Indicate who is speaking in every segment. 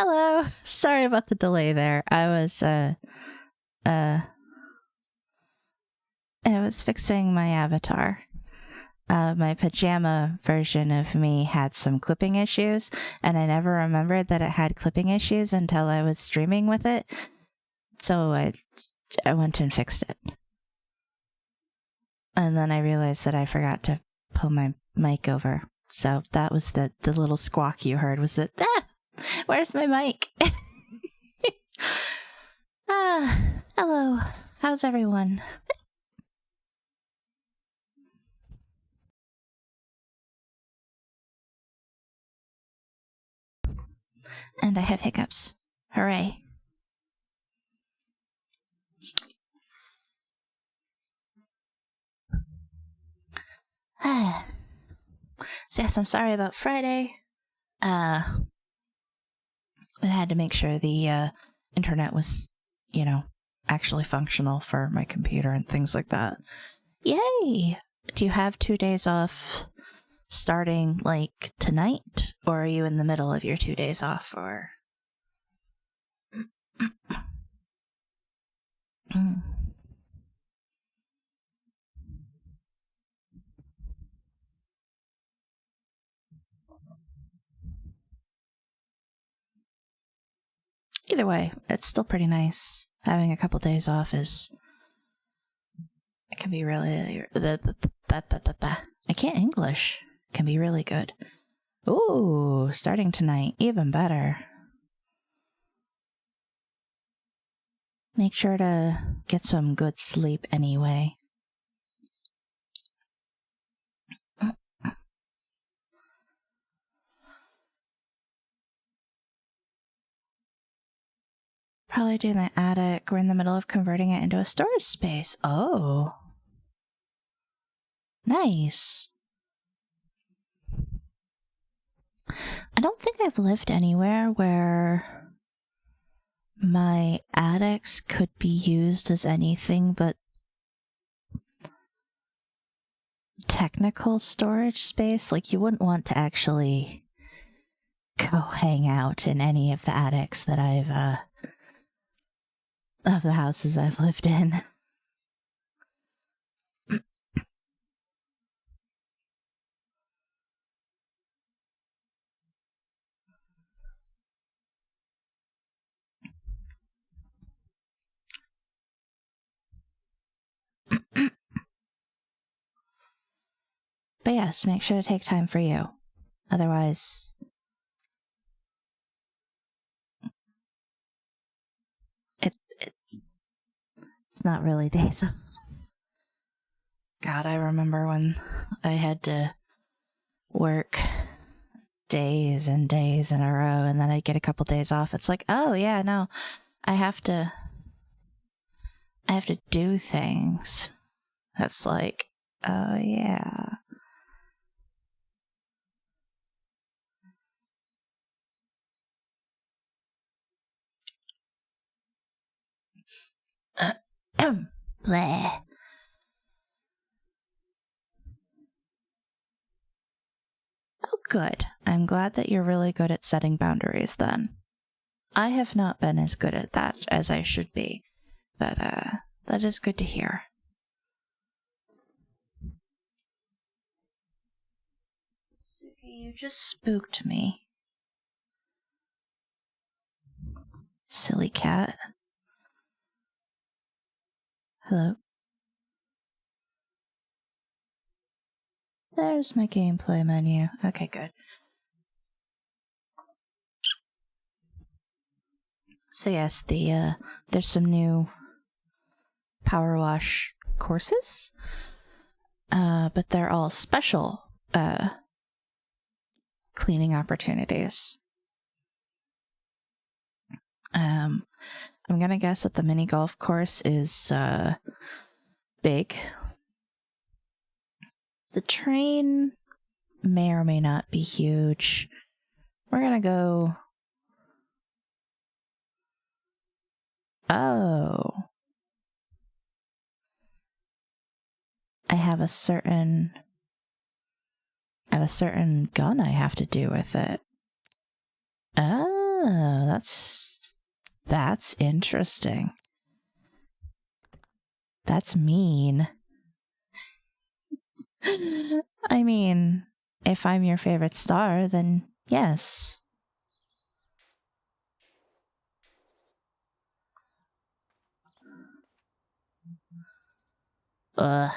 Speaker 1: Hello. Sorry about the delay there. I was fixing my avatar. My pajama version of me had some clipping issues, and I never remembered that it had clipping issues until I was streaming with it. So I went and fixed it. And then I realized that I forgot to pull my mic over. So that was the little squawk you heard was that, where's my mic? Hello. How's everyone? And I have hiccups. Hooray. So yes, I'm sorry about Friday. I had to make sure the internet was, actually functional for my computer and things like that. Yay! Do you have 2 days off starting like tonight, or are you in the middle of your 2 days off, or? Either way, it's still pretty nice. Having a couple days off it can be really, I can't English. Can be really good. Ooh, starting tonight, even better. Make sure to get some good sleep anyway. Probably doing the attic. We're in the middle of converting it into a storage space. Oh. Nice. I don't think I've lived anywhere where my attics could be used as anything but technical storage space. Like, you wouldn't want to actually go hang out in any of the attics that of the houses I've lived in. But yes, make sure to take time for you. Otherwise, it's not really days off. God, I remember when I had to work days and days in a row, and then I'd get a couple days off. It's like, oh yeah, no, I have to do things. That's like, oh yeah. Bleh. Oh, good. I'm glad that you're really good at setting boundaries then. I have not been as good at that as I should be, but that is good to hear. Suki, you just spooked me. Silly cat. Hello. There's my gameplay menu. Okay, good. So yes, there's some new Power Wash courses, but they're all special cleaning opportunities. I'm gonna guess that the mini golf course is big. The train may or may not be huge. We're gonna go. Oh. I have a certain gun I have to do with it. Oh. Oh, that's interesting. That's mean. I mean, if I'm your favorite star, then yes. Ugh.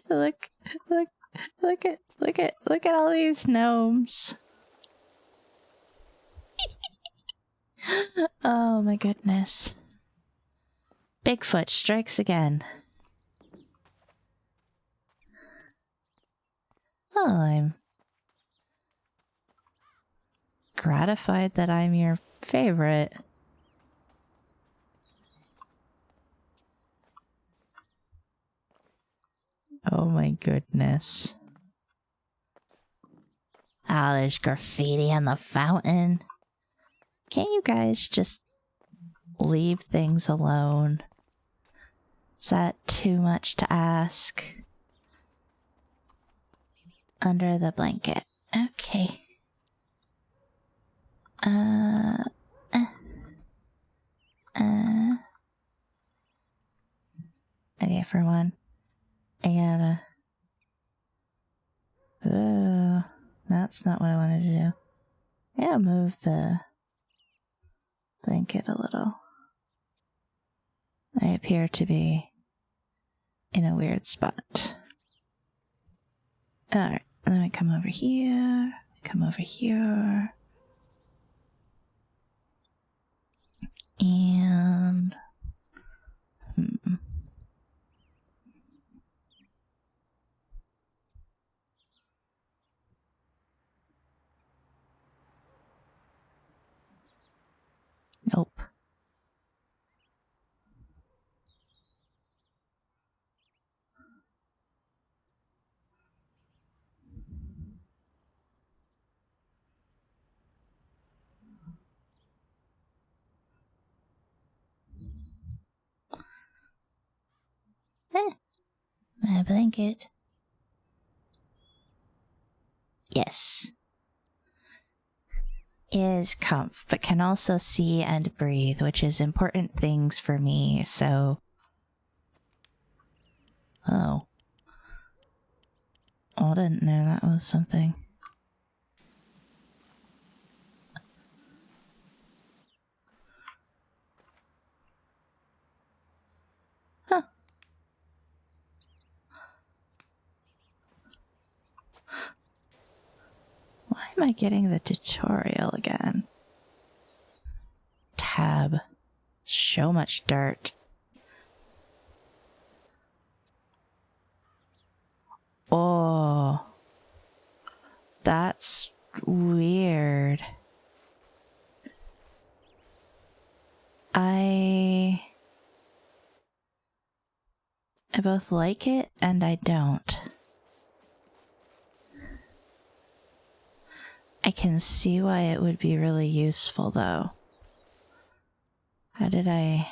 Speaker 1: Look, look, look at all these gnomes. Oh my goodness. Bigfoot strikes again. Well, I'm gratified that I'm your favorite. Oh my goodness. Ah, there's graffiti on the fountain. Can't you guys just leave things alone? Is that too much to ask? Under the blanket. Okay. Okay, for one. I gotta... Oh, that's not what I wanted to do. I gotta move the blanket a little. I appear to be in a weird spot. Alright, let me come over here. Come over here. And... Nope. My blanket. Yes. Is comf, but can also see and breathe, which is important things for me, so... Oh. I didn't know that was something. Huh. Why am I getting the tutorial again? Tab. So much dirt. Oh. That's weird. I both like it and I don't. I can see why it would be really useful though. How did I...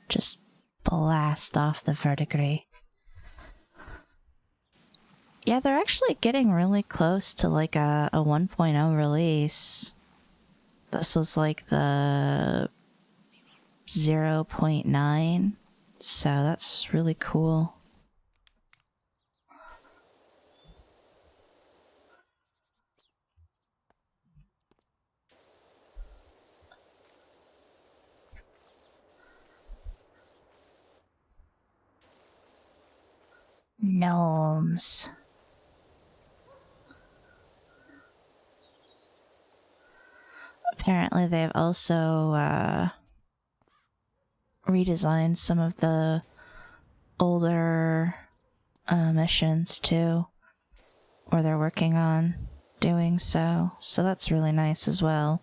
Speaker 1: Just blast off the verdigris. Yeah, they're actually getting really close to like a 1.0 release. This was like the 0.9, so that's really cool. Gnomes. Apparently they've also redesigned some of the older missions too, or they're working on doing so. So that's really nice as well.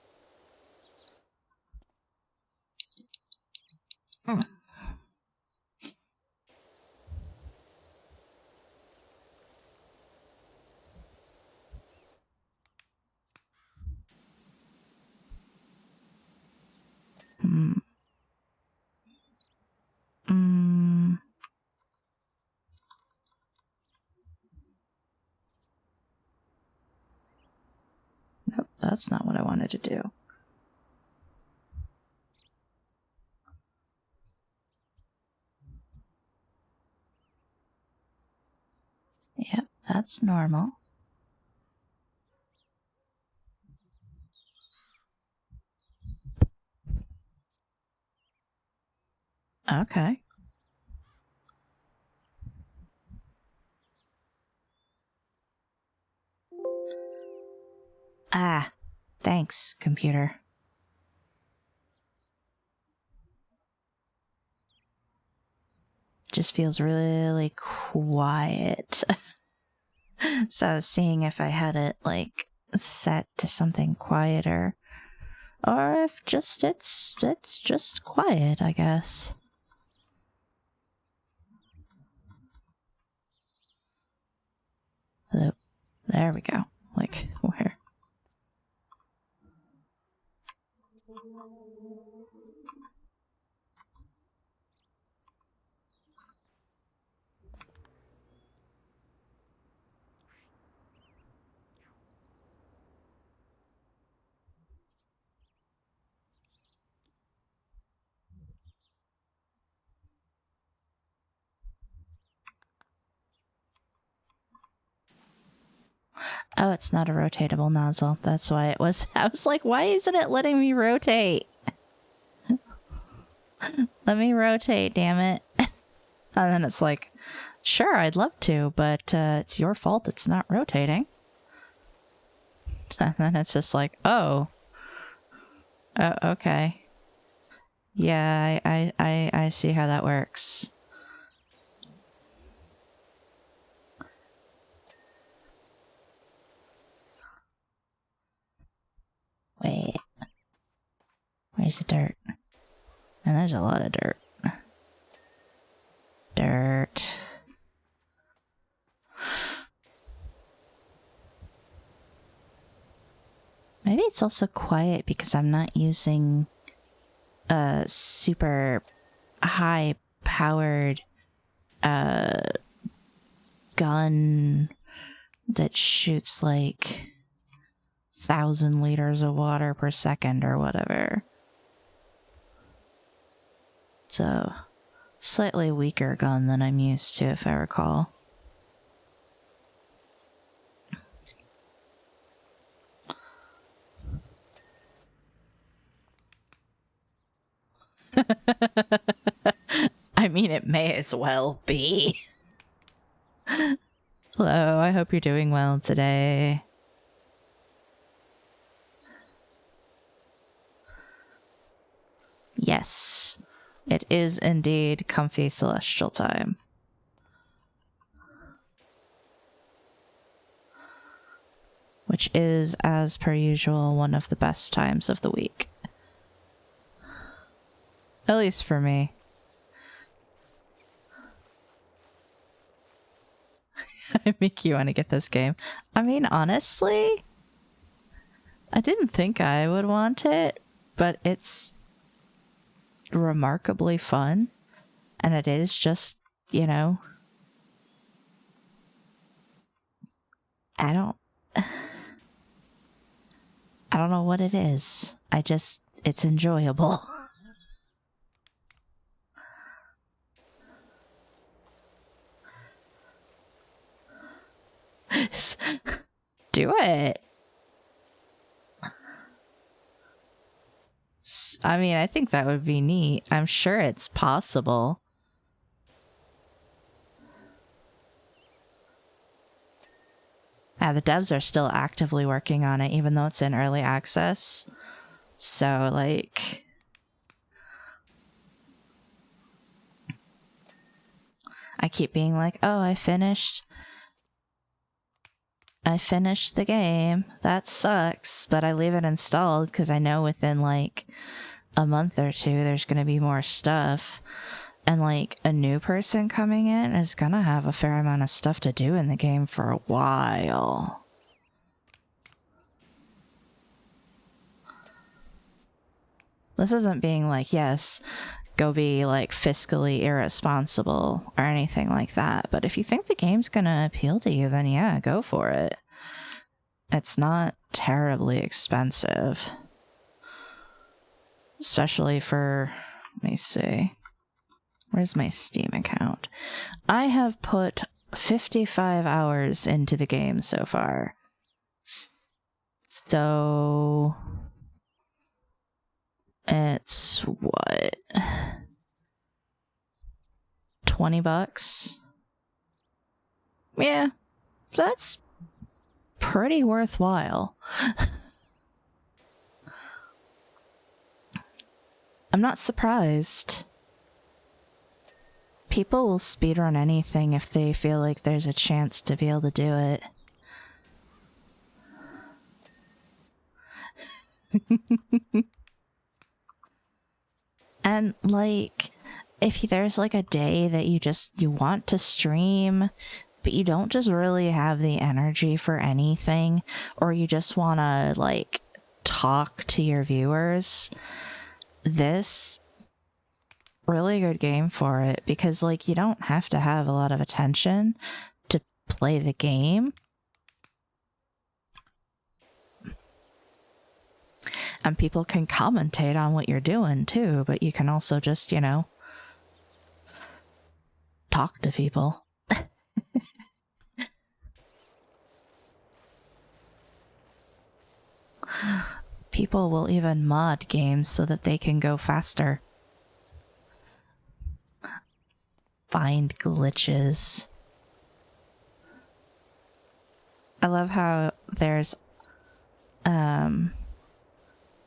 Speaker 1: Nope, that's not what I wanted to do. Yep, that's normal. Okay. Ah, thanks, computer. Just feels really quiet. So I was seeing if I had it like set to something quieter, or if just it's just quiet, I guess. Hello. There we go. Like where? Oh, it's not a rotatable nozzle. That's why it was. I was like, why isn't it letting me rotate? Let me rotate, damn it. And then it's like, sure, I'd love to, but it's your fault it's not rotating. And then it's just like, oh, okay. Yeah, I see how that works. Wait. Where's the dirt? And there's a lot of dirt. Dirt. Maybe it's also quiet because I'm not using a super high powered gun that shoots like 1,000 liters of water per second or whatever. It's a slightly weaker gun than I'm used to, if I recall. I mean, it may as well be. Hello, I hope you're doing well today. Yes, it is indeed comfy celestial time. Which is, as per usual, one of the best times of the week. At least for me. I make you want to get this game. I mean, honestly, I didn't think I would want it, but it's remarkably fun. And it is just, you know, I don't know what it is. It's enjoyable. Do it. I mean, I think that would be neat. I'm sure it's possible. Yeah, the devs are still actively working on it, even though it's in early access. So, like, I keep being like, oh, I finished the game. That sucks, but I leave it installed because I know within like a month or two there's going to be more stuff. And like a new person coming in is going to have a fair amount of stuff to do in the game for a while. This isn't being like, yes, go be like fiscally irresponsible or anything like that. But if you think the game's gonna appeal to you, then yeah, go for it. It's not terribly expensive. Especially for, let me see. Where's my Steam account? I have put 55 hours into the game so far. So it's what? $20? Yeah, that's pretty worthwhile. I'm not surprised. People will speedrun anything if they feel like there's a chance to be able to do it. And like, if there's like a day that you want to stream, but you don't just really have the energy for anything, or you just want to like talk to your viewers, this really good game for it, because like you don't have to have a lot of attention to play the game. And people can commentate on what you're doing too, but you can also just, you know, talk to people. People will even mod games so that they can go faster. Find glitches. I love how there's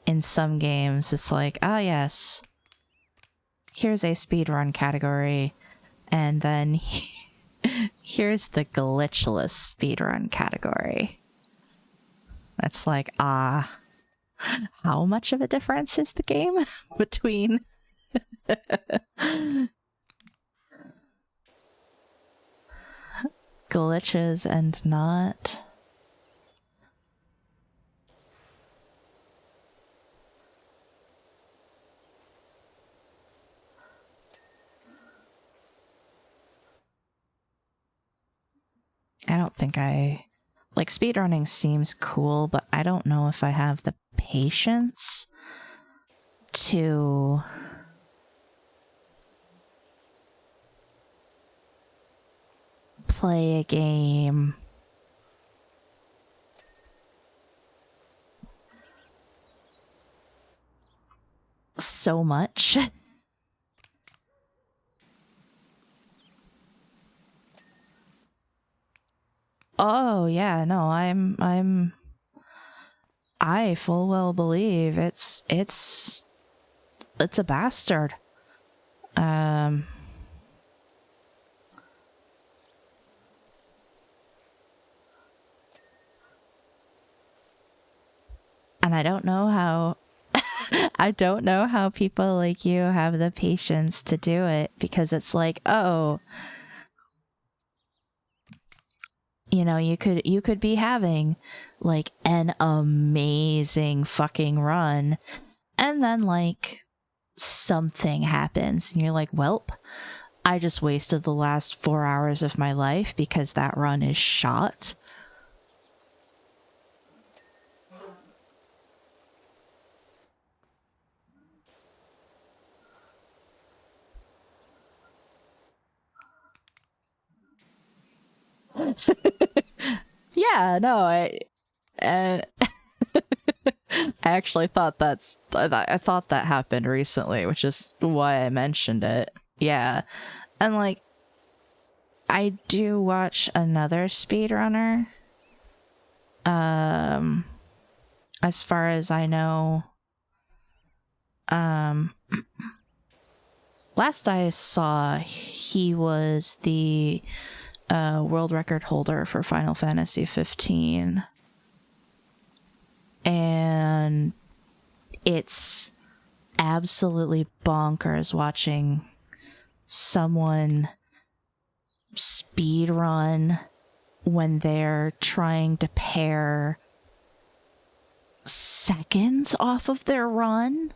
Speaker 1: in some games it's like, ah yes, here's a speedrun category, and then here's the glitchless speedrun category. It's like, how much of a difference is the game between glitches and not? I don't think like speedrunning seems cool, but I don't know if I have the patience to play a game so much. Oh yeah, no, I full well believe it's a bastard. And I don't know how I don't know how people like you have the patience to do it, because it's like, oh, you know, you could be having like an amazing fucking run, and then like something happens and you're like, welp, I just wasted the last 4 hours of my life because that run is shot. Yeah, no, uh, I actually thought I thought that happened recently, which is why I mentioned it. Yeah. And like, I do watch another speedrunner. As far as I know, last I saw, he was the world record holder for Final Fantasy 15. And it's absolutely bonkers watching someone speed run when they're trying to pair seconds off of their run.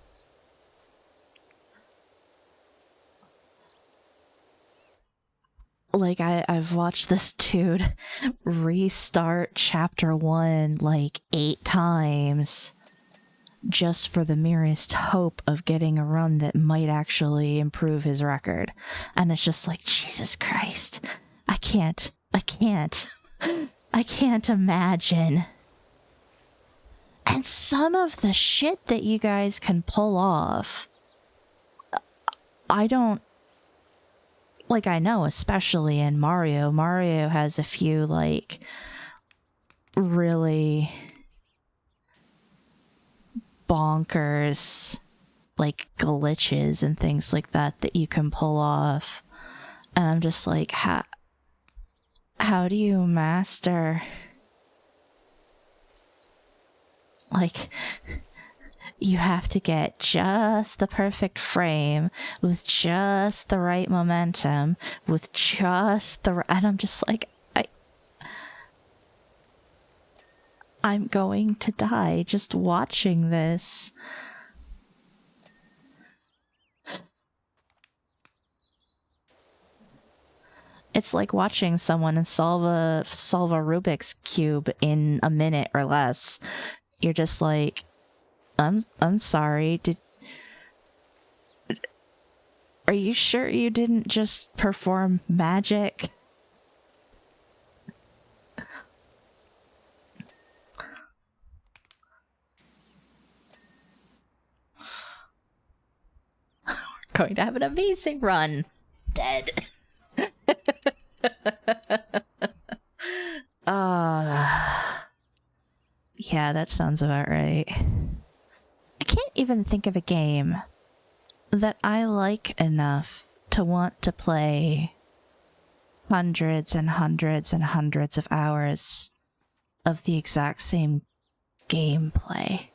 Speaker 1: Like, I've watched this dude restart chapter 1 like 8 times just for the merest hope of getting a run that might actually improve his record. And it's just like, Jesus Christ, I can't imagine. And some of the shit that you guys can pull off, I don't, like, I know, especially in Mario has a few, like, really bonkers, like, glitches and things like that you can pull off. And I'm just like, how do you master, like, you have to get just the perfect frame with just the right momentum with just the, and I'm just like, I'm going to die just watching this. It's like watching someone solve a Rubik's Cube in a minute or less. You're just like, I'm sorry. Are you sure you didn't just perform magic? We're going to have an amazing run. Dead. Yeah, that sounds about right. I can't even think of a game that I like enough to want to play hundreds and hundreds and hundreds of hours of the exact same gameplay.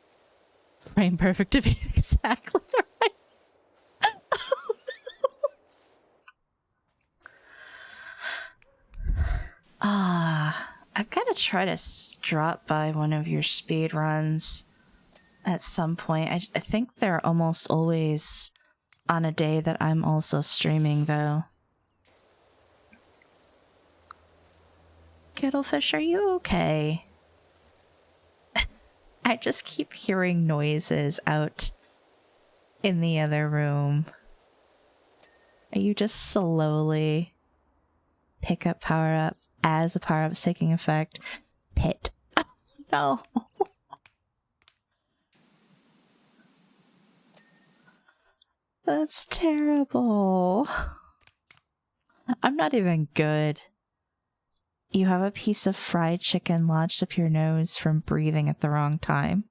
Speaker 1: Frame perfect to be exactly right. I've got to try to drop by one of your speed runs at some point. I think they're almost always on a day that I'm also streaming, though. Kettlefish, are you okay? I just keep hearing noises out in the other room. Are you just slowly pick up power up as the power up is taking effect? Pit. Oh, no. That's terrible. I'm not even good. You have a piece of fried chicken lodged up your nose from breathing at the wrong time.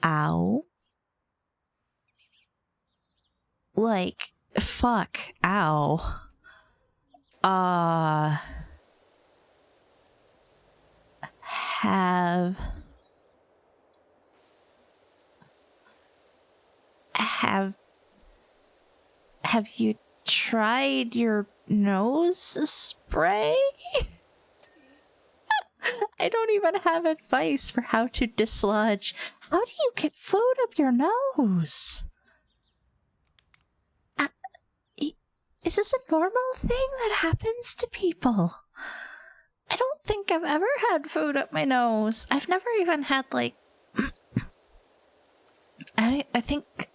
Speaker 1: Ow. Like, fuck. Ow. Have you tried your nose spray? I don't even have advice for how to dislodge. How do you get food up your nose? Is this a normal thing that happens to people? I don't think I've ever had food up my nose. I've never even had, like... I think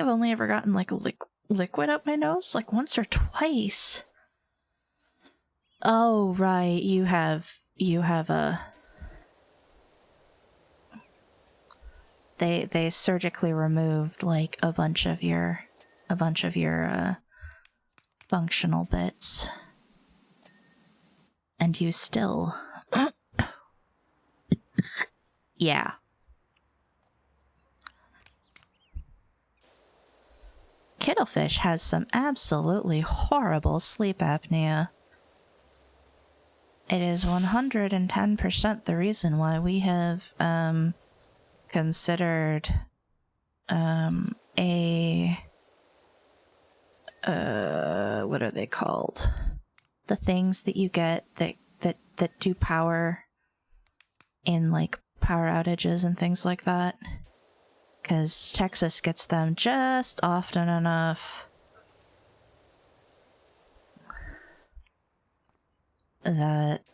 Speaker 1: I've only ever gotten, like, liquid up my nose, like, once or twice. Oh, right, you have a... They surgically removed, like, a bunch of your functional bits. And you still... Yeah. Kittlefish has some absolutely horrible sleep apnea. It is 110% the reason why we have considered what are they called? The things that you get that do power in like power outages and things like that. Because Texas gets them just often enough that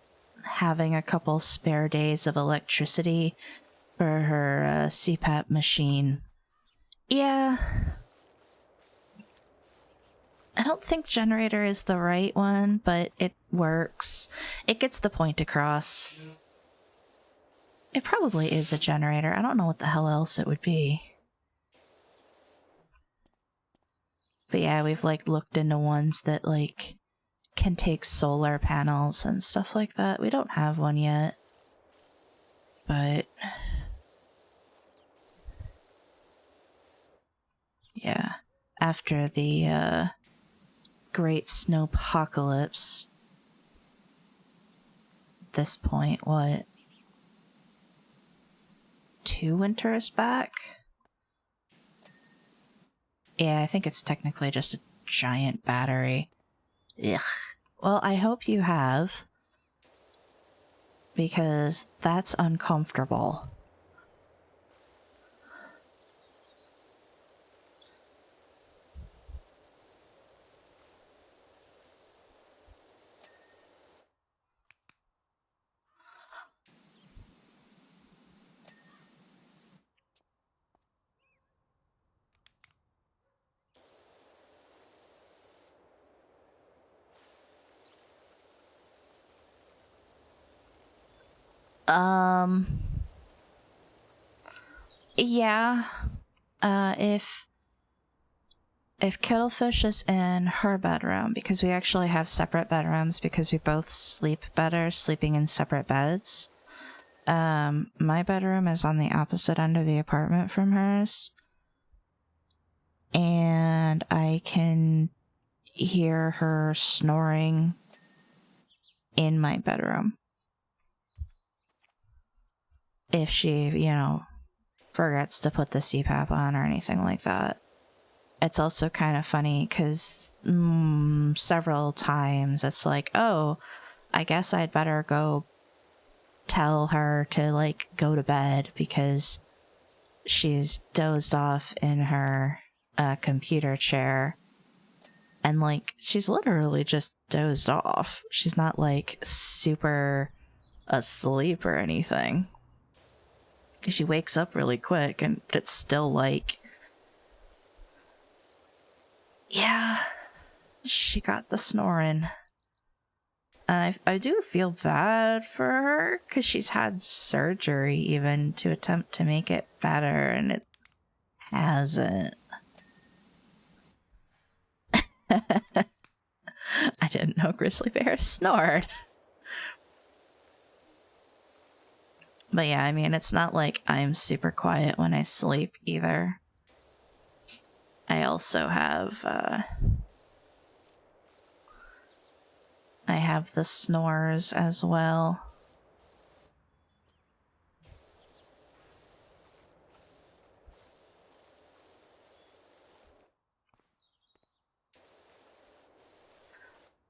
Speaker 1: having a couple spare days of electricity for her CPAP machine. Yeah. I don't think generator is the right one, but it works. It gets the point across. It probably is a generator. I don't know what the hell else it would be. But yeah, we've like looked into ones that like can take solar panels and stuff like that. We don't have one yet. But yeah, after the Great Snowpocalypse, at this point, what? 2 winters back? Yeah, I think it's technically just a giant battery. Ugh. Well, I hope you have, because that's uncomfortable. Yeah. If Kittlefish is in her bedroom, because we actually have separate bedrooms because we both sleep better sleeping in separate beds. My bedroom is on the opposite end of the apartment from hers. And I can hear her snoring in my bedroom. If she, forgets to put the CPAP on or anything like that. It's also kind of funny because several times it's like, oh, I guess I'd better go tell her to like go to bed because she's dozed off in her computer chair. And like, she's literally just dozed off. She's not like super asleep or anything. She wakes up really quick and it's still like, yeah, she got the snoring. I do feel bad for her because she's had surgery even to attempt to make it better and it hasn't. I didn't know grizzly bears snored. But yeah, I mean, it's not like I'm super quiet when I sleep either. I also have, I have the snores as well.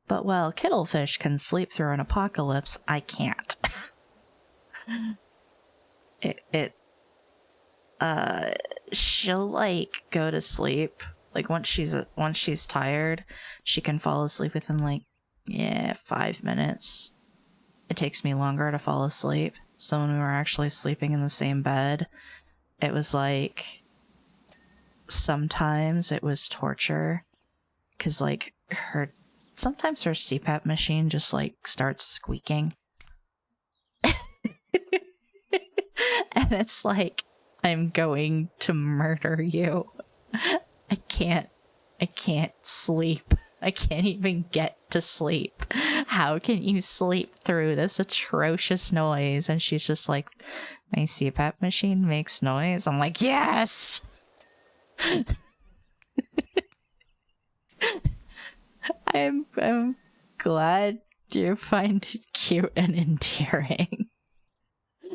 Speaker 1: But while Kittlefish can sleep through an apocalypse, I can't. She'll like go to sleep. Like once she's tired, she can fall asleep within like 5 minutes. It takes me longer to fall asleep. So when we were actually sleeping in the same bed, it was like sometimes it was torture because like sometimes her CPAP machine just like starts squeaking. And it's like, I'm going to murder you. I can't sleep. I can't even get to sleep. How can you sleep through this atrocious noise? And she's just like, my CPAP machine makes noise. I'm like, yes! I'm glad you find it cute and endearing.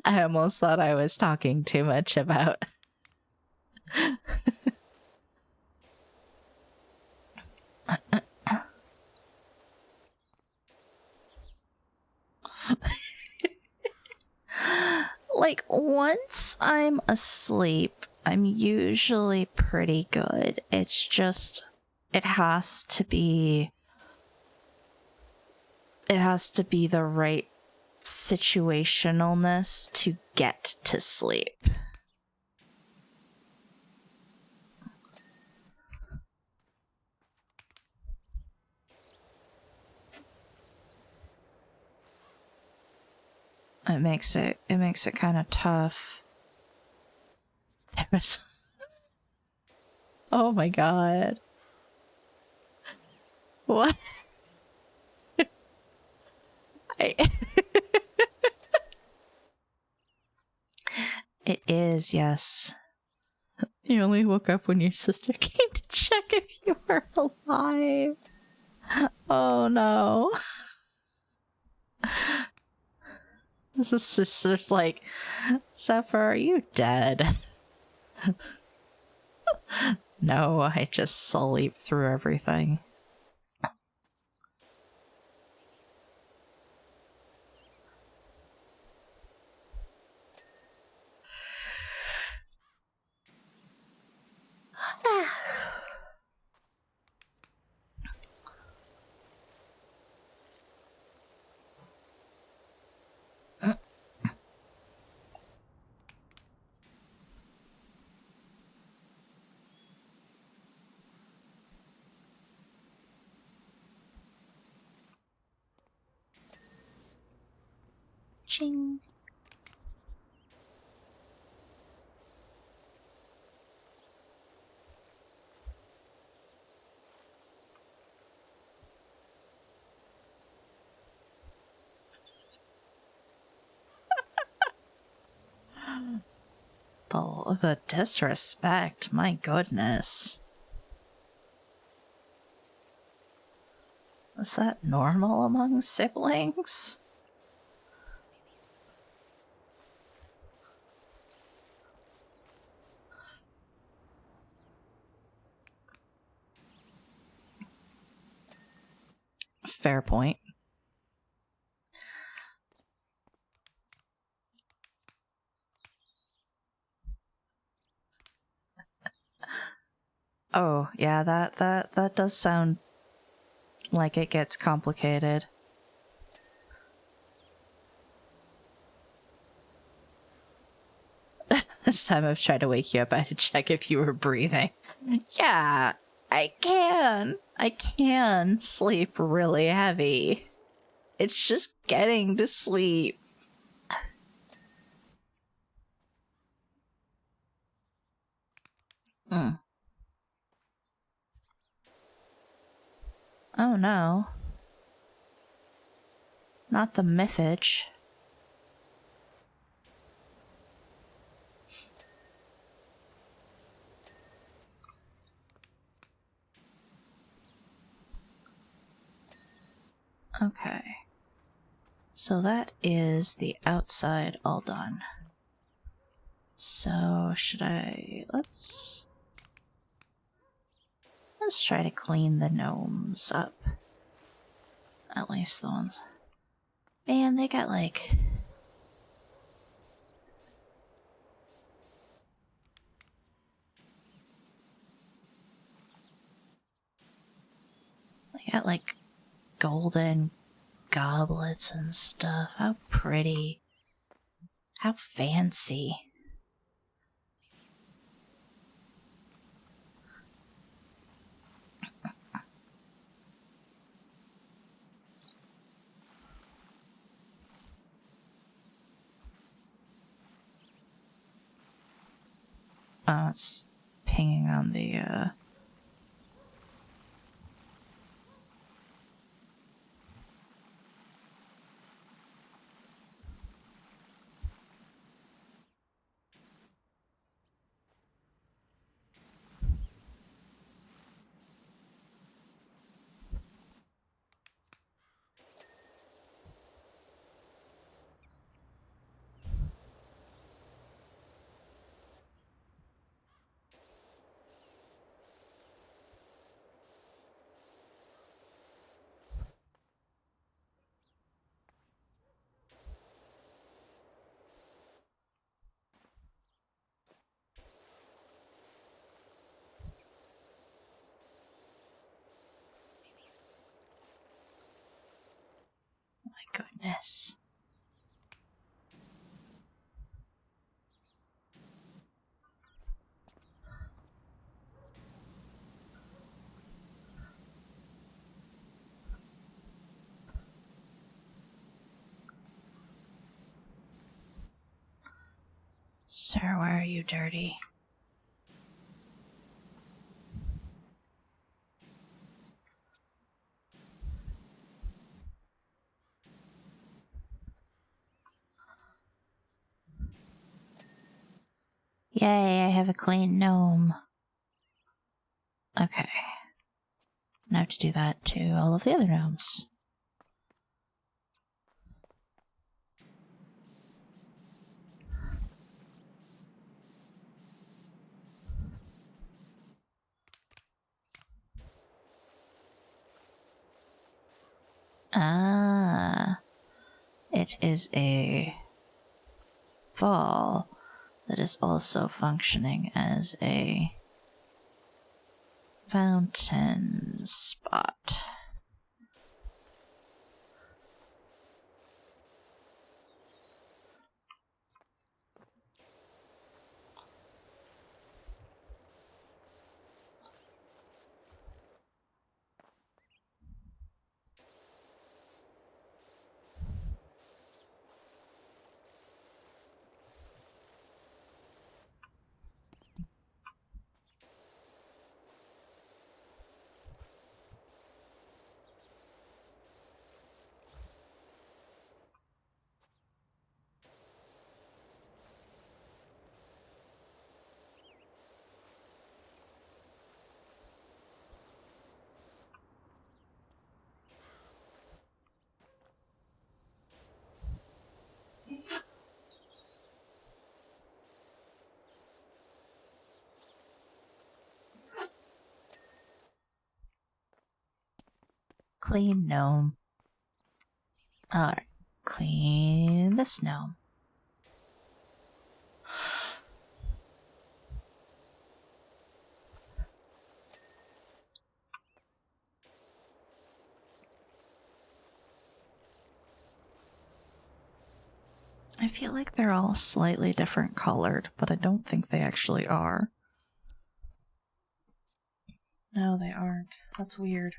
Speaker 1: I almost thought I was talking too much about. Like, once I'm asleep, I'm usually pretty good. It's just, it has to be the right situationalness to get to sleep. It makes it kind of tough. There was Oh my god. What? I... It is, yes. You only woke up when your sister came to check if you were alive. Oh no. His sister's like, Zephyr, are you dead? No, I just sleep through everything. Ching. The disrespect, my goodness. Is that normal among siblings? Fair point. Oh, yeah, that does sound like it gets complicated. This time I've tried to wake you up, I had to check if you were breathing. Yeah, I can sleep really heavy. It's just getting to sleep. Mm. Oh no. Not the Mythage. Okay. So that is the outside all done. So should let's try to clean the gnomes up. At least the ones. Man, they got like... They got like golden goblets and stuff. How pretty. How fancy. Oh, it's pinging on the, my goodness. Sir, why are you dirty? Yay, I have a clean gnome. Okay. Now I have to do that to all of the other gnomes. Ah. It is a ball that is also functioning as a fountain spot. Clean gnome. Alright, clean this gnome. I feel like they're all slightly different colored, but I don't think they actually are. No, they aren't. That's weird.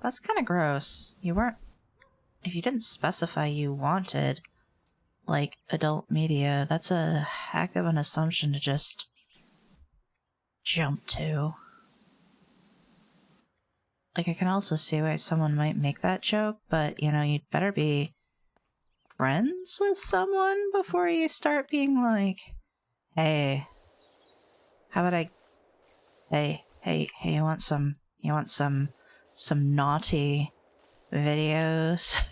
Speaker 1: That's kind of gross. You weren't... If you didn't specify you wanted, like, adult media, that's a heck of an assumption to just jump to. Like, I can also see why someone might make that joke, but, you know, you'd better be friends with someone before you start being like, hey, how about hey, you want some naughty videos?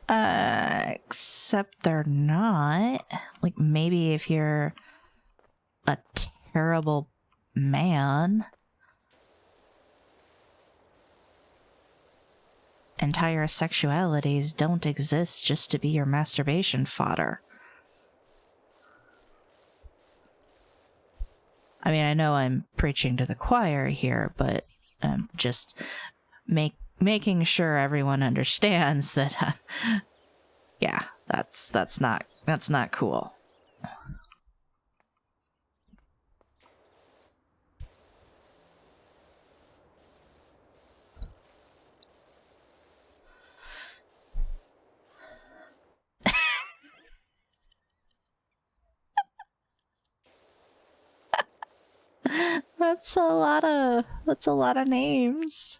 Speaker 1: Except they're not. Like, maybe if you're a terrible man, entire sexualities don't exist just to be your masturbation fodder. I mean, I know I'm preaching to the choir here, but just making sure everyone understands that, yeah, that's not cool. That's a lot of names.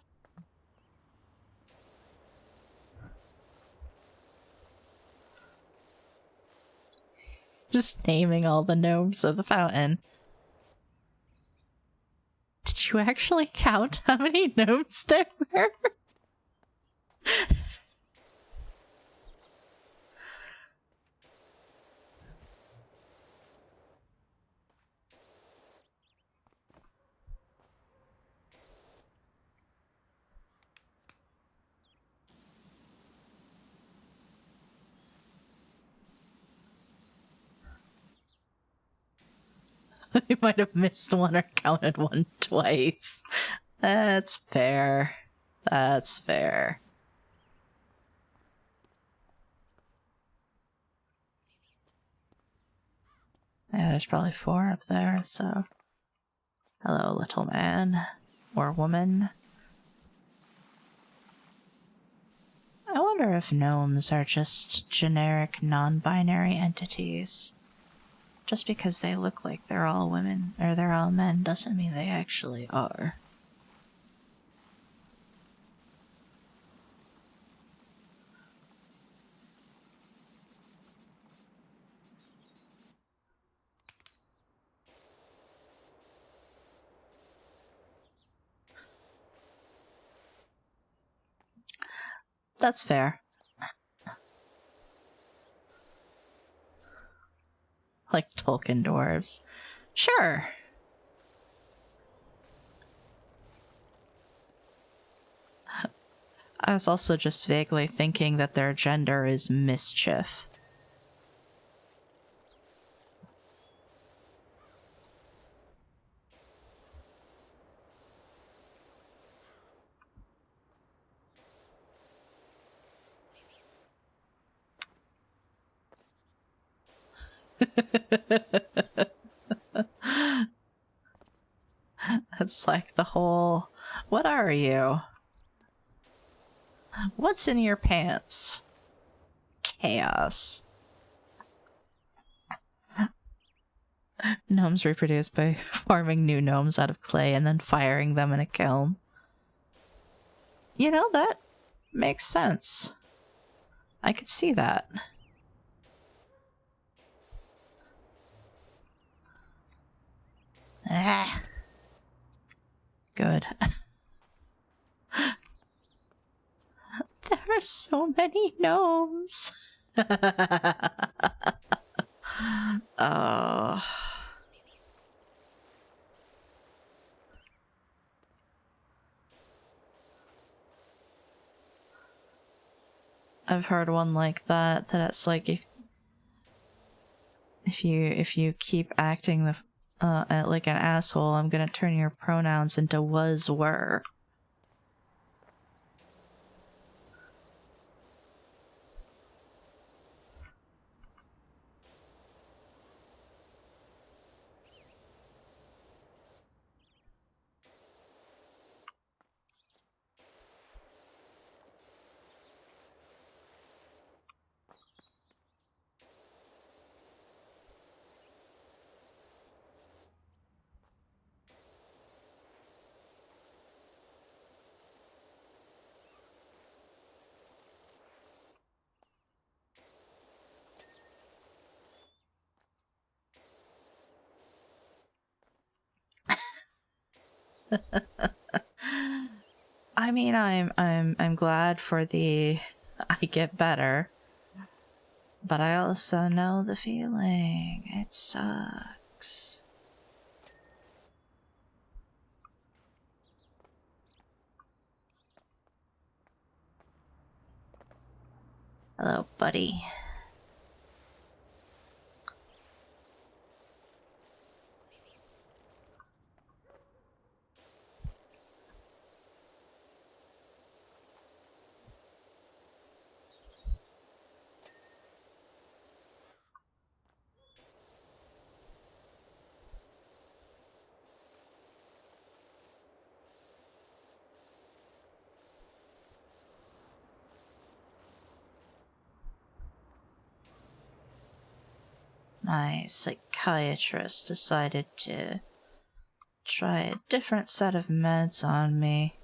Speaker 1: Just naming all the gnomes of the fountain. Did you actually count how many gnomes there were? I might have missed one or counted one twice. That's fair. That's fair. Yeah, there's probably 4 up there, so... Hello, little man. Or woman. I wonder if gnomes are just generic non-binary entities. Just because they look like they're all women, or they're all men, doesn't mean they actually are. That's fair. Like Tolkien dwarves. Sure. I was also just vaguely thinking that their gender is mischief. That's like the whole, what are you? What's in your pants? Chaos. Gnomes reproduce by forming new gnomes out of clay and then firing them in a kiln. You know, that makes sense. I could see that. Ah. Good. There are so many gnomes. Oh. I've heard one like that it's like if you keep acting the like an asshole, I'm gonna turn your pronouns into was, were. I mean, I'm glad for the I get better, but I also know the feeling. It sucks. Hello, buddy. My psychiatrist decided to try a different set of meds on me.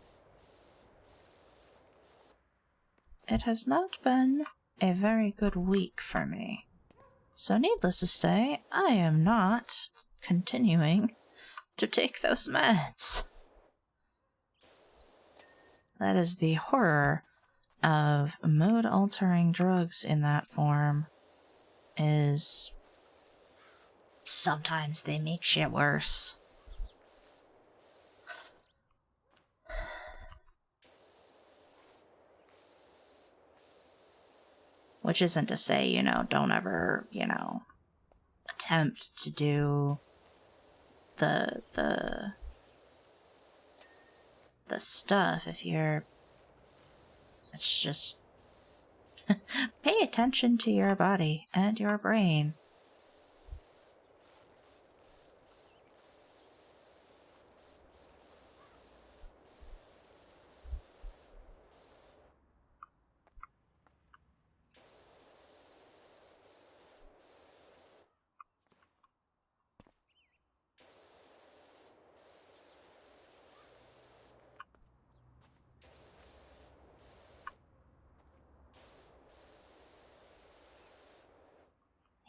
Speaker 1: It has not been a very good week for me. So needless to say, I am not continuing to take those meds. That is the horror of mood-altering drugs in that form, is sometimes they make shit worse. Which isn't to say, don't ever, attempt to do the stuff if you're... It's just... pay attention to your body and your brain.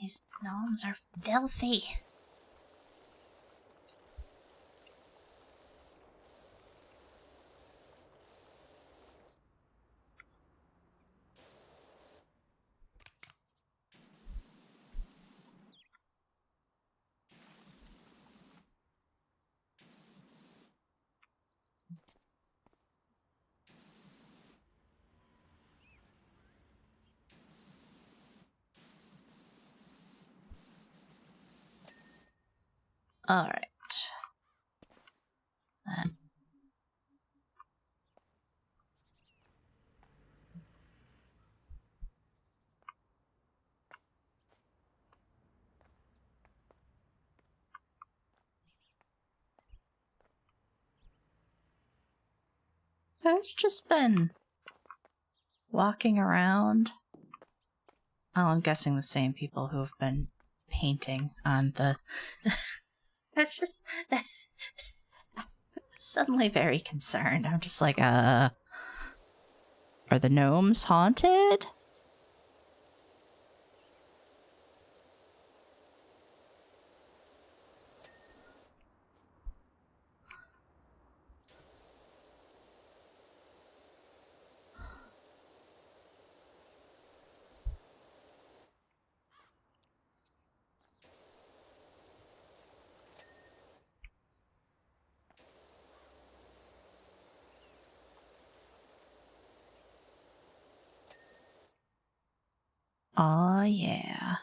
Speaker 1: These gnomes are filthy. Alright. I've just been walking around. Oh, I'm guessing the same people who have been painting on the... That's just... Suddenly very concerned. I'm just like, are the gnomes haunted? Aw, yeah.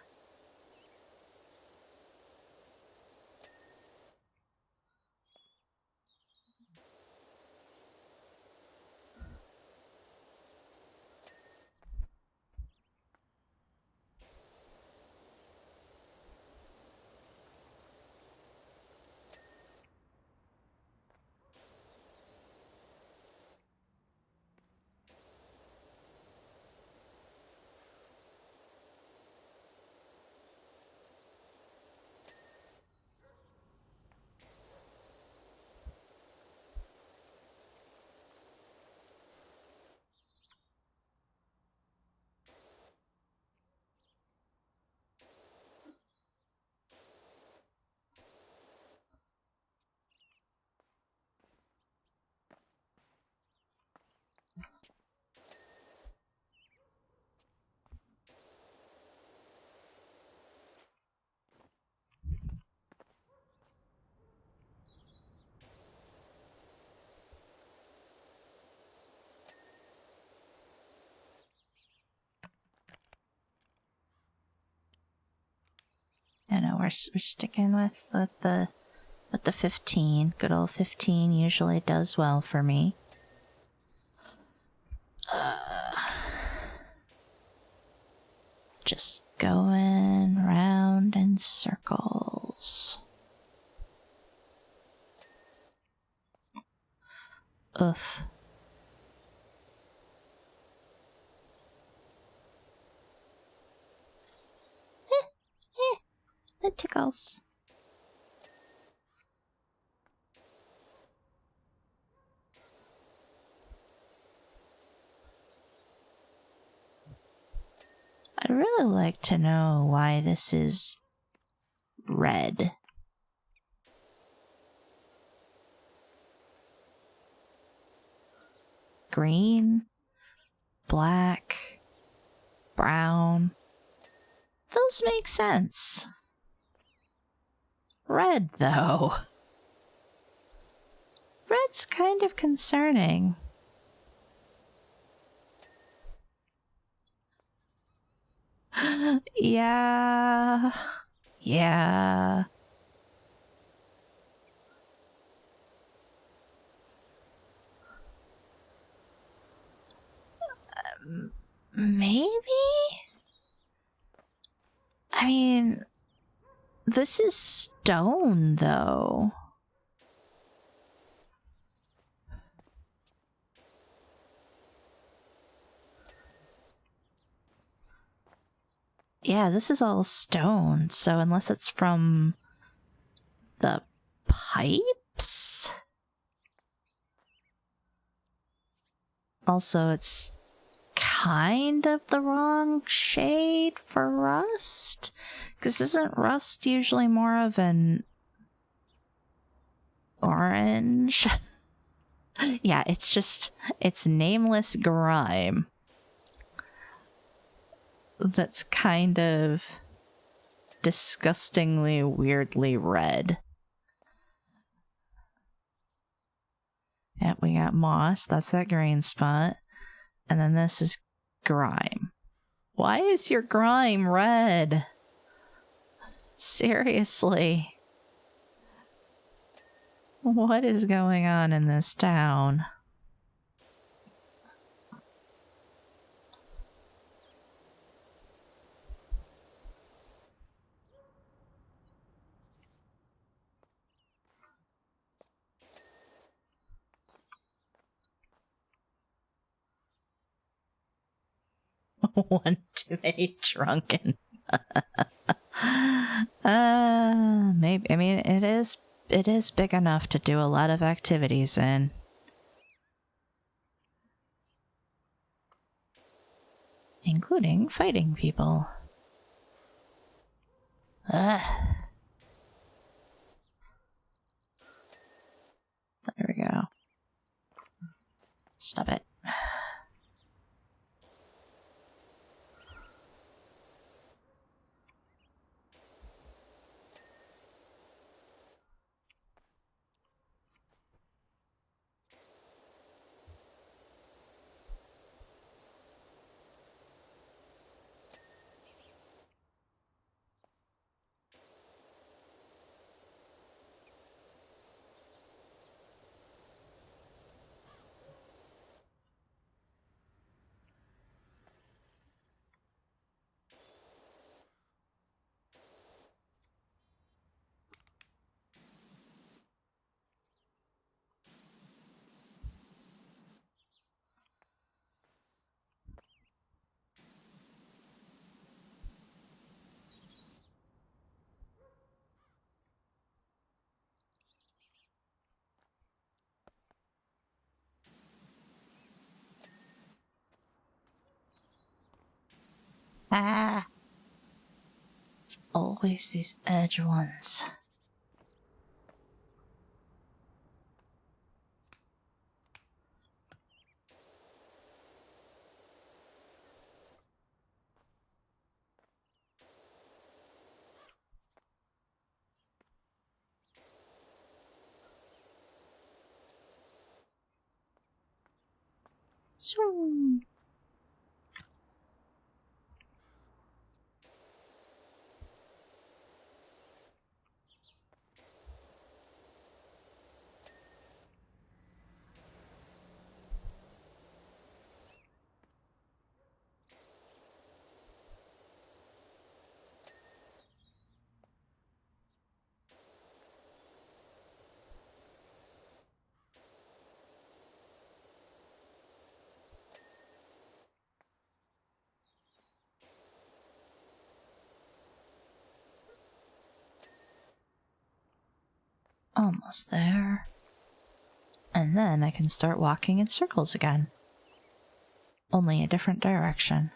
Speaker 1: I know we're sticking with the 15. Good old 15 usually does well for me. Just going round in circles. Oof. That tickles. really like to know why this is red. Green, black, brown. Those make sense. Red, though. Red's kind of concerning. Yeah. Yeah. Maybe? I mean, this is stone, though. Yeah, this is all stone, so unless it's from the pipes? Also, it's kind of the wrong shade for rust? Because isn't rust usually more of an orange? Yeah, it's nameless grime. That's kind of disgustingly weirdly red. Yep, we got moss. That's that green spot. And then this is grime. Why is your grime red? Seriously. What is going on in this town? One too many drunken. Maybe. I mean, it is big enough to do a lot of activities in. Including fighting people. There we go. Stop it. Ah. It's always these edge ones. Shoo. Almost there. And then I can start walking in circles again. Only a different direction.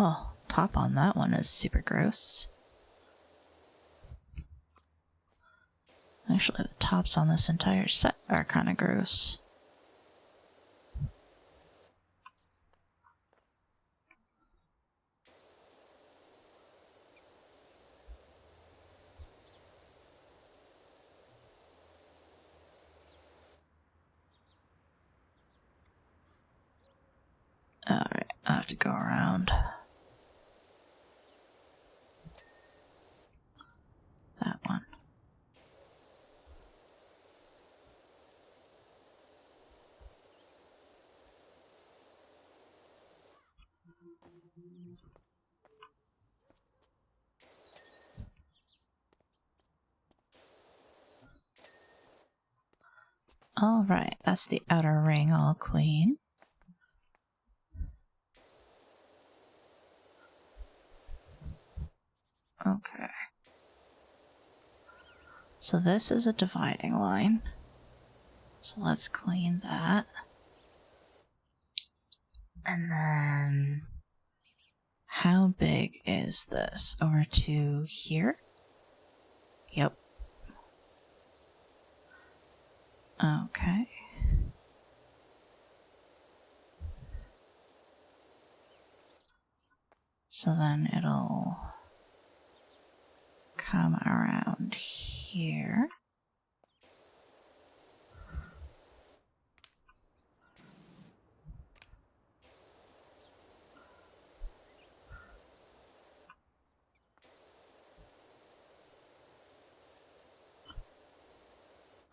Speaker 1: Well, top on that one is super gross. Actually, the tops on this entire set are kind of gross. Alright, I have to go around that one. Alright, that's the outer ring all clean. Okay. So this is a dividing line. So let's clean that. And then how big is this? Over to here? Yep. Okay. So then it'll come around here.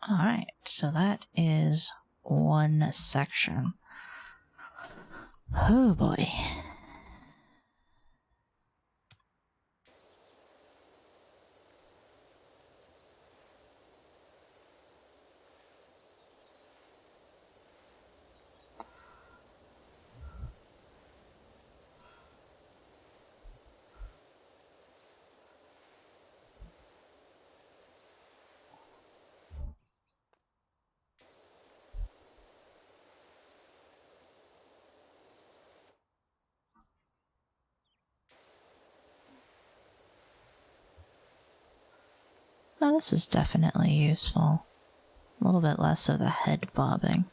Speaker 1: Alright, so that is one section. Oh boy. Oh, this is definitely useful. A little bit less of the head bobbing.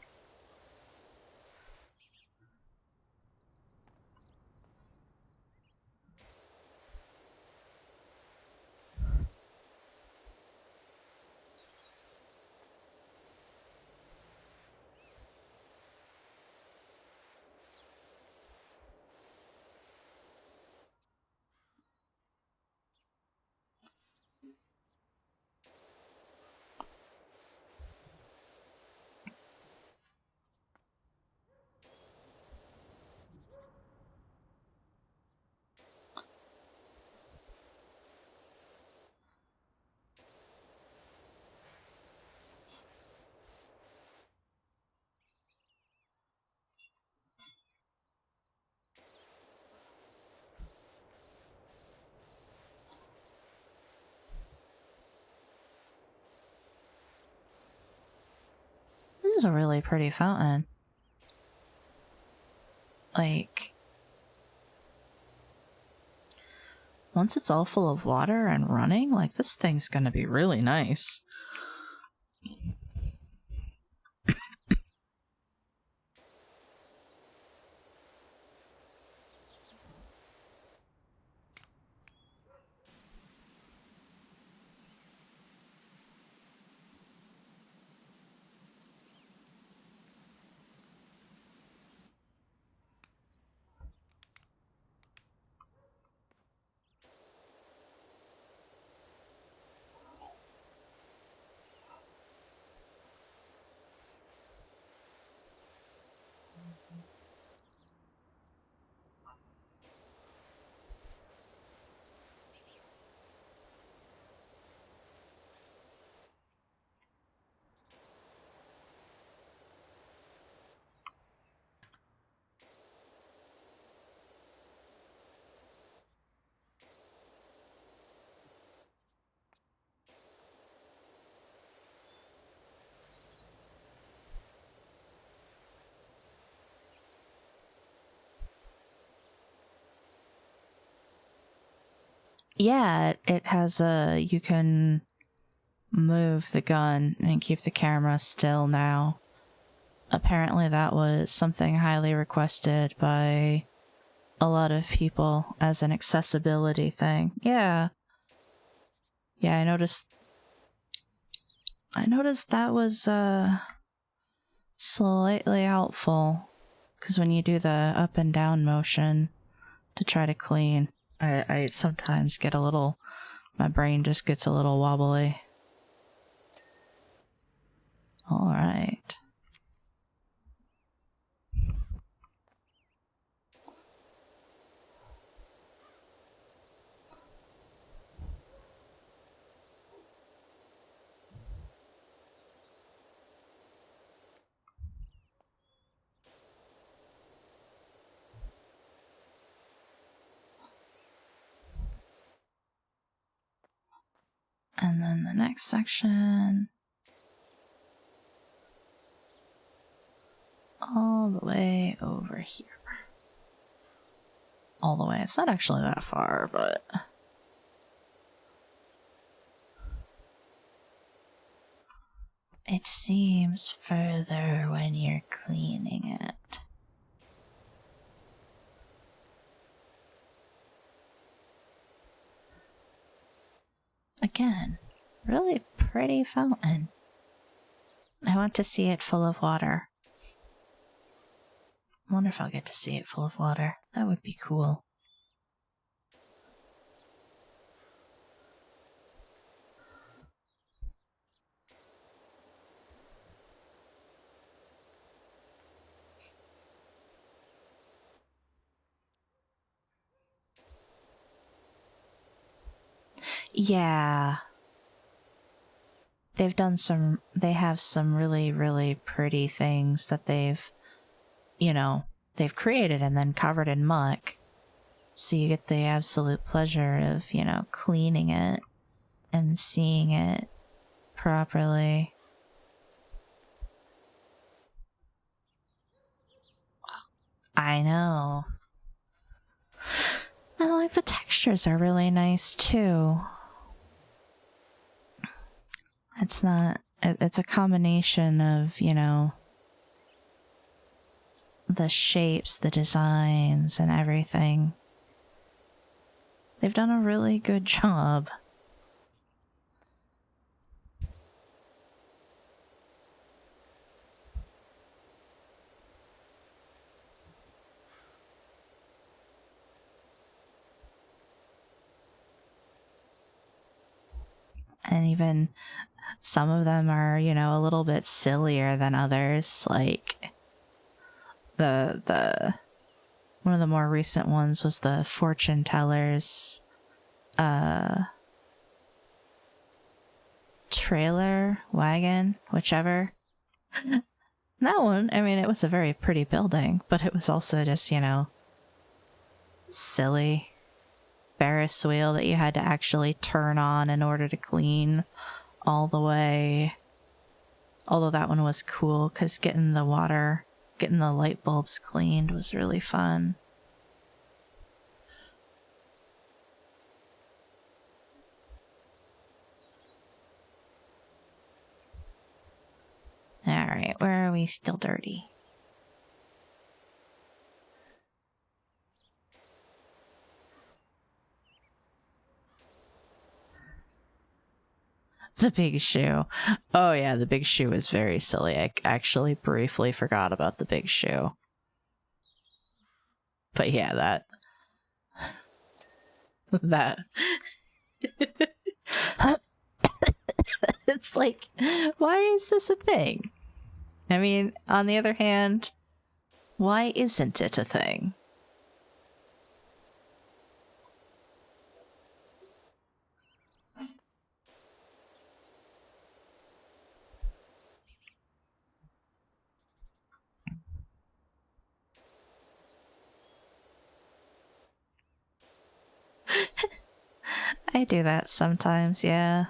Speaker 1: This is a really pretty fountain. Like, once it's all full of water and running, like, this thing's gonna be really nice. Yeah, it has you can move the gun and keep the camera still now. Apparently that was something highly requested by a lot of people as an accessibility thing. Yeah. Yeah, I noticed that was slightly helpful, because when you do the up and down motion to try to clean, I sometimes get a little, my brain just gets a little wobbly. All right. And then the next section, all the way over here. All the way. It's not actually that far, but it seems further when you're cleaning it. Again, really pretty fountain. I want to see it full of water. I wonder if I'll get to see it full of water. That would be cool. Yeah. They have some really, really pretty things that they've created and then covered in muck. So you get the absolute pleasure of, cleaning it and seeing it properly. I know. And like the textures are really nice too. It's a combination of, the shapes, the designs, and everything. They've done a really good job. And even some of them are, a little bit sillier than others. Like the one of the more recent ones was the fortune tellers trailer wagon, whichever. That one, I mean, it was a very pretty building, but it was also just, silly. Ferris wheel that you had to actually turn on in order to clean all the way. Although that one was cool because getting the light bulbs cleaned was really fun. Alright, where are we still dirty? The big shoe. Oh yeah, the big shoe is very silly. I actually briefly forgot about the big shoe. But yeah, that it's like, why is this a thing? I mean, on the other hand, why isn't it a thing? I do that sometimes, yeah.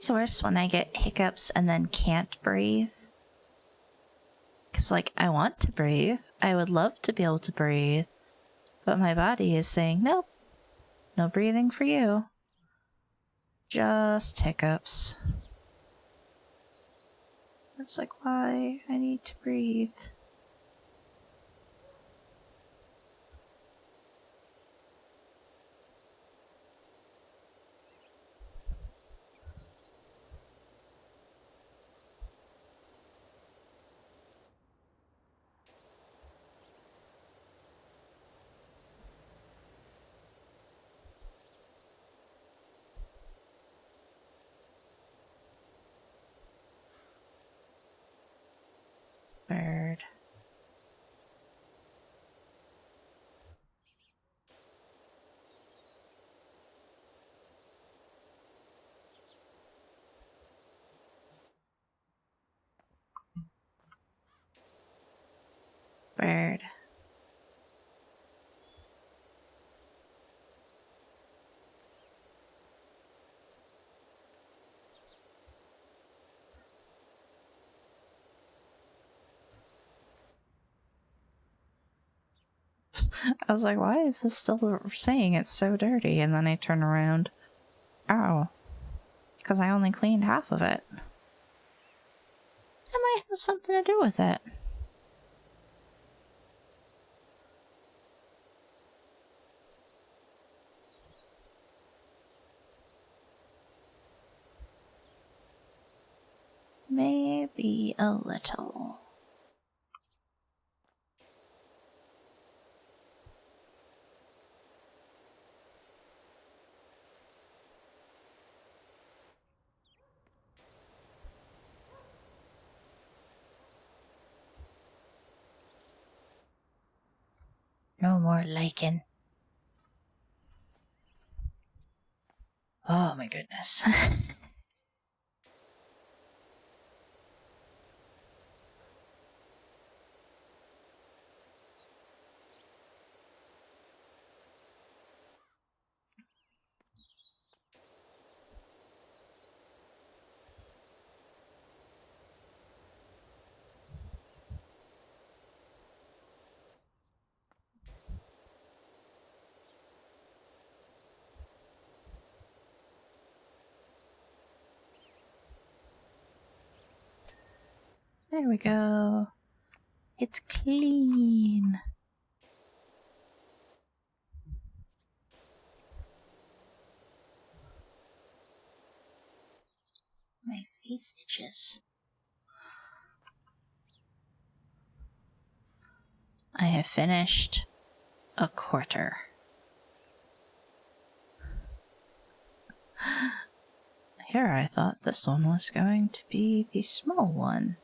Speaker 1: It's worse when I get hiccups and then can't breathe. Because, like, I want to breathe. I would love to be able to breathe. But my body is saying, nope, no breathing for you. Just hiccups. It's like, why? I need to breathe. Bird. Bird. I was like, why is this still saying it's so dirty? And then I turn around. Oh. Because I only cleaned half of it. That might have something to do with it. Maybe a little. No more lichen. Oh my goodness. There we go. It's clean. My face itches. I have finished a quarter. Here I thought this one was going to be the small one.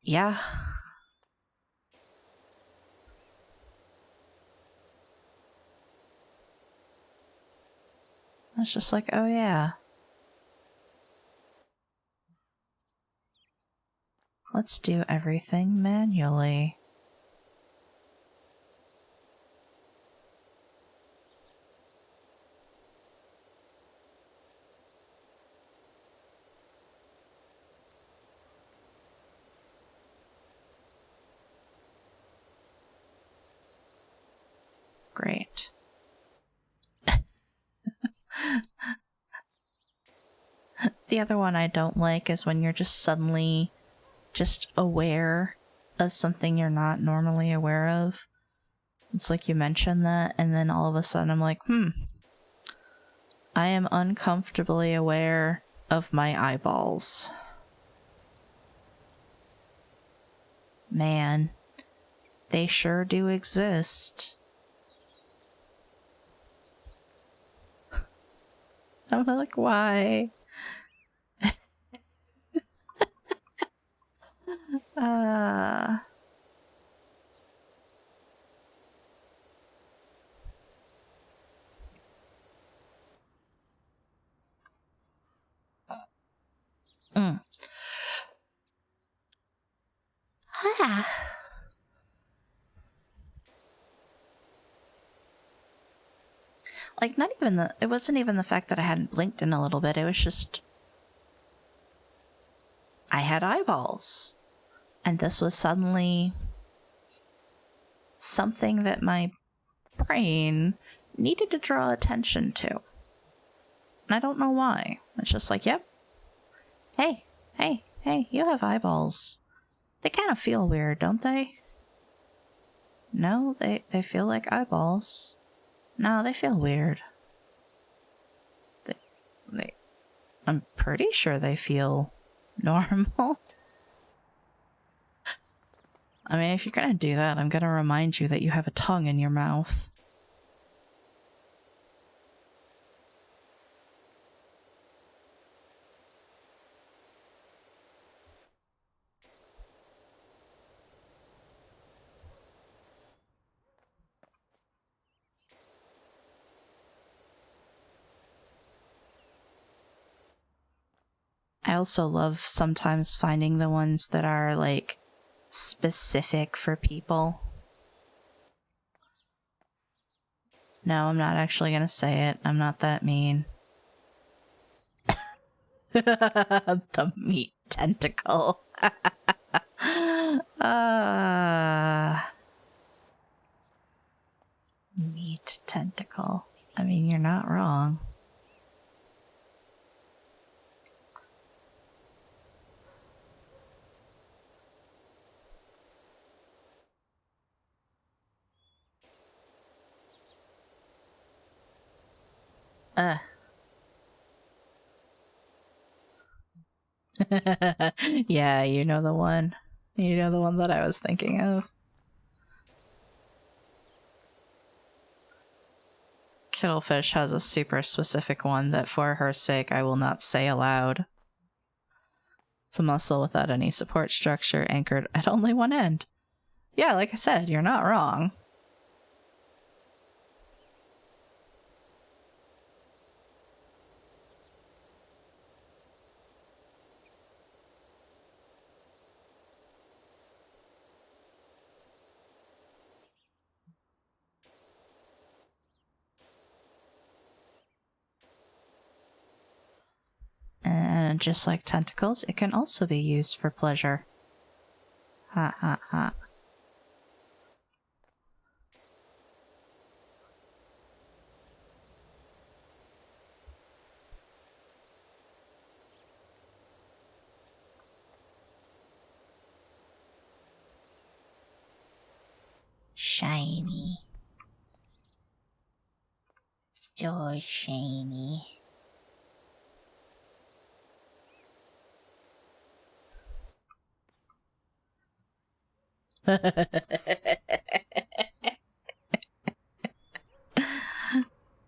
Speaker 1: Yeah. I was just like, oh yeah. Let's do everything manually. Great. The other one I don't like is when you're just suddenly just aware of something you're not normally aware of. It's like you mention that, and then all of a sudden I'm like, I am uncomfortably aware of my eyeballs. Man, they sure do exist. I'm like, why? Uh... Mm. Ah. Like, not even it wasn't even the fact that I hadn't blinked in a little bit, it was just, I had eyeballs. And this was suddenly something that my brain needed to draw attention to. And I don't know why. It's just like, yep. Hey, you have eyeballs. They kind of feel weird, don't they? No, they feel like eyeballs. No, they feel weird. I'm pretty sure they feel normal. I mean, if you're gonna do that, I'm gonna remind you that you have a tongue in your mouth. I also love sometimes finding the ones that are, like, specific for people. No, I'm not actually gonna say it. I'm not that mean. The meat tentacle. Meat tentacle. I mean, you're not wrong. Yeah, you know the one. You know the one that I was thinking of. Kittlefish has a super specific one that for her sake I will not say aloud. It's a muscle without any support structure anchored at only one end. Yeah, like I said, you're not wrong. And just like tentacles, it can also be used for pleasure. Ha ha ha. Shiny. So shiny.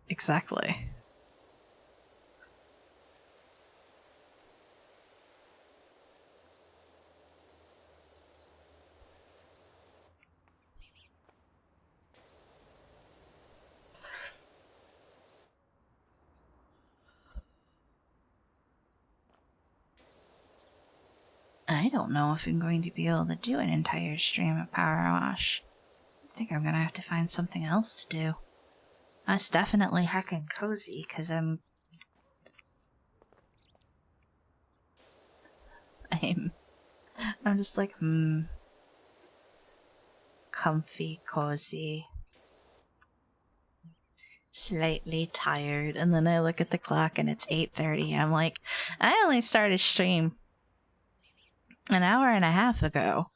Speaker 1: Exactly. I don't know if I'm going to be able to do an entire stream of Power Wash. I think I'm gonna have to find something else to do. That's definitely heckin' cozy, because I'm just like, comfy, cozy, slightly tired, and then I look at the clock and it's 8:30. I'm like, I only started stream an hour and a half ago.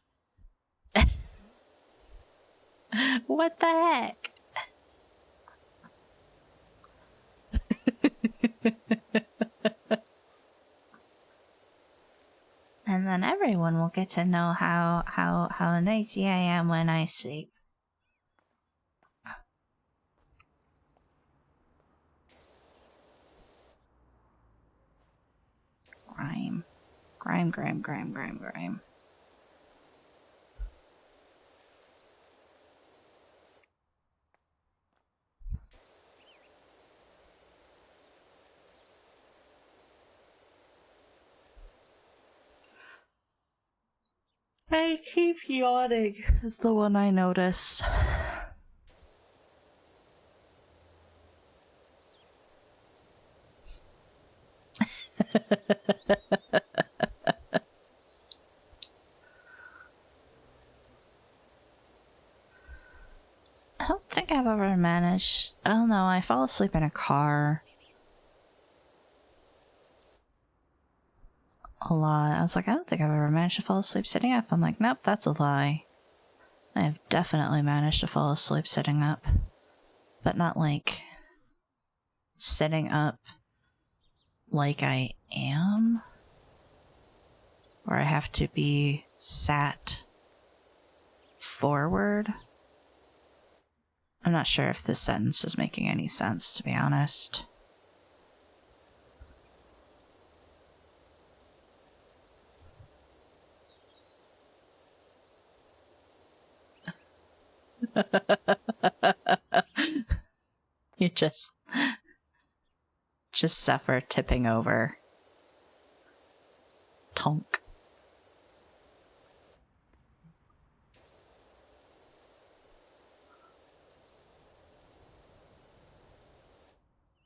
Speaker 1: What the heck? And then everyone will get to know how noisy I am when I sleep. Grime. Grime. I keep yawning is the one I notice. I don't think I've ever managed. I don't know. I fall asleep in a car a lot. I was like, I don't think I've ever managed to fall asleep sitting up. I'm like, nope, that's a lie. I have definitely managed to fall asleep sitting up, but not like sitting up like I am, where I have to be sat forward. I'm not sure if this sentence is making any sense, to be honest. You just suffer tipping over. Tonk.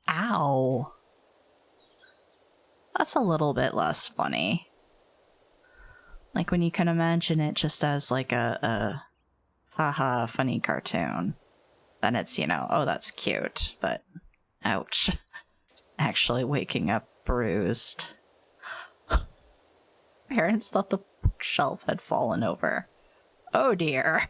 Speaker 1: Ow. That's a little bit less funny. Like when you can imagine it just as like a haha funny cartoon, then it's, you know, oh, that's cute, but ouch. Actually waking up bruised. Parents thought the bookshelf had fallen over. Oh dear.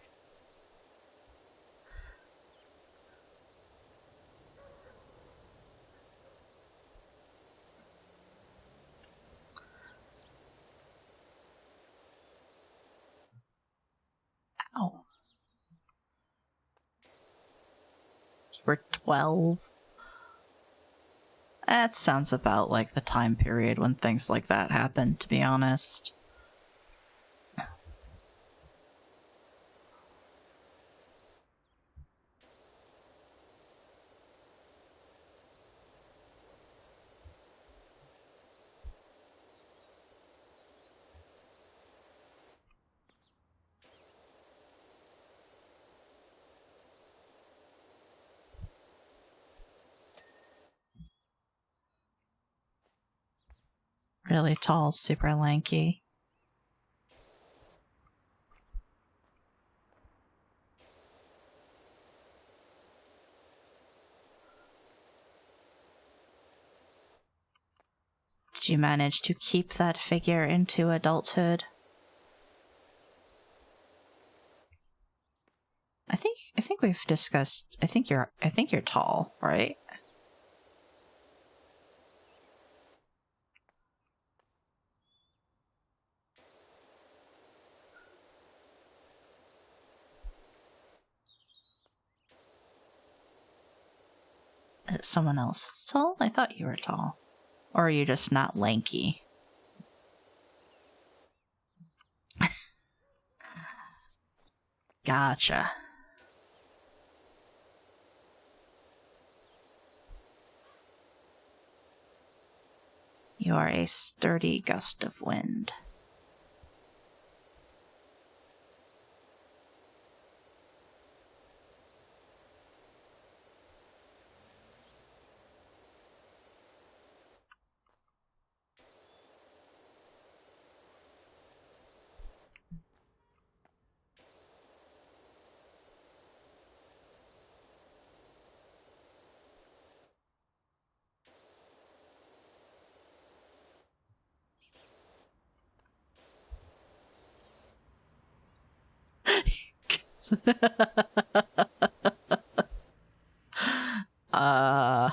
Speaker 1: Ow. You were 12? That sounds about like the time period when things like that happened, to be honest. Really tall, super lanky. Did you manage to keep that figure into adulthood? I think we've discussed. I think you're tall, right? Is it someone else that's tall? I thought you were tall. Or are you just not lanky? Gotcha. You are a sturdy gust of wind. uh...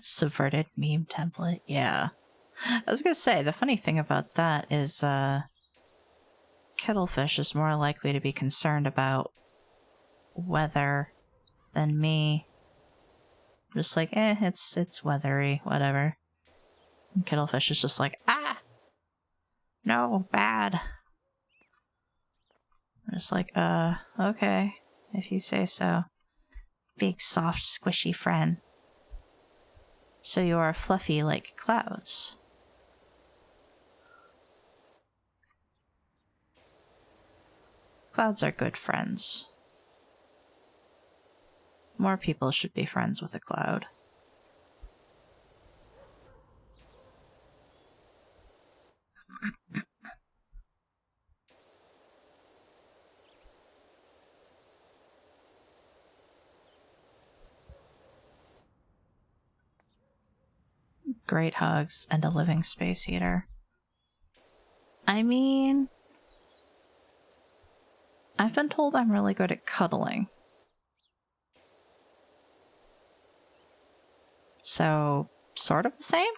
Speaker 1: Subverted meme template, yeah. I was gonna say, the funny thing about that is, Kettlefish is more likely to be concerned about weather than me. Just like, it's weathery, whatever. And Kettlefish is just like, no, bad. I'm just like, okay, if you say so. Big, soft, squishy friend. So you are fluffy like clouds. Clouds are good friends. More people should be friends with a cloud. Great hugs and a living space heater. I mean, I've been told I'm really good at cuddling. So, sort of the same?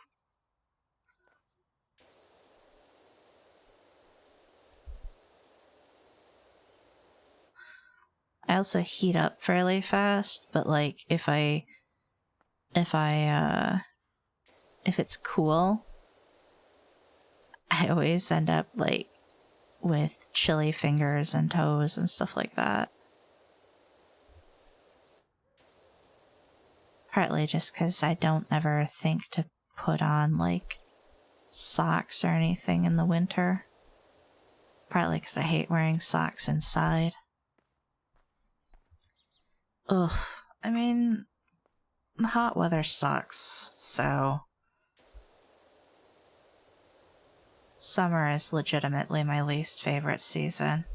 Speaker 1: I also heat up fairly fast, but like if it's cool, I always end up like with chilly fingers and toes and stuff like that. Partly just because I don't ever think to put on like socks or anything in the winter. Partly because I hate wearing socks inside. Ugh, I mean, hot weather sucks, so summer is legitimately my least favorite season.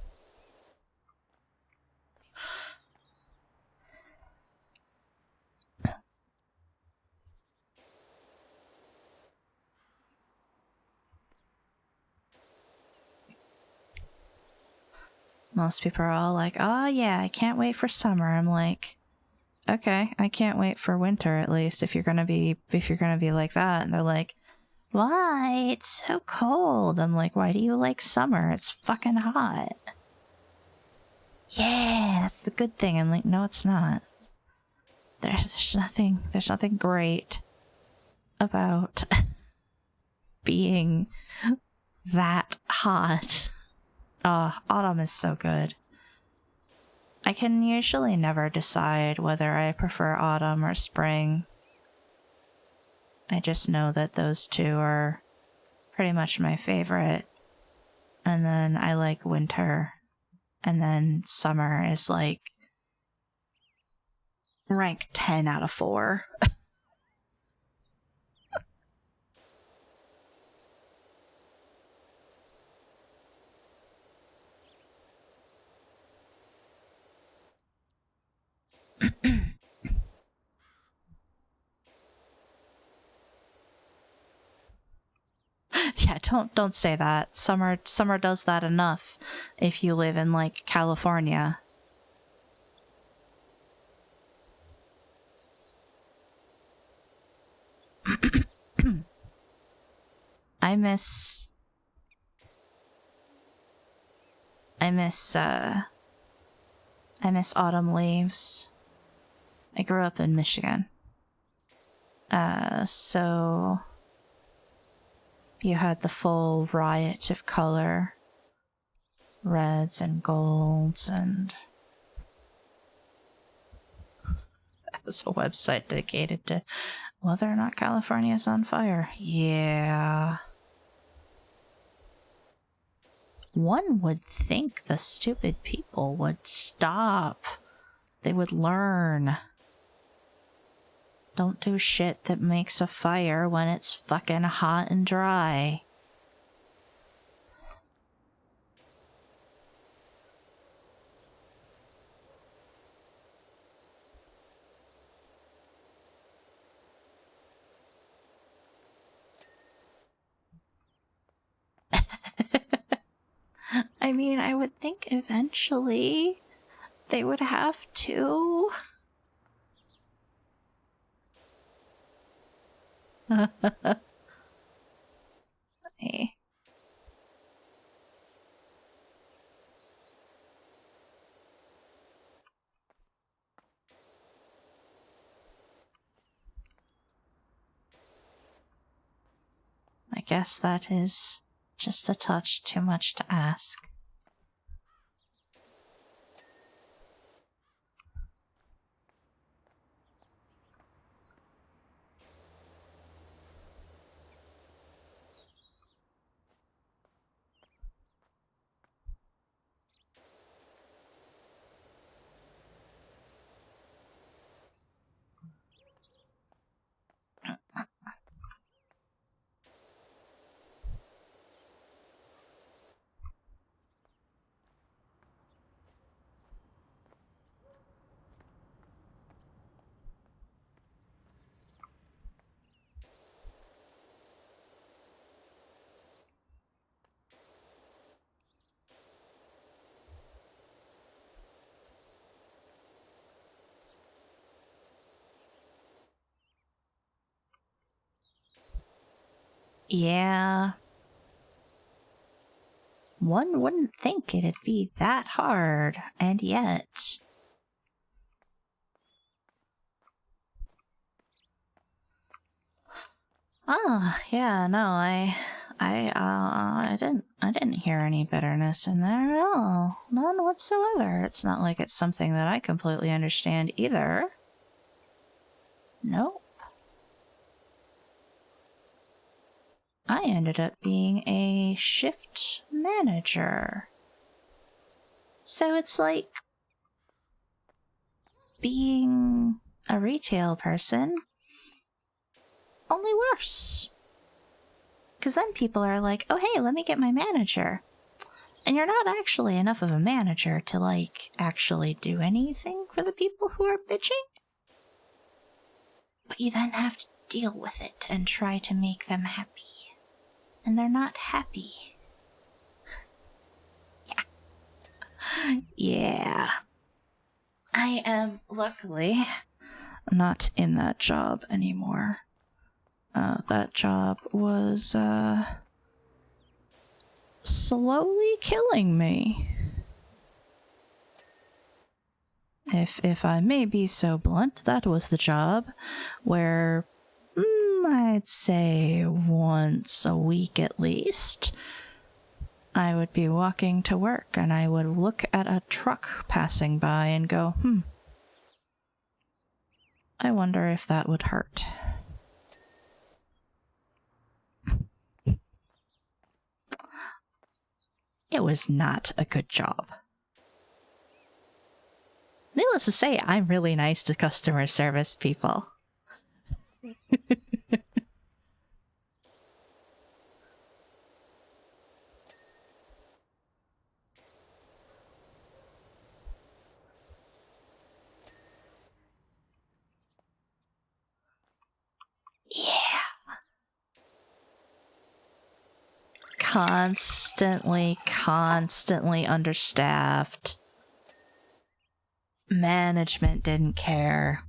Speaker 1: Most people are all like, oh yeah, I can't wait for summer. I'm like, okay, I can't wait for winter at least if you're gonna be like that. And they're like, why? It's so cold. I'm like, why do you like summer? It's fucking hot. Yeah, that's the good thing. I'm like, no, it's not. There's nothing great about being that hot. Autumn is so good. I can usually never decide whether I prefer autumn or spring. I just know that those two are pretty much my favorite. And then I like winter. And then summer is like rank 10 out of 4. Yeah, don't say that. Summer does that enough if you live in like California. I miss autumn leaves. I grew up in Michigan. So you had the full riot of color. Reds and golds, and there's a website dedicated to whether or not California is on fire. Yeah. One would think the stupid people would stop. They would learn. Don't do shit that makes a fire when it's fucking hot and dry. I mean, I would think eventually they would have to. Hey. guess that is just a touch too much to ask. Yeah. One wouldn't think it'd be that hard, and yet... Oh, yeah, no, I didn't hear any bitterness in there at all. None whatsoever. It's not like it's something that I completely understand either. Nope. I ended up being a shift manager. So it's like being a retail person, only worse. Because then people are like, oh hey, let me get my manager. And you're not actually enough of a manager to, like, actually do anything for the people who are bitching. But you then have to deal with it and try to make them happy. And they're not happy. Yeah. Yeah. I am, luckily, not in that job anymore. That job was, slowly killing me. If I may be so blunt, that was the job where, I'd say once a week at least, I would be walking to work and I would look at a truck passing by and go, I wonder if that would hurt. It was not a good job. Needless to say, I'm really nice to customer service people. Yeah. Constantly understaffed. Management didn't care.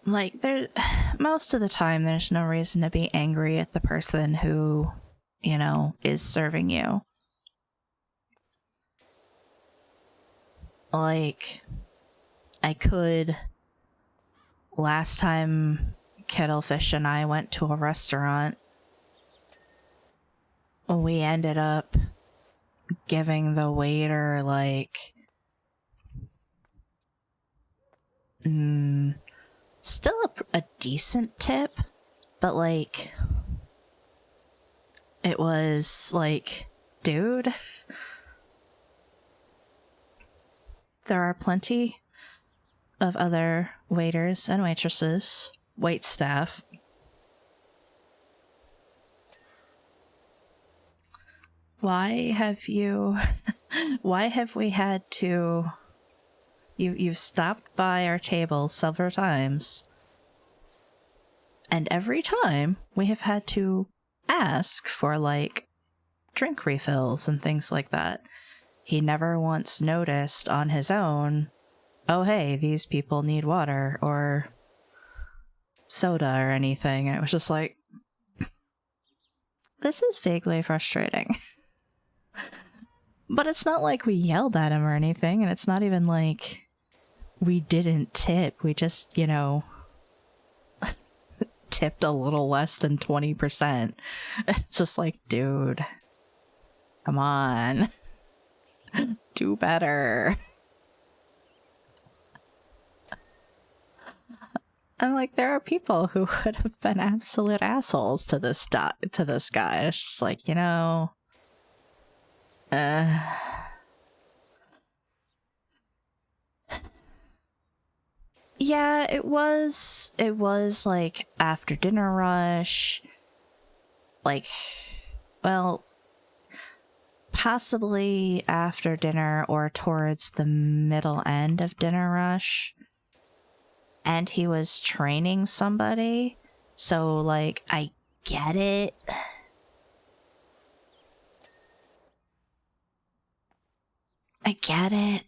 Speaker 1: Like, most of the time there's no reason to be angry at the person who, is serving you. Like, last time Kettlefish and I went to a restaurant, we ended up giving the waiter, like, still a decent tip, but, like, it was like, dude, there are plenty of other waiters and waitresses, wait staff. Why have we had to... You've stopped by our table several times, and every time we have had to ask for, like, drink refills and things like that. He never once noticed on his own, oh hey, these people need water or soda or anything. And it was just like, this is vaguely frustrating. But it's not like we yelled at him or anything, and it's not even like we didn't tip. We just, you know, tipped a little less than 20%. It's just like, dude, come on. Do better. And like, there are people who would have been absolute assholes to this guy. It's just like, you know, yeah, it was like after dinner rush, like, well, possibly after dinner or towards the middle end of dinner rush. And he was training somebody, so like, I get it. I get it.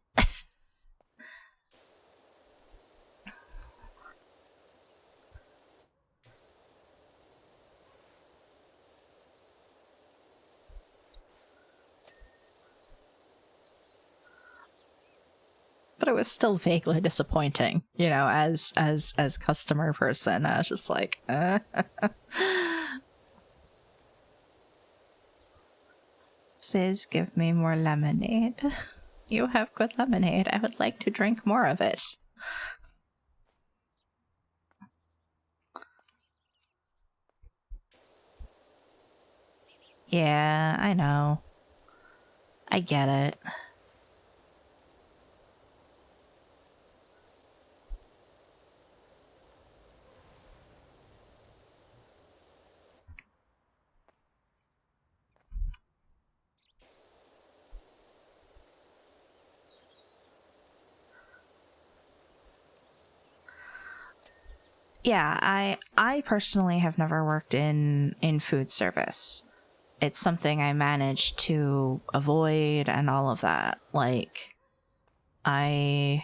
Speaker 1: But it was still vaguely disappointing, you know, as customer person. I was just like, Please give me more lemonade. You have good lemonade. I would like to drink more of it. Yeah, I know. I get it. Yeah, I personally have never worked in food service. It's something I managed to avoid and all of that. Like, I'm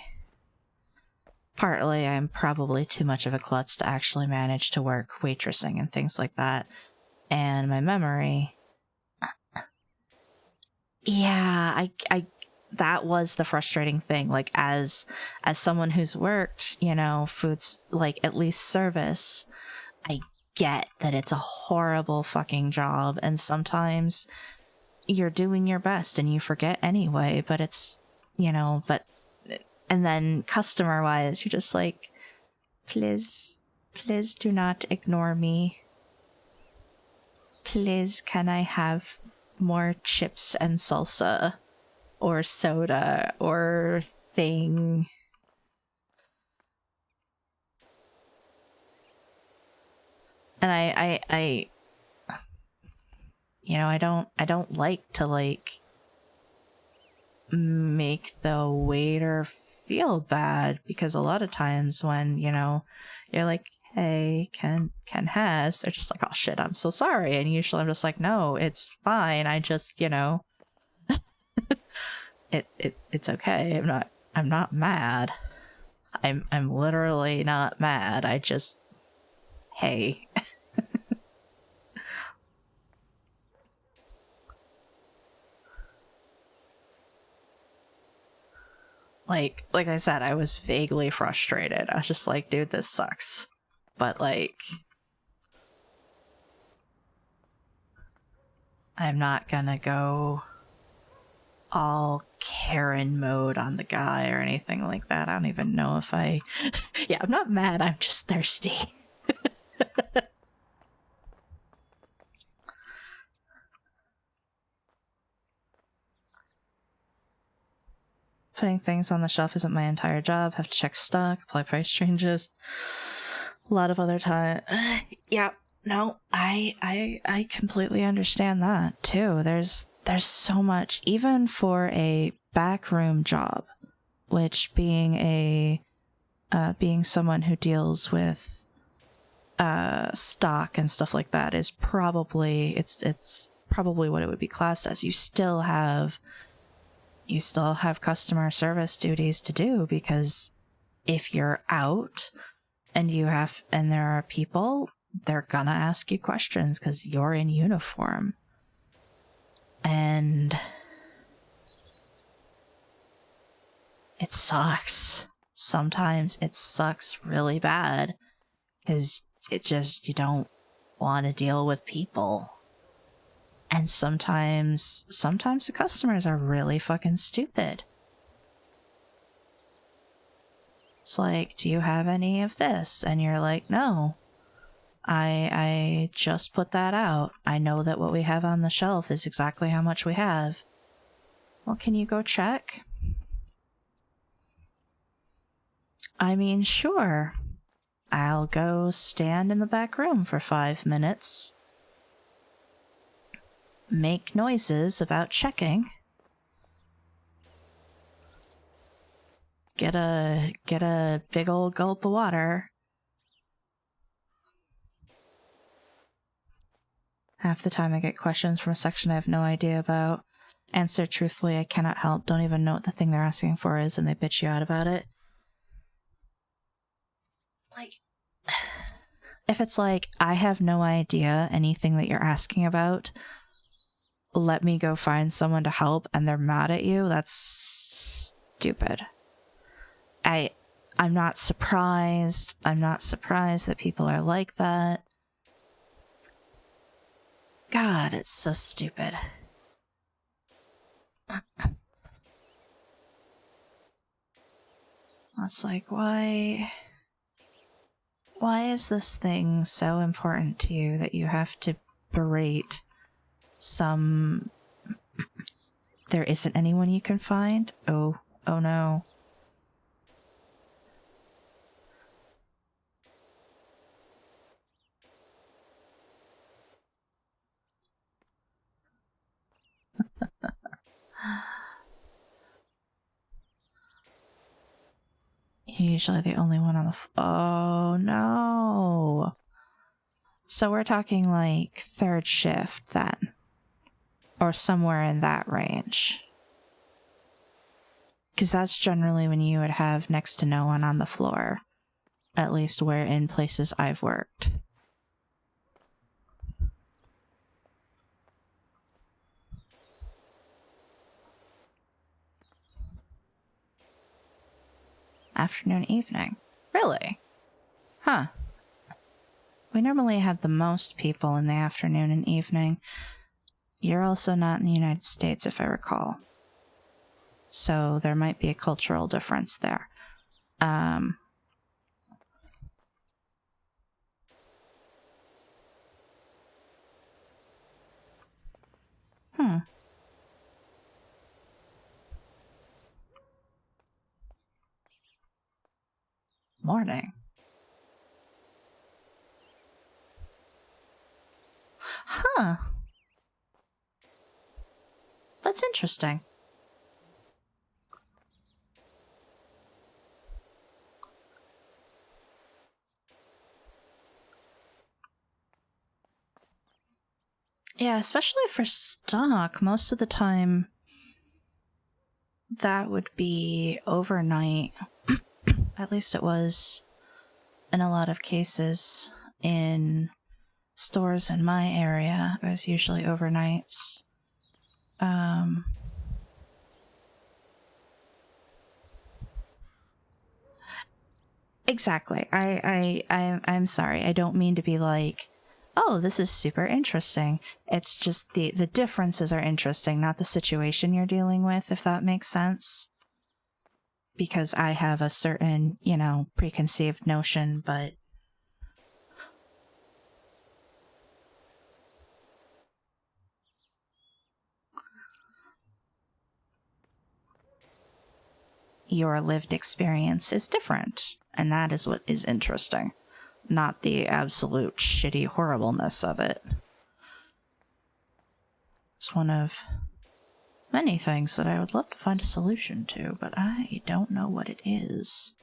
Speaker 1: probably too much of a klutz to actually manage to work waitressing and things like that. And my memory, yeah, I that was the frustrating thing. Like, as someone who's worked, you know, foods, like at least service, I get that it's a horrible fucking job, and sometimes you're doing your best and you forget anyway, but it's, you know, and then customer wise, you're just like, please do not ignore me. Please, can I have more chips and salsa or soda or thing? And I you know, I don't like to like make the waiter feel bad, because a lot of times when, you know, you're like, hey, Ken has, they're just like, oh shit, I'm so sorry. And usually I'm just like, no, it's fine. I just, you know, it's okay. I'm not mad. I'm literally not mad. I just, hey. like I said, I was vaguely frustrated. I was just like, dude, this sucks. But like, I'm not gonna go all Karen mode on the guy or anything like that. I don't even know if I... Yeah, I'm not mad, I'm just thirsty. Putting things on the shelf isn't my entire job. Have to check stock, apply price changes. A lot of other time. Yeah, no, I completely understand that too. There's so much, even for a backroom job, which being someone who deals with stock and stuff like that is probably it's probably what it would be classed as. You still have customer service duties to do, because if you're out and there are people, they're gonna ask you questions because you're in uniform. And it sucks. Sometimes it sucks really bad because you don't want to deal with people. And sometimes the customers are really fucking stupid. It's like, do you have any of this? And you're like, no. I just put that out. I know that what we have on the shelf is exactly how much we have. Well, can you go check? I mean, sure. I'll go stand in the back room for 5 minutes. Make noises about checking. Get a big old gulp of water. Half the time I get questions from a section I have no idea about. Answer truthfully, I cannot help. Don't even know what the thing they're asking for is, and they bitch you out about it. Like, if it's like, I have no idea anything that you're asking about, let me go find someone to help, and they're mad at you, that's stupid. I'm not surprised. I'm not surprised that people are like that. God, it's so stupid. It's like, why is this thing so important to you that you have to berate some... There isn't anyone you can find? Oh no. You're usually the only one on the... Oh no. So we're talking like third shift then. Or somewhere in that range. Because that's generally when you would have next to no one on the floor. At least where in places I've worked. Afternoon, evening. Really? Huh. We normally had the most people in the afternoon and evening. You're also not in the United States, if I recall. So there might be a cultural difference there. Morning. Huh. That's interesting. Yeah, especially for stock, most of the time that would be overnight. At least it was in a lot of cases in stores in my area. It was usually overnights. Exactly. I'm sorry. I don't mean to be like, oh, this is super interesting. It's just the differences are interesting, not the situation you're dealing with, if that makes sense. Because I have a certain, preconceived notion, but your lived experience is different. And that is what is interesting, not the absolute shitty horribleness of it. It's one of many things that I would love to find a solution to, but I don't know what it is.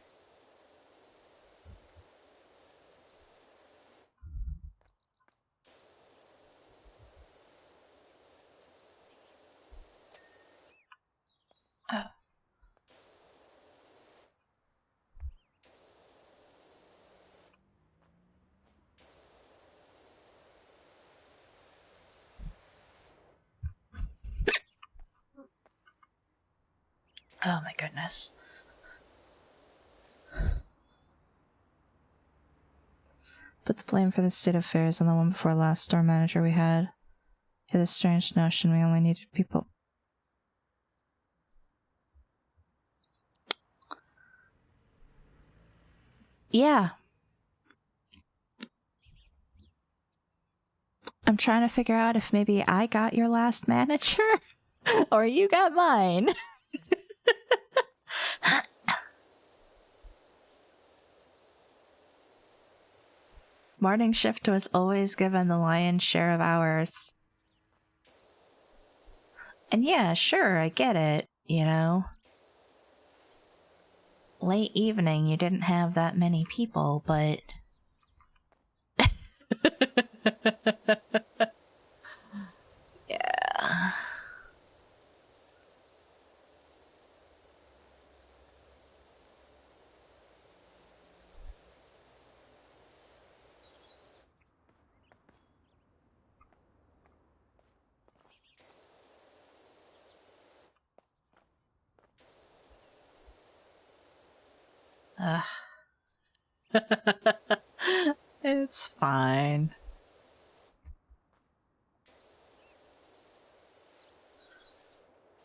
Speaker 1: Oh my goodness. Put the blame for the state of affairs on the one before last store manager we had. He had a strange notion we only needed people. Yeah. I'm trying to figure out if maybe I got your last manager or you got mine. Morning shift was always given the lion's share of hours. And yeah, sure, I get it, you know. Late evening, you didn't have that many people, but... yeah. It's fine.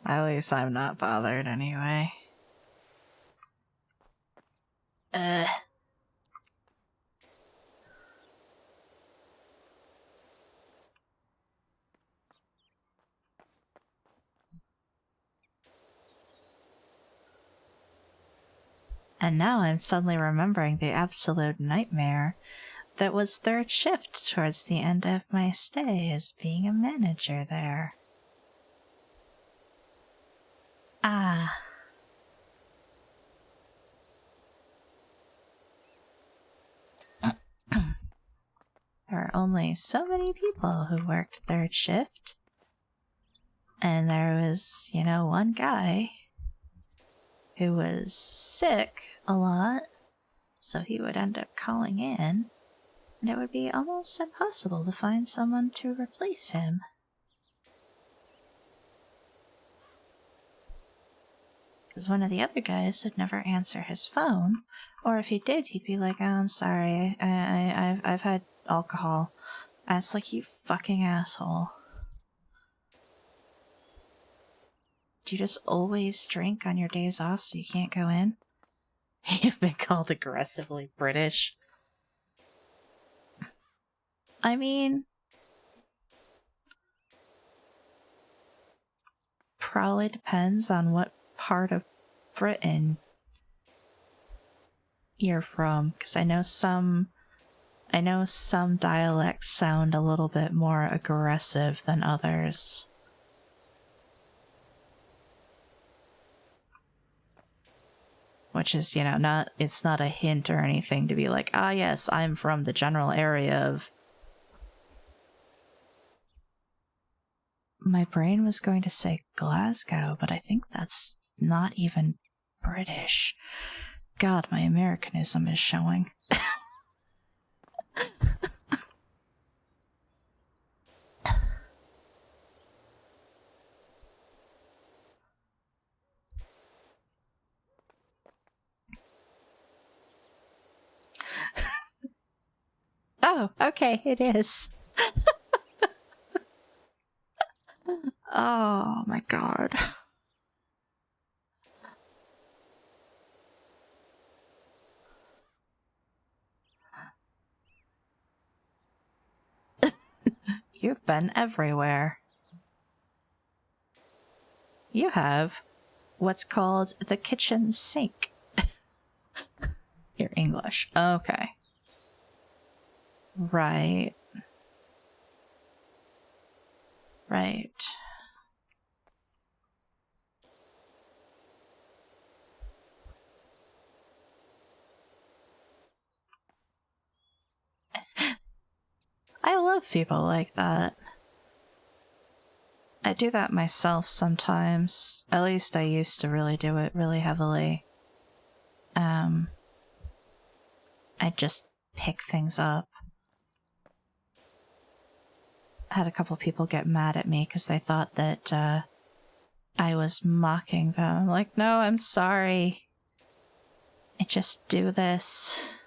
Speaker 1: At least I'm not bothered anyway. And now I'm suddenly remembering the absolute nightmare that was third shift towards the end of my stay as being a manager there. Ah. There were only so many people who worked third shift. And there was, you know, one guy who was sick a lot, so he would end up calling in, and it would be almost impossible to find someone to replace him. Because one of the other guys would never answer his phone, or if he did, he'd be like, "Oh, I'm sorry, I've had alcohol." And it's like, you fucking asshole. Do you just always drink on your days off so you can't go in? You've been called aggressively British. I mean, probably depends on what part of Britain you're from, because I know some dialects sound a little bit more aggressive than others. Which is, you know, it's not a hint or anything to be like, ah, yes, I'm from the general area of... My brain was going to say Glasgow, but I think that's not even British. God, my Americanism is showing. Oh, okay, it is. Oh my god. You've been everywhere. You have what's called the kitchen sink. You're English. Okay. Right. Right. I love people like that. I do that myself sometimes. At least I used to really do it really heavily. I just pick things up. I had a couple people get mad at me because they thought that I was mocking them. I'm like, no, I'm sorry. I just do this.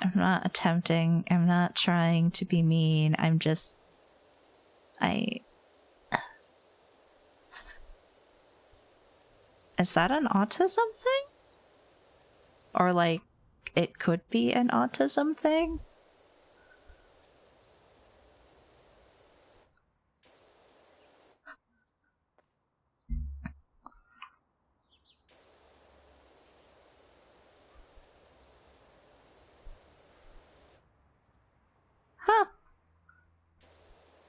Speaker 1: I'm not attempting. I'm not trying to be mean. I'm just... Is that an autism thing? Or, like, it could be an autism thing? Huh.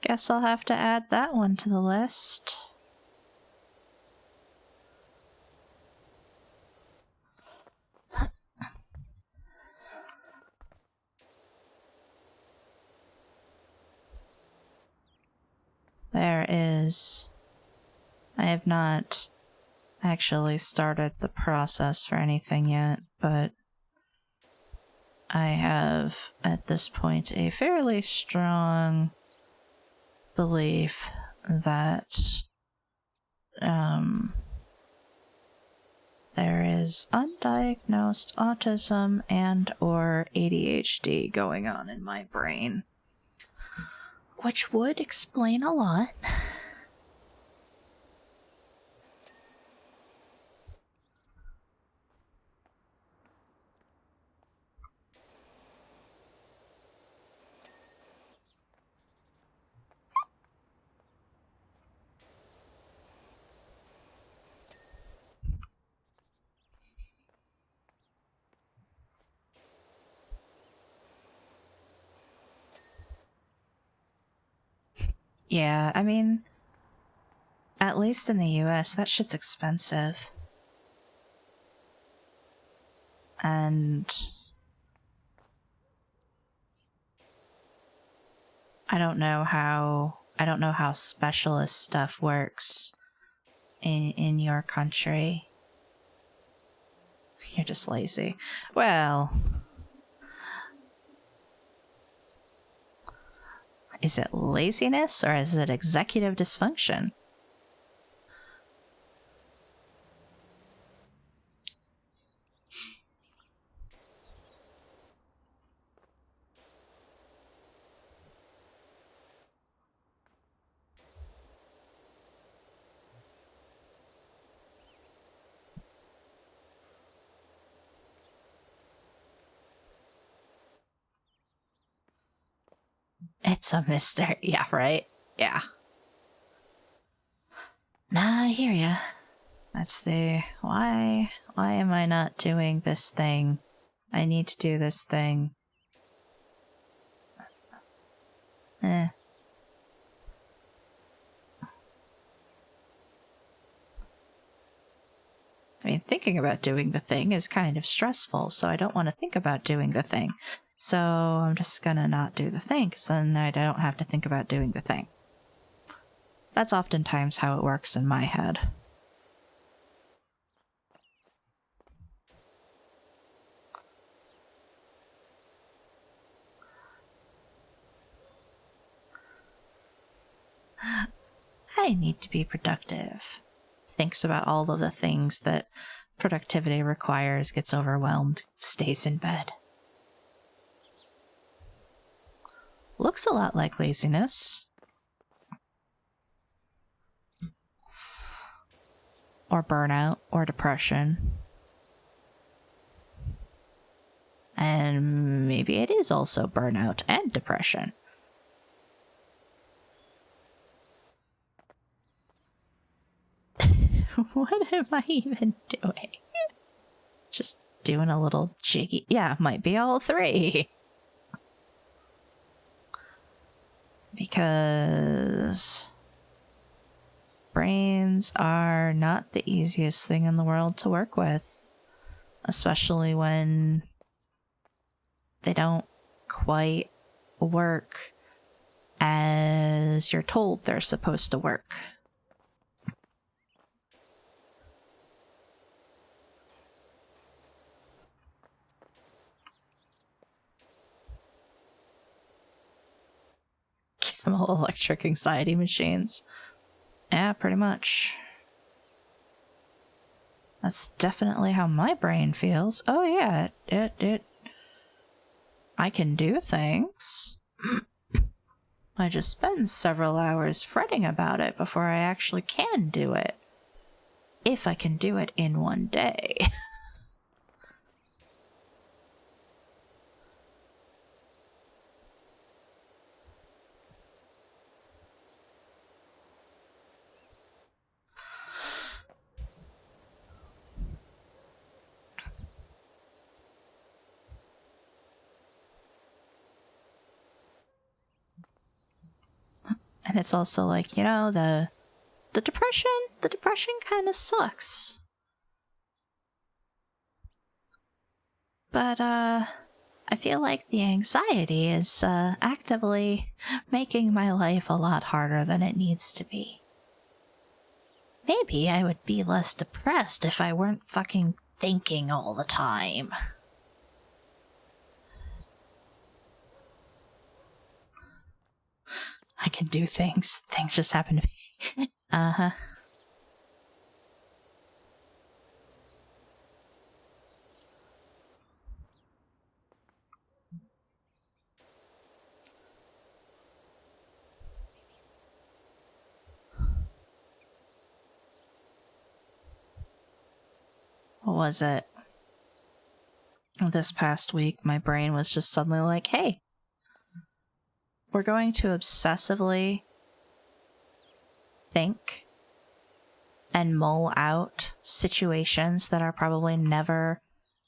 Speaker 1: Guess I'll have to add that one to the list. There is... I have not actually started the process for anything yet, but I have, at this point, a fairly strong belief that there is undiagnosed autism and or ADHD going on in my brain, which would explain a lot. Yeah, I mean, at least in the US, that shit's expensive. And I don't know how specialist stuff works in your country. You're just lazy. Well, is it laziness or is it executive dysfunction? It's a mystery. Yeah, right? Yeah. Nah, I hear ya. That's the... Why am I not doing this thing? I need to do this thing. I mean, thinking about doing the thing is kind of stressful, so I don't want to think about doing the thing. So I'm just gonna not do the thing, because then I don't have to think about doing the thing. That's oftentimes how it works in my head. I need to be productive. Thinks about all of the things that productivity requires, gets overwhelmed, stays in bed. Looks a lot like laziness. Or burnout, or depression. And maybe it is also burnout and depression. What am I even doing? Just doing a little jiggy. Yeah, might be all three. Because brains are not the easiest thing in the world to work with, especially when they don't quite work as you're told they're supposed to work. Chemical electric anxiety machines. Yeah, pretty much. That's definitely how my brain feels. Oh yeah, it I can do things. I just spend several hours fretting about it before I actually can do it. If I can do it in one day. And it's also like, you know, the depression kind of sucks. But, I feel like the anxiety is, actively making my life a lot harder than it needs to be. Maybe I would be less depressed if I weren't fucking thinking all the time. I can do things. Things just happen to be. Uh-huh. What was it? This past week, my brain was just suddenly like, hey, we're going to obsessively think and mull out situations that are probably never,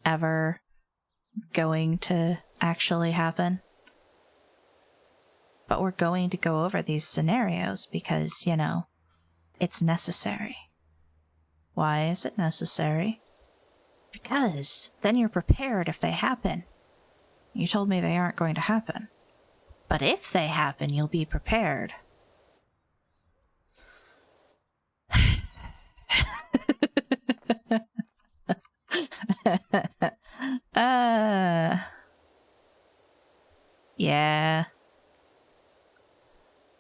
Speaker 1: ever going to actually happen. But we're going to go over these scenarios because, you know, it's necessary. Why is it necessary? Because then you're prepared if they happen. You told me they aren't going to happen. But if they happen, you'll be prepared. Yeah.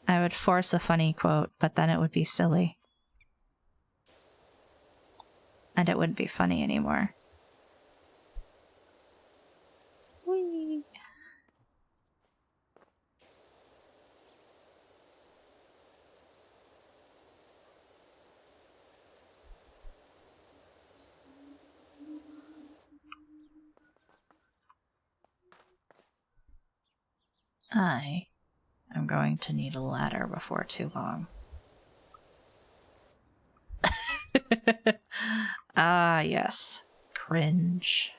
Speaker 1: I would force a funny quote, but then it would be silly. And it wouldn't be funny anymore. Whee! I am going to need a ladder before too long. Ah, yes. Cringe.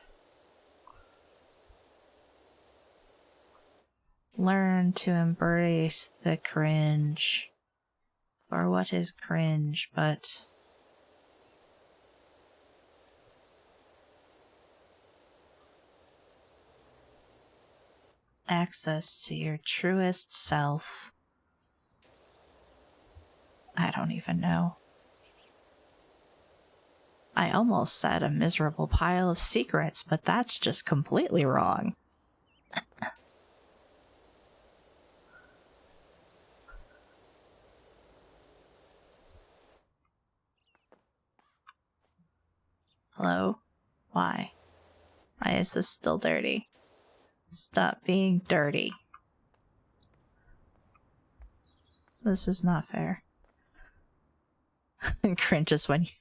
Speaker 1: Learn to embrace the cringe. For what is cringe but access to your truest self? I don't even know. I almost said a miserable pile of secrets, but that's just completely wrong. Hello? Why? Why is this still dirty? Stop being dirty. This is not fair. Cringe is when you...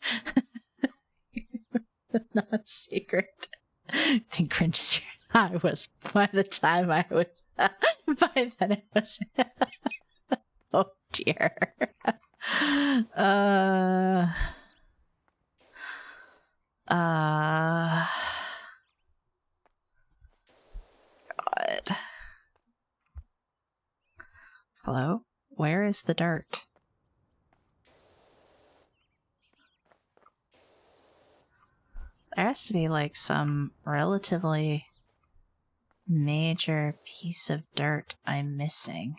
Speaker 1: not secret. I think cringe is... I was... By the time I was... By then it was... Oh dear. God. Hello? Where is the dirt? There has to be like some relatively major piece of dirt I'm missing.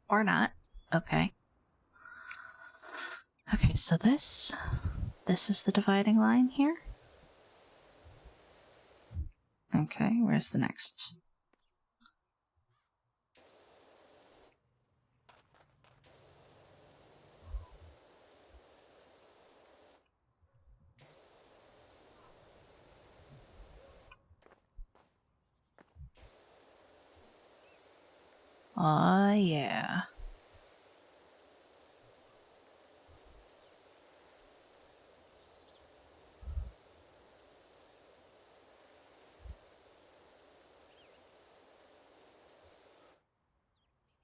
Speaker 1: Or not. Okay. Okay, so this is the dividing line here. Okay, where's the next? Aw, yeah.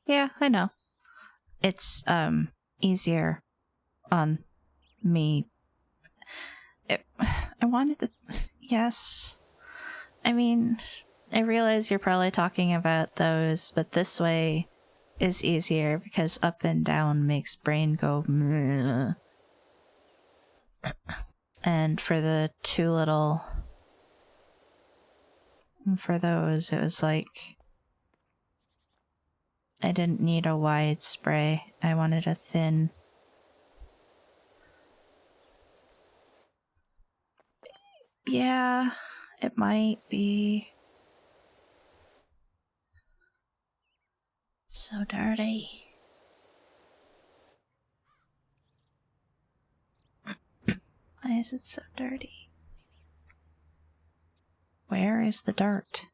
Speaker 1: Yeah, I know. It's, easier on me. I wanted to. Yes. I mean, I realize you're probably talking about those, but this way is easier because up and down makes brain go. Meh. And for the two little. For those, it was like. I didn't need a wide spray. I wanted a thin. Yeah, it might be. So dirty. Why is it so dirty? Where is the dirt?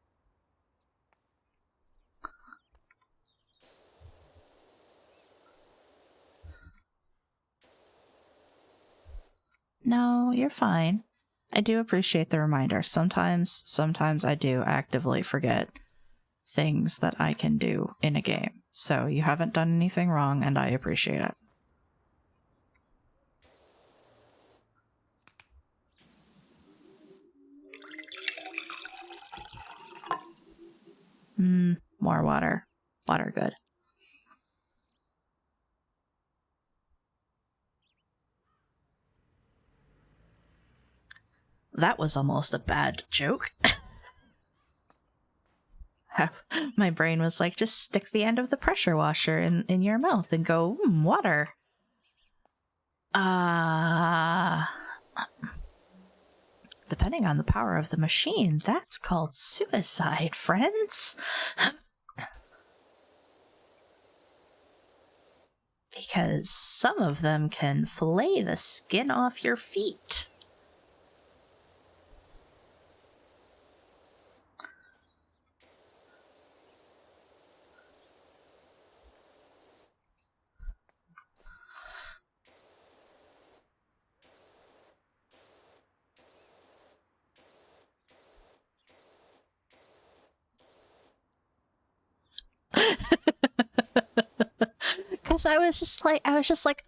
Speaker 1: No, you're fine. I do appreciate the reminder. Sometimes I do actively forget things that I can do in a game. So you haven't done anything wrong, and I appreciate it. More water. Water good. That was almost a bad joke. My brain was like, just stick the end of the pressure washer in your mouth and go, water. Depending on the power of the machine, that's called suicide, friends. Because some of them can fillet the skin off your feet. Because I was just like,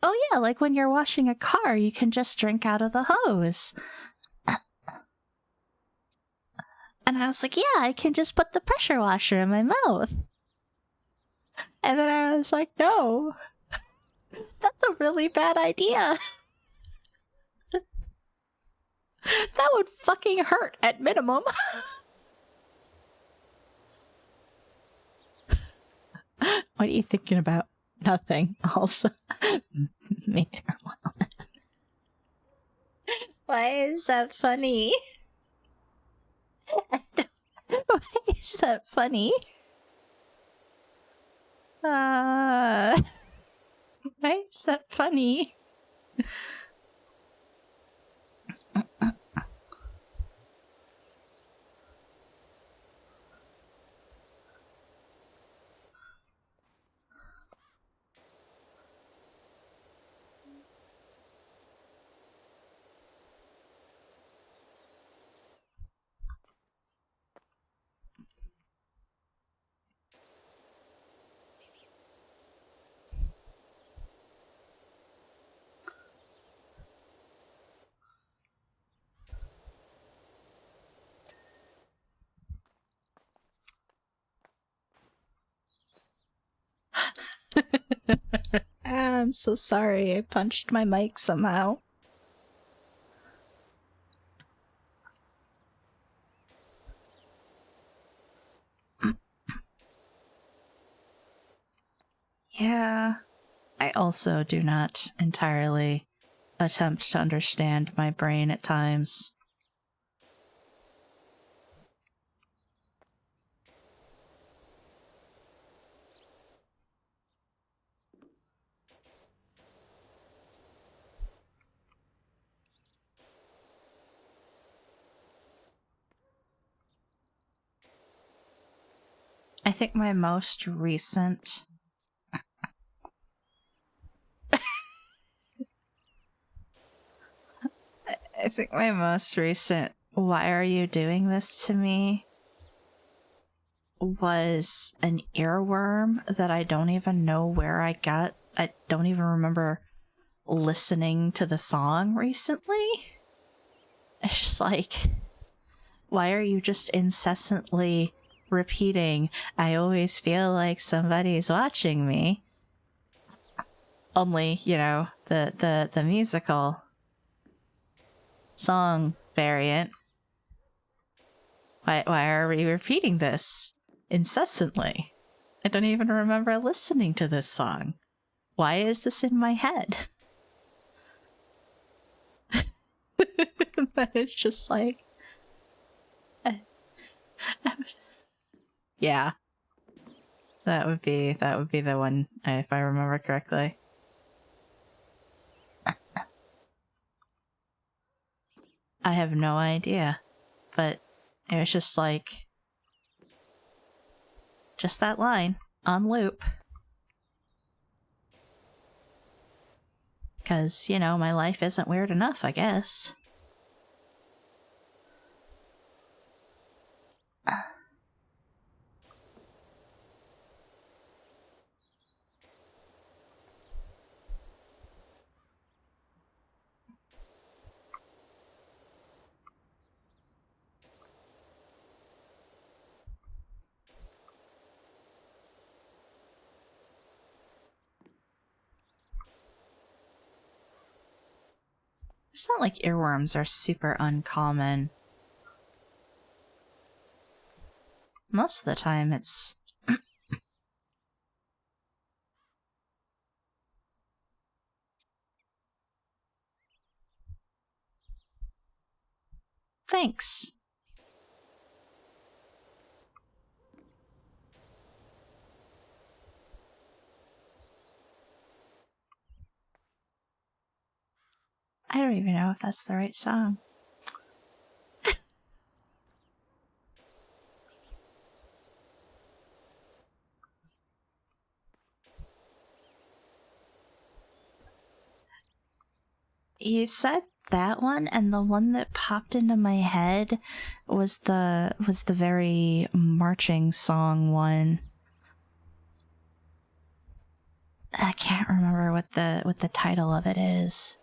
Speaker 1: oh yeah, like when you're washing a car, you can just drink out of the hose. And I was like, yeah, I can just put the pressure washer in my mouth. And then I was like, no, that's a really bad idea. That would fucking hurt at minimum. What are you thinking about? Nothing. Also, made her well. Why is that funny? Why is that funny? Why is that funny? I'm so sorry. I punched my mic somehow. Yeah. I also do not entirely attempt to understand my brain at times. I think my most recent why are you doing this to me was an earworm that I don't even know where I got. I don't even remember listening to the song recently. It's just like, why are you just incessantly repeating, I always feel like somebody's watching me? Only, you know, the musical song variant. Why are we repeating this incessantly? I don't even remember listening to this song. Why is this in my head? But it's just like, yeah, that would be the one if I remember correctly. I have no idea, but it was just like, just that line on loop. Because, you know, my life isn't weird enough, I guess. It's not like earworms are super uncommon. Most of the time it's... Thanks. I don't even know if that's the right song. You said that one, and the one that popped into my head was the very marching song one. I can't remember what the title of it is.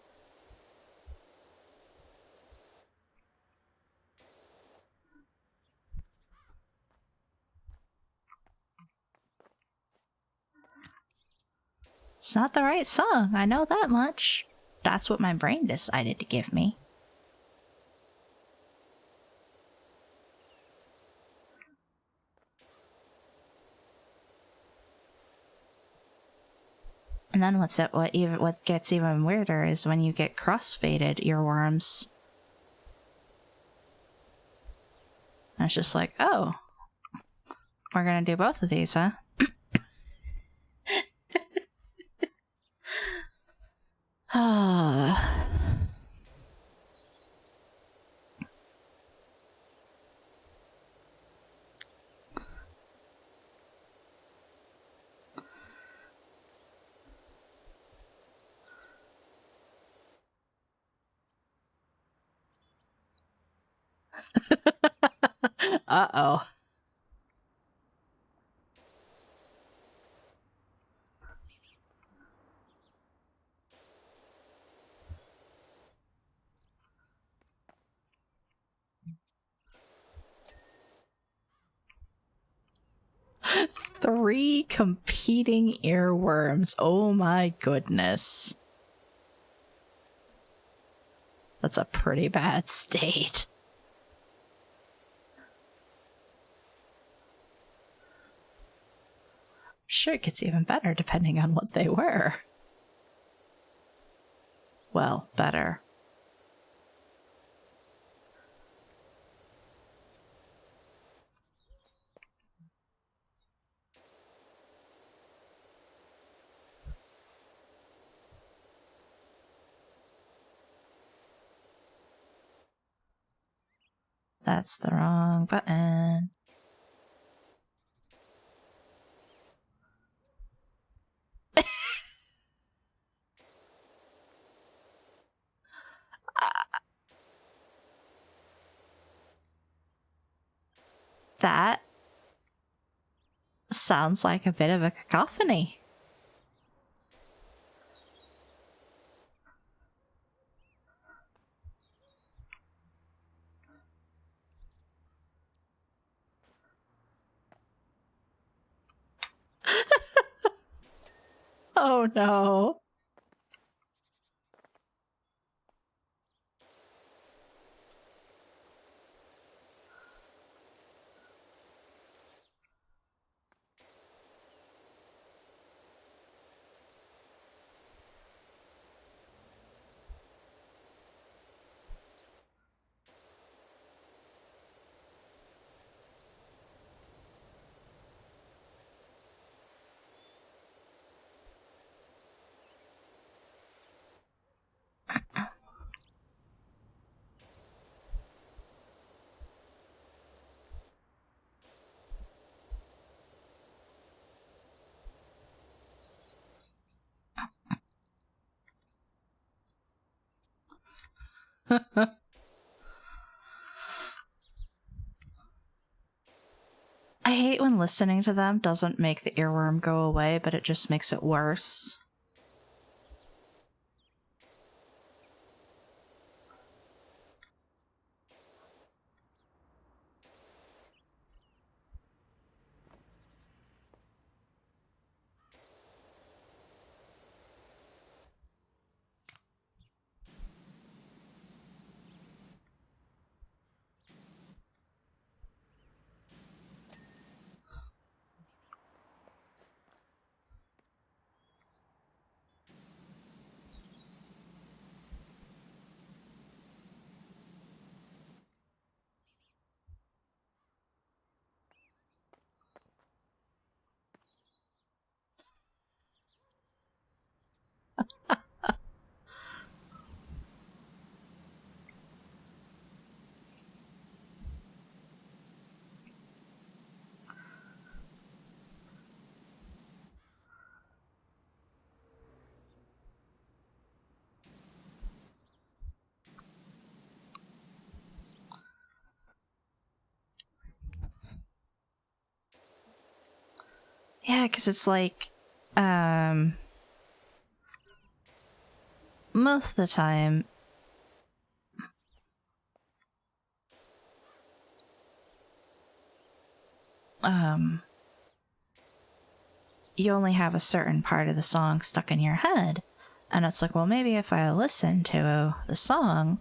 Speaker 1: It's not the right song, I know that much. That's what my brain decided to give me. And then what gets even weirder is when you get crossfaded earworms. And it's just like, oh, we're gonna do both of these, huh? Uh-oh. Three competing earworms. Oh my goodness. That's a pretty bad state. Sure, it gets even better depending on what they were. Well, better. That's the wrong button. That sounds like a bit of a cacophony. Oh no. I hate when listening to them doesn't make the earworm go away, but it just makes it worse. Yeah, because it's like, most of the time, you only have a certain part of the song stuck in your head. And it's like, well, maybe if I listen to the song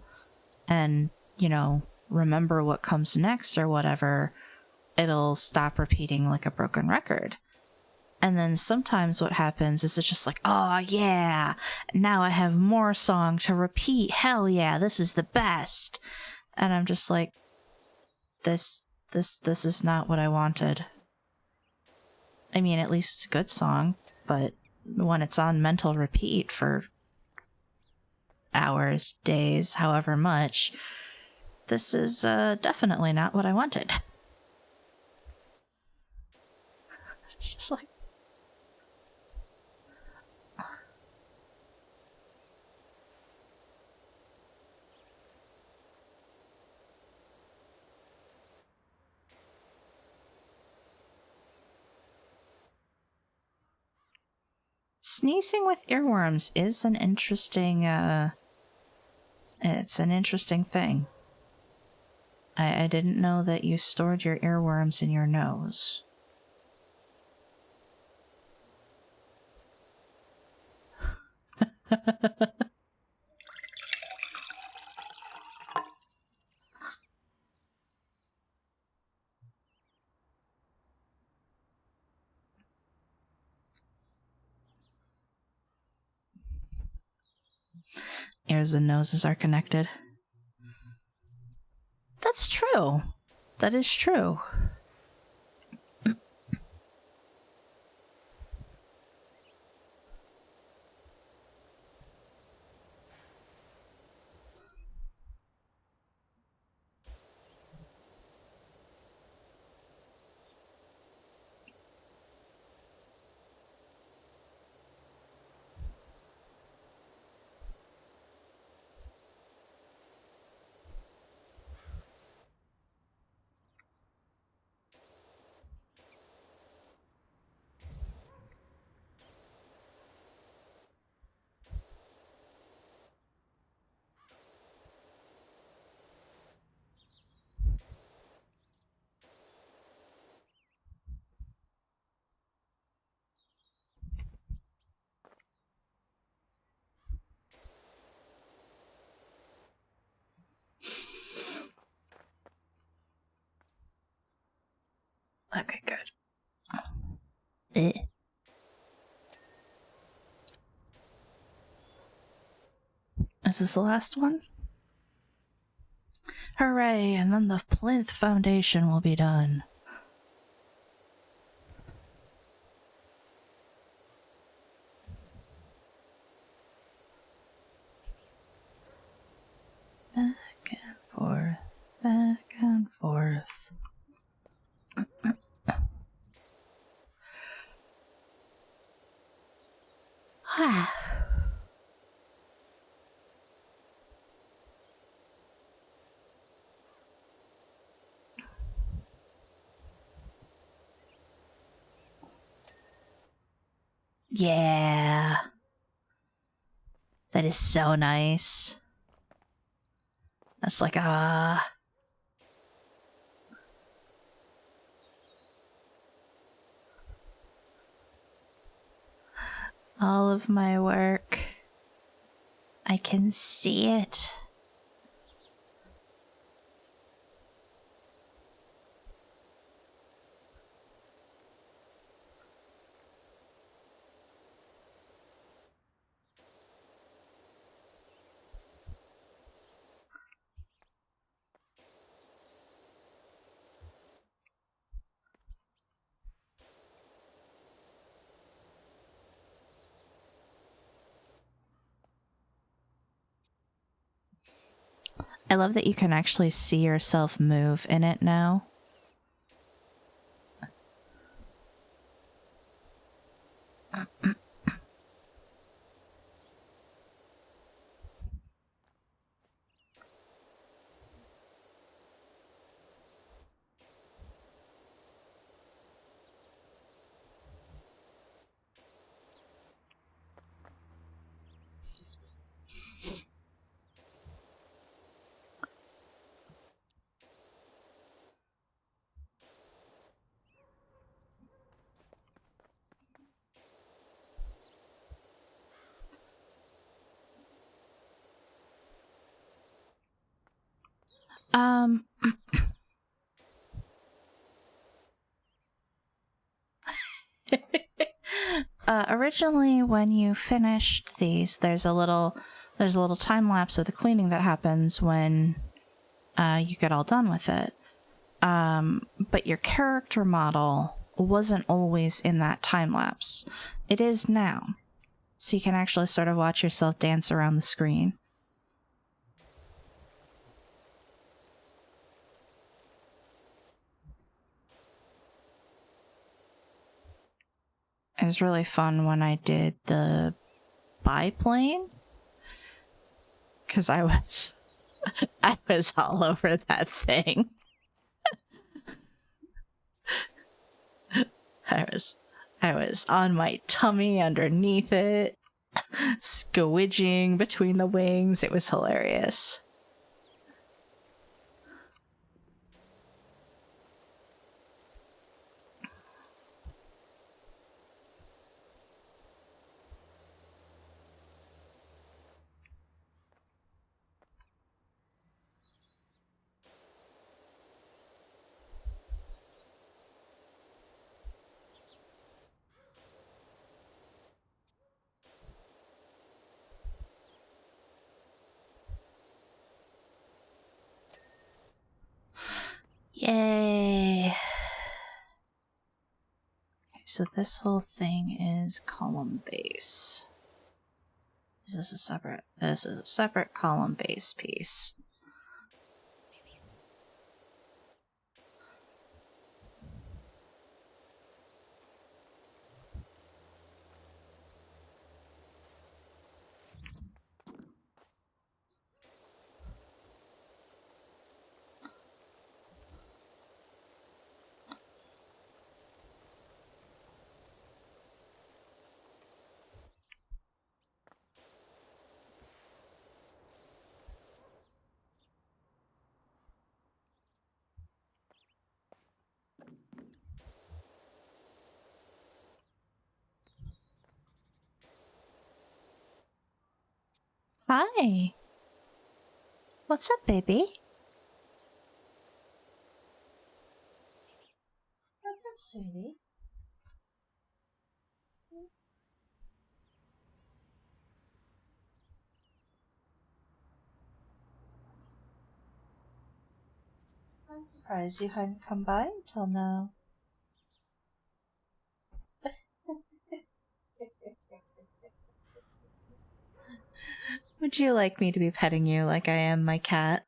Speaker 1: and, you know, remember what comes next or whatever, it'll stop repeating like a broken record. And then sometimes what happens is it's just like, oh yeah, now I have more song to repeat. Hell yeah, this is the best. And I'm just like, this is not what I wanted. I mean, at least it's a good song, but when it's on mental repeat for hours, days, however much, this is definitely not what I wanted. It's just like, sneezing with earworms is an interesting, it's an interesting thing. I didn't know that you stored your earworms in your nose. Ears and noses are connected. That's true. That is true. Okay, good. Eh. Is this the last one? Hooray, and then the plinth foundation will be done. Back and forth, back and forth. Yeah. That is so nice. That's like, all of my work. I can see it. I love that you can actually see yourself move in it now. Originally, when you finished these, there's a little time lapse of the cleaning that happens when you get all done with it. But your character model wasn't always in that time lapse. It is now, so you can actually sort of watch yourself dance around the screen. It was really fun when I did the biplane, because I was all over that thing. I was on my tummy underneath it, squidging between the wings. It was hilarious. Yay. Okay, so this whole thing is column base. This is a separate column base piece. Hi. What's up, baby? What's up, sweetie? I'm surprised you hadn't come by until now. Would you like me to be petting you like I am my cat?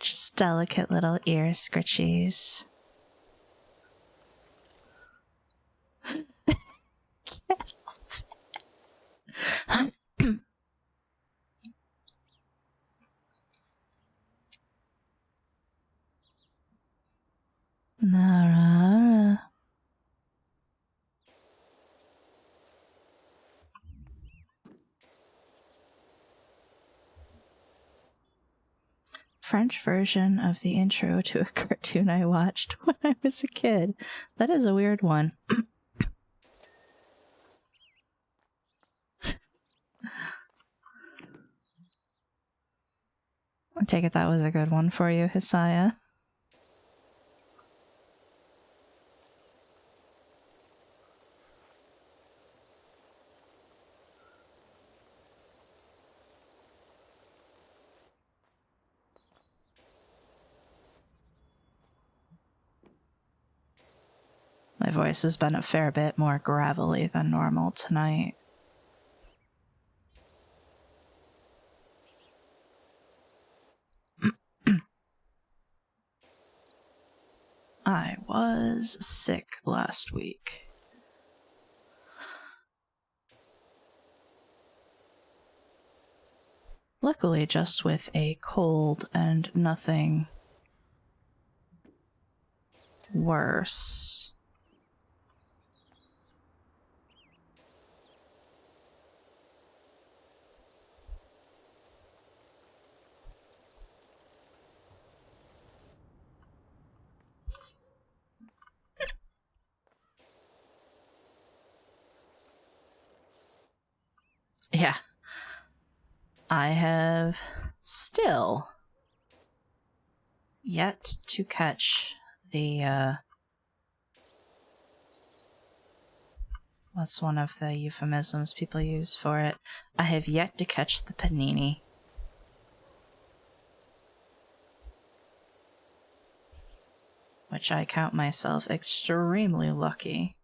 Speaker 1: Just delicate little ear scritchies. Nara. French version of the intro to a cartoon I watched when I was a kid. That is a weird one. I take it that was a good one for you, Hisaya. My voice has been a fair bit more gravelly than normal tonight. I was sick last week. Luckily, just with a cold and nothing worse. Yeah. I have still yet to catch the, what's one of the euphemisms people use for it? I have yet to catch the panini. Which I count myself extremely lucky.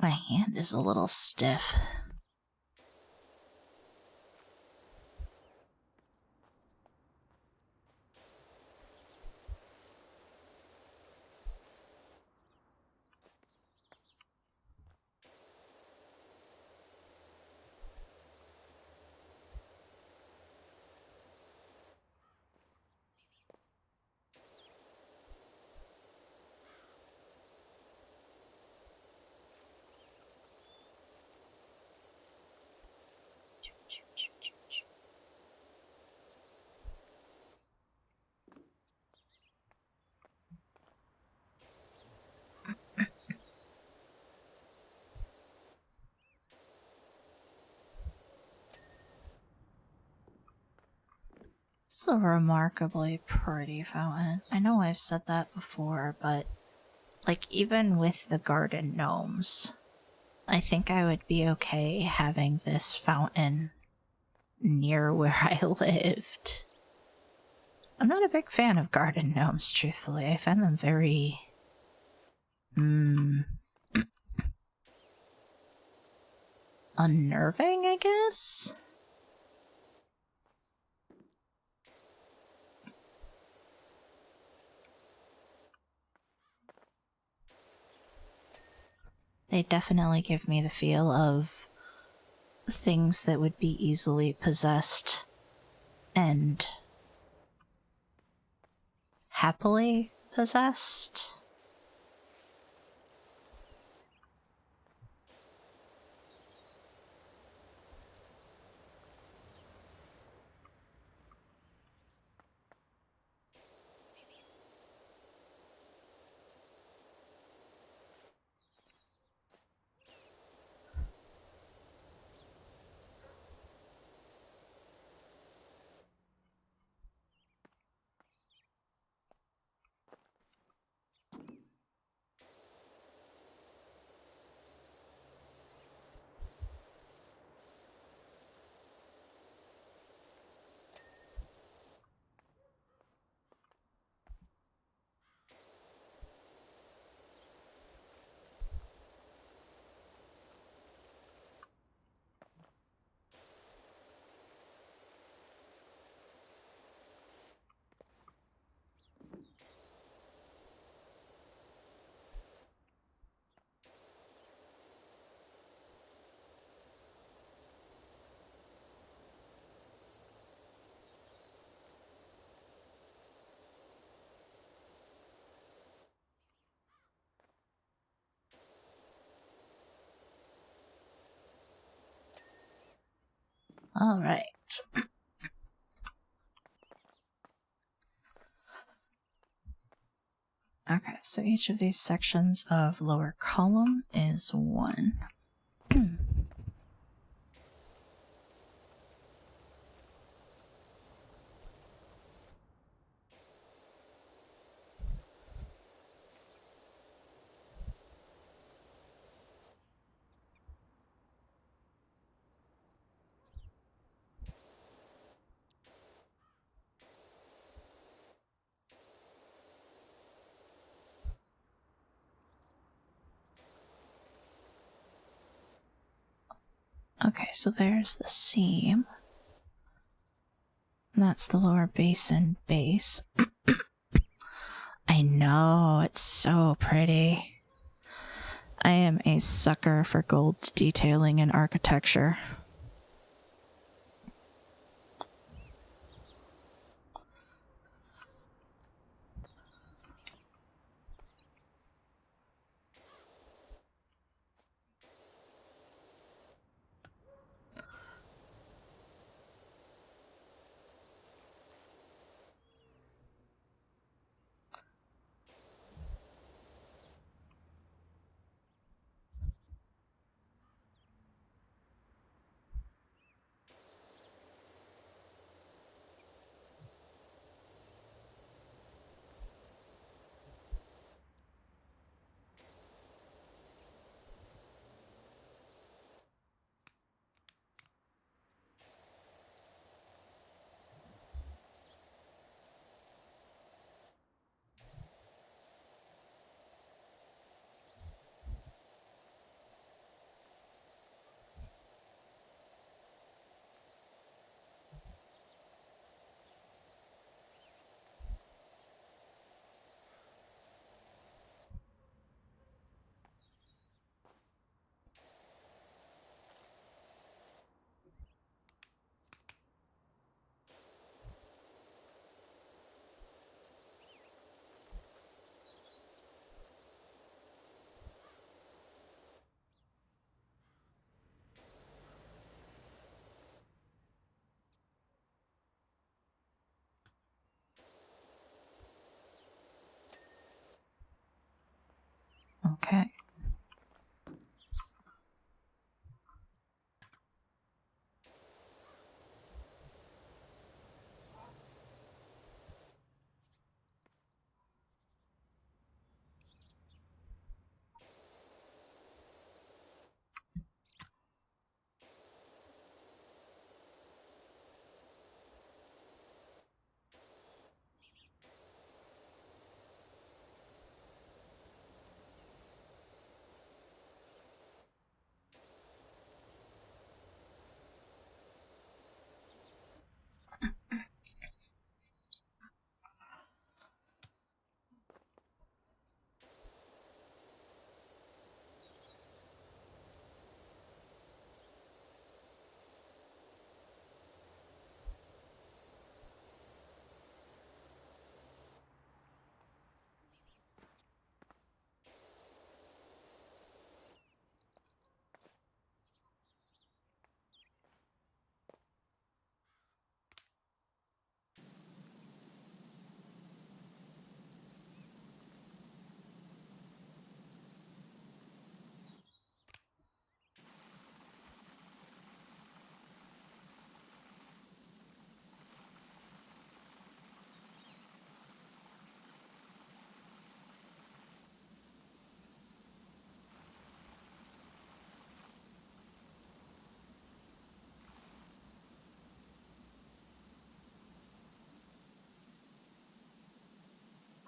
Speaker 1: My hand is a little stiff. It's a remarkably pretty fountain. I know I've said that before, but like even with the garden gnomes, I think I would be okay having this fountain near where I lived. I'm not a big fan of garden gnomes, truthfully. I find them very... unnerving, I guess? They definitely give me the feel of things that would be easily possessed and happily possessed. All right. Okay, so each of these sections of lower column is 1. Okay, so there's the seam. That's the lower basin base. I know, it's so pretty. I am a sucker for gold detailing in architecture. Okay.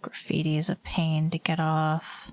Speaker 1: Graffiti is a pain to get off.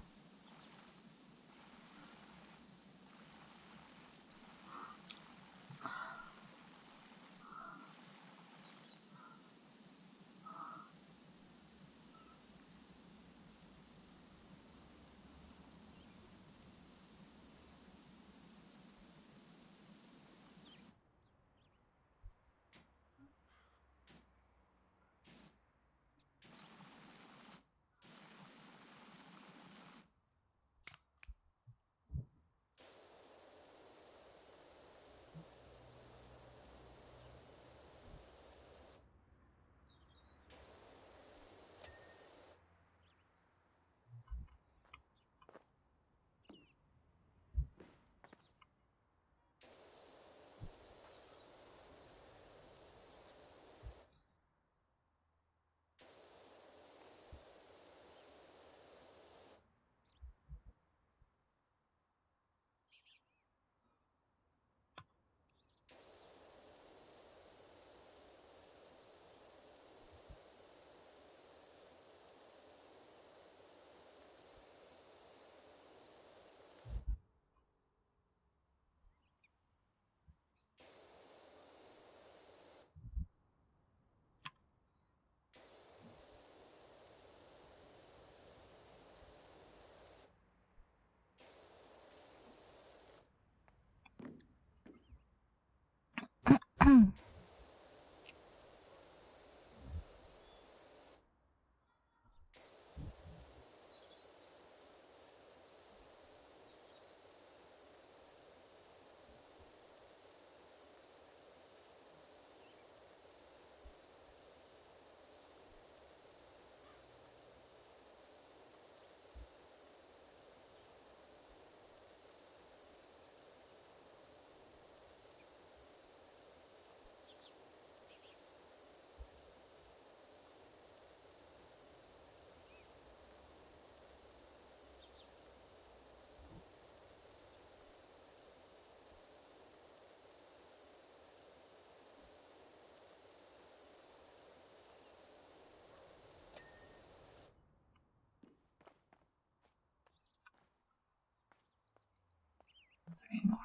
Speaker 1: Three more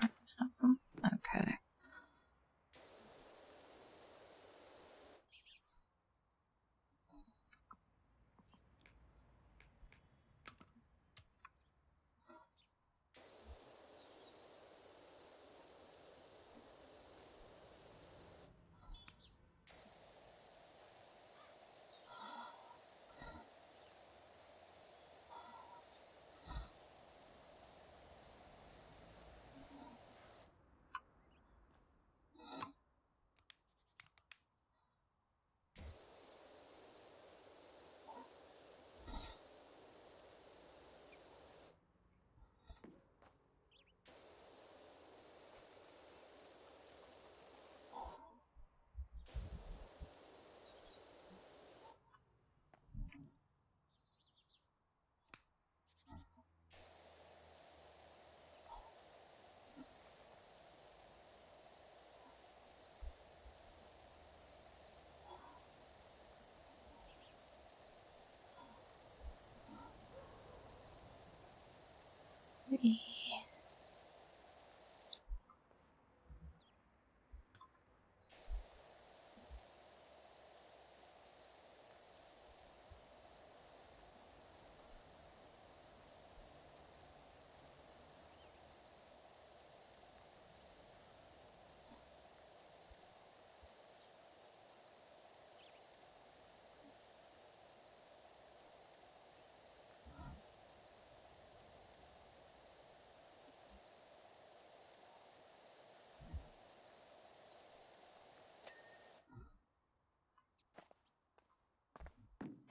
Speaker 1: minimum. Okay.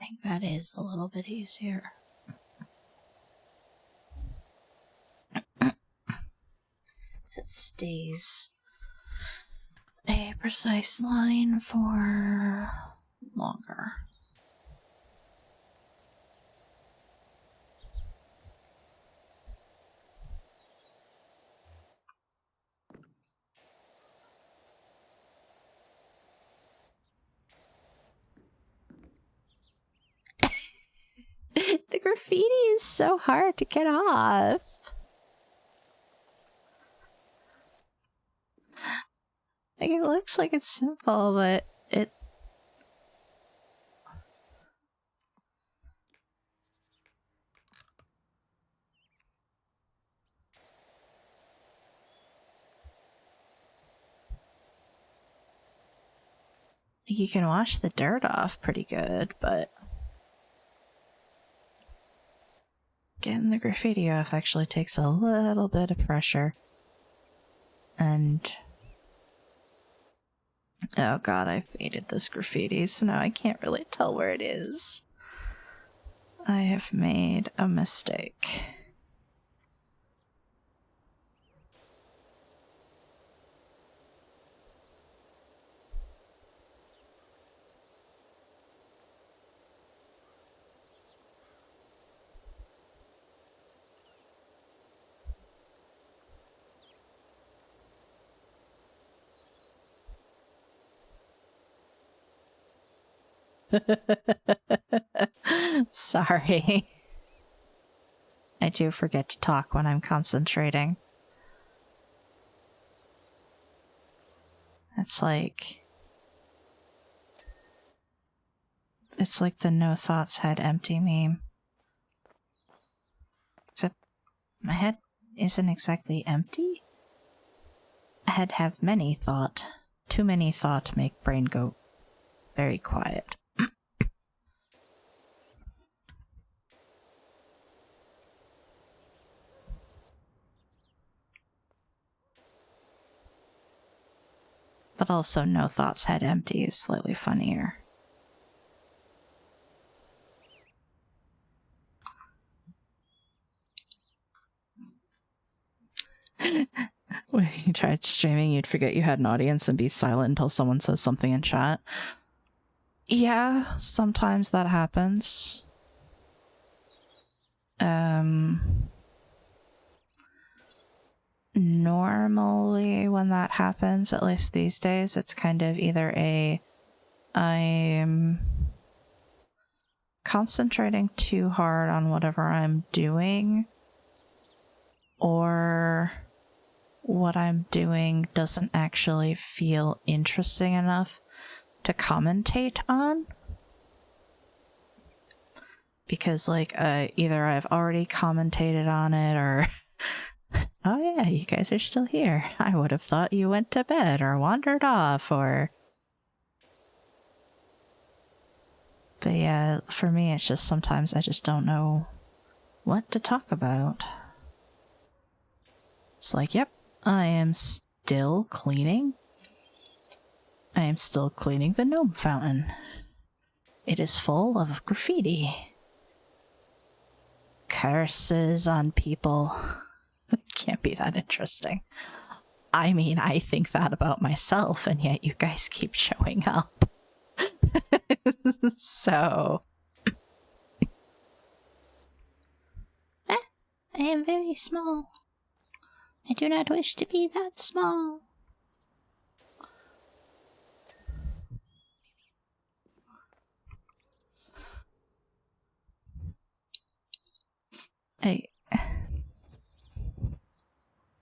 Speaker 1: think that is a little bit easier. So it stays a precise line for longer. The graffiti is so hard to get off. Like, it looks like it's simple, but it... You can wash the dirt off pretty good, but getting the graffiti off actually takes a little bit of pressure. And oh god, I faded this graffiti, so now I can't really tell where it is. I have made a mistake. Sorry. I do forget to talk when I'm concentrating. It's like the no thoughts head empty meme. Except my head isn't exactly empty. Head have many thought. Too many thought make brain go very quiet. But also no thoughts head empty is slightly funnier. When you tried streaming, you'd forget you had an audience and be silent until someone says something in chat. Yeah, sometimes that happens. Normally when that happens, at least these days, it's kind of either I'm concentrating too hard on whatever I'm doing, or what I'm doing doesn't actually feel interesting enough to commentate on. Because, like, either I've already commentated on it, or oh yeah, you guys are still here. I would have thought you went to bed or wandered off, or... But yeah, for me, it's just sometimes I just don't know what to talk about. It's like, yep, I am still cleaning. I am still cleaning the gnome fountain. It is full of graffiti. Curses on people. Can't be that interesting. I mean, I think that about myself, and yet you guys keep showing up. So... I am very small. I do not wish to be that small.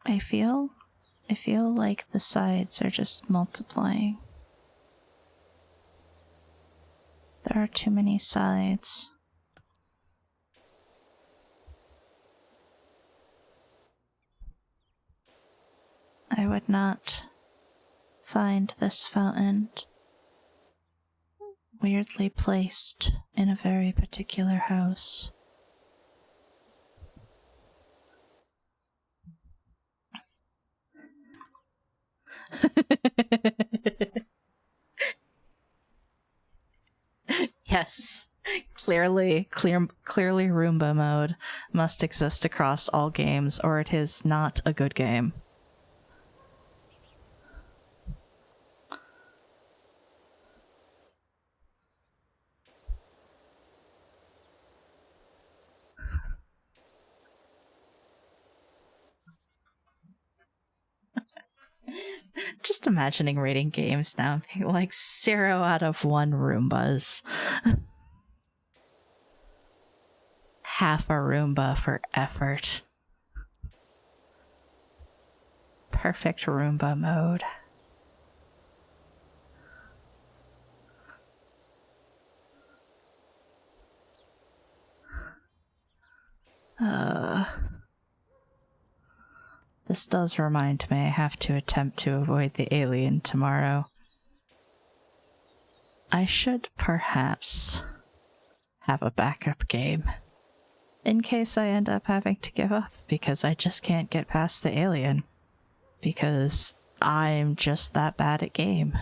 Speaker 1: I feel like the sides are just multiplying. There are too many sides. I would not find this fountain weirdly placed in a very particular house. Yes, Clearly Roomba mode must exist across all games, or it is not a good game. Just imagining rating games now, like 0 out of 1 Roombas. Half a Roomba for effort. Perfect Roomba mode. This does remind me I have to attempt to avoid the alien tomorrow. I should perhaps have a backup game in case I end up having to give up because I just can't get past the alien because I'm just that bad at game.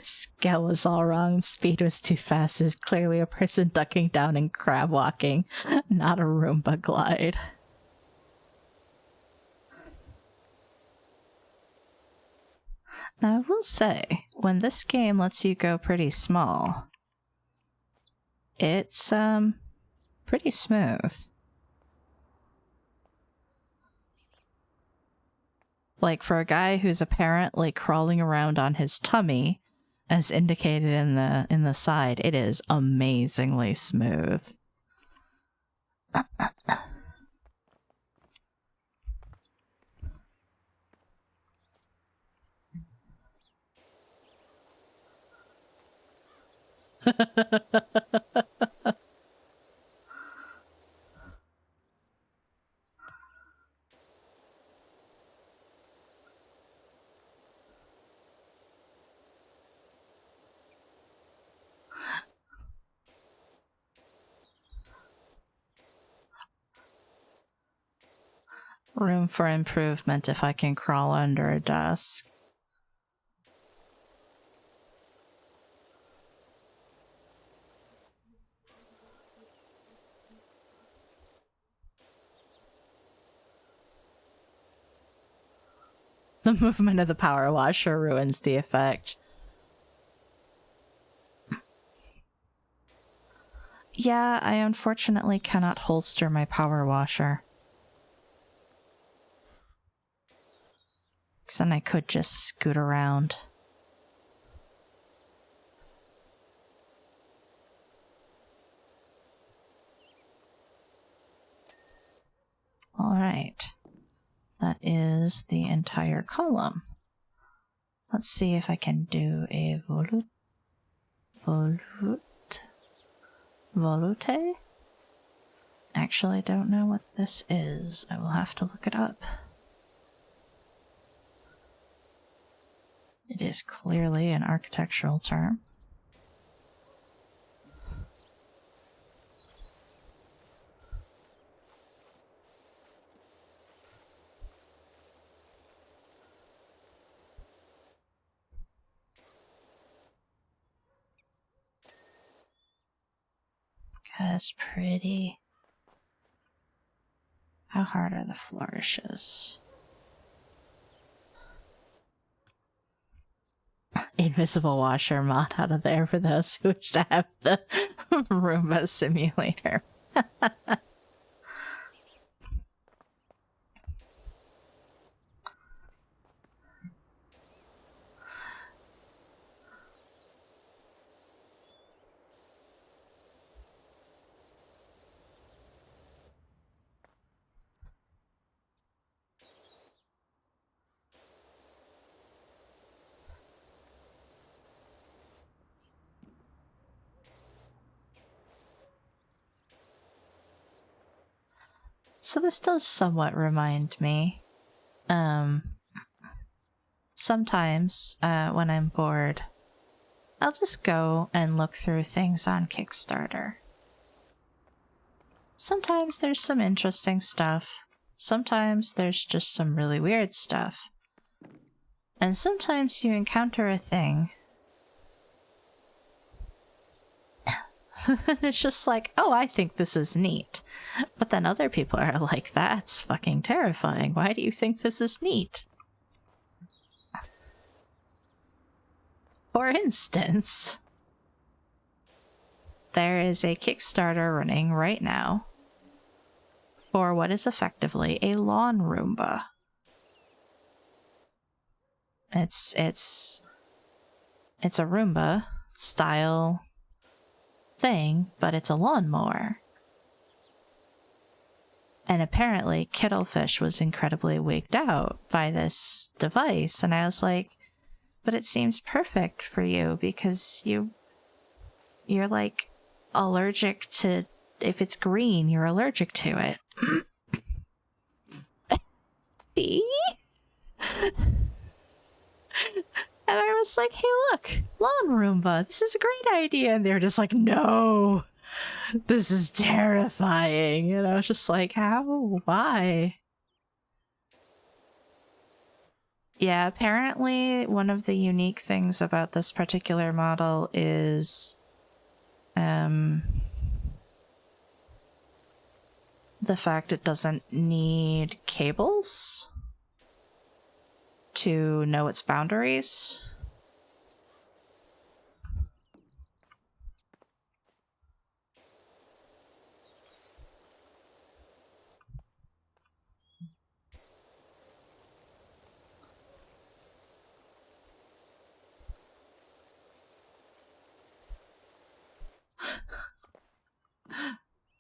Speaker 1: Scale was all wrong. Speed was too fast. Is clearly a person ducking down and crab walking, not a Roomba glide. Now, I will say, when this game lets you go pretty small, it's, pretty smooth. Like, for a guy who's apparently crawling around on his tummy, as indicated in the side, it is amazingly smooth. Room for improvement if I can crawl under a desk. The movement of the power washer ruins the effect. Yeah, I unfortunately cannot holster my power washer. Because then I could just scoot around. Alright. That is the entire column. Let's see if I can do a volute? Actually, I don't know what this is. I will have to look it up. It is clearly an architectural term. That's pretty. How hard are the flourishes? Invisible washer mod out of there for those who wish to have the Roomba simulator. so this does somewhat remind me. Sometimes when I'm bored, I'll just go and look through things on Kickstarter. Sometimes there's some interesting stuff. Sometimes there's just some really weird stuff. And sometimes you encounter a thing. It's just like, oh, I think this is neat. But then other people are like, that's fucking terrifying. Why do you think this is neat? For instance, there is a Kickstarter running right now for what is effectively a lawn Roomba. It's a Roomba style thing, but it's a lawnmower. And apparently Kittlefish was incredibly wigged out by this device, and I was like, but it seems perfect for you because you're like allergic to, if it's green, you're allergic to it. See? And I was like, hey, look, lawn Roomba, this is a great idea. And they're just like, no, this is terrifying. And I was just like, how? Why? Yeah, apparently one of the unique things about this particular model is the fact it doesn't need cables to know its boundaries.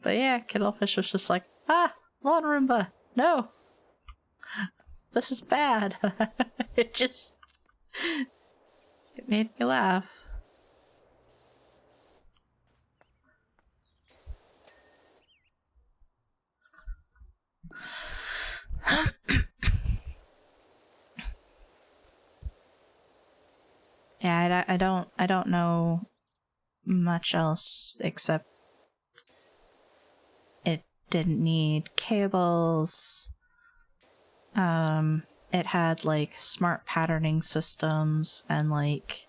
Speaker 1: But yeah, Kittlefish was just like, lawn Roomba, no. This is bad. It made me laugh. Yeah, I don't know much else except it didn't need cables. It had like smart patterning systems and like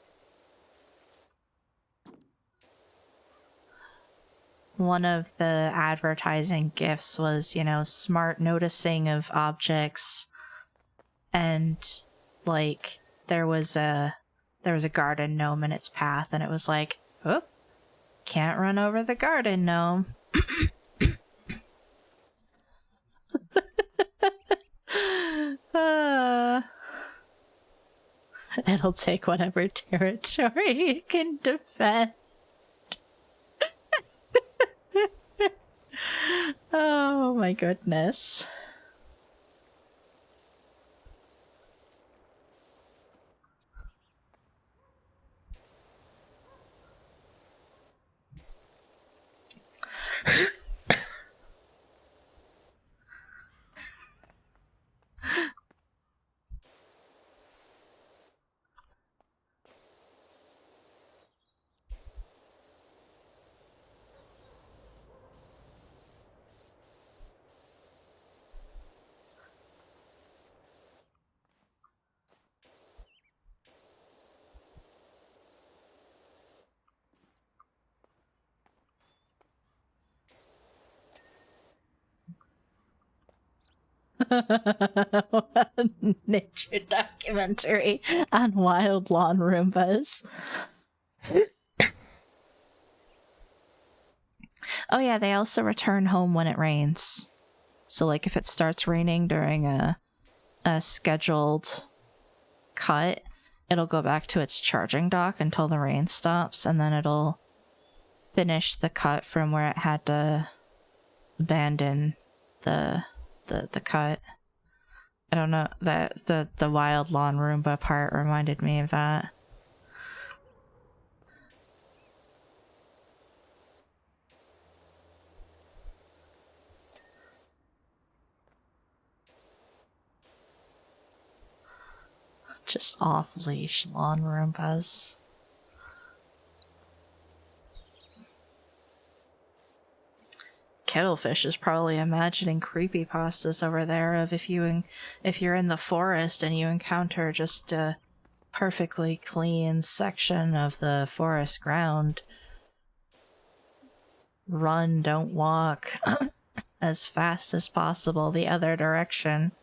Speaker 1: one of the advertising gifts was, you know, smart noticing of objects, and like there was a garden gnome in its path, and it was like, oh, can't run over the garden gnome. It'll take whatever territory it can defend. Oh my goodness. Nature documentary on wild lawn Roombas. Oh yeah, they also return home when it rains. So like if it starts raining during a scheduled cut, it'll go back to its charging dock until the rain stops, and then it'll finish the cut from where it had to abandon the cut. I don't know, that the wild lawn Roomba part reminded me of that. Just off-leash lawn Roombas. Kettlefish is probably imagining creepypastas over there of if you're in the forest and you encounter just a perfectly clean section of the forest ground. Run, don't walk as fast as possible the other direction.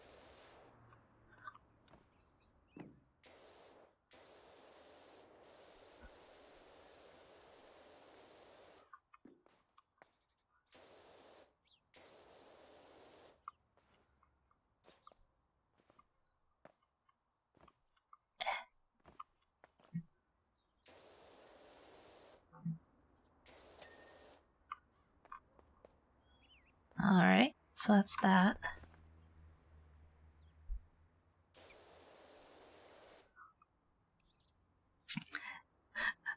Speaker 1: Alright, so that's that.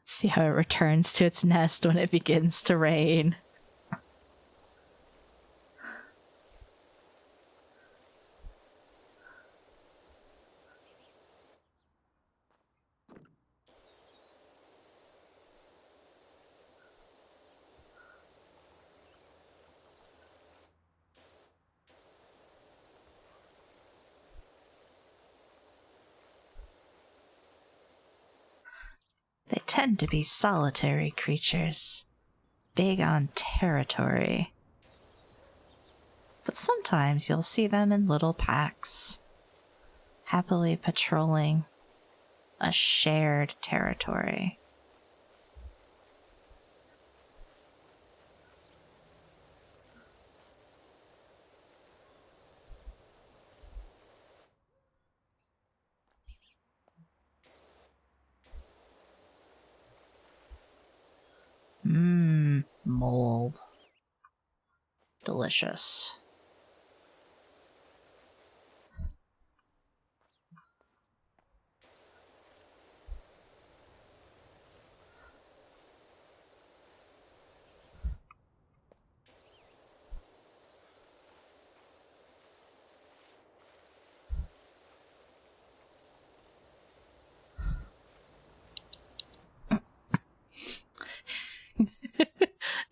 Speaker 1: See how it returns to its nest when it begins to rain. They tend to be solitary creatures, big on territory. But sometimes you'll see them in little packs, happily patrolling a shared territory. Mold. Delicious.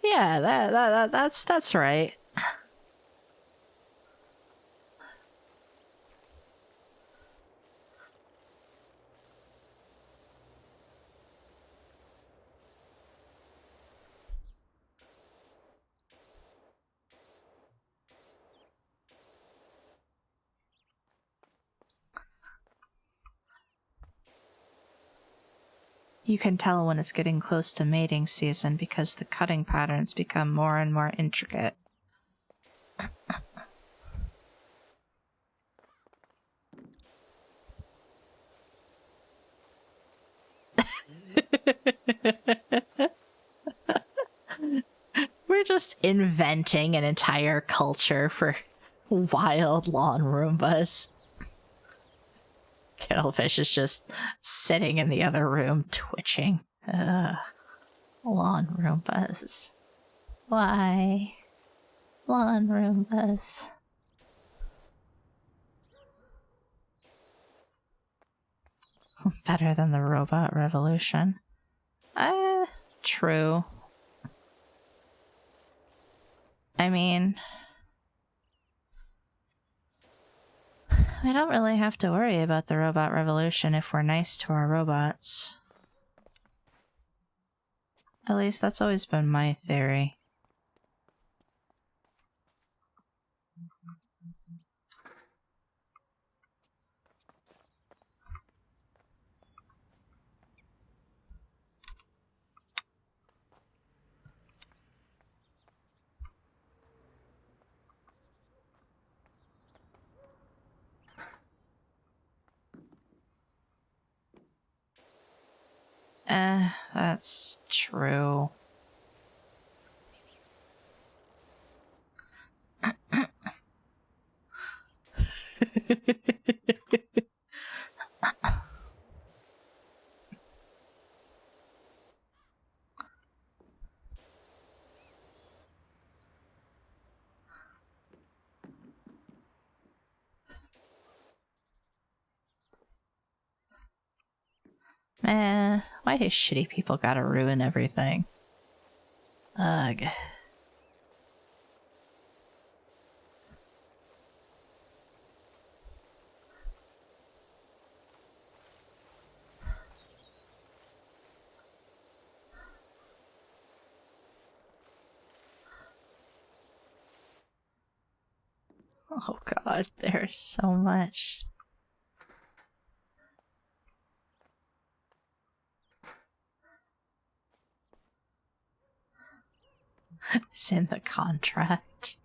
Speaker 1: Yeah, that's right. You can tell when it's getting close to mating season because the cutting patterns become more and more intricate. We're just inventing an entire culture for wild lawn Roombas. Kettlefish is just sitting in the other room, twitching. Lawn Roombas. Why? Lawn Roombas. Better than the robot revolution. True. I mean, we don't really have to worry about the robot revolution if we're nice to our robots. At least that's always been my theory. That's true. Man, why do shitty people gotta ruin everything? Ugh. Oh god, there's so much. It's in the contract.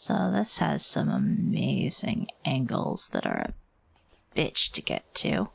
Speaker 1: So this has some amazing angles that are a bitch to get to.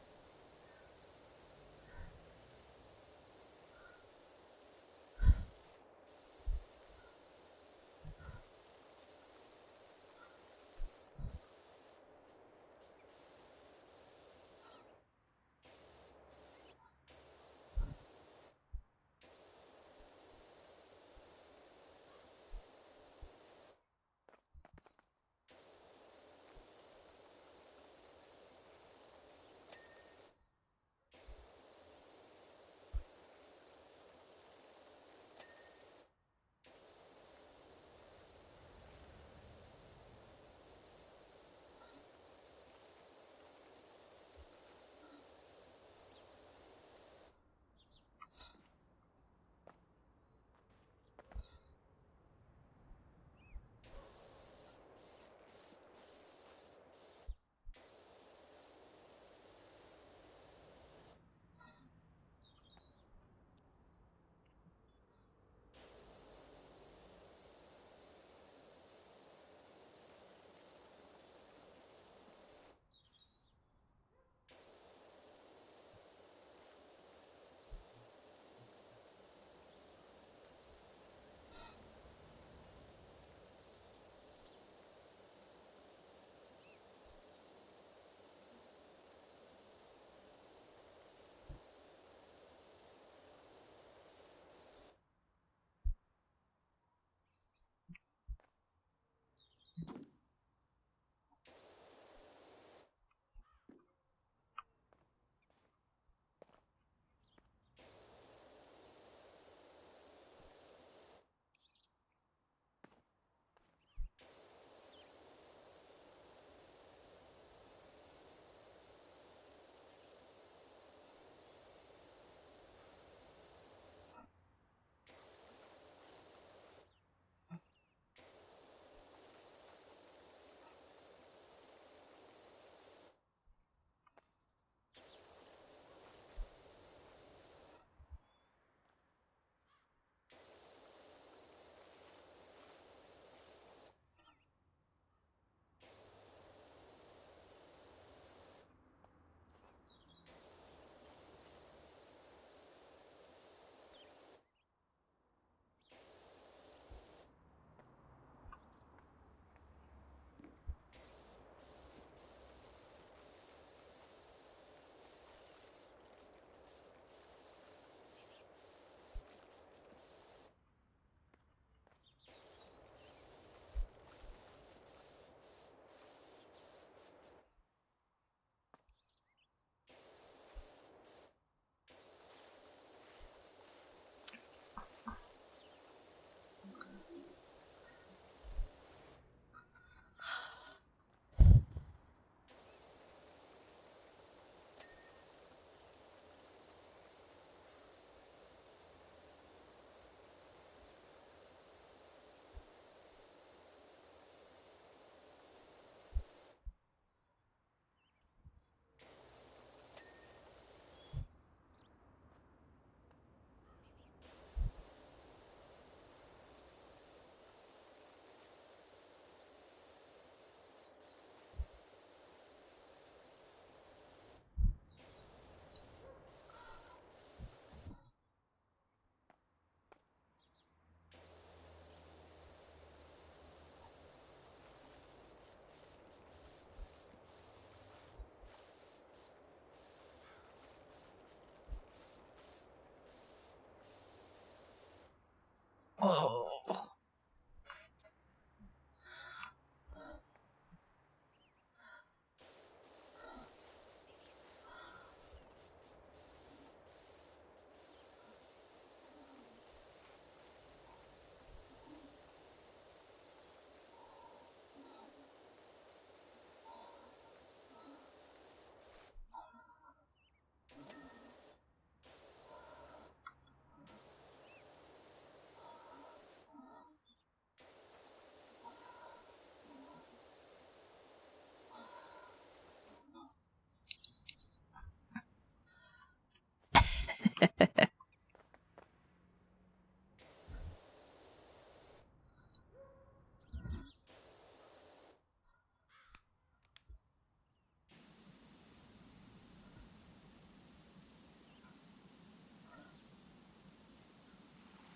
Speaker 1: Oh.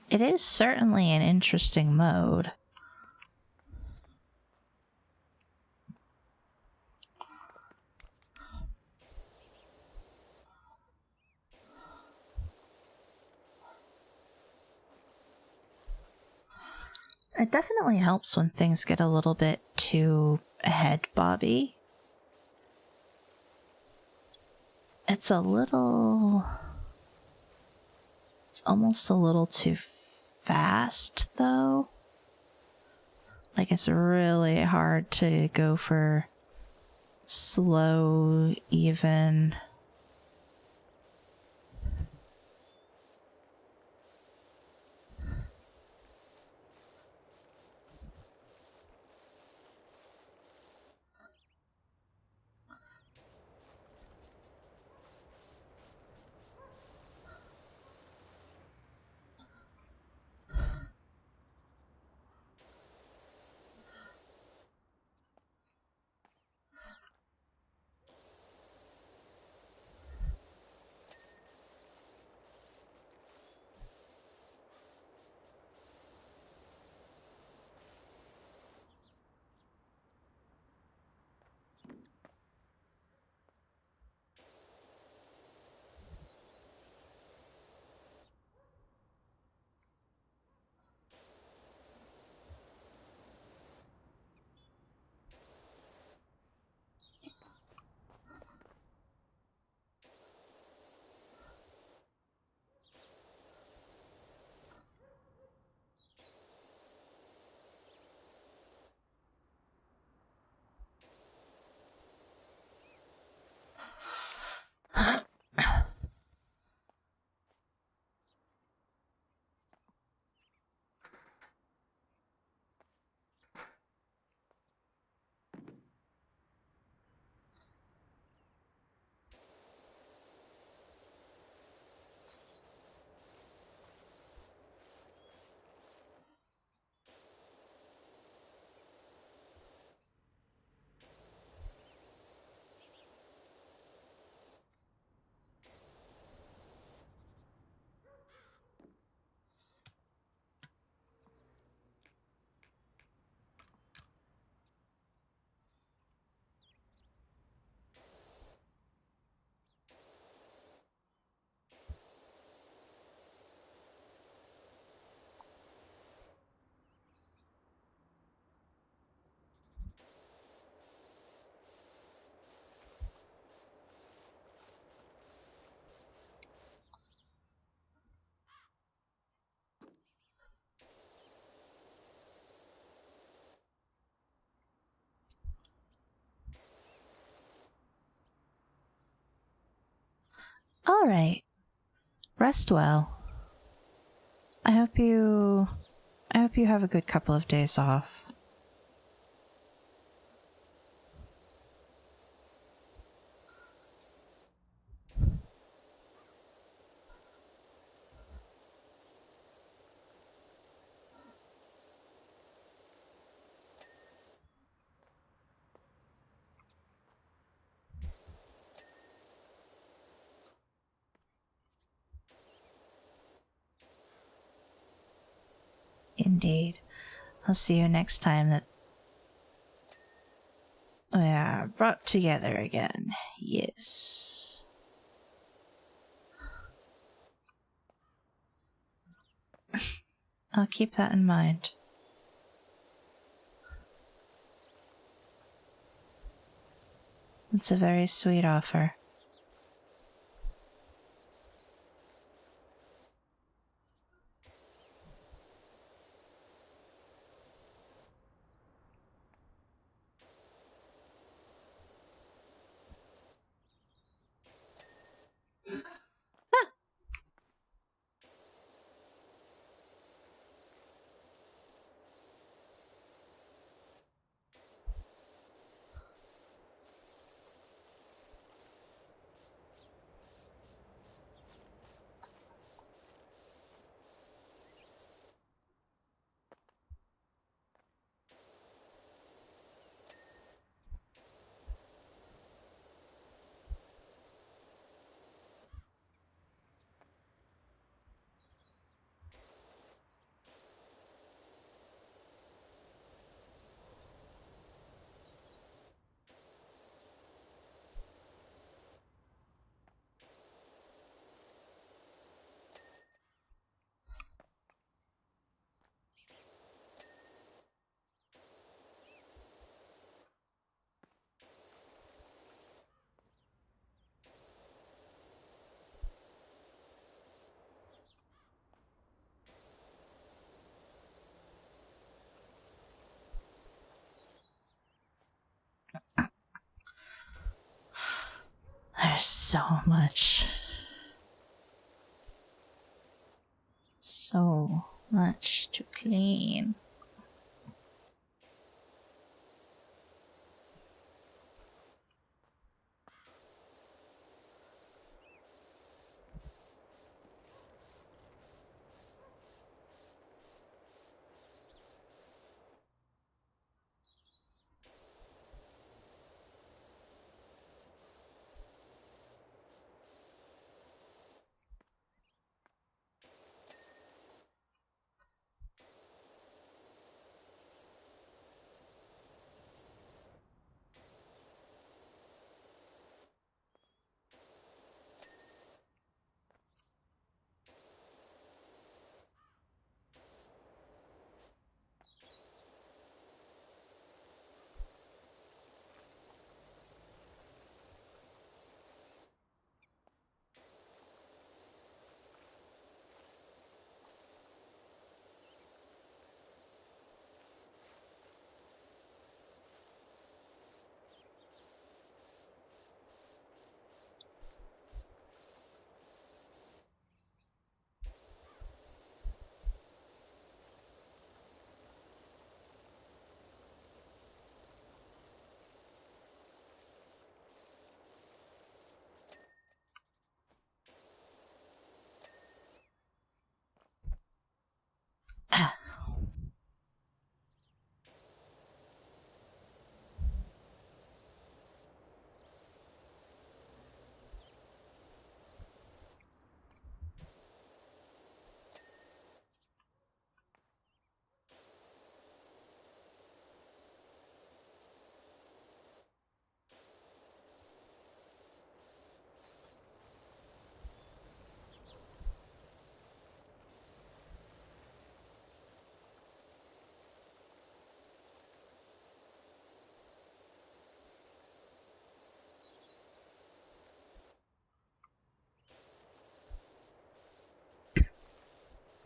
Speaker 1: It is certainly an interesting mode. It definitely helps when things get a little bit too head bobby. It's almost a little too fast, though. Like, it's really hard to go for slow, even. All right. Rest well. I hope you have a good couple of days off. Indeed. I'll see you next time that we are brought together again. Yes. I'll keep that in mind. It's a very sweet offer. There's so much. So much to clean.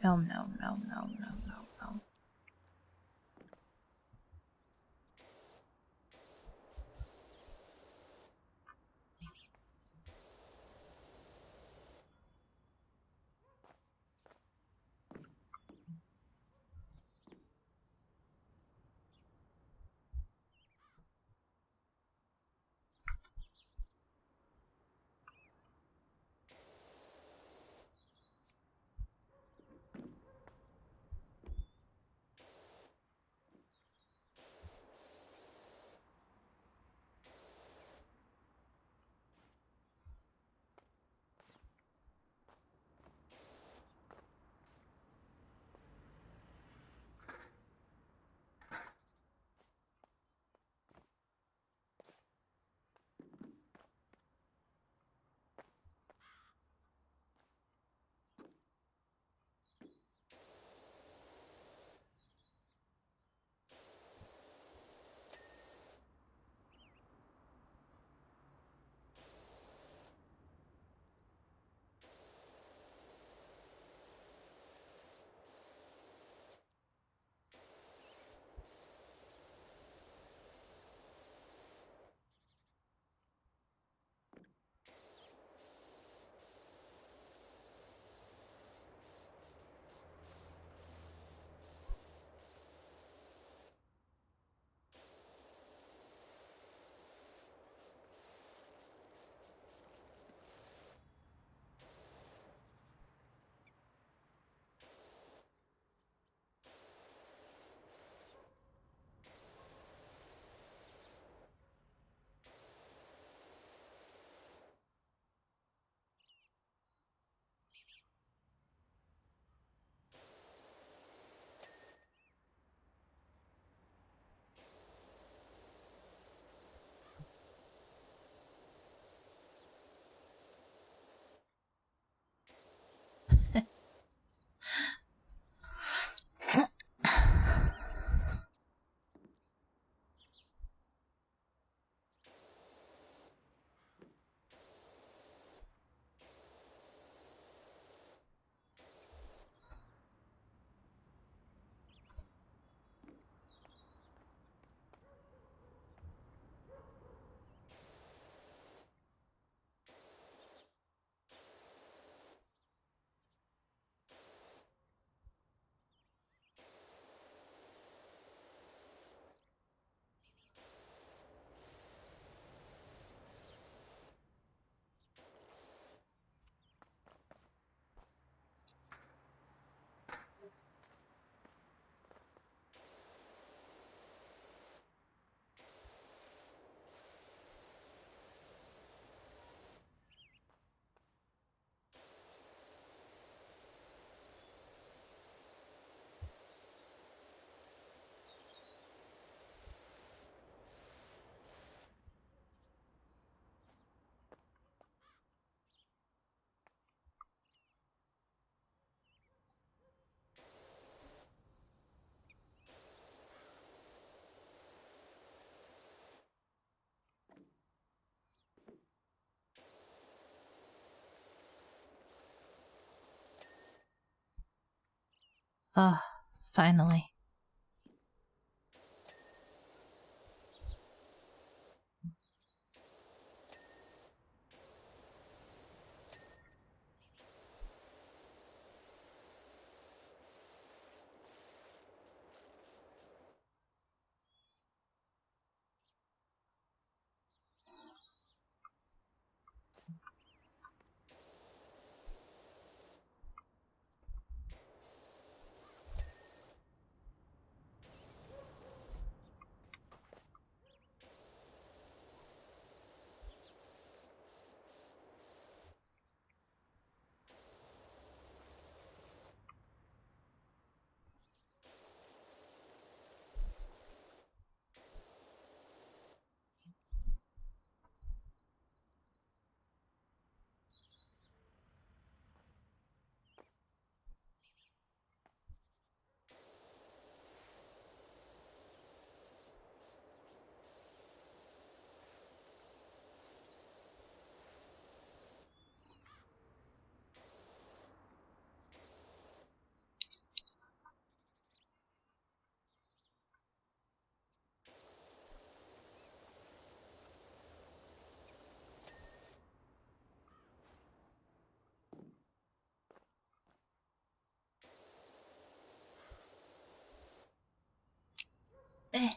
Speaker 1: No, no, no, no, no, no, no. Oh, finally. Eh.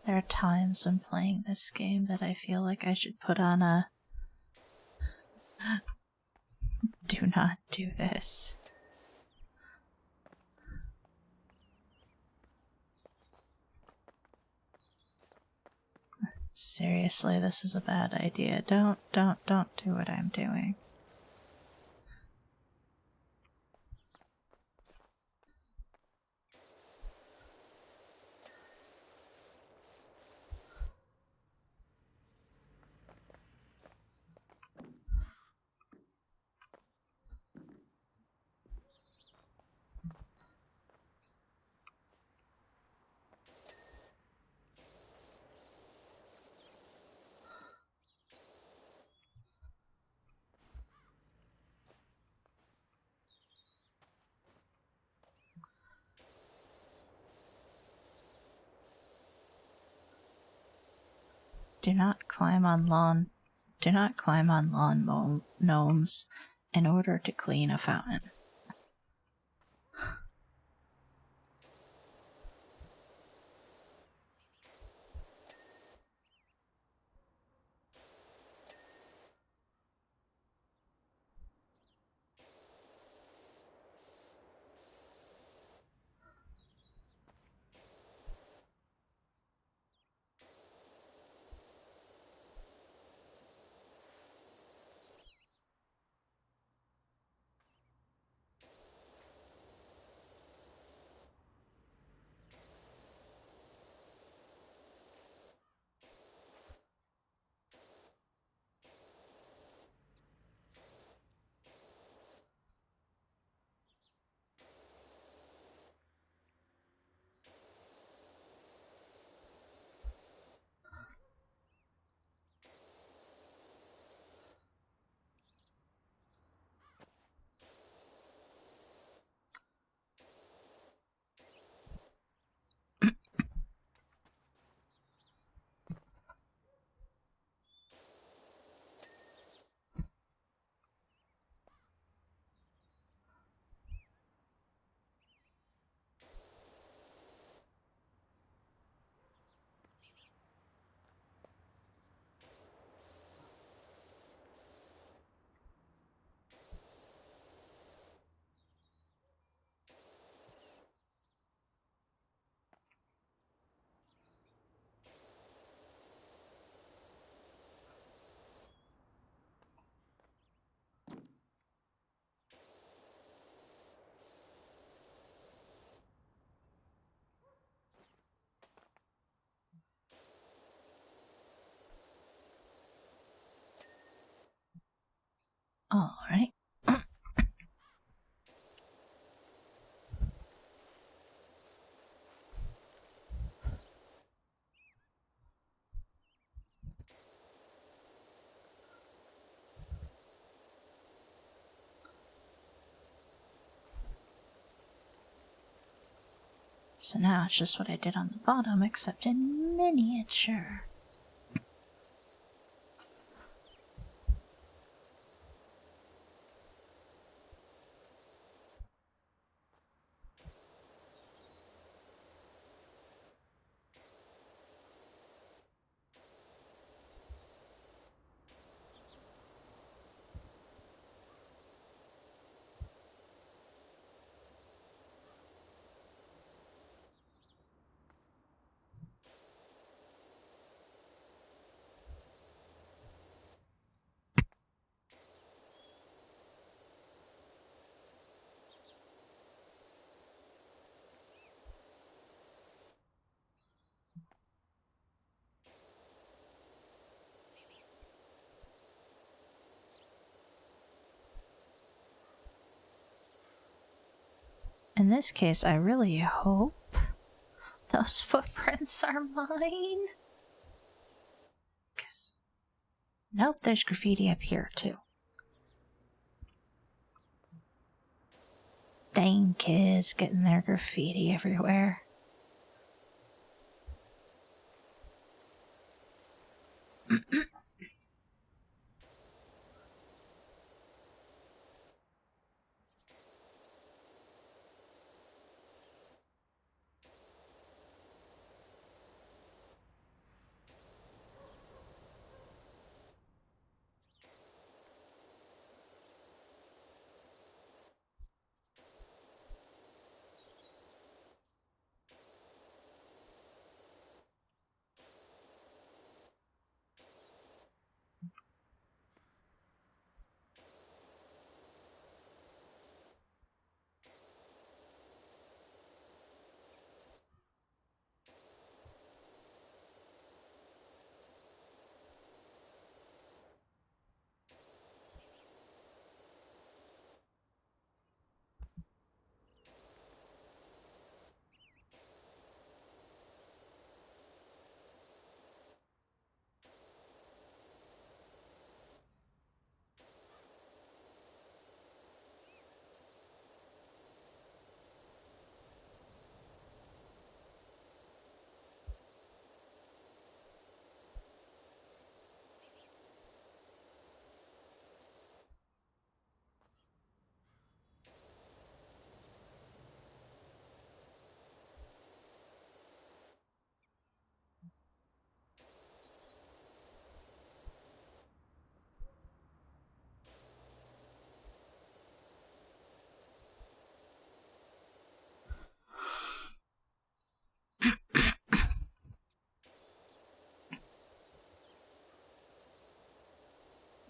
Speaker 1: There are times when playing this game that I feel like I should put on a do not do this. Seriously, this is a bad idea. Don't do what I'm doing. Do not climb on lawn gnomes in order to clean a fountain. Alright. So now it's just what I did on the bottom, except in miniature. In this case, I really hope those footprints are mine. 'Cause... Nope, there's graffiti up here, too. Dang kids getting their graffiti everywhere.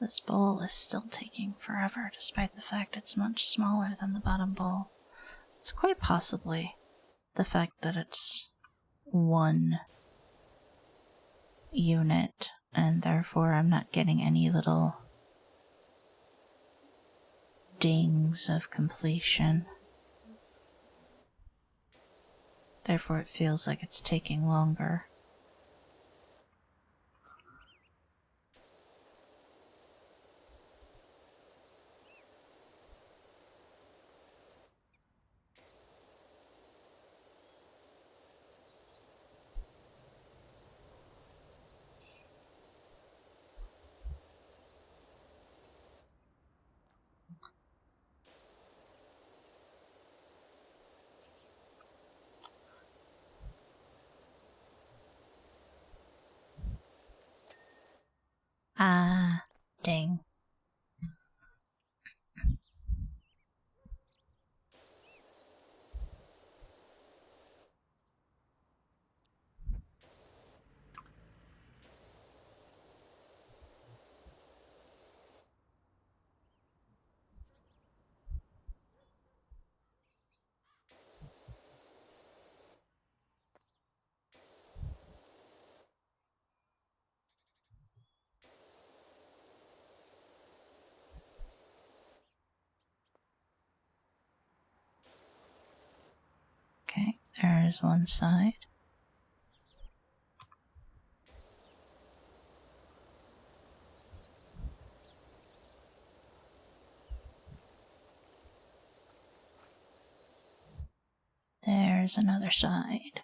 Speaker 1: This bowl is still taking forever, despite the fact it's much smaller than the bottom bowl. It's quite possibly the fact that it's one unit, and therefore I'm not getting any little dings of completion. Therefore it feels like it's taking longer. Ah, dang. There's one side. There's another side.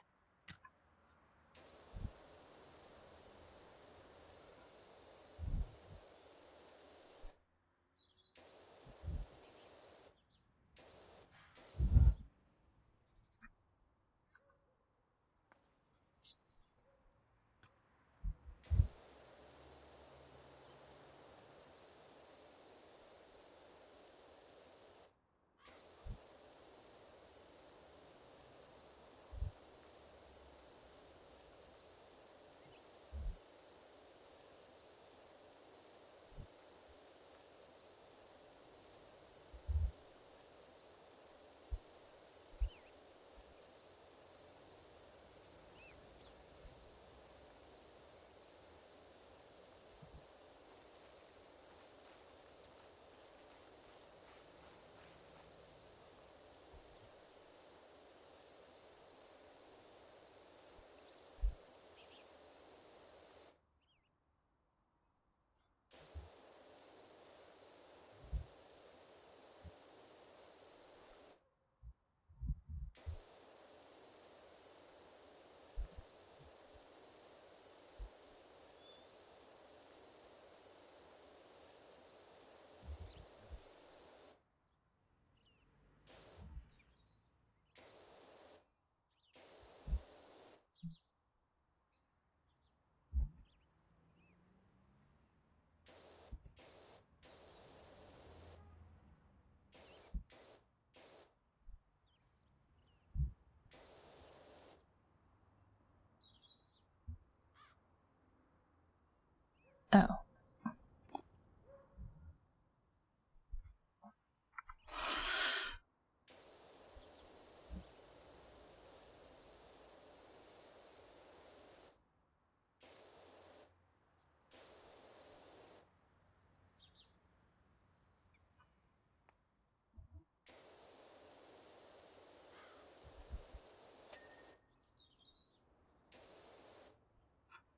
Speaker 1: Oh.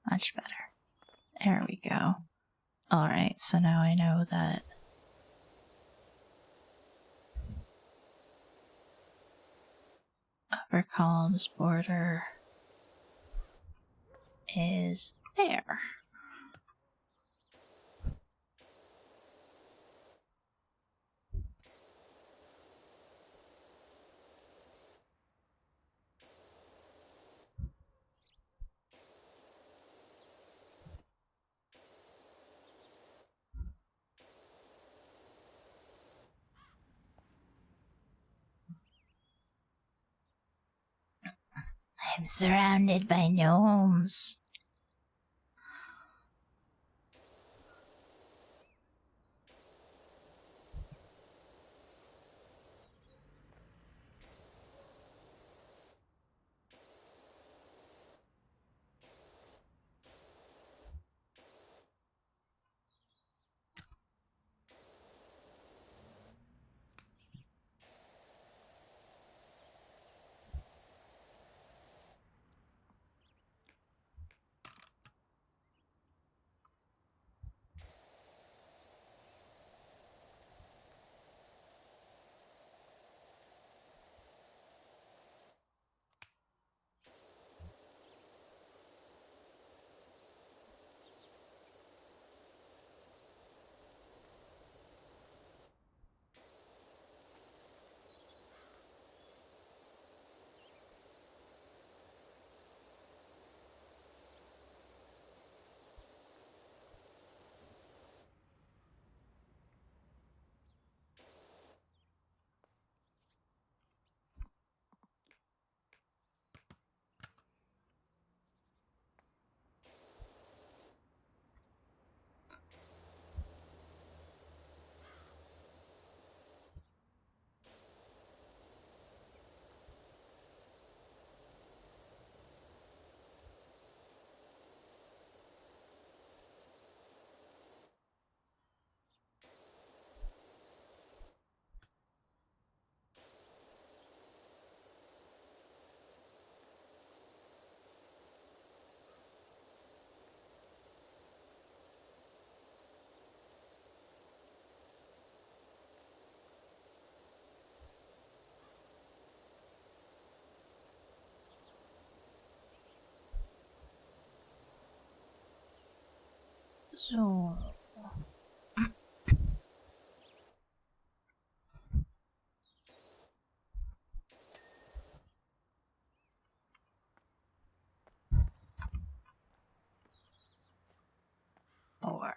Speaker 1: Much better. There we go. Alright, so now I know that upper column's border is there. I'm surrounded by gnomes. So. Or.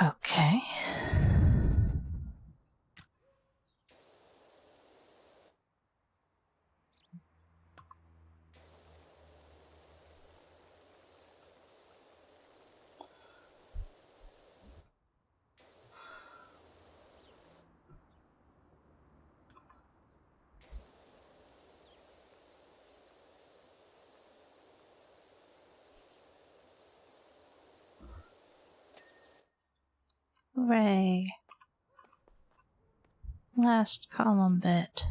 Speaker 1: Okay. Hooray. Last column bit.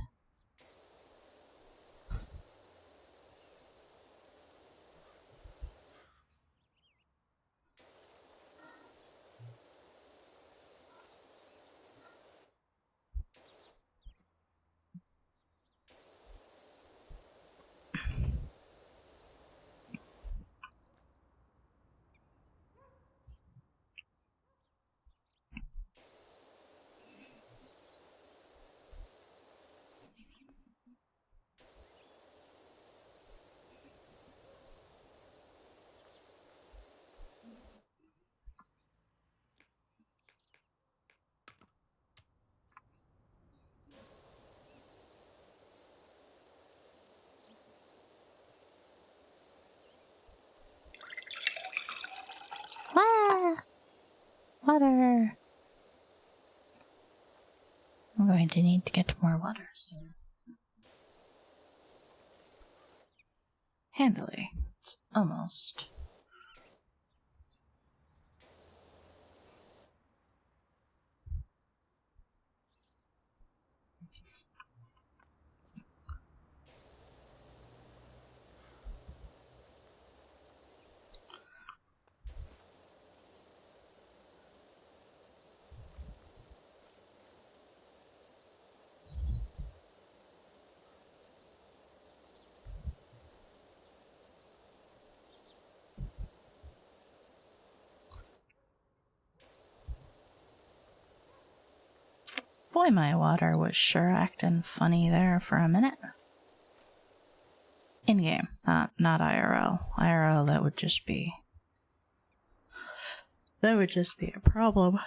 Speaker 1: Ah! Water! I'm going to need to get more water soon. Handily. It's almost. Boy, my water was sure acting funny there for a minute. In-game, not IRL. IRL, that would just be a problem.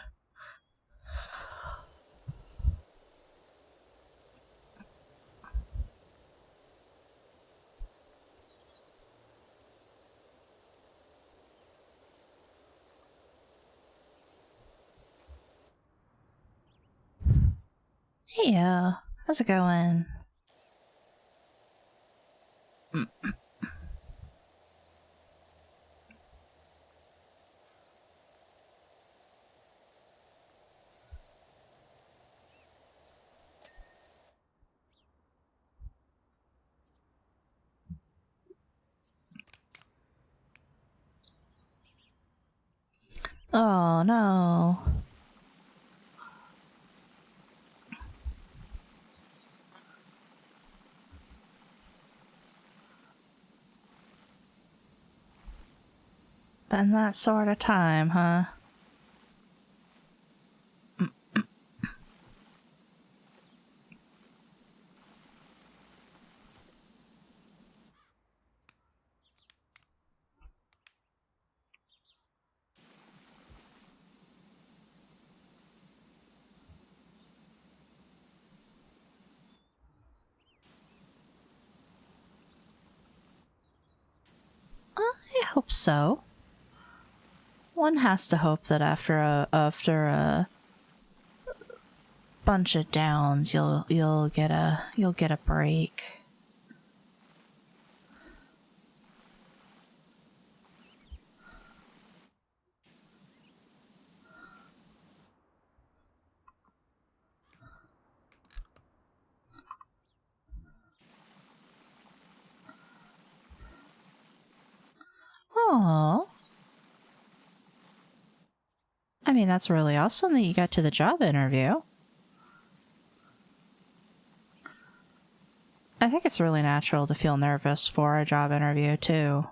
Speaker 1: Hey, how's it going? Oh no. Been that sort of time, huh? I hope so. One has to hope that after a bunch of downs, you'll get a break. Oh, I mean that's really awesome that you got to the job interview. I think it's really natural to feel nervous for a job interview too.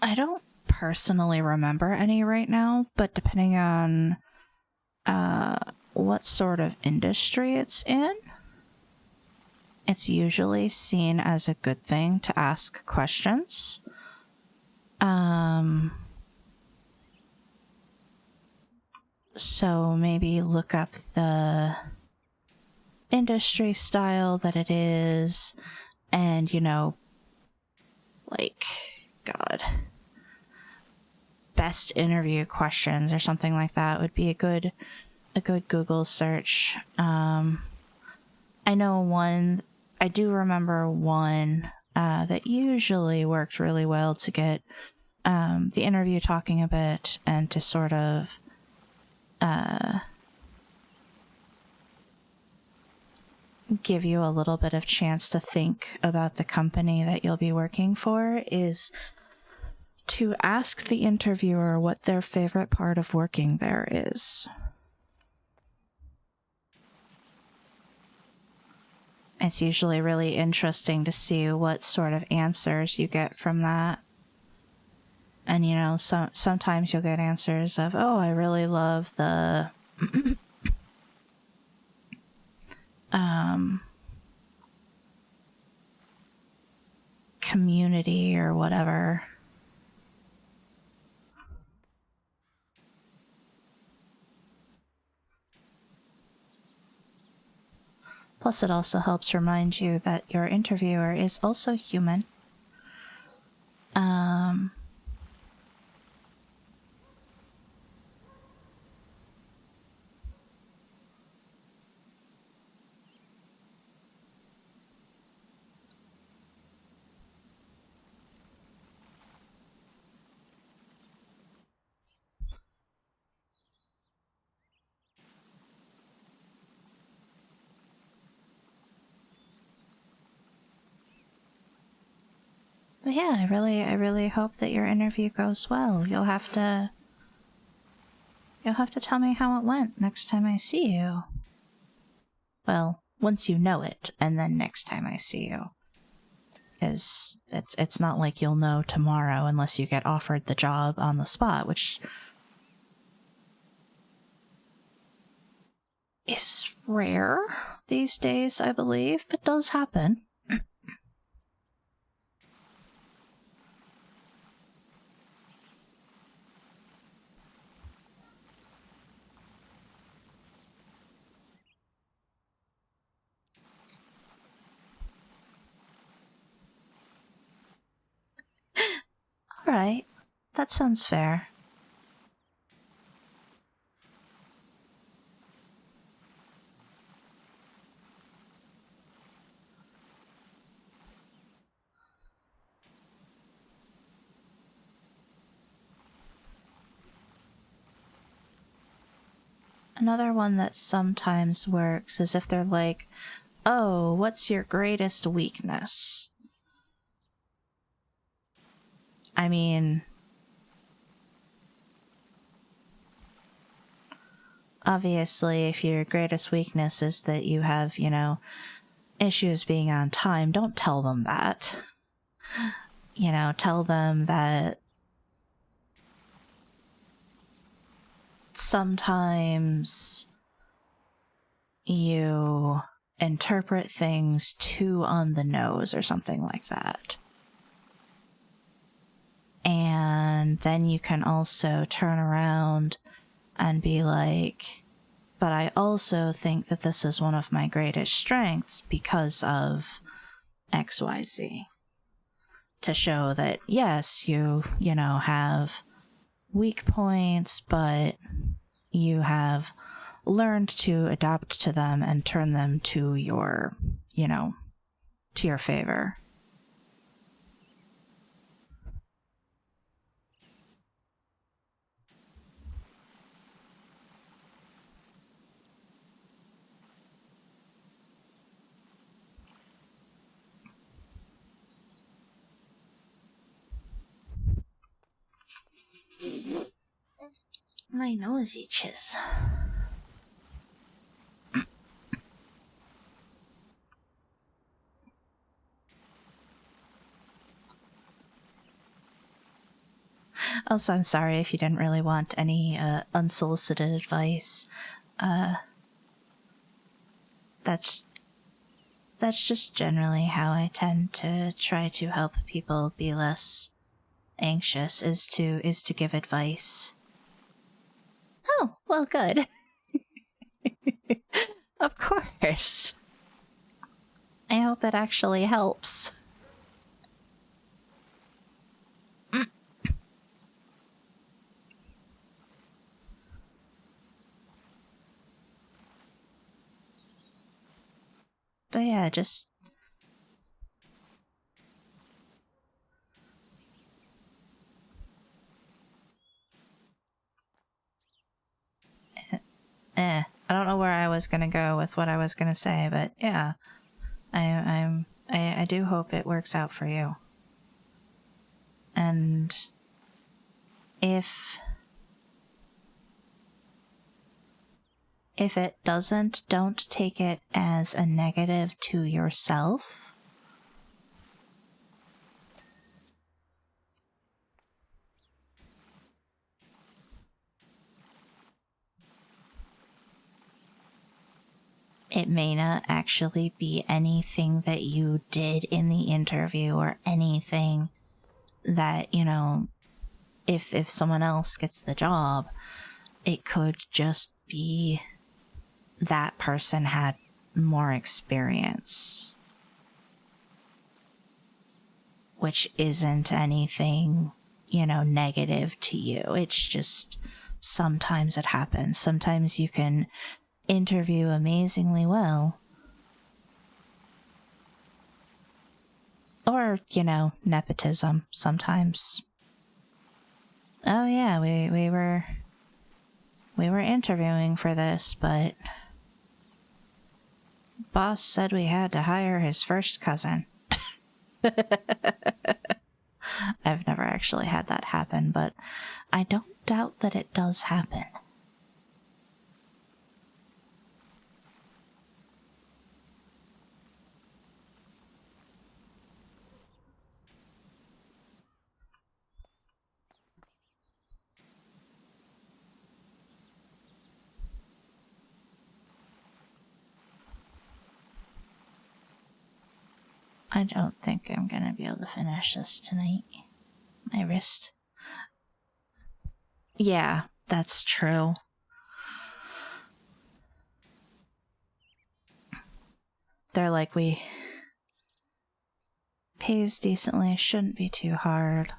Speaker 1: I don't personally remember any right now, but depending on what sort of industry it's in, it's usually seen as a good thing to ask questions. So maybe look up the industry style that it is, and like, God, best interview questions or something like that would be a good Google search. I know one. I do remember one that usually worked really well to get the interview talking a bit and to sort of give you a little bit of chance to think about the company that you'll be working for is to ask the interviewer what their favorite part of working there is. It's usually really interesting to see what sort of answers you get from that. And sometimes you'll get answers of, "Oh, I really love the community or whatever." Plus, it also helps remind you that your interviewer is also human. But yeah, I really hope that your interview goes well. You'll have to tell me how it went next time I see you. Well, once you know it, and then next time I see you. Is it's not like you'll know tomorrow unless you get offered the job on the spot, which is rare these days, I believe, but does happen. All right, that sounds fair. Another one that sometimes works is if they're like, oh, what's your greatest weakness? I mean, obviously, if your greatest weakness is that you have, issues being on time, don't tell them that. Tell them that sometimes you interpret things too on the nose or something like that. And then you can also turn around and be like, but I also think that this is one of my greatest strengths because of XYZ. To show that, yes, you have weak points, but you have learned to adapt to them and turn them to your, to your favor. My nose itches. Also, I'm sorry if you didn't really want any unsolicited advice. That's just generally how I tend to try to help people be less anxious, is to give advice. Oh, well, good. Of course. I hope it actually helps. But yeah, just... I don't know where I was gonna go with what I was gonna say, but yeah. I do hope it works out for you. And if it doesn't, don't take it as a negative to yourself. It may not actually be anything that you did in the interview or anything that, if someone else gets the job, it could just be that person had more experience. Which isn't anything, negative to you. It's just sometimes it happens. Sometimes you can interview amazingly well. Or, nepotism sometimes. Oh yeah, we were interviewing for this, but boss said we had to hire his first cousin. I've never actually had that happen, but I don't doubt that it does happen. I don't think I'm gonna be able to finish this tonight. My wrist. Yeah, that's true. They're like, we pays decently, shouldn't be too hard.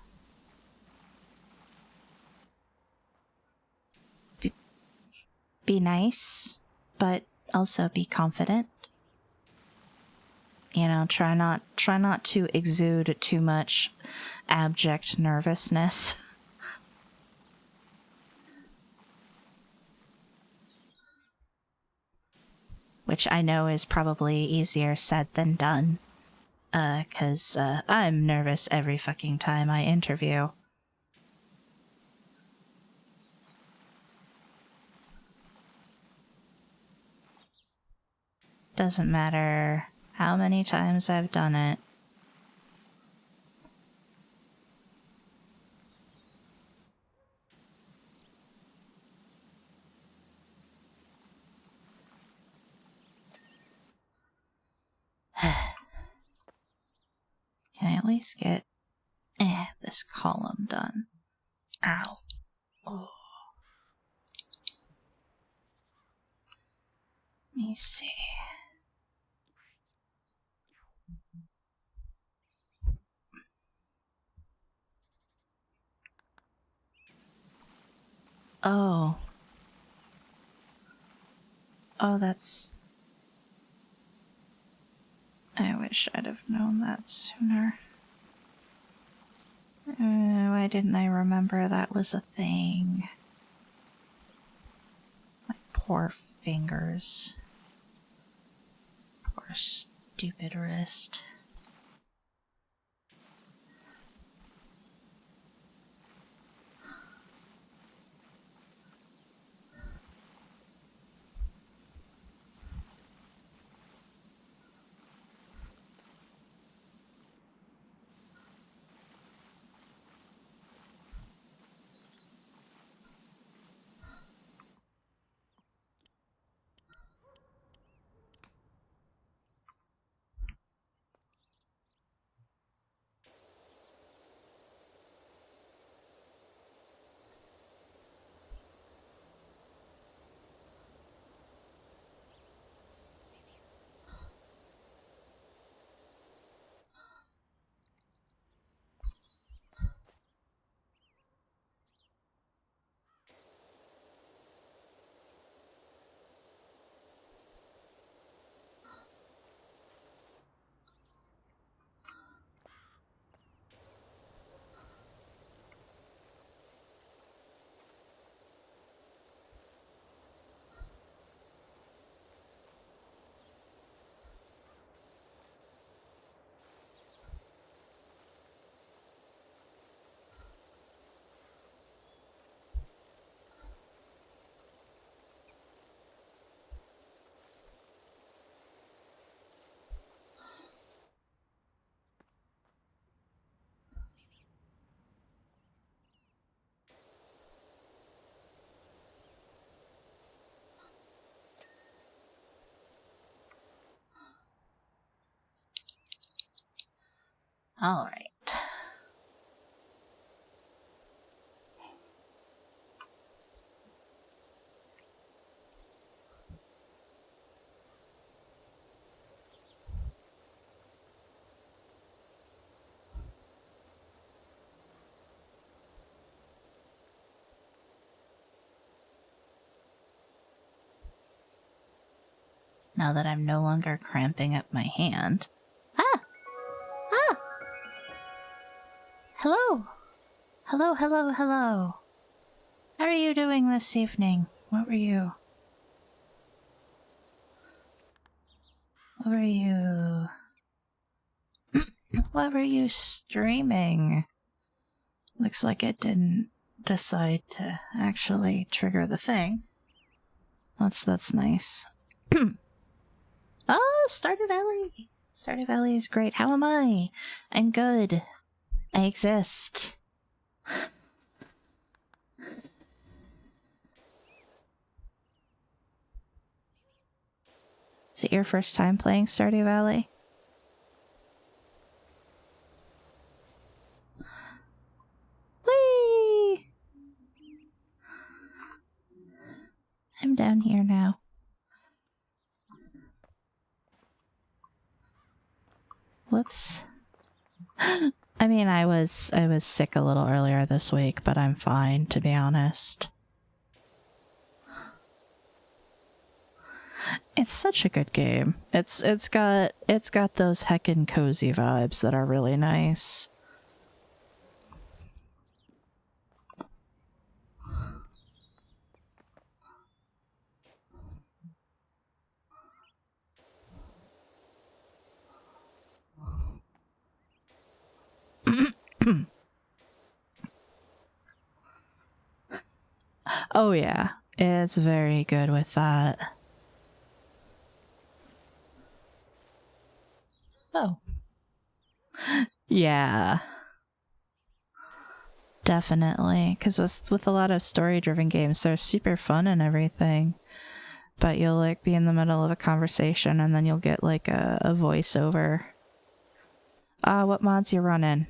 Speaker 1: Be nice, but also be confident. Try not to exude too much abject nervousness. which I know is probably easier said than done. 'Cause I'm nervous every fucking time I interview. Doesn't matter how many times I've done it. Can I at least get this column done? Ow. Oh. Let me see. Oh. Oh, that's... I wish I'd have known that sooner. Why didn't I remember that was a thing? My poor fingers. Poor stupid wrist. Alright. Now that I'm no longer cramping up my hand. Ah! Ah! Hello! Hello, hello, hello. How are you doing this evening? What were you... What were you streaming? Looks like it didn't decide to actually trigger the thing. That's nice. Oh, Stardew Valley! Stardew Valley is great. How am I? I'm good. I exist. Is it your first time playing Stardew Valley? Whee! I'm down here now. Whoops. I mean, I was sick a little earlier this week, but I'm fine, to be honest. It's such a good game. It's got those heckin' cozy vibes that are really nice. Oh, yeah. It's very good with that. Oh. Yeah. Definitely. Because with a lot of story-driven games, they're super fun and everything. But you'll, like, be in the middle of a conversation and then you'll get, like, a voiceover. What mods you running?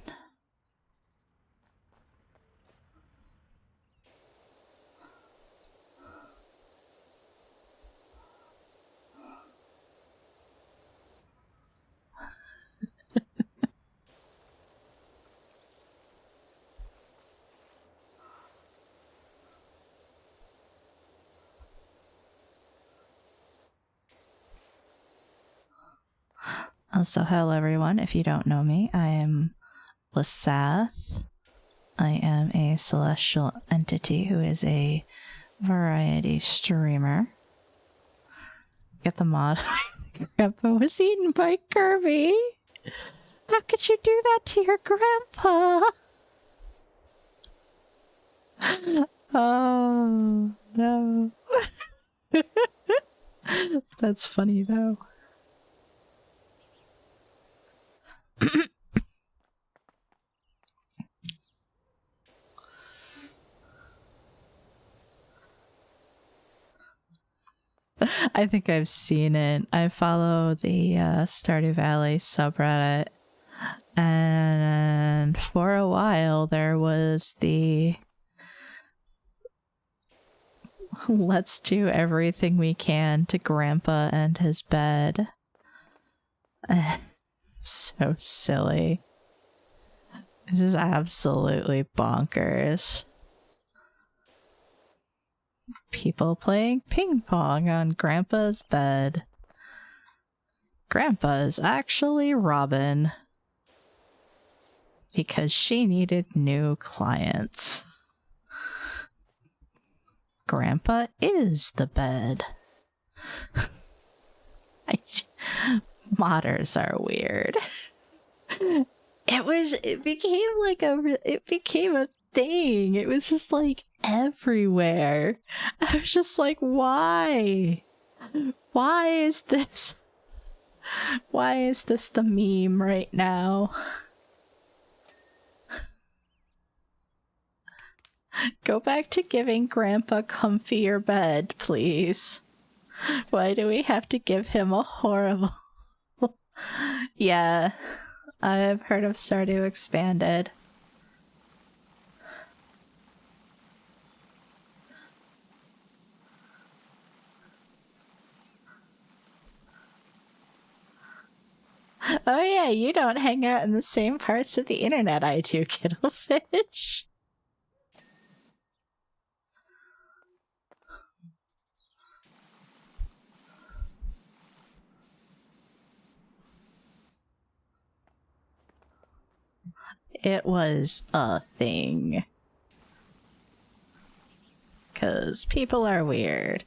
Speaker 1: So hello everyone, if you don't know me, I am Lasath. I am a celestial entity who is a variety streamer. Get the mod. Grandpa was eaten by Kirby. How could you do that to your grandpa? Oh, no. That's funny though. I think I've seen it. I follow the Stardew Valley subreddit, and for a while there was the let's do everything we can to Grandpa and his bed. So silly. This is absolutely bonkers. People playing ping pong on Grandpa's bed. Grandpa is actually Robin. Because she needed new clients. Grandpa is the bed. Modders are weird. It became a thing. It was just like everywhere. I was just like, why? Why is this the meme right now? Go back to giving Grandpa comfier bed, please. Why do we have to give him a horrible... Yeah, I've heard of Stardew Expanded. Oh yeah, you don't hang out in the same parts of the internet I do, Kittlefish. It was a thing. 'Cause people are weird.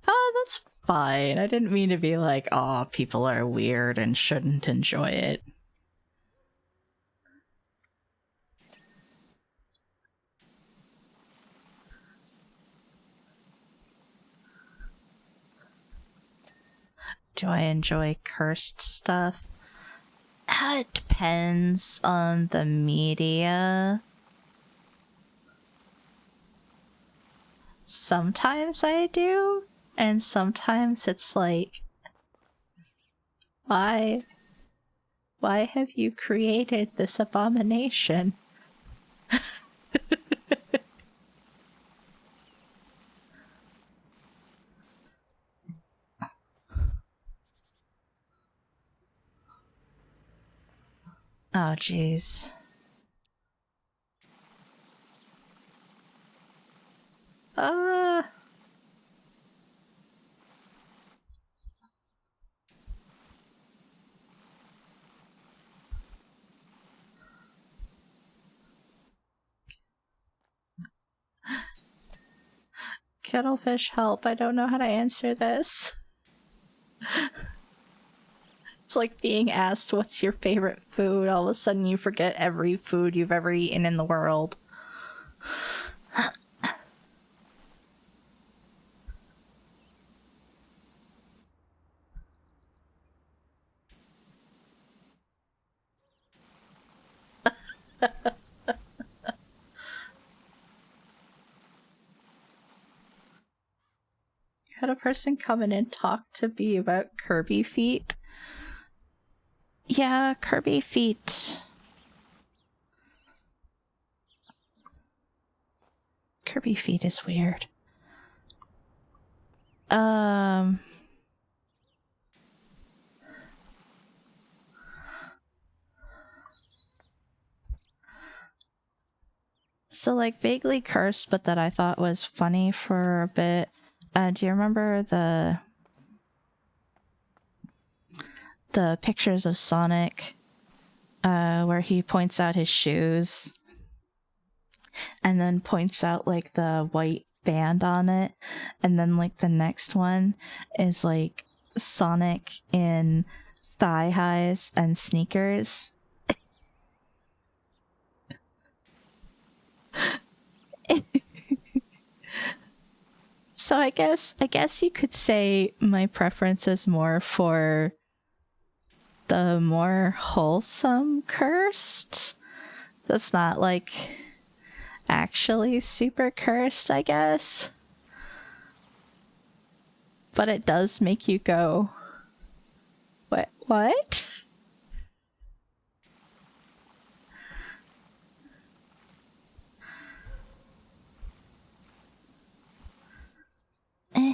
Speaker 1: Oh, that's fine. I didn't mean to be like, oh, people are weird and shouldn't enjoy it. Do I enjoy cursed stuff? It depends on the media. Sometimes I do, and sometimes it's like, why have you created this abomination? Oh, jeez. Uh... Kettlefish, help. I don't know how to answer this. It's like being asked what's your favorite food. All of a sudden you forget every food you've ever eaten in the world. Had a person come in and talk to me about Kirby feet. Yeah, Kirby feet. Kirby feet is weird. So like vaguely cursed, but that I thought was funny for a bit. Do you remember the pictures of Sonic where he points out his shoes and then points out like the white band on it, and then like the next one is like Sonic in thigh highs and sneakers? So I guess you could say my preference is more for the more wholesome cursed. That's not like actually super cursed, I guess. But it does make you go, what? Eh.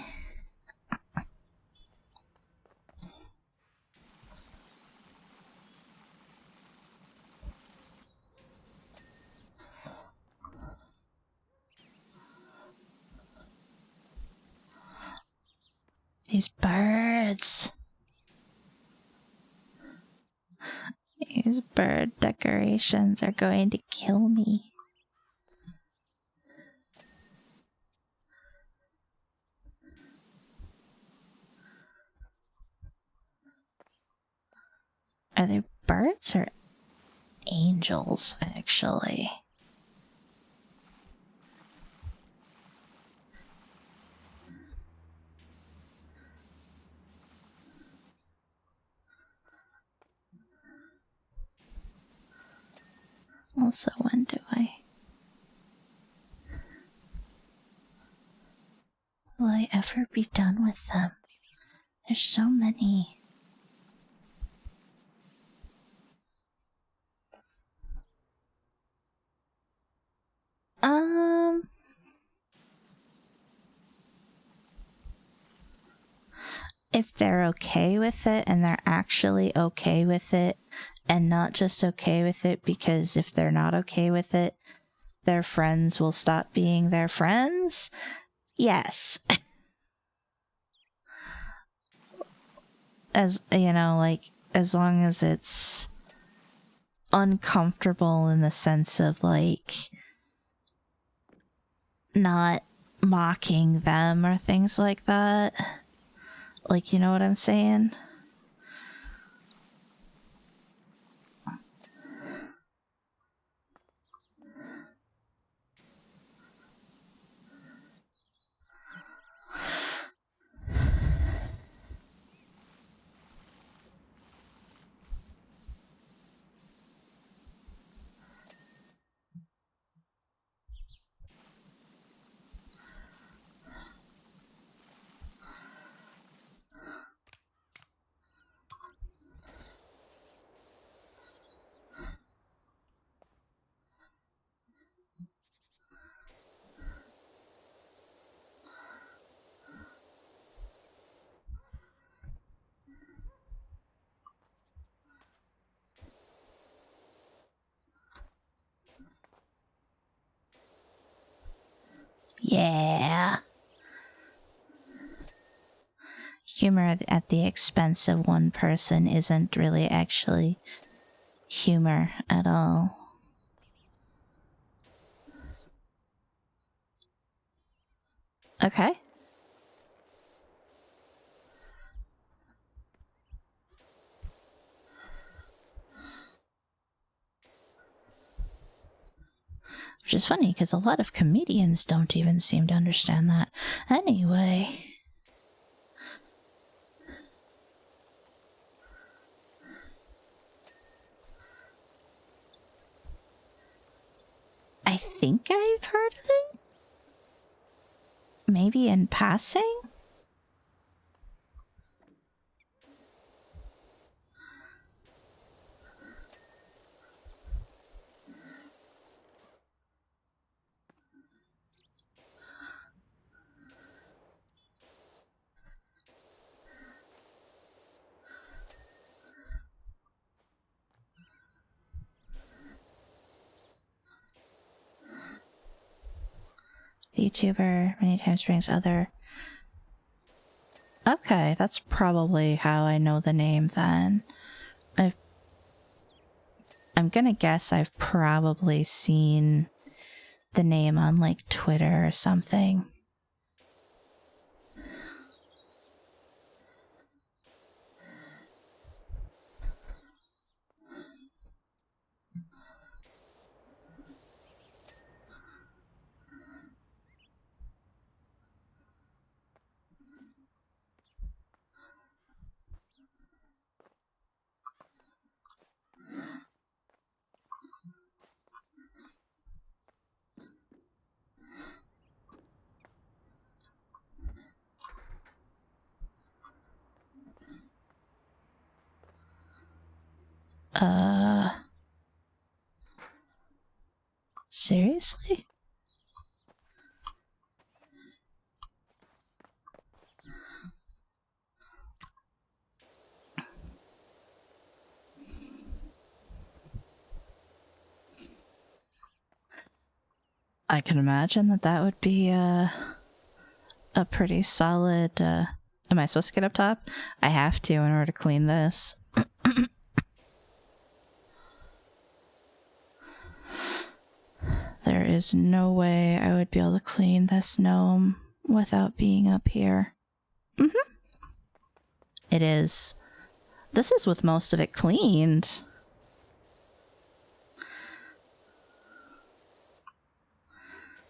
Speaker 1: These birds. These bird decorations are going to kill me. Are they birds or angels, actually? Also, when do will I ever be done with them? There's so many. If they're okay with it and they're actually okay with it and not just okay with it because if they're not okay with it, their friends will stop being their friends, yes. As you know, like as long as it's uncomfortable in the sense of like not mocking them or things like that. Like, you know what I'm saying? Yeah. Humor at the expense of one person isn't really actually humor at all. Okay. Which is funny because a lot of comedians don't even seem to understand that. Anyway. I think I've heard of it. Maybe in passing? YouTuber many times brings other. Okay, that's probably how I know the name then. I'm gonna guess I've probably seen the name on like Twitter or something. Seriously? I can imagine that would be a pretty solid. Am I supposed to get up top? I have to in order to clean this. There is no way I would be able to clean this gnome without being up here. It is. This is with most of it cleaned.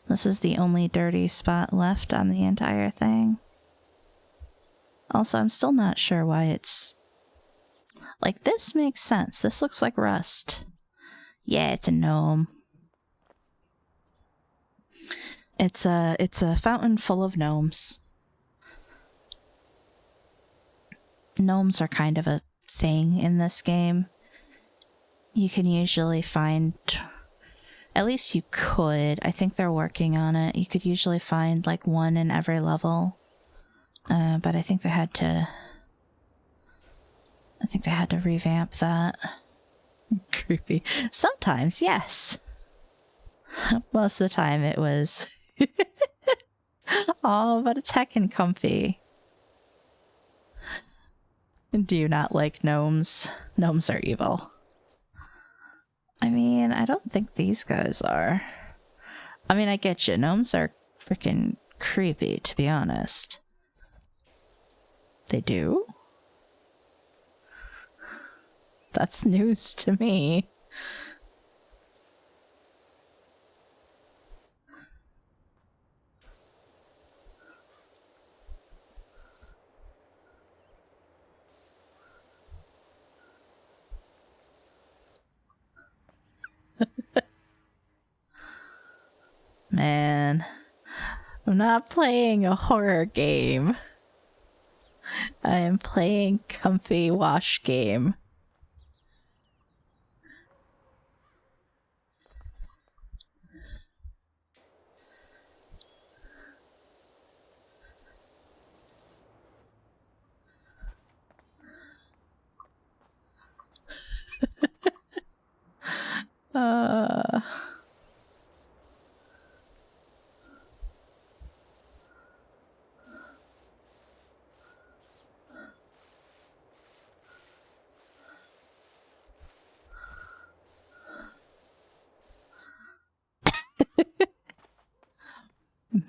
Speaker 1: This is the only dirty spot left on the entire thing. Also, I'm still not sure why it's... Like, this makes sense. This looks like rust. Yeah, it's a gnome. It's a fountain full of gnomes. Gnomes are kind of a thing in this game. You can usually find... At least you could. I think they're working on it. You could usually find like one in every level. But I think they had to... revamp that. Creepy. Sometimes, yes. Most of the time it was... Oh, but it's heckin' comfy. Do you not like gnomes? Gnomes are evil. I mean, I don't think these guys are. I mean, I get you. Gnomes are freaking creepy, to be honest. They do? That's news to me. Man, I'm not playing a horror game. I am playing comfy wash game.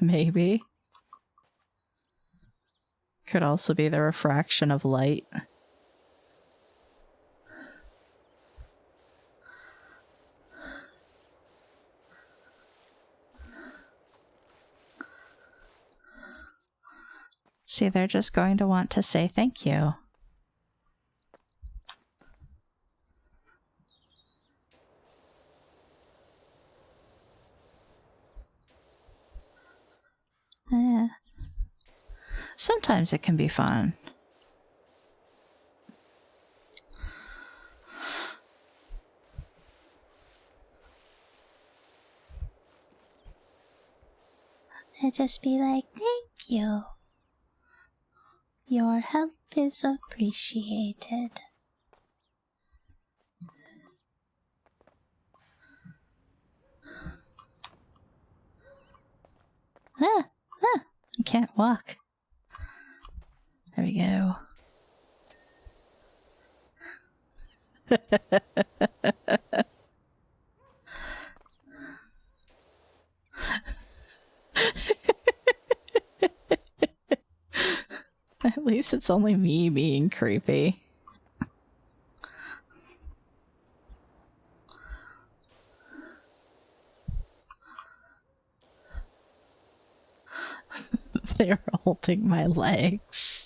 Speaker 1: Maybe. Could also be the refraction of light. See, they're just going to want to say thank you. Sometimes it can be fun. They just be like, thank you. Your help is appreciated. I can't walk. There we go. At least it's only me being creepy. They're holding my legs.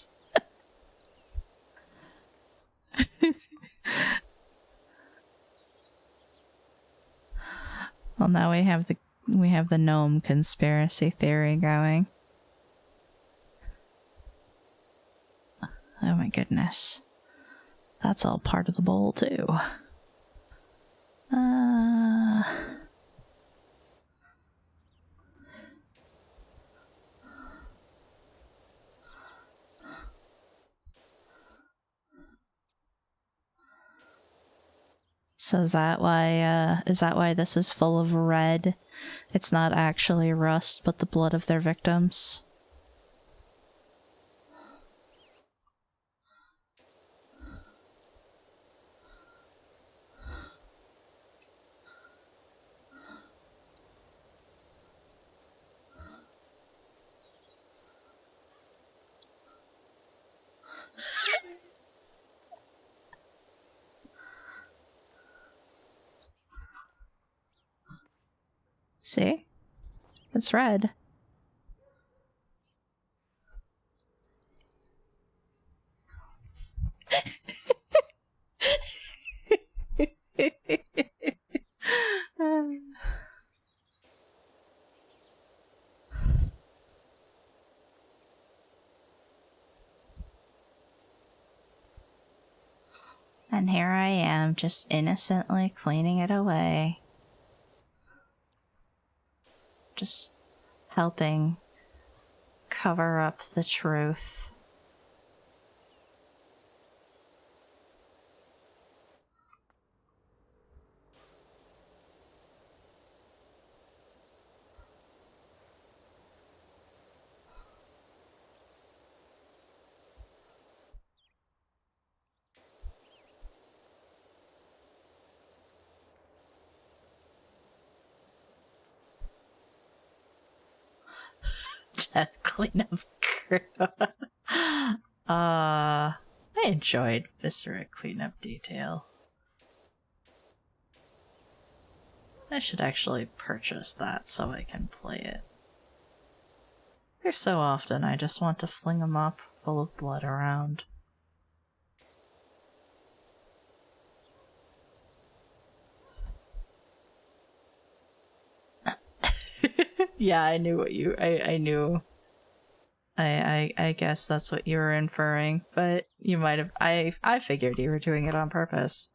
Speaker 1: Well, now we have the gnome conspiracy theory going. Oh my goodness. That's all part of the bowl too. So is that why this is full of red? It's not actually rust, but the blood of their victims. See? It's red. And here I am, just innocently cleaning it away. Just helping cover up the truth. Death cleanup crew. I enjoyed Viscera cleanup detail. I should actually purchase that so I can play it. There's so often I just want to fling them up full of blood around. Yeah, I knew what you... I knew... I guess that's what you were inferring, but you might have... I figured you were doing it on purpose.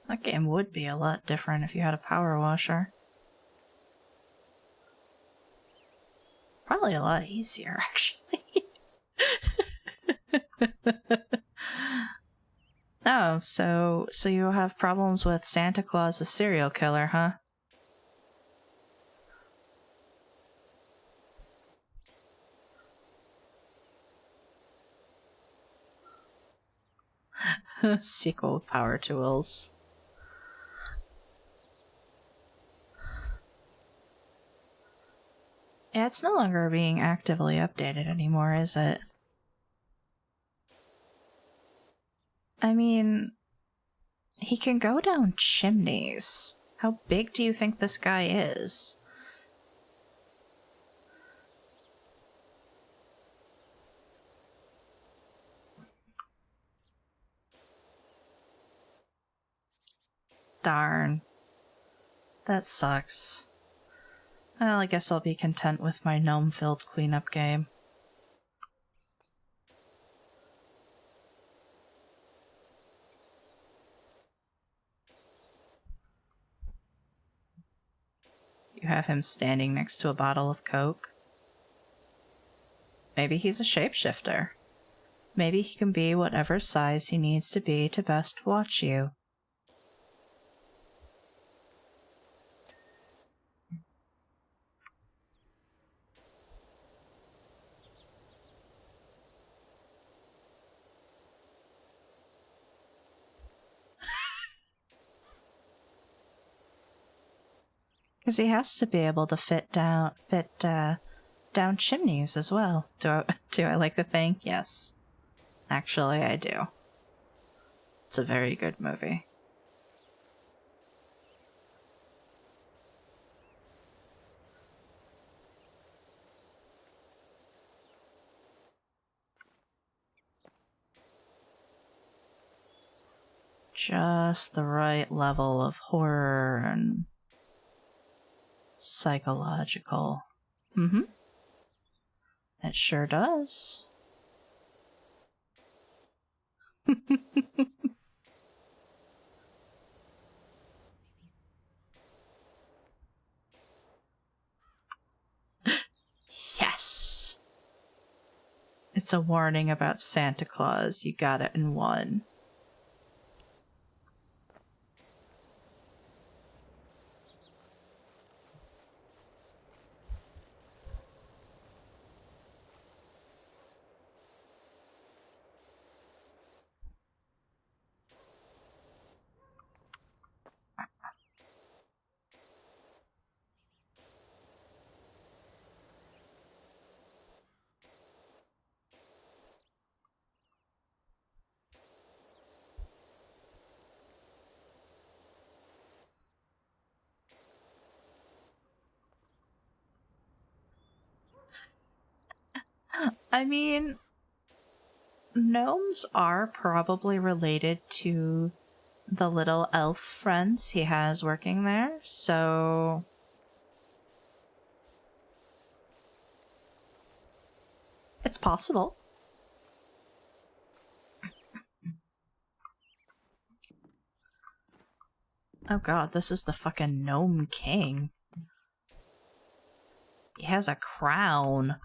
Speaker 1: That game would be a lot different if you had a power washer. Probably a lot easier, actually. Oh, so you have problems with Santa Claus the serial killer, huh? Sequel with power tools. Yeah, it's no longer being actively updated anymore, is it? I mean, he can go down chimneys. How big do you think this guy is? Darn. That sucks. Well, I guess I'll be content with my gnome-filled cleanup game. You have him standing next to a bottle of Coke. Maybe he's a shapeshifter. Maybe he can be whatever size he needs to be to best watch you. Because he has to be able to fit down chimneys as well. Do I like the thing? Yes. Actually, I do. It's a very good movie. Just the right level of horror and psychological. Mm-hmm. It sure does. Yes! It's a warning about Santa Claus. You got it in one. I mean, gnomes are probably related to the little elf friends he has working there, so it's possible. Oh god, this is the fucking gnome king. He has a crown.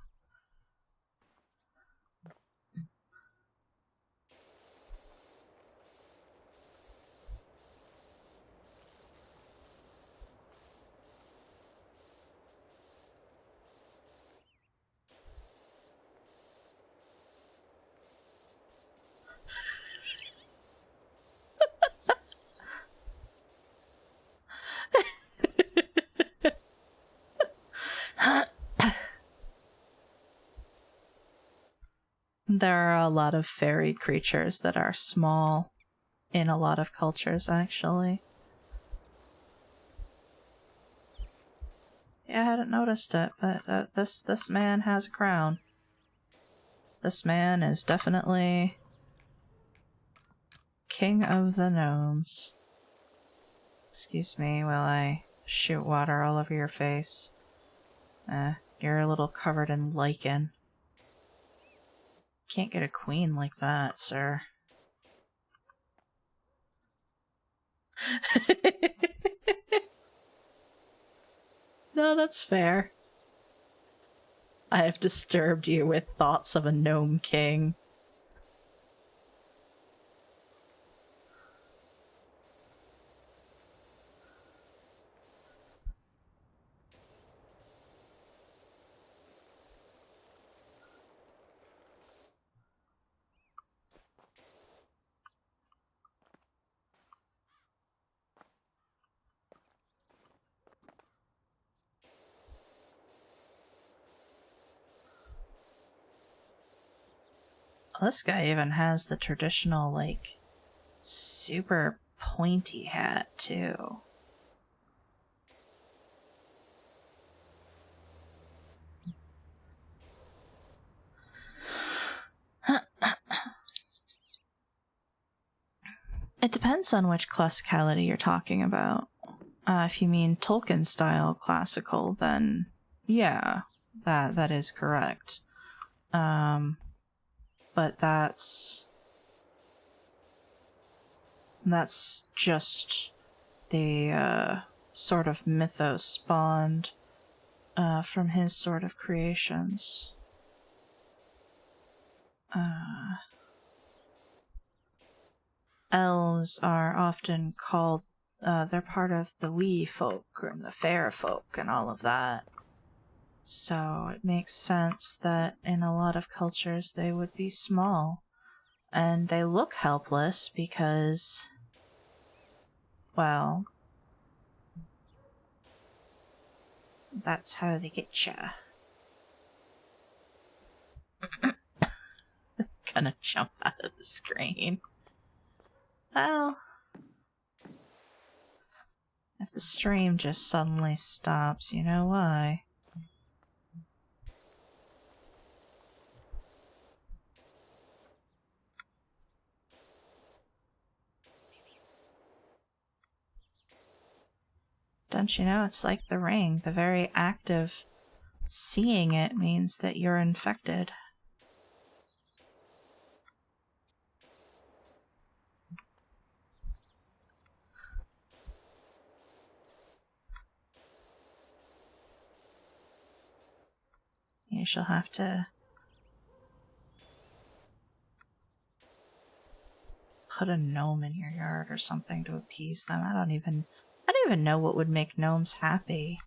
Speaker 1: There are a lot of fairy creatures that are small in a lot of cultures, actually. Yeah, I hadn't noticed it, but this man has a crown. This man is definitely king of the gnomes. Excuse me while I shoot water all over your face. You're a little covered in lichen. Can't get a queen like that, sir. No, that's fair. I have disturbed you with thoughts of a gnome king. This guy even has the traditional, like, super pointy hat, too. It depends on which classicality you're talking about. If you mean Tolkien style classical, then yeah, that is correct. But that's just the sort of mythos spawned from his sort of creations. Elves are often called, they're part of the wee folk and the fair folk and all of that. So it makes sense that in a lot of cultures they would be small. And they look helpless because, well, that's how they get ya. Gonna jump out of the screen. Well, if the stream just suddenly stops, you know why. Don't you know, it's like the ring. The very act of seeing it means that you're infected. You shall have to put a gnome in your yard or something to appease them. I don't even know what would make gnomes happy.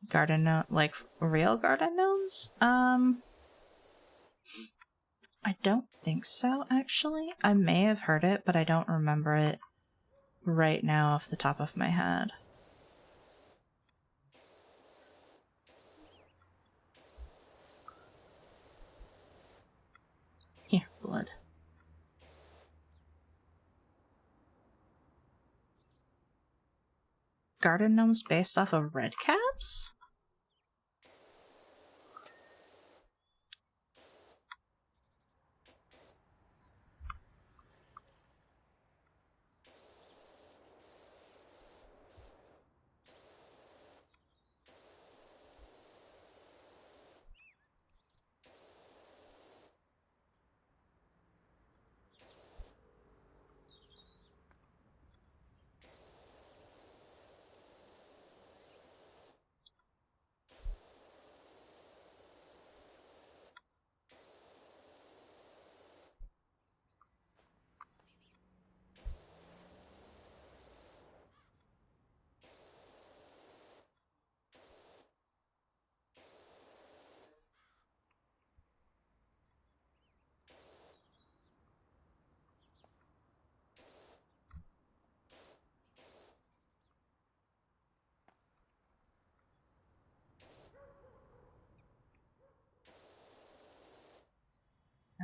Speaker 1: Garden gnome, like real garden gnomes? I don't think so, actually. I may have heard it, but I don't remember it right now off the top of my head. Here, blood. Garden gnomes based off of red caps?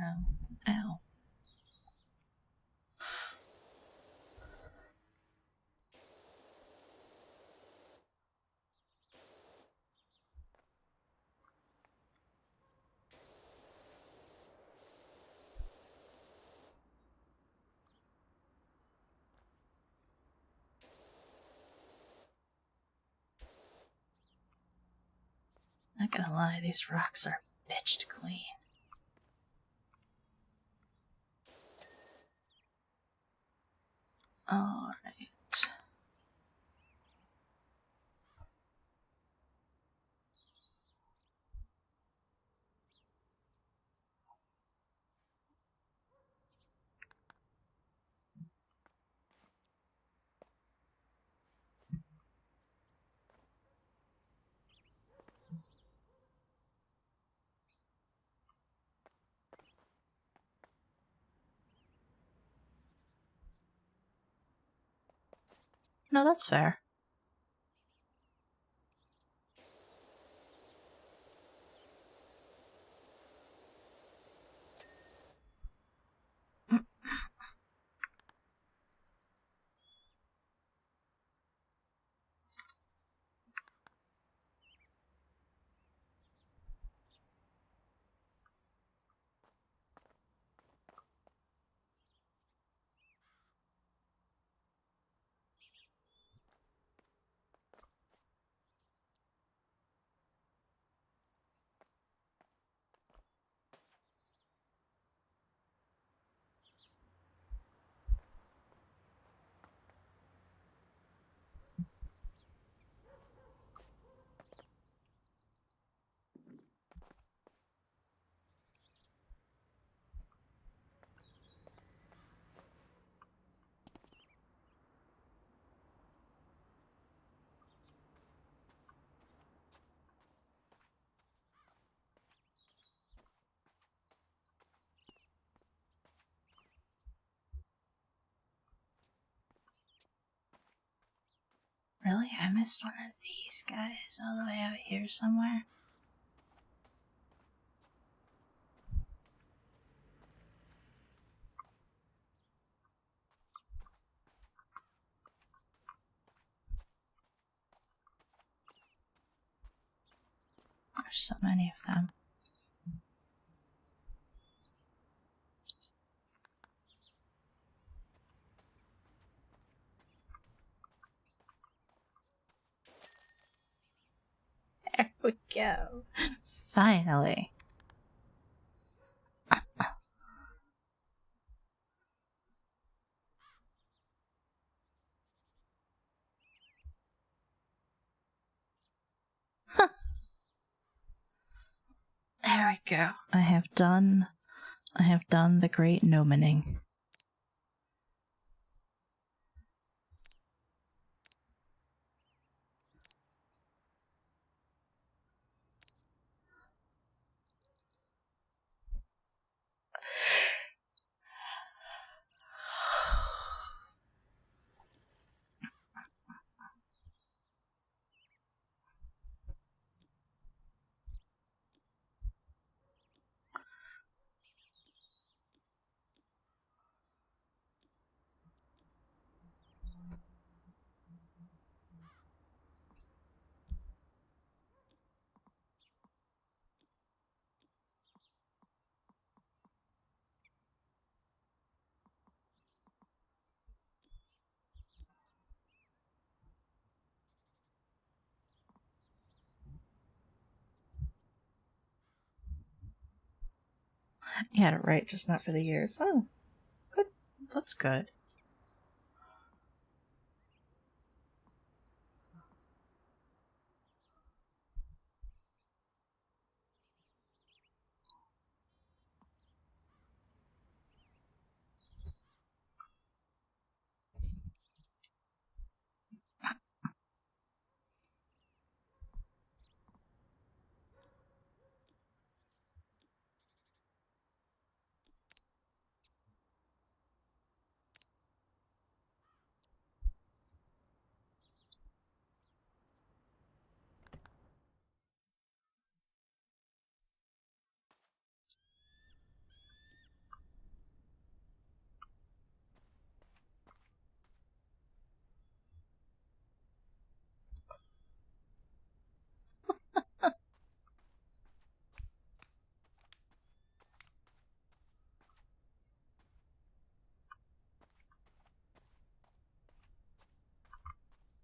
Speaker 1: Oh, ow. Not gonna lie, these rocks are bitched clean. Alright. No, that's fair. Really? I missed one of these guys all the way out here somewhere. There's so many of them. There we go. Finally. There we go. I have done the great nomening. You had it right, just not for the years. Oh, good. That's good.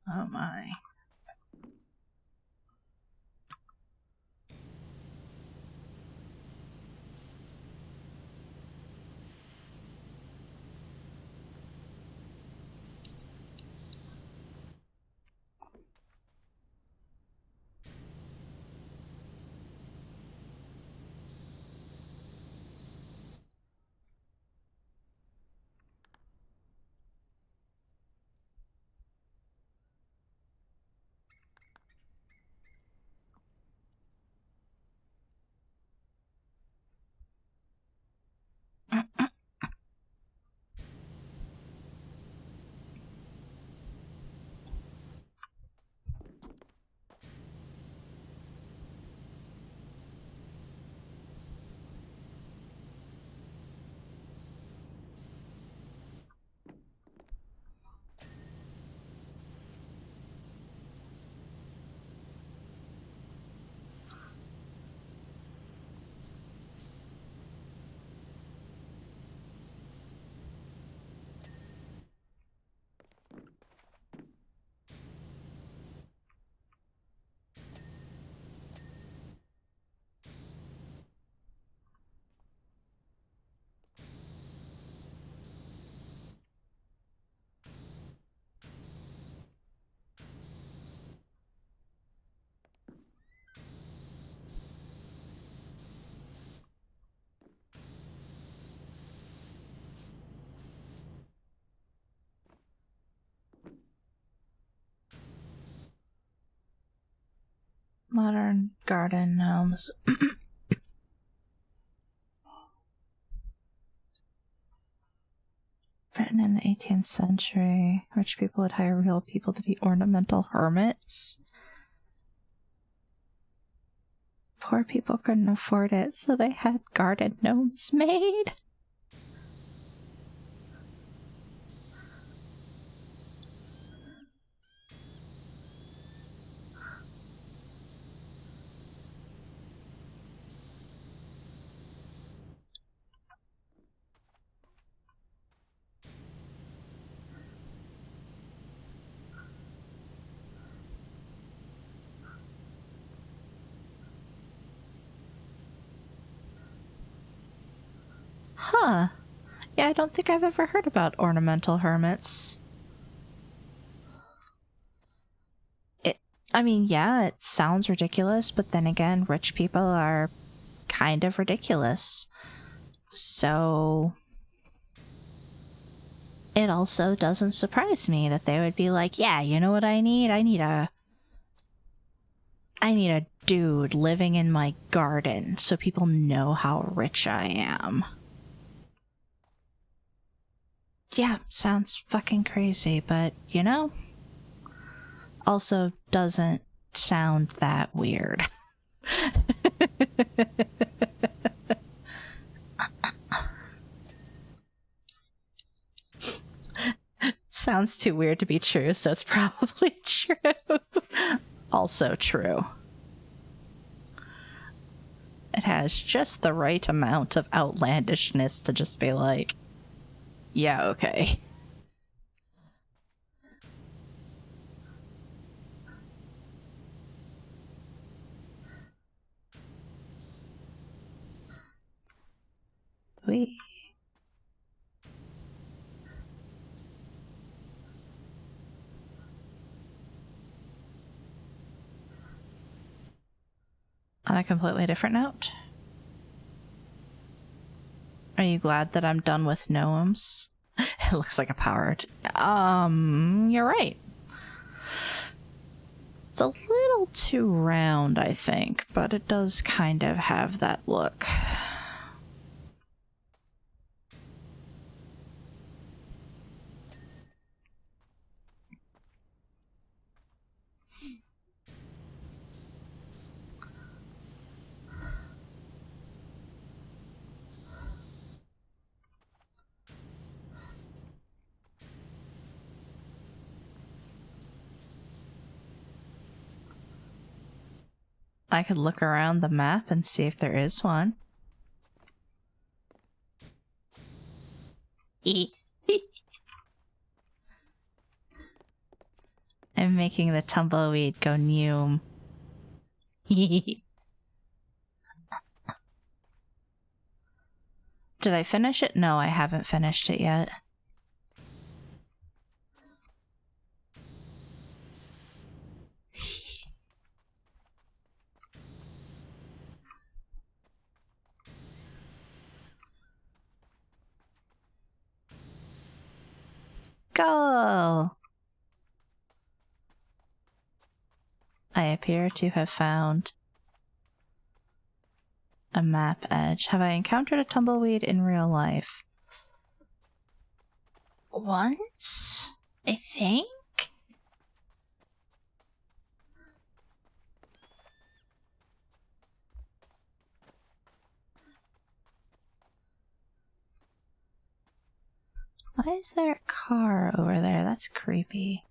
Speaker 1: Oh my. Modern garden gnomes. Written in the 18th century, rich people would hire real people to be ornamental hermits. Poor people couldn't afford it, so they had garden gnomes made. Huh. Yeah, I don't think I've ever heard about ornamental hermits. I mean, yeah, it sounds ridiculous, but then again, rich people are kind of ridiculous. So it also doesn't surprise me that they would be like, yeah, you know what I need? I need a dude living in my garden so people know how rich I am. Yeah, sounds fucking crazy, but you know, also doesn't sound that weird. Sounds too weird to be true, so it's probably true. Also true. It has just the right amount of outlandishness to just be like, yeah, okay. We. On a completely different note, are you glad that I'm done with gnomes? It looks like a powered. You're right. It's a little too round, I think, but it does kind of have that look. I could look around the map and see if there is one. I'm making the tumbleweed go neum. Did I finish it? No, I haven't finished it yet. Go! I appear to have found a map edge. Have I encountered a tumbleweed in real life? Once? I think? Why is there a car over there? That's creepy.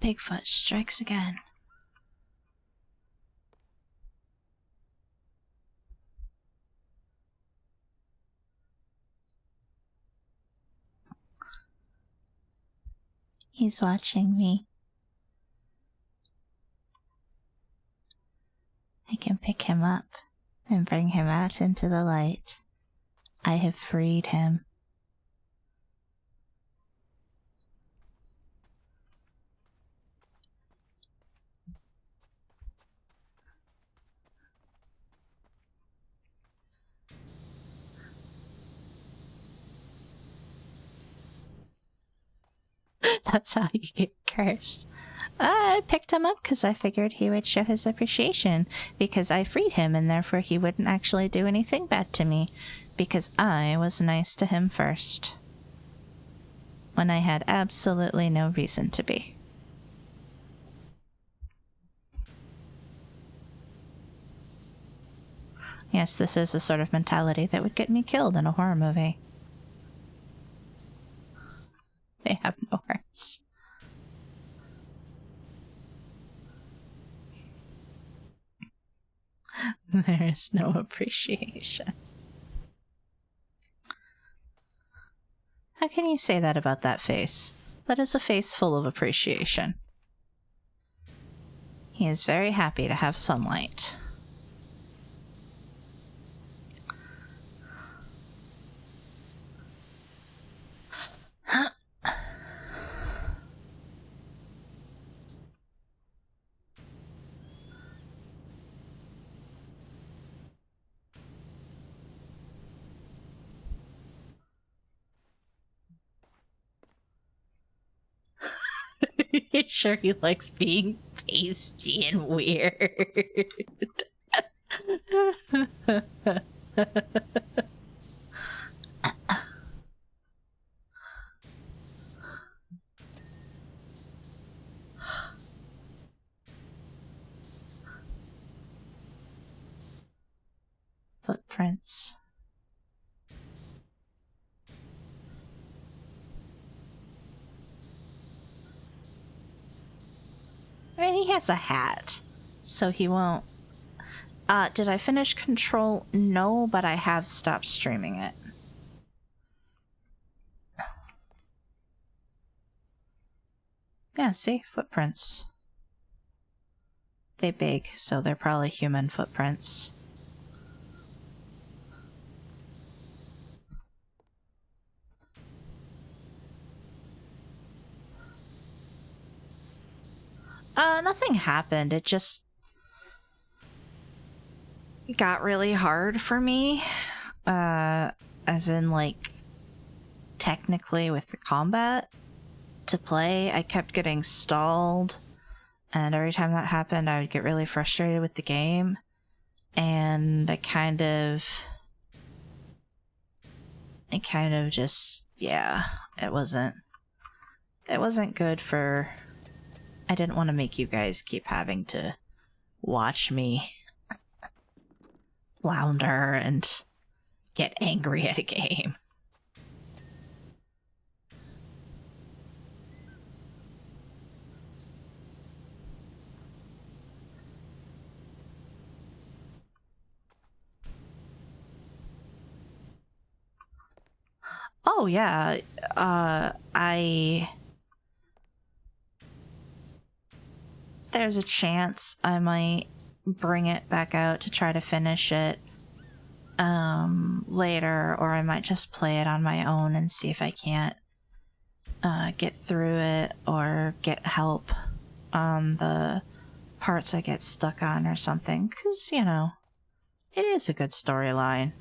Speaker 1: Bigfoot strikes again. He's watching me. I can pick him up and bring him out into the light. I have freed him. That's how you get cursed. I picked him up because I figured he would show his appreciation because I freed him and therefore he wouldn't actually do anything bad to me because I was nice to him first. When I had absolutely no reason to be. Yes, this is the sort of mentality that would get me killed in a horror movie. They have no hearts. There is no appreciation. How can you say that about that face? That is a face full of appreciation. He is very happy to have sunlight. Sure, he likes being pasty and weird. Footprints. I mean, he has a hat, so he won't. Did I finish Control? No, but I have stopped streaming it. Yeah, see? Footprints. They big, so they're probably human footprints. Nothing happened. It just got really hard for me. As in, like, technically with the combat to play, I kept getting stalled. And every time that happened, I would get really frustrated with the game. And I kind of just, yeah, it wasn't good for... I didn't want to make you guys keep having to watch me flounder and get angry at a game. Oh yeah, there's a chance I might bring it back out to try to finish it later, or I might just play it on my own and see if I can't get through it or get help on the parts I get stuck on or something, because, you know, it is a good storyline.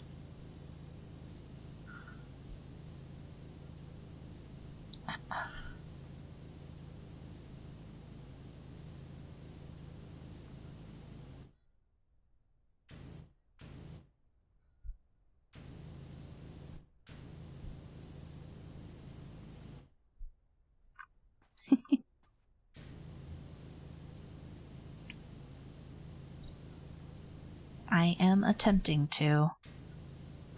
Speaker 1: I am attempting to.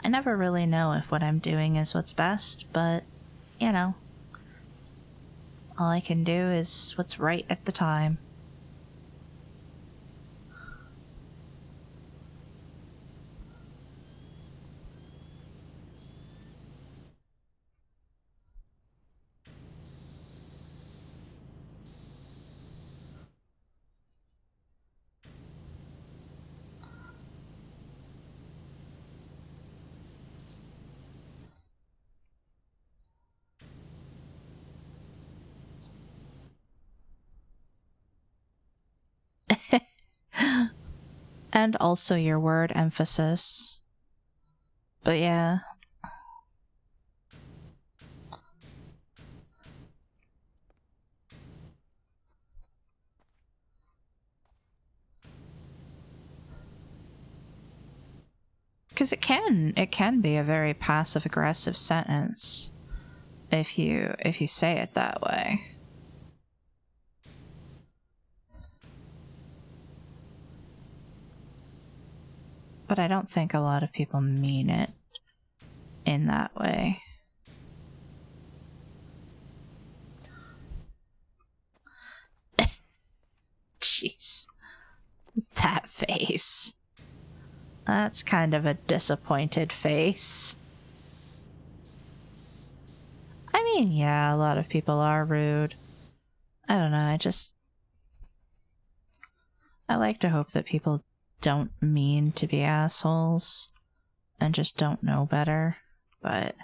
Speaker 1: I never really know if what I'm doing is what's best, but, you know, all I can do is what's right at the time. And also your word emphasis. But yeah. Because it can be a very passive aggressive sentence if you say it that way. But I don't think a lot of people mean it in that way. Jeez. That face. That's kind of a disappointed face. I mean, yeah, a lot of people are rude. I don't know, I like to hope that people don't mean to be assholes and just don't know better, but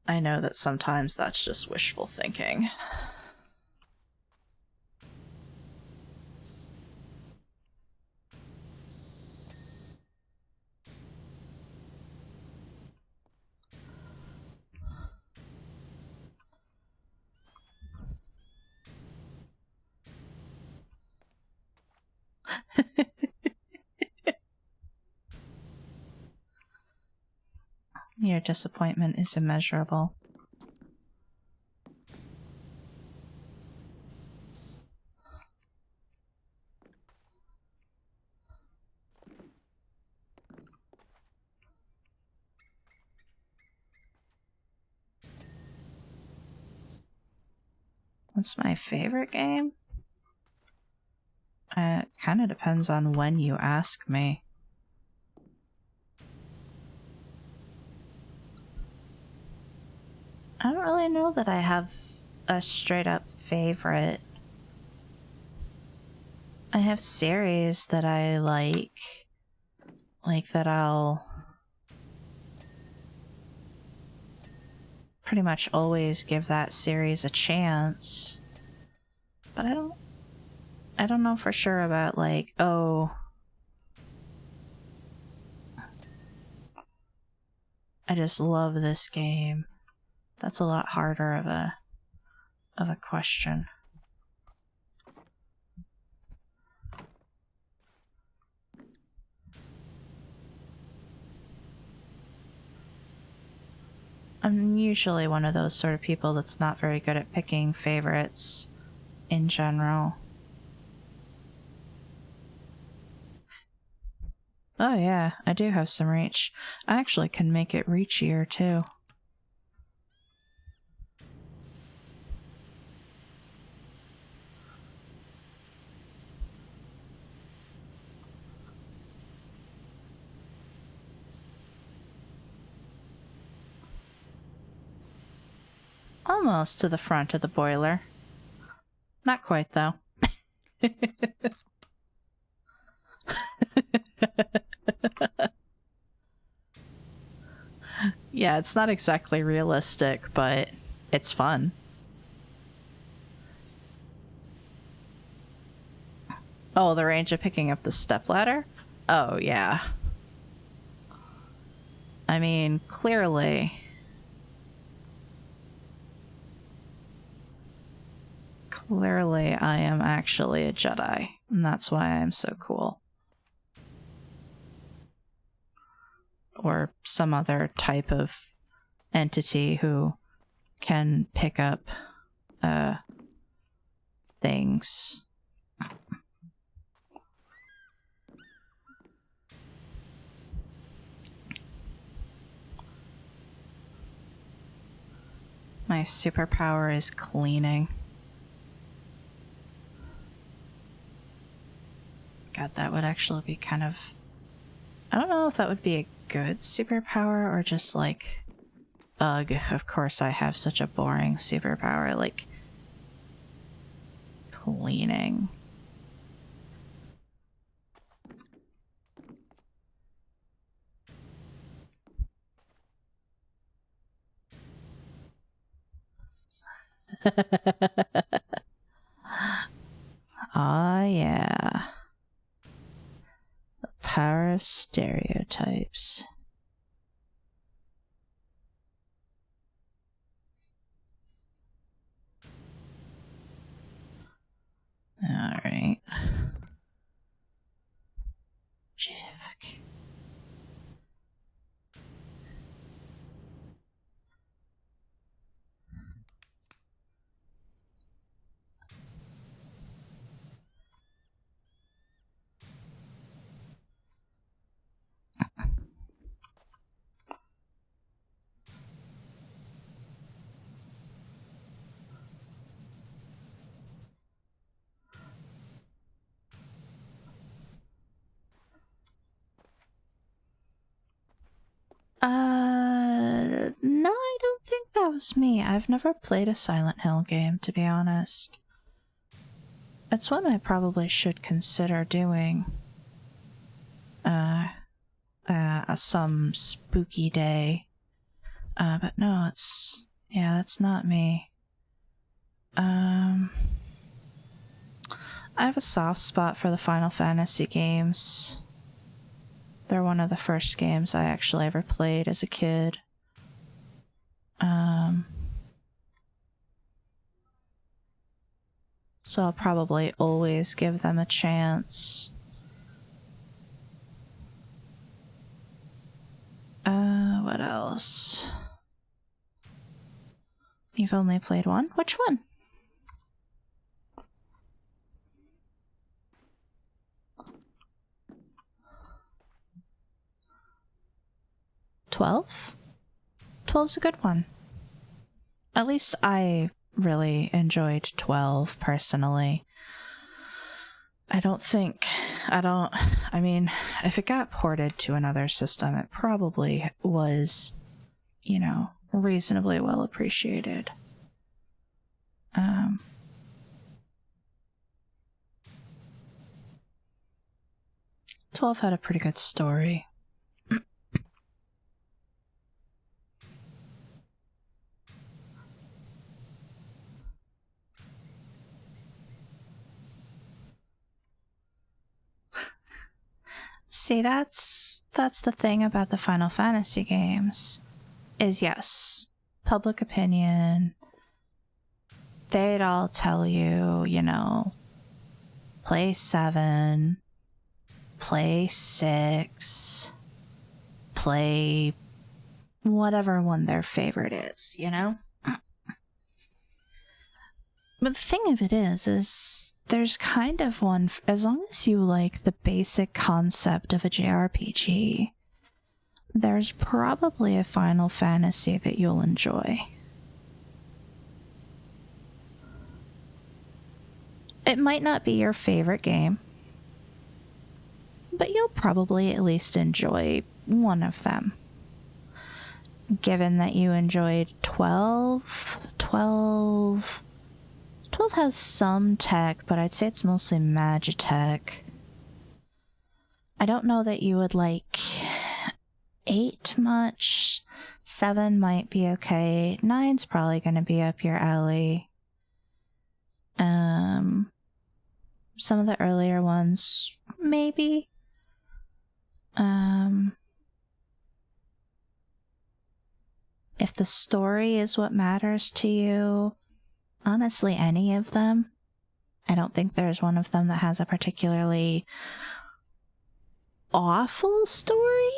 Speaker 1: I know that sometimes that's just wishful thinking. Your disappointment is immeasurable. What's my favorite game? It kind of depends on when you ask me. I don't really know that I have a straight up favorite. I have series that I like that I'll pretty much always give that series a chance. But I don't know for sure about like, oh, I just love this game. That's a lot harder of a question. I'm usually one of those sort of people that's not very good at picking favorites in general. Oh yeah, I do have some reach. I actually can make it reachier too. Almost to the front of the boiler. Not quite, though. Yeah, it's not exactly realistic, but it's fun. Oh, the range of picking up the stepladder? Oh, yeah. I mean, clearly I am actually a Jedi, and that's why I'm so cool. Or some other type of entity who can pick up things. My superpower is cleaning. God, that would actually be kind of... I don't know if that would be a good superpower or just like... Ugh, of course I have such a boring superpower, like... cleaning. Ah, yeah. The power of stereotypes. Alright. Woe's me. I've never played a Silent Hill game, to be honest. It's one I probably should consider doing. Some spooky day. But no, that's not me. I have a soft spot for the Final Fantasy games. They're one of the first games I actually ever played as a kid. So I'll probably always give them a chance. What else? You've only played one? Which one? $12? $12's a good one. At least I really enjoyed 12 personally. I mean, if it got ported to another system, it probably was, reasonably well appreciated. 12 had a pretty good story. See, that's the thing about the Final Fantasy games, is yes, public opinion, they'd all tell you, play 7, play 6, play whatever one their favorite is, But the thing of it is there's kind of one, as long as you like the basic concept of a JRPG, there's probably a Final Fantasy that you'll enjoy. It might not be your favorite game, but you'll probably at least enjoy one of them. Given that you enjoyed 12 has some tech, but I'd say it's mostly Magitech. I don't know that you would like 8 much. 7 might be okay. 9's probably going to be up your alley. Some of the earlier ones, maybe. If the story is what matters to you, honestly, any of them. I don't think there's one of them that has a particularly awful story.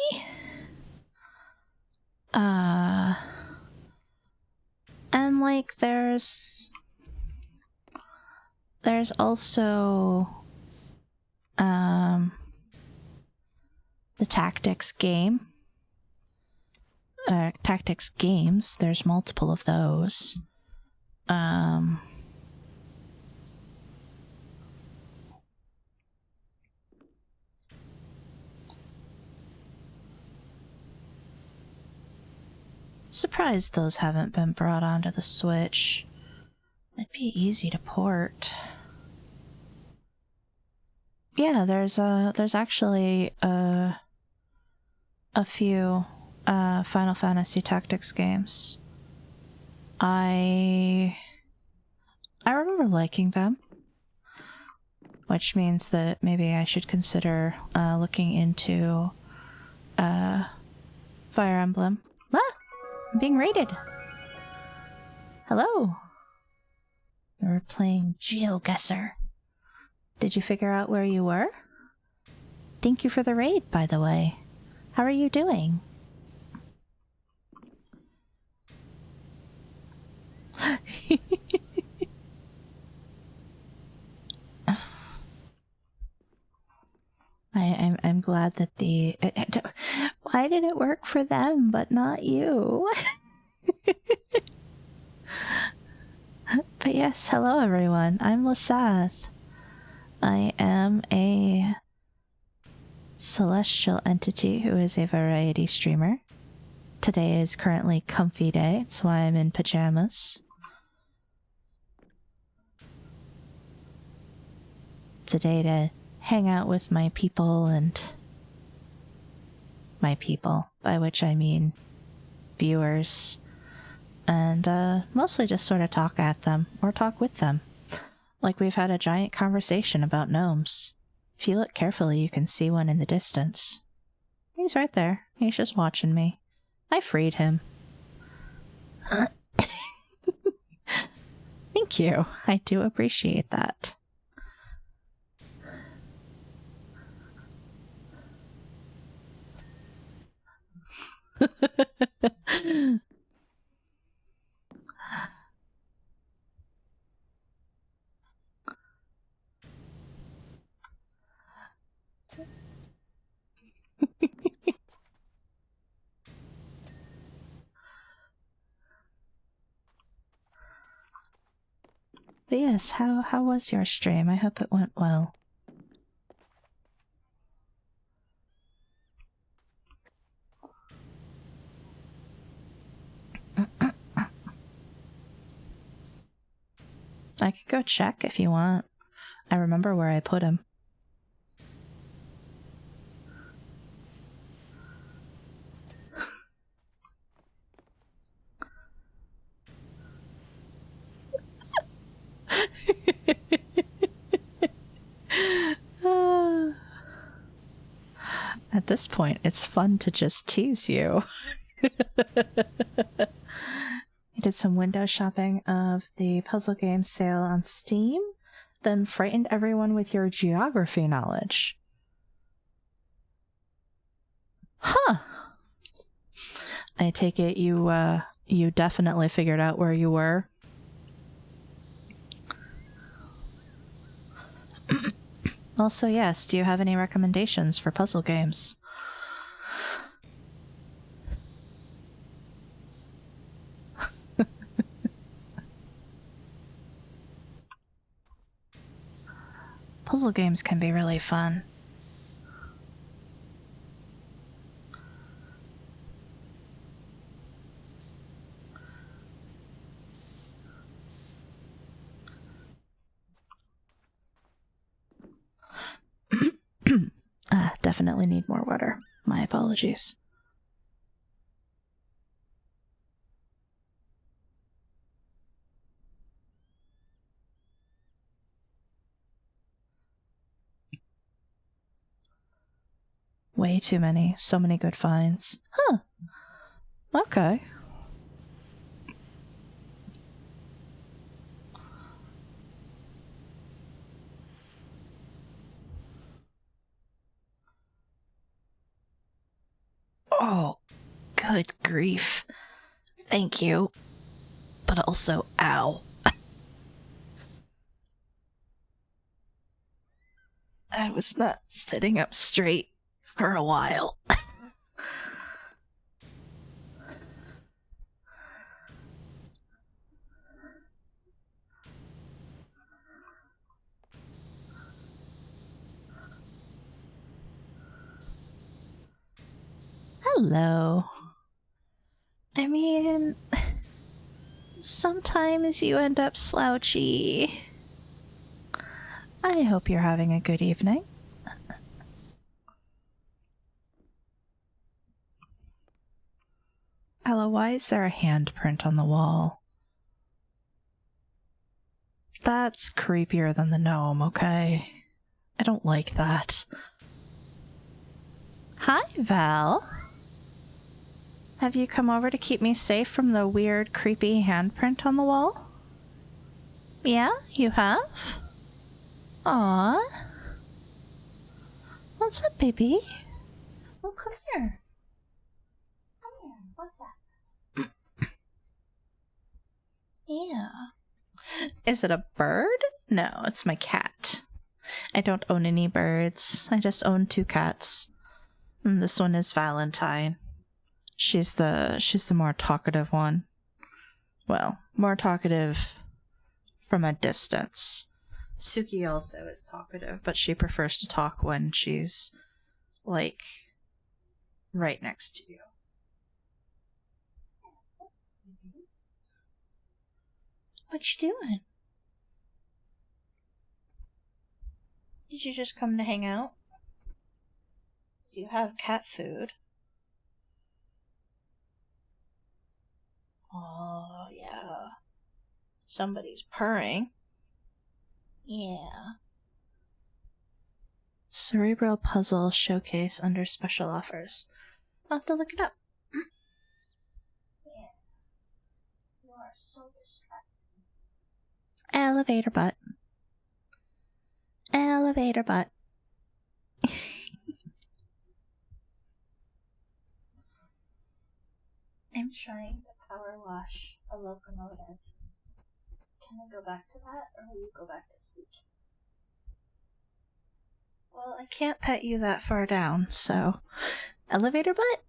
Speaker 1: And like there's also the tactics game. Tactics games, there's multiple of those. Surprised those haven't been brought onto the Switch. It'd be easy to port. Yeah, there's actually a few Final Fantasy Tactics games. I remember liking them, which means that maybe I should consider looking into Fire Emblem. Ah! I'm being raided. Hello. You were playing GeoGuessr. Did you figure out where you were? Thank you for the raid, by the way. How are you doing? I'm glad that why did it work for them but not you? But yes, hello everyone. I'm Lasath. I am a celestial entity who is a variety streamer. Today is currently comfy day. That's why I'm in pajamas. It's a day to hang out with my people, and my people, by which I mean viewers, and mostly just sort of talk at them or talk with them. Like we've had a giant conversation about gnomes. If you look carefully, you can see one in the distance. He's right there. He's just watching me. I freed him. Thank you. I do appreciate that. But yes, how was your stream? I hope it went well. I could go check if you want. I remember where I put him. At this point, it's fun to just tease you. I did some window shopping of the puzzle game sale on Steam, then frightened everyone with your geography knowledge. Huh. I take it you definitely figured out where you were. Also, yes, do you have any recommendations for puzzle games? Puzzle games can be really fun. Definitely need more water. My apologies. Way too many. So many good finds. Huh. Okay. Oh, good grief. Thank you. But also, ow. I was not sitting up straight for a while. Hello. I mean, sometimes you end up slouchy. I hope you're having a good evening. Ella, why is there a handprint on the wall? That's creepier than the gnome, okay? I don't like that. Hi, Val. Have you come over to keep me safe from the weird, creepy handprint on the wall? Yeah, you have? Aww. What's up, baby? Oh, come here. Come here. What's up? Yeah. Is it a bird? No, it's my cat. I don't own any birds. I just own 2 cats. And this one is Valentine. She's the more talkative one. Well, more talkative from a distance. Suki also is talkative, but she prefers to talk when she's, like, right next to you. What you doing? Did you just come to hang out? Do you have cat food? Oh, yeah. Somebody's purring. Yeah. Cerebral Puzzle Showcase under special offers. I'll have to look it up. Yeah. You are so distracting. Elevator butt. Elevator butt. I'm trying to power wash a locomotive. Can I go back to that, or will you go back to sleep? Well, I can't pet you that far down, so... Elevator butt?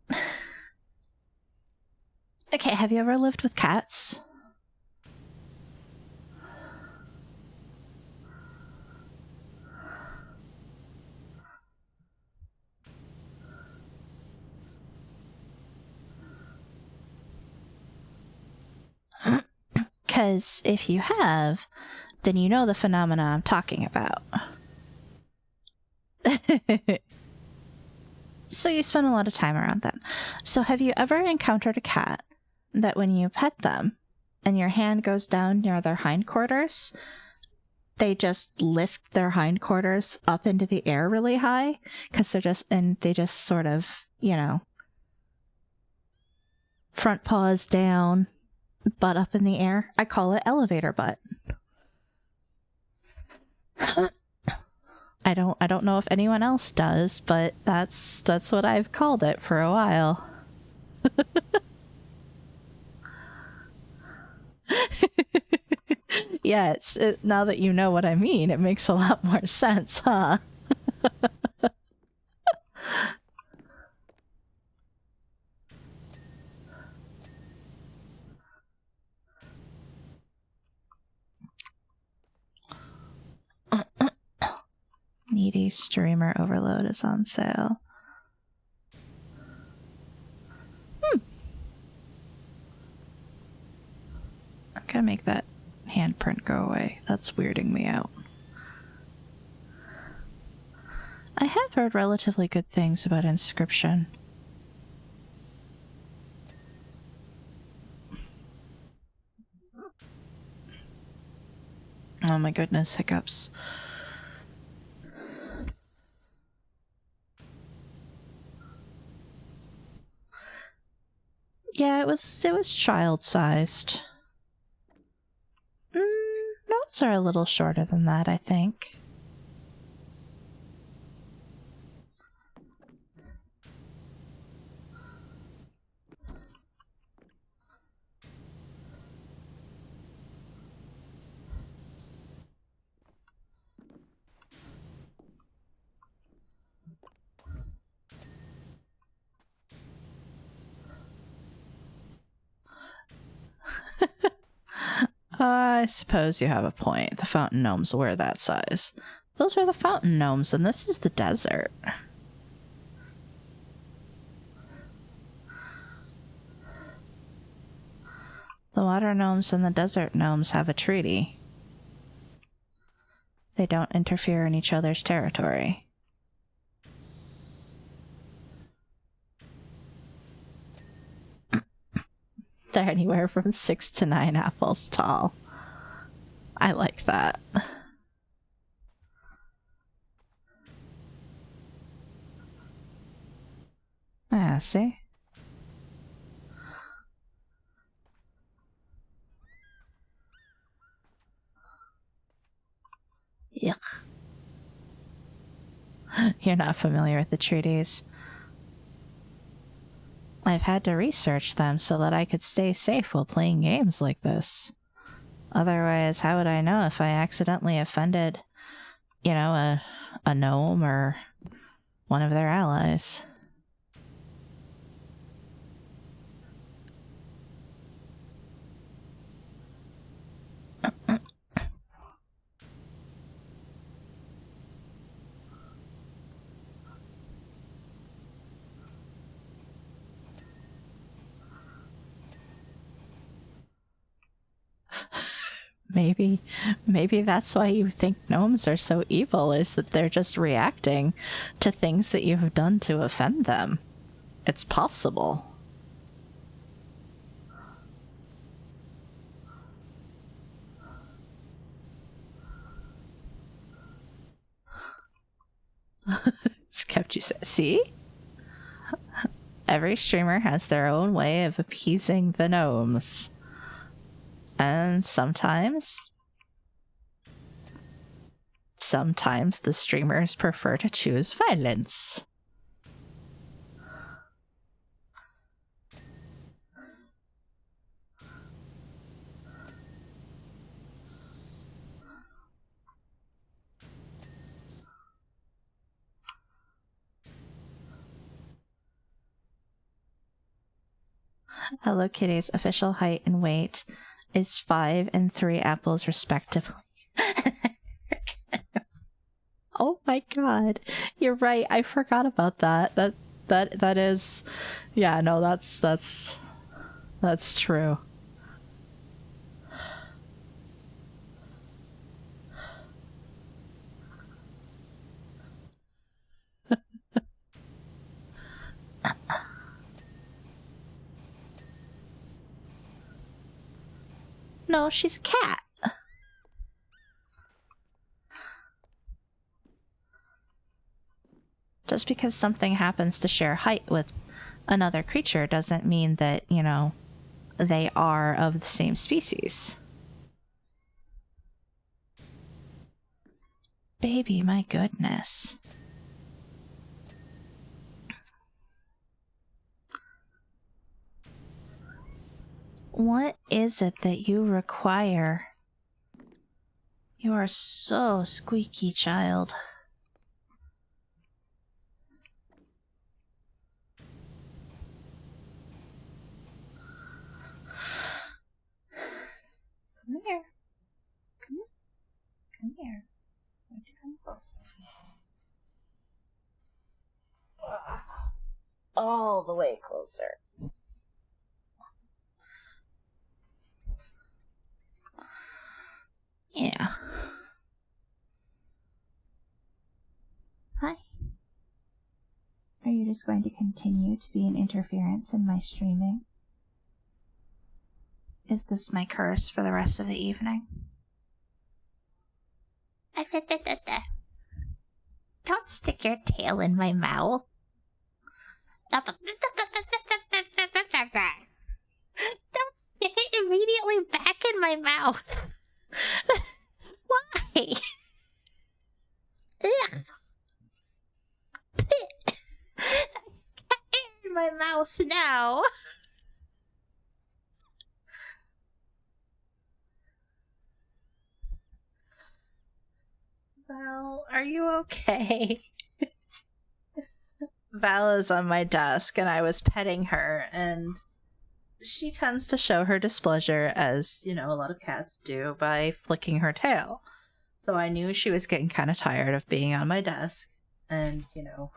Speaker 1: Okay, have you ever lived with cats? Because if you have, then you know the phenomena I'm talking about. So you spend a lot of time around them. So have you ever encountered a cat that when you pet them and your hand goes down near their hindquarters, they just lift their hindquarters up into the air really high? Because they just sort of, you know, front paws down, butt up in the air. I call it elevator butt. I don't know if anyone else does, but that's what I've called it for a while. Yeah, now that you know what I mean, it makes a lot more sense, huh? Needy Streamer Overload is on sale. I'm gonna make that handprint go away. That's weirding me out. I have heard relatively good things about Inscription. Oh my goodness, hiccups. Yeah, it was child-sized. Gnomes are a little shorter than that, I think. I suppose you have a point. The fountain gnomes were that size. Those are the fountain gnomes, and this is the desert. The water gnomes and the desert gnomes have a treaty. They don't interfere in each other's territory. They're anywhere from 6 to 9 apples tall. I like that. Ah, see? Yuck. You're not familiar with the treaties. I've had to research them so that I could stay safe while playing games like this. Otherwise, how would I know if I accidentally offended, a gnome or one of their allies? Maybe that's why you think gnomes are so evil, is that they're just reacting to things that you have done to offend them. It's possible. It's kept you see? Every streamer has their own way of appeasing the gnomes. And sometimes the streamers prefer to choose violence. Hello Kitty's official height and weight is 5 and 3 apples respectively. Oh my god. You're right. I forgot about that. That is, yeah, no, that's true. No, she's a cat. Just because something happens to share height with another creature doesn't mean that, you know, they are of the same species. Baby, my goodness. What is it that you require? You are so squeaky, child. Come here. Come here. Come here. Why don't you come close? All the way closer. Yeah. Hi. Are you just going to continue to be an interference in my streaming? Is this my curse for the rest of the evening? Don't stick your tail in my mouth. Don't stick it immediately back in my mouth. Why? Ugh. In my mouth now. Val, are you okay? Val is on my desk and I was petting her, and she tends to show her displeasure, as, you know, a lot of cats do, by flicking her tail. So I knew she was getting kind of tired of being on my desk and, you know,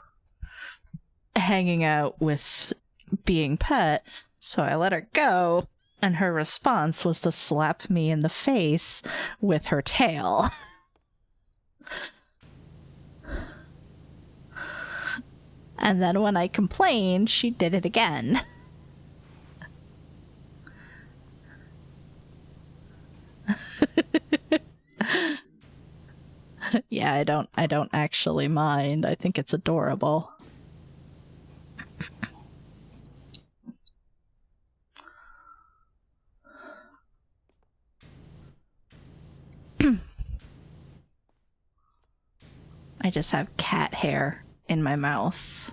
Speaker 1: hanging out with being pet, so I let her go, and her response was to slap me in the face with her tail. And then when I complained, she did it again. Yeah, I don't actually mind. I think it's adorable. I just have cat hair in my mouth.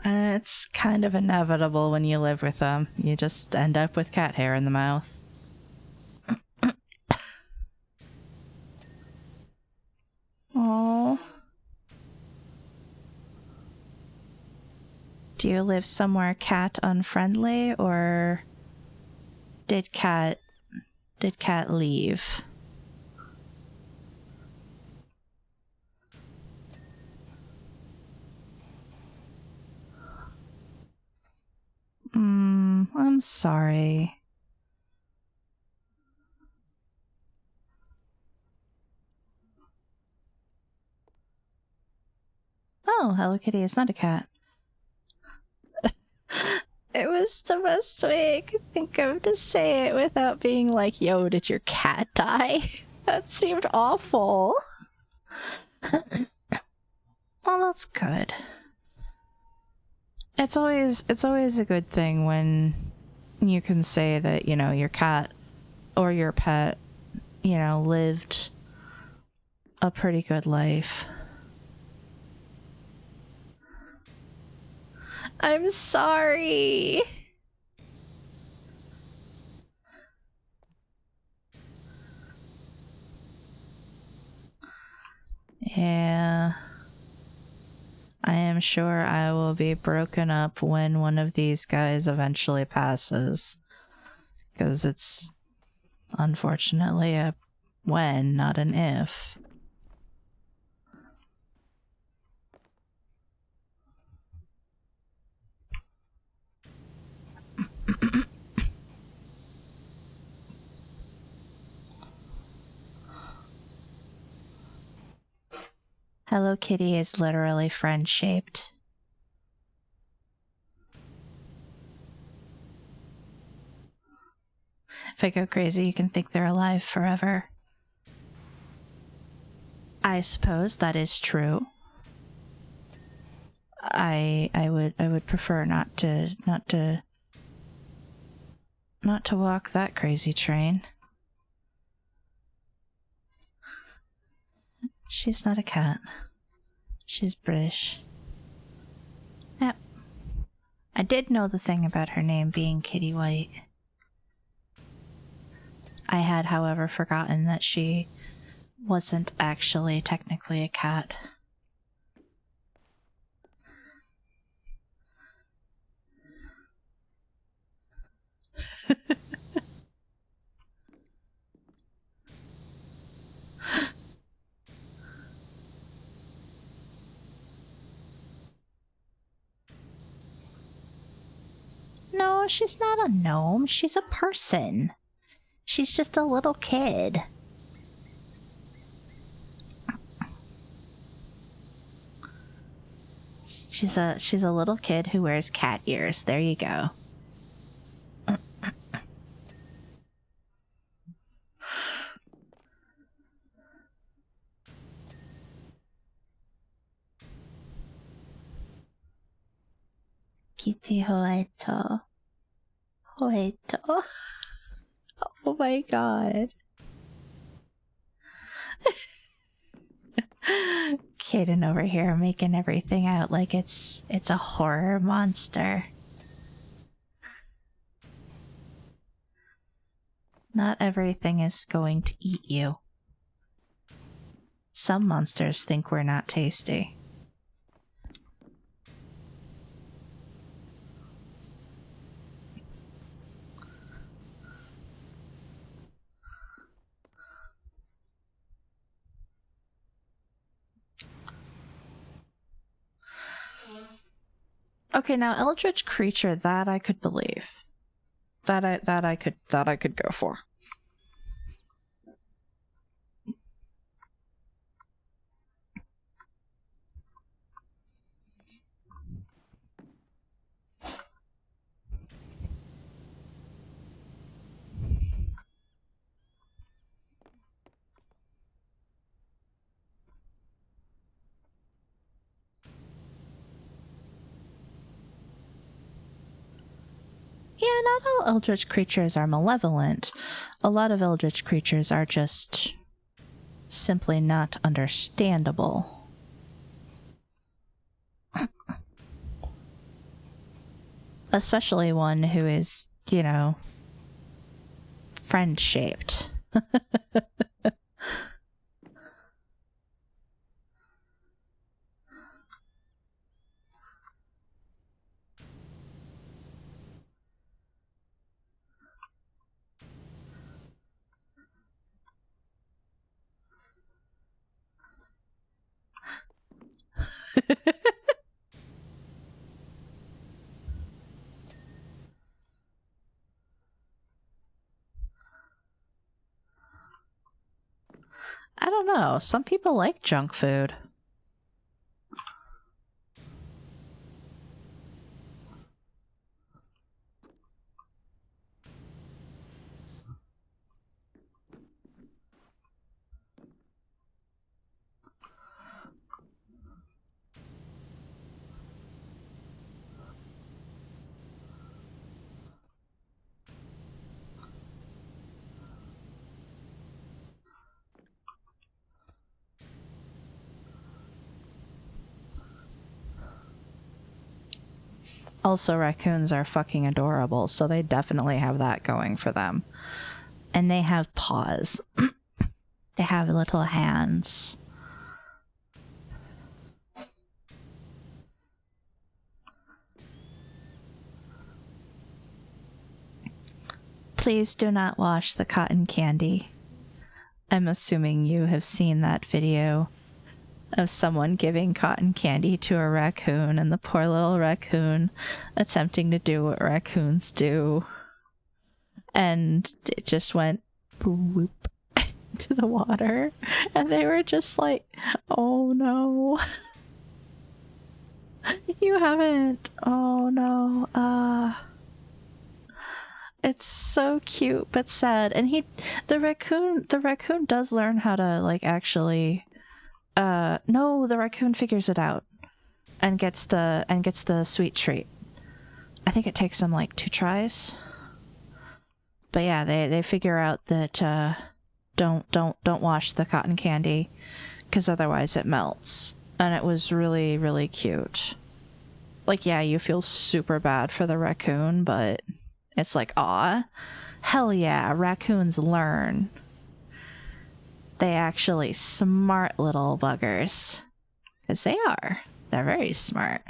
Speaker 1: It's kind of inevitable when you live with them. You just end up with cat hair in the mouth. Aww. Do you live somewhere cat unfriendly, or did cat leave? I'm sorry. Oh, Hello Kitty is not a cat. It was the best way I could think of to say it without being like, yo, did your cat die? That seemed awful. Well, that's good. It's always a good thing when you can say that, you know, your cat or your pet, you know, lived a pretty good life. I'm sorry. Yeah. I am sure I will be broken up when one of these guys eventually passes. Because it's unfortunately a when, not an if. Hello Kitty is literally friend shaped. If I go crazy, you can think they're alive forever. I suppose that is true. I would prefer not to walk that crazy train. She's not a cat. She's British. Yep. I did know the thing about her name being Kitty White. I had, however, forgotten that she wasn't actually technically a cat. No, she's not a gnome. She's a person. She's just a little kid. She's a little kid who wears cat ears. There you go. Kitty Hoeto. Hoeto. Oh my god. Kaden over here making everything out like it's a horror monster. Not everything is going to eat you. Some monsters think we're not tasty. Okay, now eldritch creature, that I could believe. That I could go for. Yeah, not all eldritch creatures are malevolent. A lot of eldritch creatures are just simply not understandable. Especially one who is, you know, friend-shaped. don't know. Some people like junk food. Also, raccoons are fucking adorable, so they definitely have that going for them. And they have paws. They have little hands. Please do not wash the cotton candy. I'm assuming you have seen that video of someone giving cotton candy to a raccoon and the poor little raccoon attempting to do what raccoons do. And it just went boop into the water. And they were just like, oh no. You haven't. Oh no. It's so cute but sad. And the raccoon does learn how to like actually no, the raccoon figures it out and gets the sweet treat. I think it takes them like 2 tries. But yeah, they figure out that don't wash the cotton candy because otherwise it melts. And it was really, really cute. Like, yeah, you feel super bad for the raccoon, but it's like, aw, hell yeah, raccoons learn. They actually smart little buggers. Because they are. They're very smart.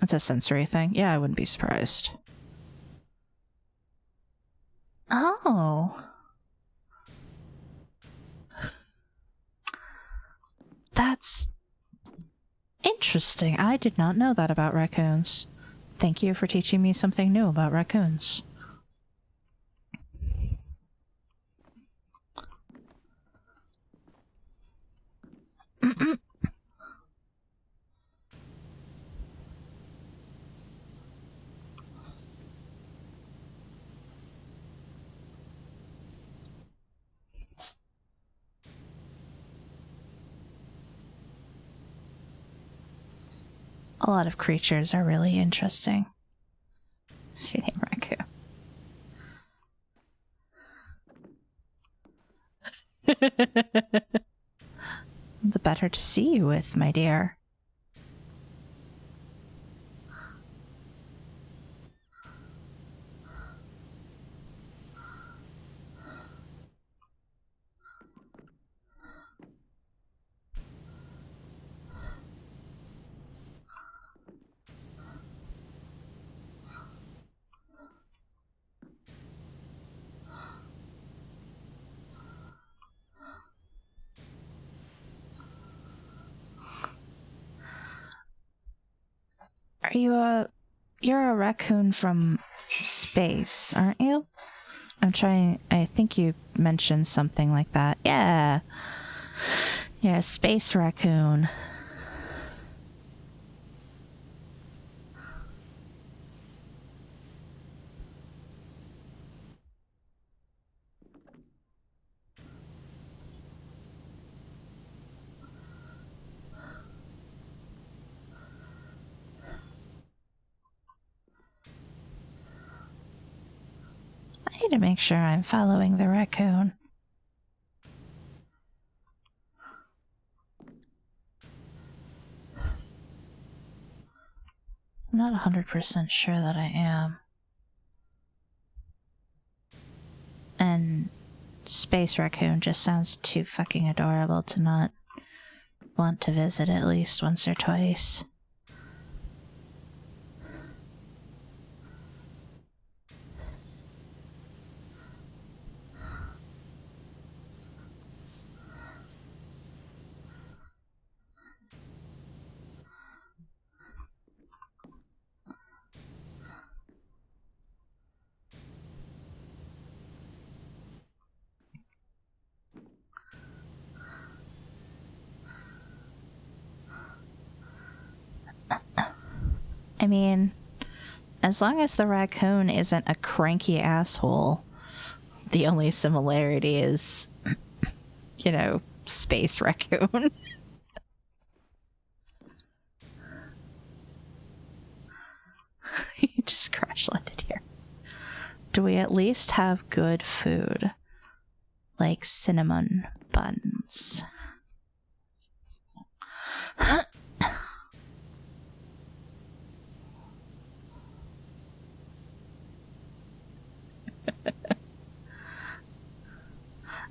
Speaker 1: It's a sensory thing. Yeah, I wouldn't be surprised. Oh. That's interesting. I did not know that about raccoons. Thank you for teaching me something new about raccoons. A lot of creatures are really interesting. Is your name Raccoon? The better to see you with, my dear. You're a raccoon from space, aren't you? I think you mentioned something like that. Yeah. Yeah, space raccoon. I need to make sure I'm following the raccoon. I'm not 100% sure that I am. And space raccoon just sounds too fucking adorable to not want to visit at least once or twice. I mean, as long as the raccoon isn't a cranky asshole, the only similarity is, space raccoon. He just crash landed here. Do we at least have good food? Like cinnamon buns.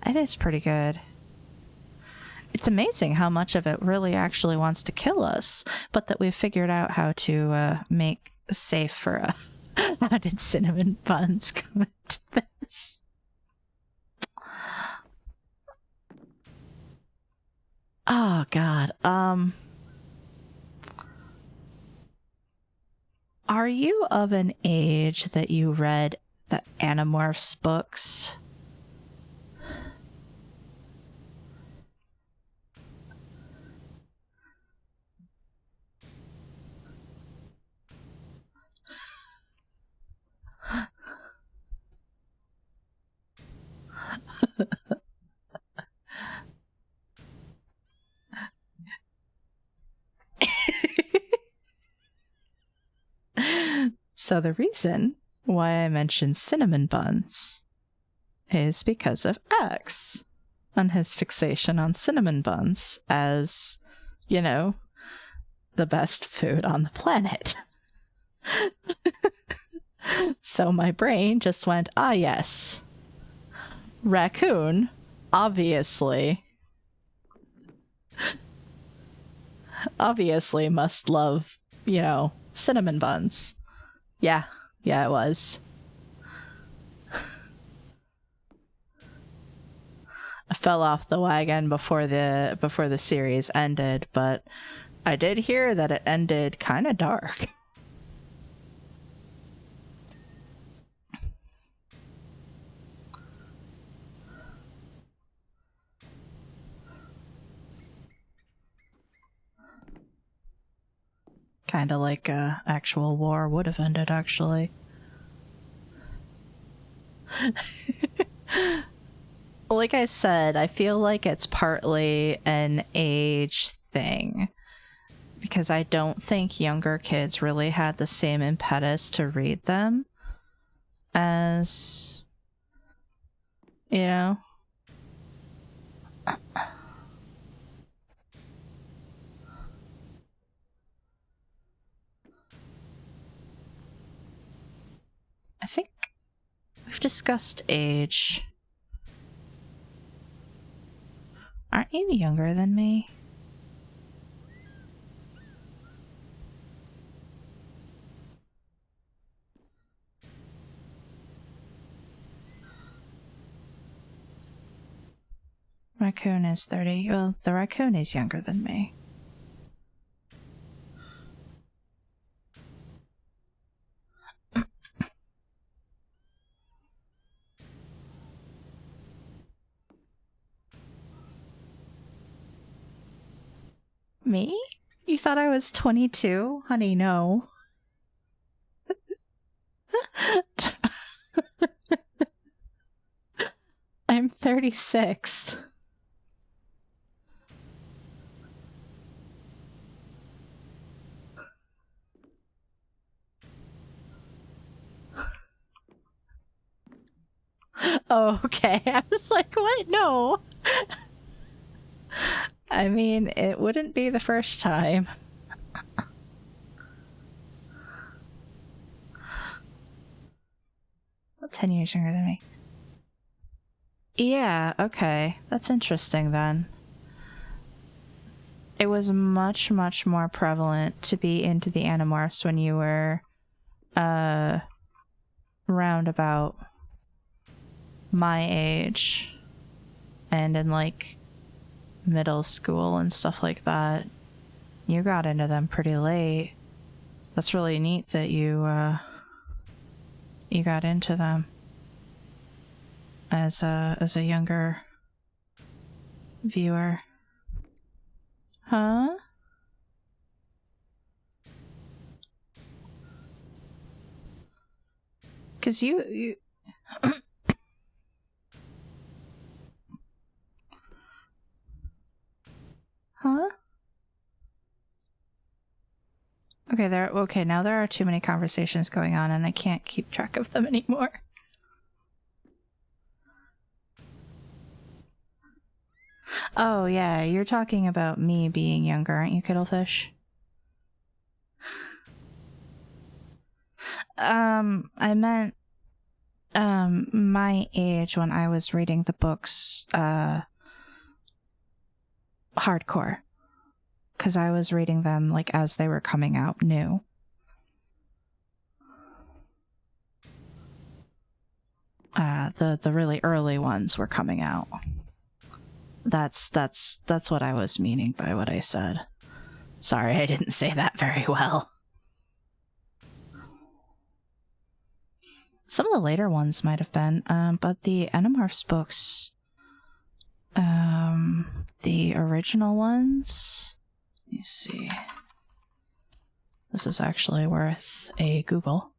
Speaker 1: It is pretty good. It's amazing how much of it really actually wants to kill us, but that we've figured out how to make safe for how did cinnamon buns come into this? Oh God. Are you of an age that you read the Animorphs books? So the reason why I mentioned cinnamon buns is because of X and his fixation on cinnamon buns as, the best food on the planet. So my brain just went, yes. Raccoon, obviously must love, cinnamon buns. Yeah, it was. I fell off the wagon before the series ended, but I did hear that it ended kind of dark. Kind of like actual war would have ended, actually. Like I said, I feel like it's partly an age thing. Because I don't think younger kids really had the same impetus to read them as, I think we've discussed age. Aren't you younger than me? Raccoon is 30. Well, the raccoon is younger than me. Me? You thought I was 22? Honey, no. I'm 36. Oh, okay. I was like, what? No. I mean, it wouldn't be the first time. 10 years younger than me. Yeah, okay. That's interesting then. It was much, much more prevalent to be into the Animorphs when you were round about my age and in like middle school and stuff like that. You got into them pretty late. That's really neat that you got into them as a younger viewer. Huh? Because you huh? Okay, now there are too many conversations going on and I can't keep track of them anymore. Oh yeah, you're talking about me being younger, aren't you, Kittlefish? I meant my age when I was reading the books hardcore. Because I was reading them like as they were coming out new. The really early ones were coming out. That's what I was meaning by what I said. Sorry, I didn't say that very well. Some of the later ones might have been, but the Animorphs books, the original ones. Let me see. This is actually worth a Google.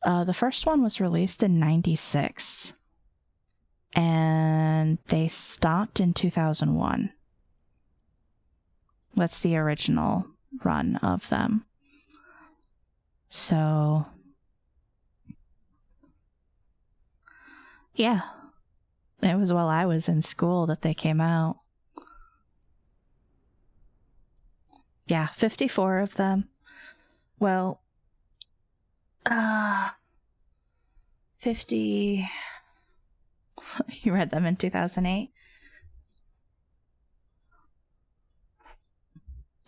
Speaker 1: The first one was released in 96. And they stopped in 2001. That's the original run of them. So, yeah. It was while I was in school that they came out. Yeah, 54 of them. Well, 50... You read them in 2008?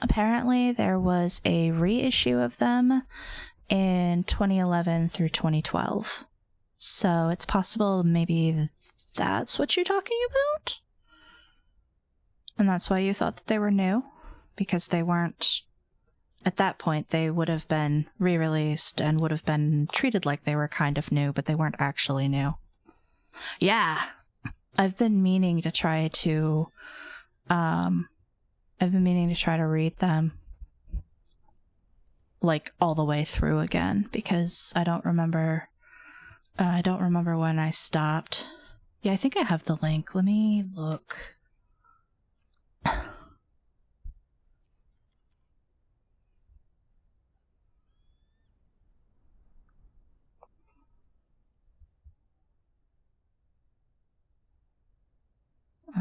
Speaker 1: Apparently, there was a reissue of them in 2011 through 2012. So it's possible maybe that's what you're talking about? And that's why you thought that they were new? Because they weren't... At that point, they would have been re-released and would have been treated like they were kind of new, but they weren't actually new. Yeah! I've been meaning to try to... read them like all the way through again, because I don't remember when I stopped. Yeah, I think I have the link. Let me look.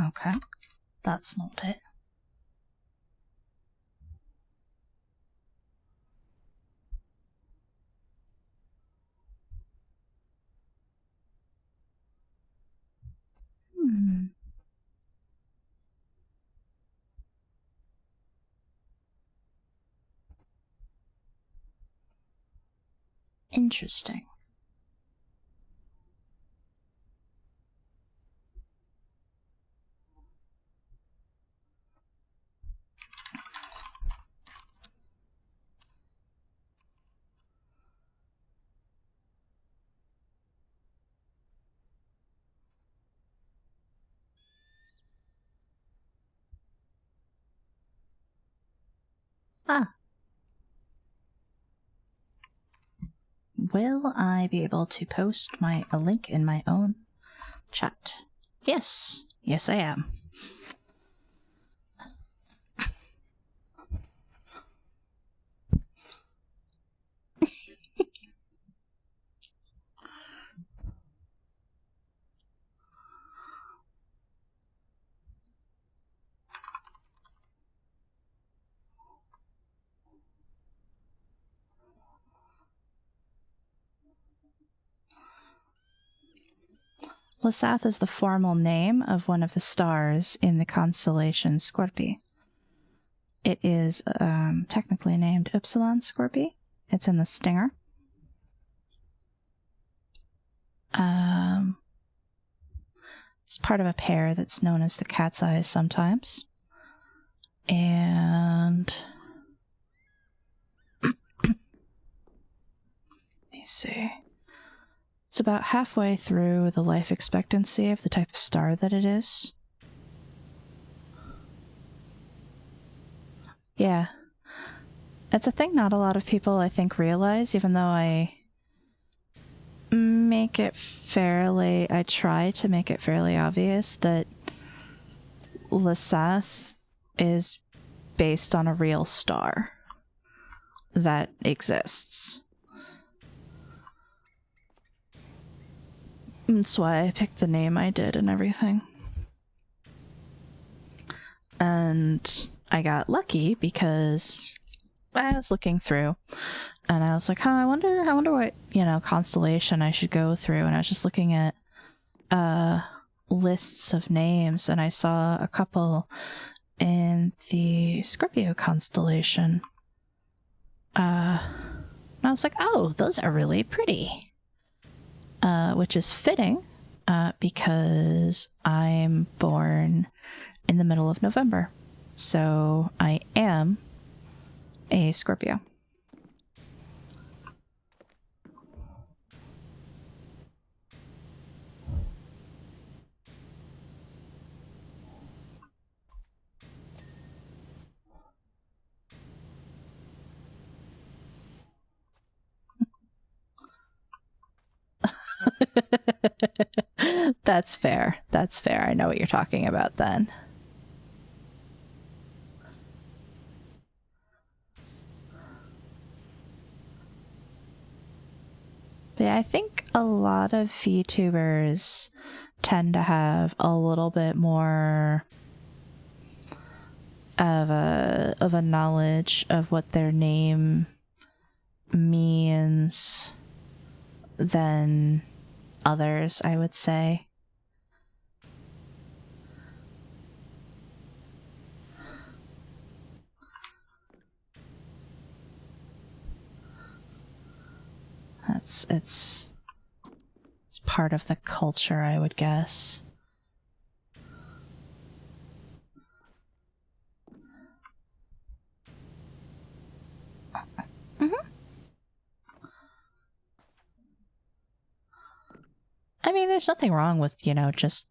Speaker 1: Okay, that's not it. Interesting. Will I be able to post a link in my own chat? Yes. Yes, I am. Lasath is the formal name of one of the stars in the constellation Scorpii. It is technically named Upsilon Scorpii. It's in the Stinger. It's part of a pair that's known as the Cat's Eyes sometimes. And... let me see. It's about halfway through the life expectancy of the type of star that it is. Yeah. It's a thing not a lot of people, I think, realize, even though I I try to make it fairly obvious that Lissath is based on a real star that exists. That's why I picked the name I did and everything. And I got lucky because I was looking through and I was like, huh, I wonder what, constellation I should go through. And I was just looking at lists of names and I saw a couple in the Scorpio constellation. And I was like, oh, those are really pretty. Which is fitting because I'm born in the middle of November. So I am a Scorpio. That's fair. That's fair. I know what you're talking about then. But yeah, I think a lot of VTubers tend to have a little bit more of a knowledge of what their name means than others, I would say. It's part of the culture, I would guess. Mm-hmm. I mean, there's nothing wrong with, just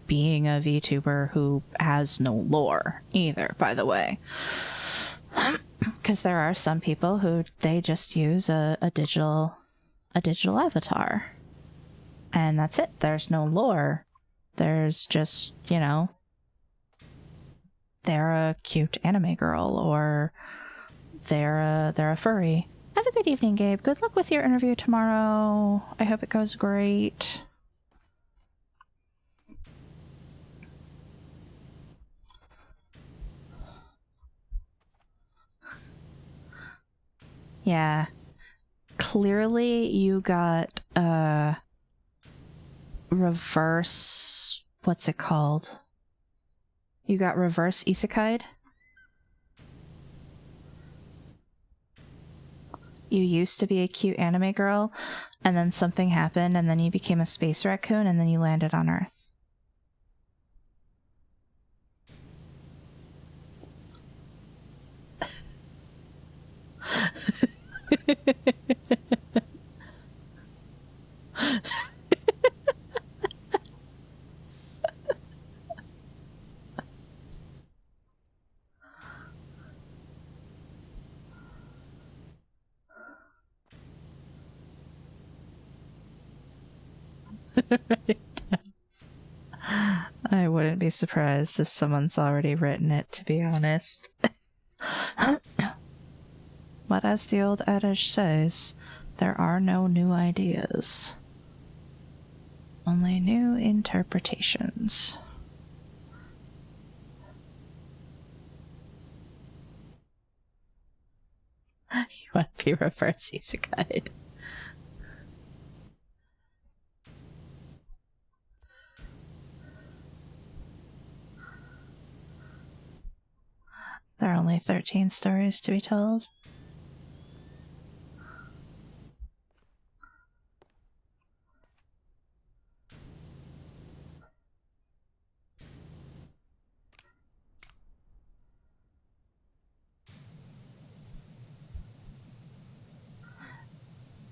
Speaker 1: being a VTuber who has no lore either, by the way. Because there are some people who they just use a digital avatar. And that's it. There's no lore. There's just, they're a cute anime girl or they're a furry. Have a good evening, Gabe. Good luck with your interview tomorrow. I hope it goes great. Yeah. Clearly you got reverse, what's it called? You got reverse isekai. You used to be a cute anime girl, and then something happened, and then you became a space raccoon, and then you landed on Earth. I wouldn't be surprised if someone's already written it, to be honest. But as the old adage says, there are no new ideas, only new interpretations. You want to be reverse isekai. There are only 13 stories to be told.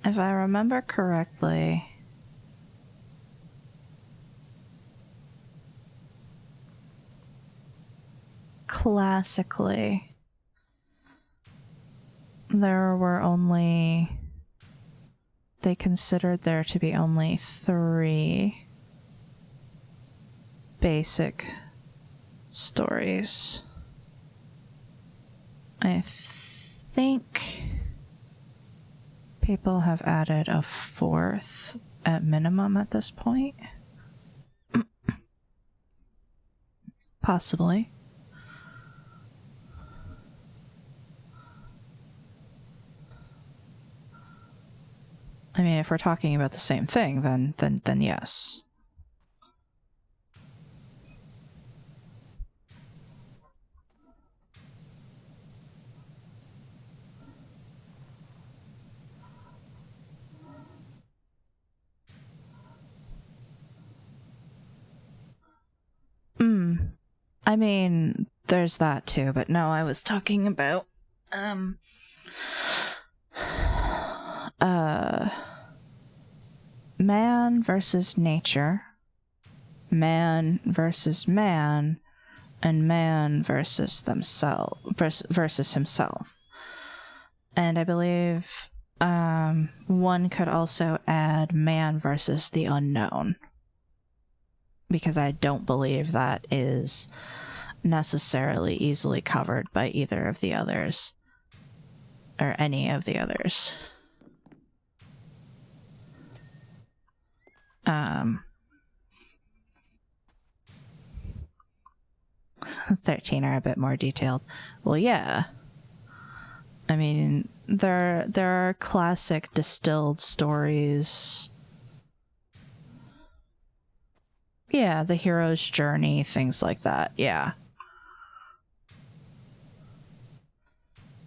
Speaker 1: If I remember correctly, classically, there they considered there to be only 3 basic stories. I think people have added a 4th at minimum at this point. Possibly. I mean, if we're talking about the same thing, then yes. I mean, there's that too, but no, I was talking about man versus nature, man versus man, and man versus themselves versus himself. And I believe one could also add man versus the unknown, because I don't believe that is necessarily easily covered by either of the others, or any of the others. 13 are a bit more detailed. Well, yeah. I mean, there are classic distilled stories. Yeah, the hero's journey, things like that, yeah.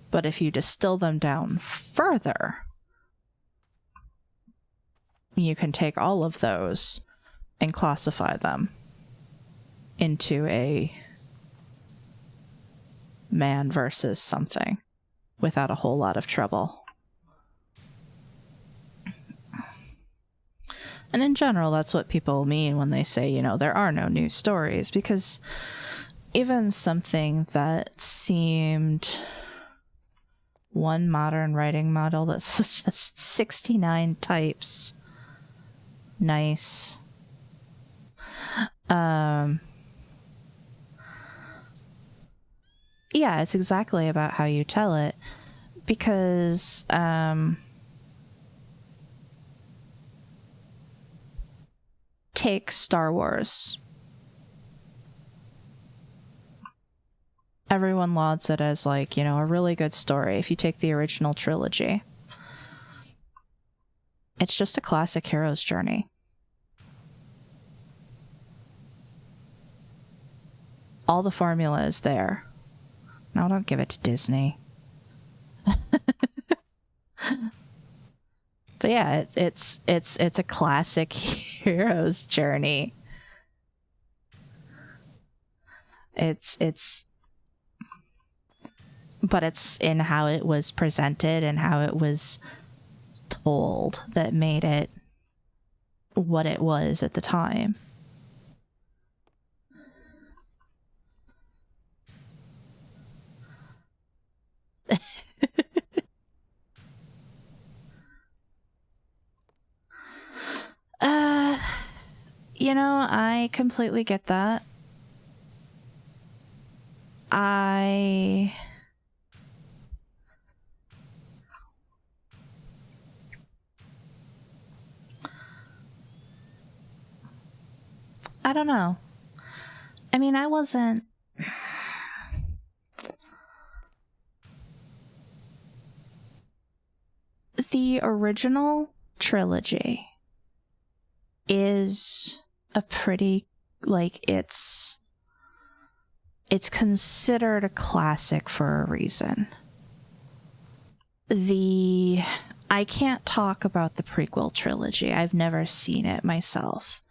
Speaker 1: But if you distill them down further, you can take all of those and classify them into a man versus something without a whole lot of trouble. And in general, that's what people mean when they say, you know, there are no new stories, because even something that seemed one modern writing model that's just 69 types. Nice. Yeah, it's exactly about how you tell it, because take Star Wars. Everyone lauds it as, like, you know, a really good story if you take the original trilogy. It's just a classic hero's journey. All the formula is there. No, don't give it to Disney. But yeah, it's a classic hero's journey. But it's in how it was presented and how it was told that made it what it was at the time. You know, I completely get that. I don't know. I mean, I wasn't... The original trilogy is a pretty, like, it's considered a classic for a reason. I can't talk about the prequel trilogy. I've never seen it myself.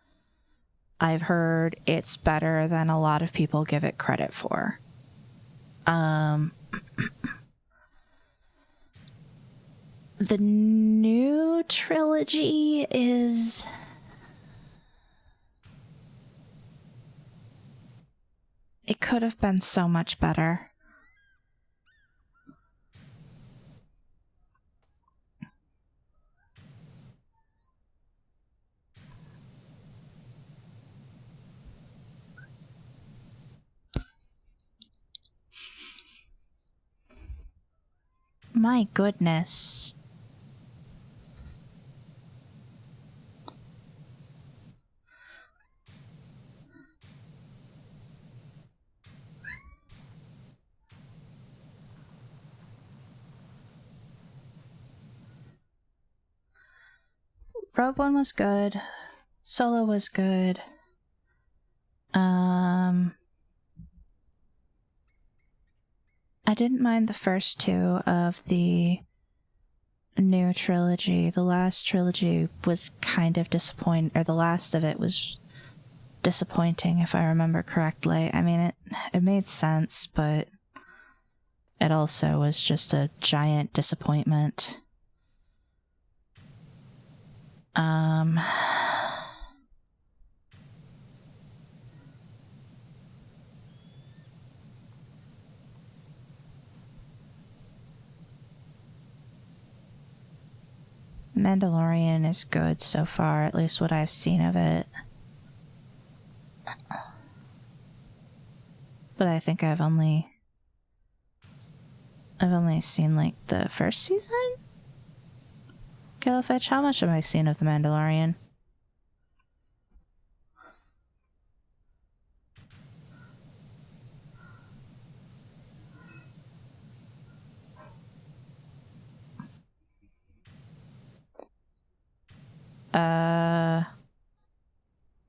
Speaker 1: I've heard it's better than a lot of people give it credit for. The new trilogy is... It could have been so much better. My goodness. Rogue One was good. Solo was good. I didn't mind the first two of the new trilogy. The last trilogy was kind of disappointing, or the last of it was disappointing, if I remember correctly. I mean, it made sense, but it also was just a giant disappointment. Mandalorian is good so far, at least what I've seen of it. But I think I've only seen like the first season? Killfetch, how much have I seen of The Mandalorian?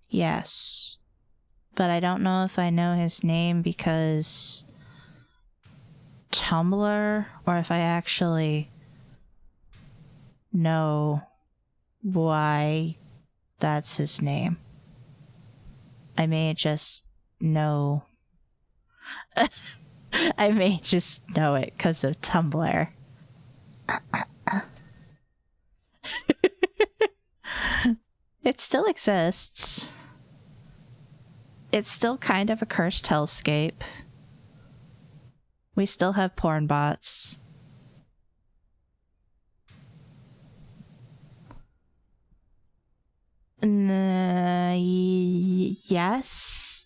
Speaker 1: Yes. But I don't know if I know his name because Tumblr, or if I actually know why that's his name. I may just know. I may just know it because of Tumblr. It still exists. It's still kind of a cursed hellscape. We still have porn bots. Yes?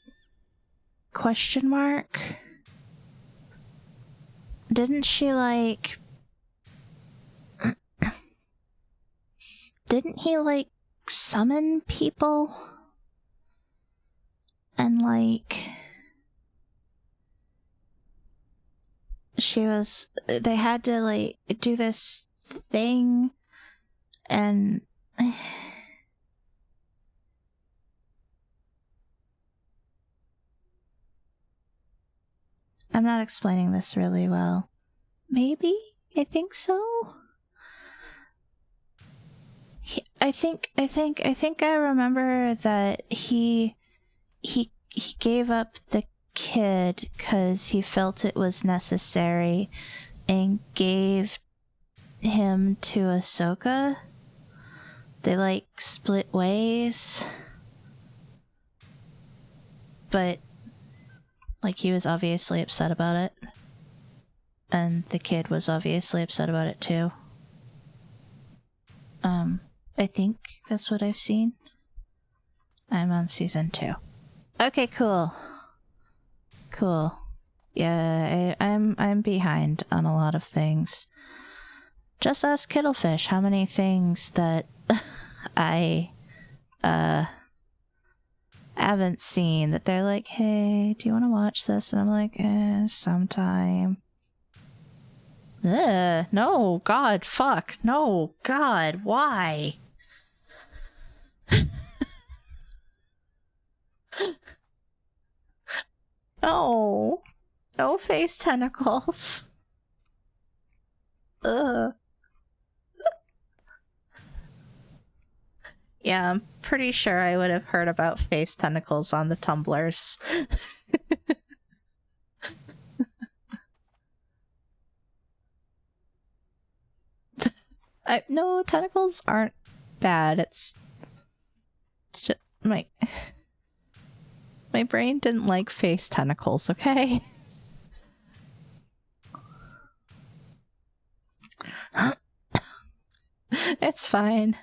Speaker 1: Question mark? Didn't she like... Didn't he like summon people? And like... They had to like do this thing and... I'm not explaining this really well. Maybe? I think so. I think I remember that he gave up the kid because he felt it was necessary and gave him to Ahsoka. They like split ways. But like he was obviously upset about it. And the kid was obviously upset about it too. I think that's what I've seen. I'm on season 2. Okay, cool. Yeah, I'm behind on a lot of things. Just ask Kittlefish how many things that I haven't seen that they're like, hey, do you want to watch this? And I'm like, sometime. No, God, fuck, no, God, why? No face tentacles. Ugh. Yeah, I'm pretty sure I would have heard about face tentacles on the Tumblrs. No, tentacles aren't bad. It's just my brain didn't like face tentacles, okay? It's fine.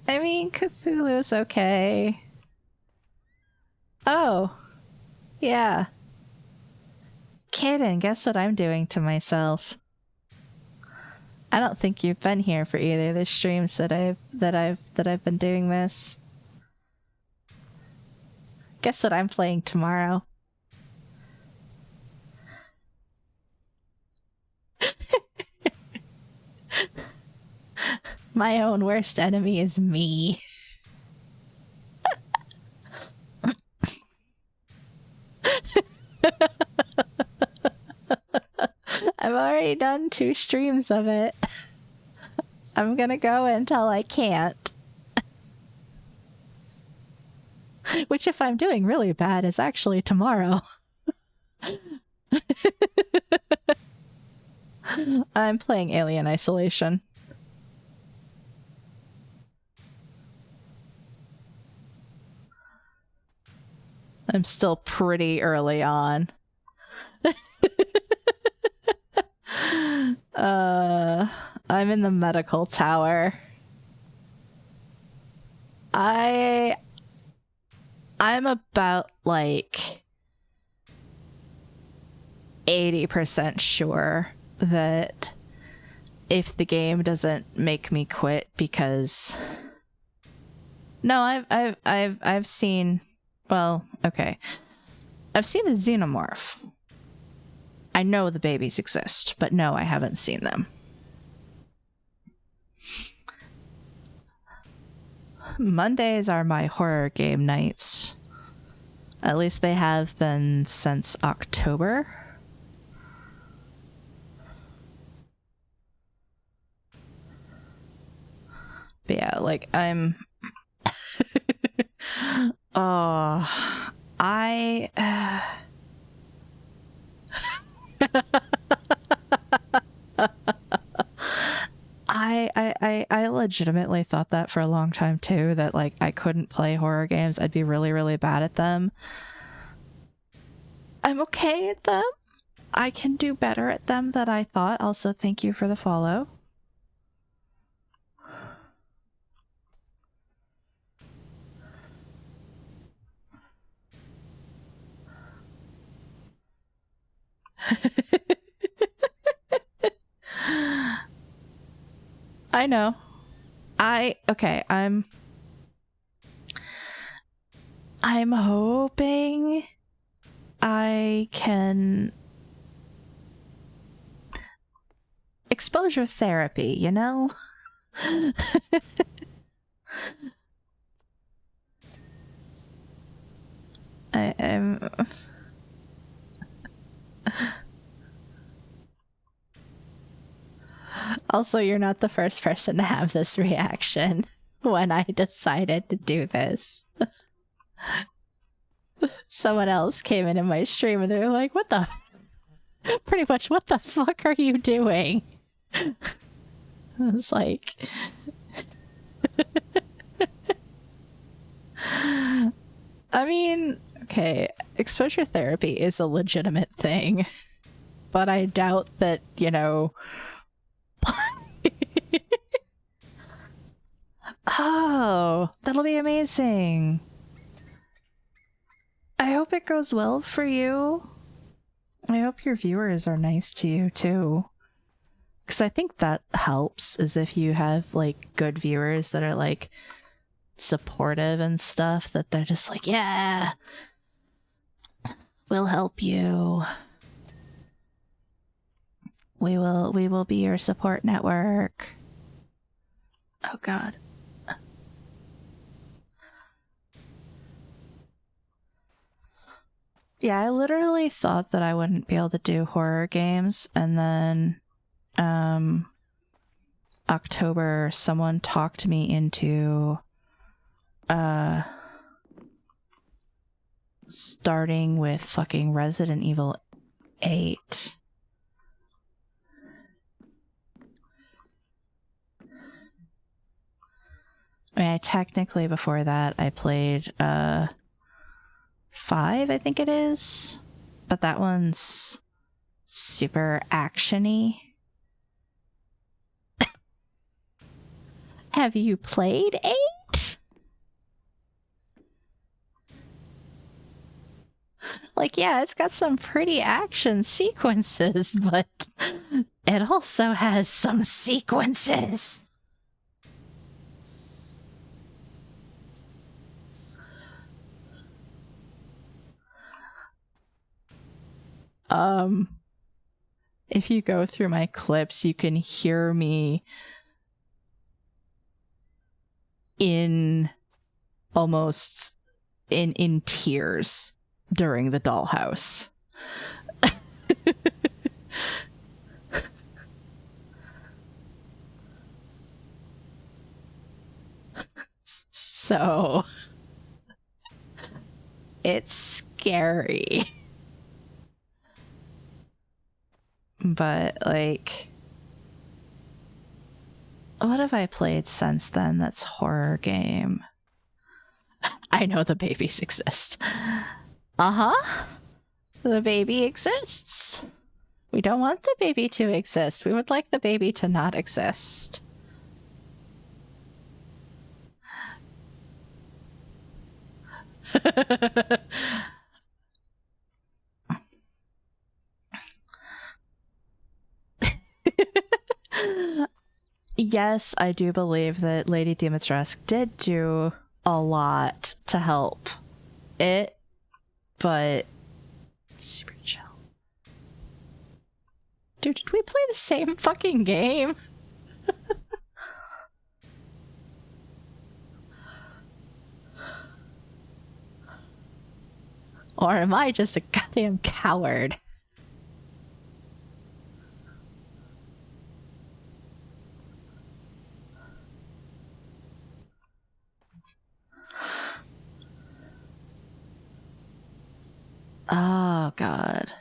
Speaker 1: I mean, Cthulhu's okay. Oh. Yeah. Kaden, guess what I'm doing to myself? I don't think you've been here for either of the streams that I've been doing this. Guess what I'm playing tomorrow? My own worst enemy is me. I've already done 2 streams of it. I'm gonna go until I can't. Which, if I'm doing really bad, is actually tomorrow. I'm playing Alien Isolation. I'm still pretty early on. I'm in the medical tower. I'm about like 80% sure that if the game doesn't make me quit, because no, I've seen, well, okay, I've seen the xenomorph. I know the babies exist, but no, I haven't seen them. Mondays are my horror game nights. At least they have been since October. But yeah, like I'm oh, I legitimately thought that for a long time too, that like I couldn't play horror games. I'd be really, really bad at them. I'm okay at them. I can do better at them than I thought. Also, thank you for the follow. I know. Okay, I'm hoping I can exposure therapy, you know? I'm also, you're not the first person to have this reaction when I decided to do this. Someone else came in my stream and they're like, what the... Pretty much, what the fuck are you doing? I was like... I mean, okay, exposure therapy is a legitimate thing, but I doubt that, you know... Oh, that'll be amazing. I hope it goes well for you. I hope your viewers are nice to you too. Because I think that helps, is if you have like good viewers that are like supportive and stuff, that they're just like, yeah, we'll help you. We will be your support network. Oh god. Yeah, I literally thought that I wouldn't be able to do horror games, and then October someone talked me into starting with fucking Resident Evil 8. I mean, technically before that I played 5, I think it is, but that one's super action-y. Have you played 8? Like, yeah, it's got some pretty action sequences, but it also has some sequences. If you go through my clips, you can hear me in almost in tears during the dollhouse. So it's scary. But like, what have I played since then that's horror game? I know the babies exist. Uh-huh. The baby exists. We don't want the baby to exist. We would like the baby to not exist. Yes, I do believe that Lady Dimitrescu did do a lot to help it, but super chill. Dude, did we play the same fucking game? Or am I just a goddamn coward? Oh, God.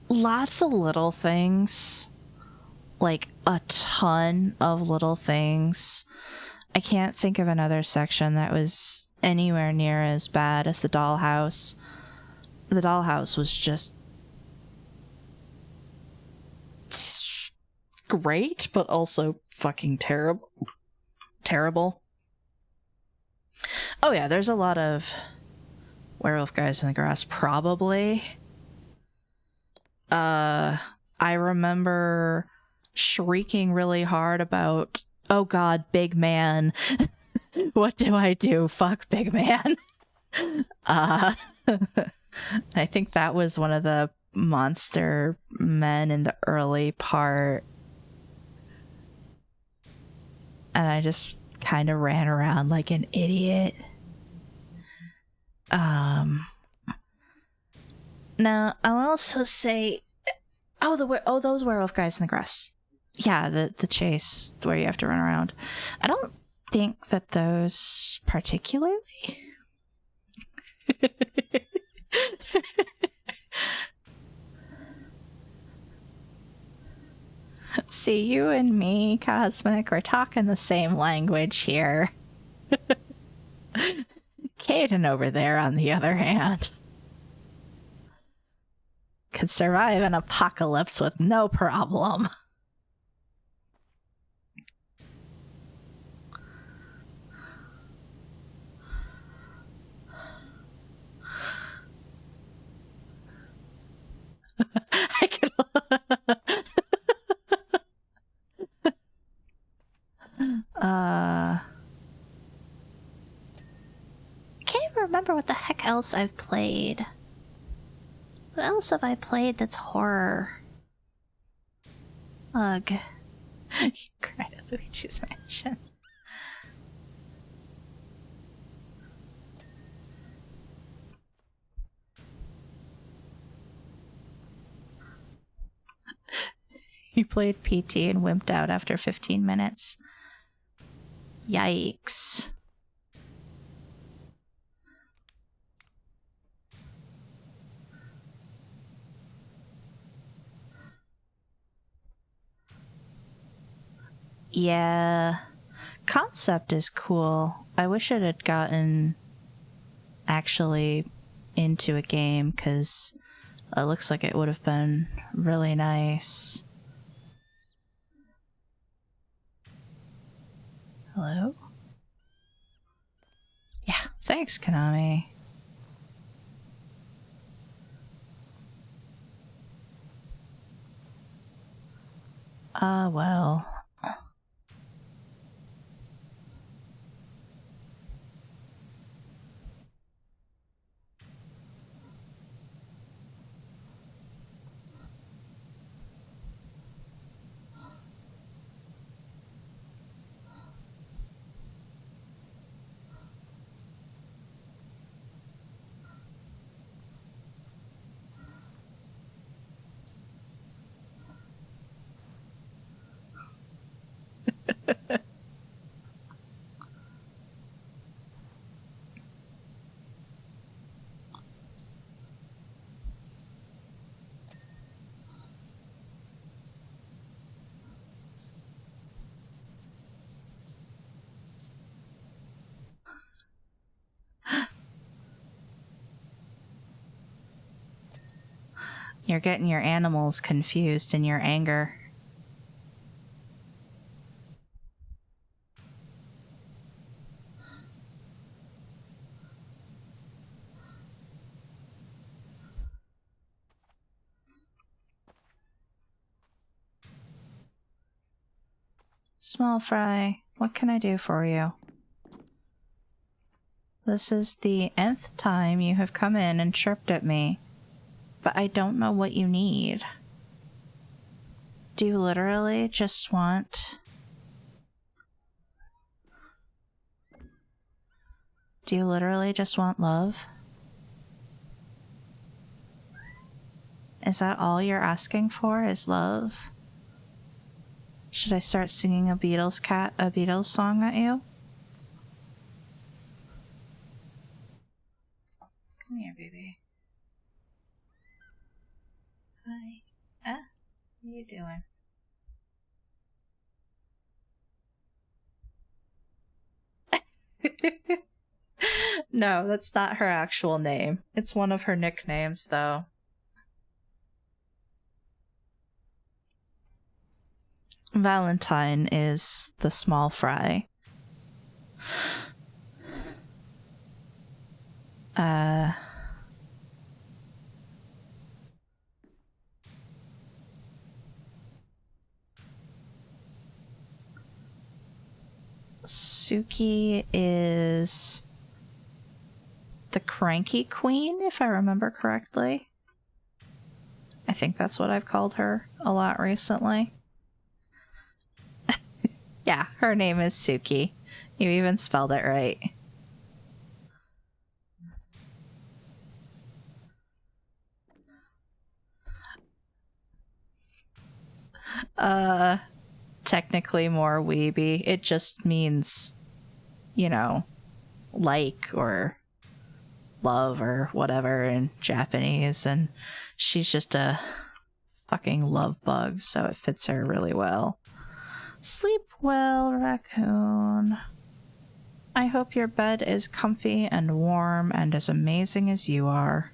Speaker 1: Lots of little things. Like, a ton of little things. I can't think of another section that was anywhere near as bad as the dollhouse. The dollhouse was just great, but also fucking terrible. Terrible. Oh yeah, there's a lot of werewolf guys in the grass, probably. I remember shrieking really hard about, oh god, big man. What do I do? Fuck big man. I think that was one of the monster men in the early part. And I just kind of ran around like an idiot. Now, I'll also say, those werewolf guys in the grass. Yeah, the chase where you have to run around. I don't think that those particularly. See, you and me, Cosmic, we're talking the same language here. Caden over there, on the other hand, could survive an apocalypse with no problem. I could. Can't even remember what the heck else I've played. What else have I played that's horror? Ugh. You cried at Luigi's Mansion. You played PT and wimped out after 15 minutes. Yikes. Yeah. Concept is cool. I wish it had gotten actually into a game, because it looks like it would have been really nice. Hello? Yeah, thanks, Konami. Well. You're getting your animals confused in your anger. Small fry, what can I do for you? This is the nth time you have come in and chirped at me, but I don't know what you need. Do you literally just want... Do you literally just want love? Is that all you're asking for, is love? Should I start singing a Beatles song at you? Come here, baby. Hi. What are you doing? No, that's not her actual name. It's one of her nicknames, though. Valentine is the small fry. Suki is the cranky queen, if I remember correctly. I think that's what I've called her a lot recently. Yeah, her name is Suki. You even spelled it right. Technically more weeby. It just means, you know, like or love or whatever in Japanese, and she's just a fucking love bug, so it fits her really well. Sleep well, raccoon. I hope your bed is comfy and warm and as amazing as you are.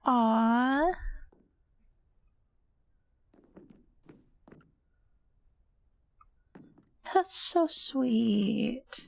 Speaker 1: Aww. That's so sweet.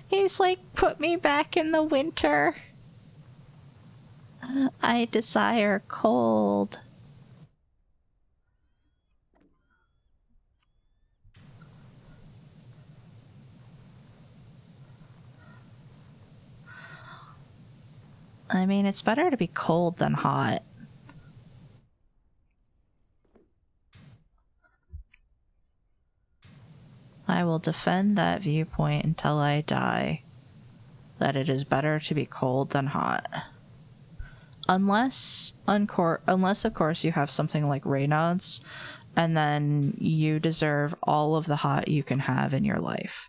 Speaker 1: He's like, put me back in the winter. I desire cold. I mean, it's better to be cold than hot. I will defend that viewpoint until I die. That it is better to be cold than hot. Unless of course, you have something like Raynaud's, and then you deserve all of the hot you can have in your life.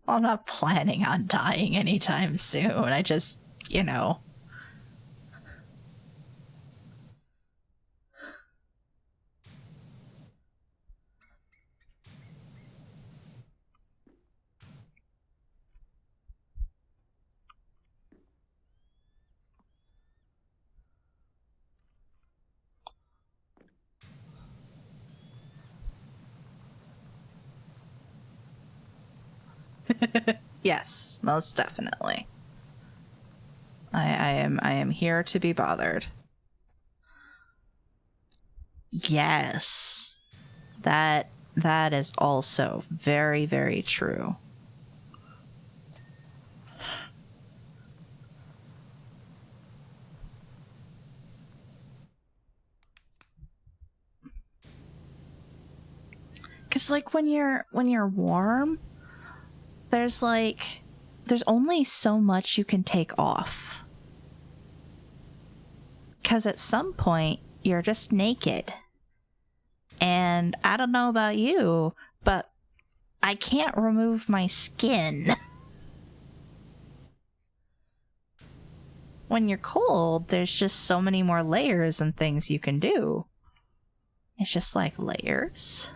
Speaker 1: I'm not planning on dying anytime soon. I just, you know. Yes, most definitely. I am here to be bothered. Yes. That is also very, very true. Cause like when you're warm, there's only so much you can take off. Cause at some point you're just naked. And I don't know about you, but I can't remove my skin. When you're cold, there's just so many more layers and things you can do. It's just like layers.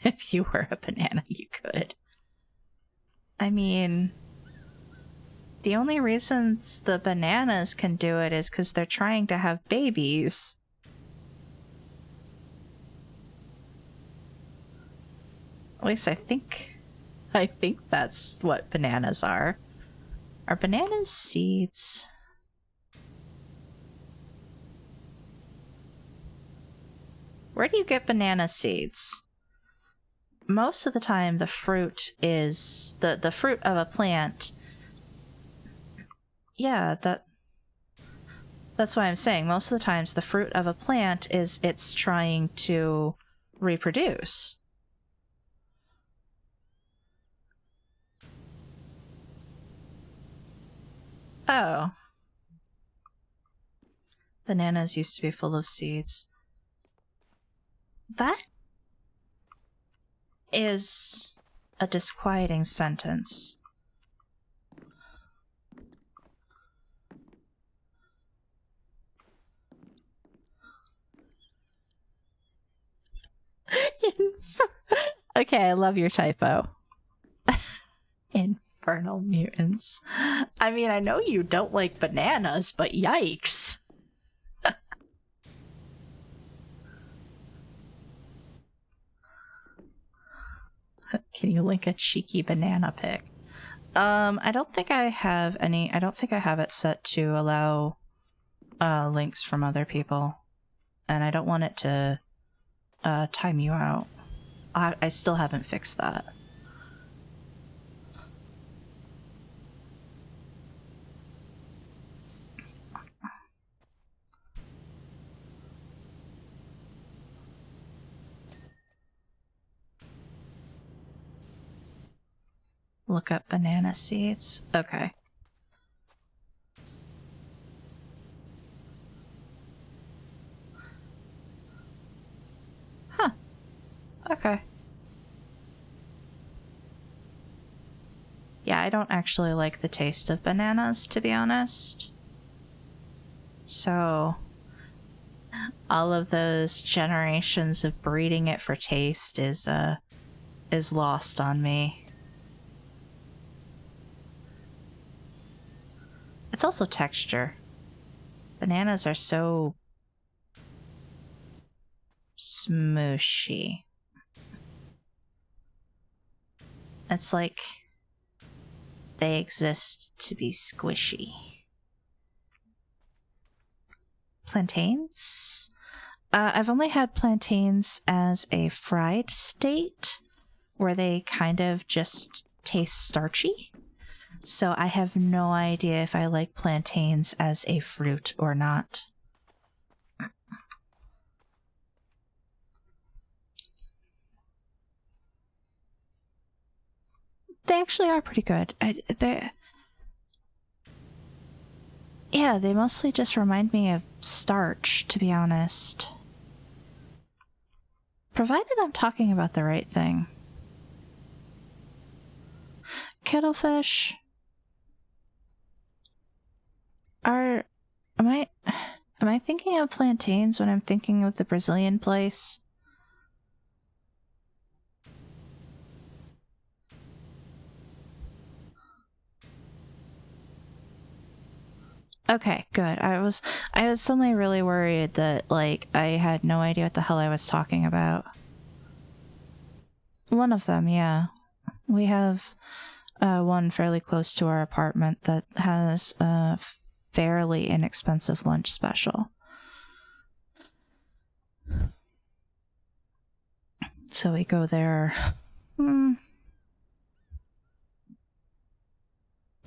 Speaker 1: If you were a banana, you could. I mean, the only reasons the bananas can do it is because they're trying to have babies. At least I think that's what bananas are. Are bananas seeds? Where do you get banana seeds? Most of the time the fruit is the fruit of a plant. Yeah, that's why I'm saying most of the times the fruit of a plant is it's trying to reproduce. Oh. Bananas used to be full of seeds. That is a disquieting sentence. Okay, I love your typo. Infernal mutants. I mean, I know you don't like bananas, but yikes. Can you link a cheeky banana pic? I don't think I have it set to allow links from other people. And I don't want it to time you out. I still haven't fixed that. Look up banana seeds. Okay. Huh. Okay. Yeah, I don't actually like the taste of bananas, to be honest. So, all of those generations of breeding it for taste is lost on me. It's also texture. Bananas are so smooshy. It's like they exist to be squishy. Plantains? I've only had plantains as a fried state, where they kind of just taste starchy. So I have no idea if I like plantains as a fruit or not. They actually are pretty good. Yeah, they mostly just remind me of starch, to be honest. Provided I'm talking about the right thing. Kettlefish are... Am I thinking of plantains when I'm thinking of the Brazilian place? Okay, good. I was suddenly really worried that, like, I had no idea what the hell I was talking about. One of them, yeah. We have one fairly close to our apartment that has a fairly inexpensive lunch special. So we go there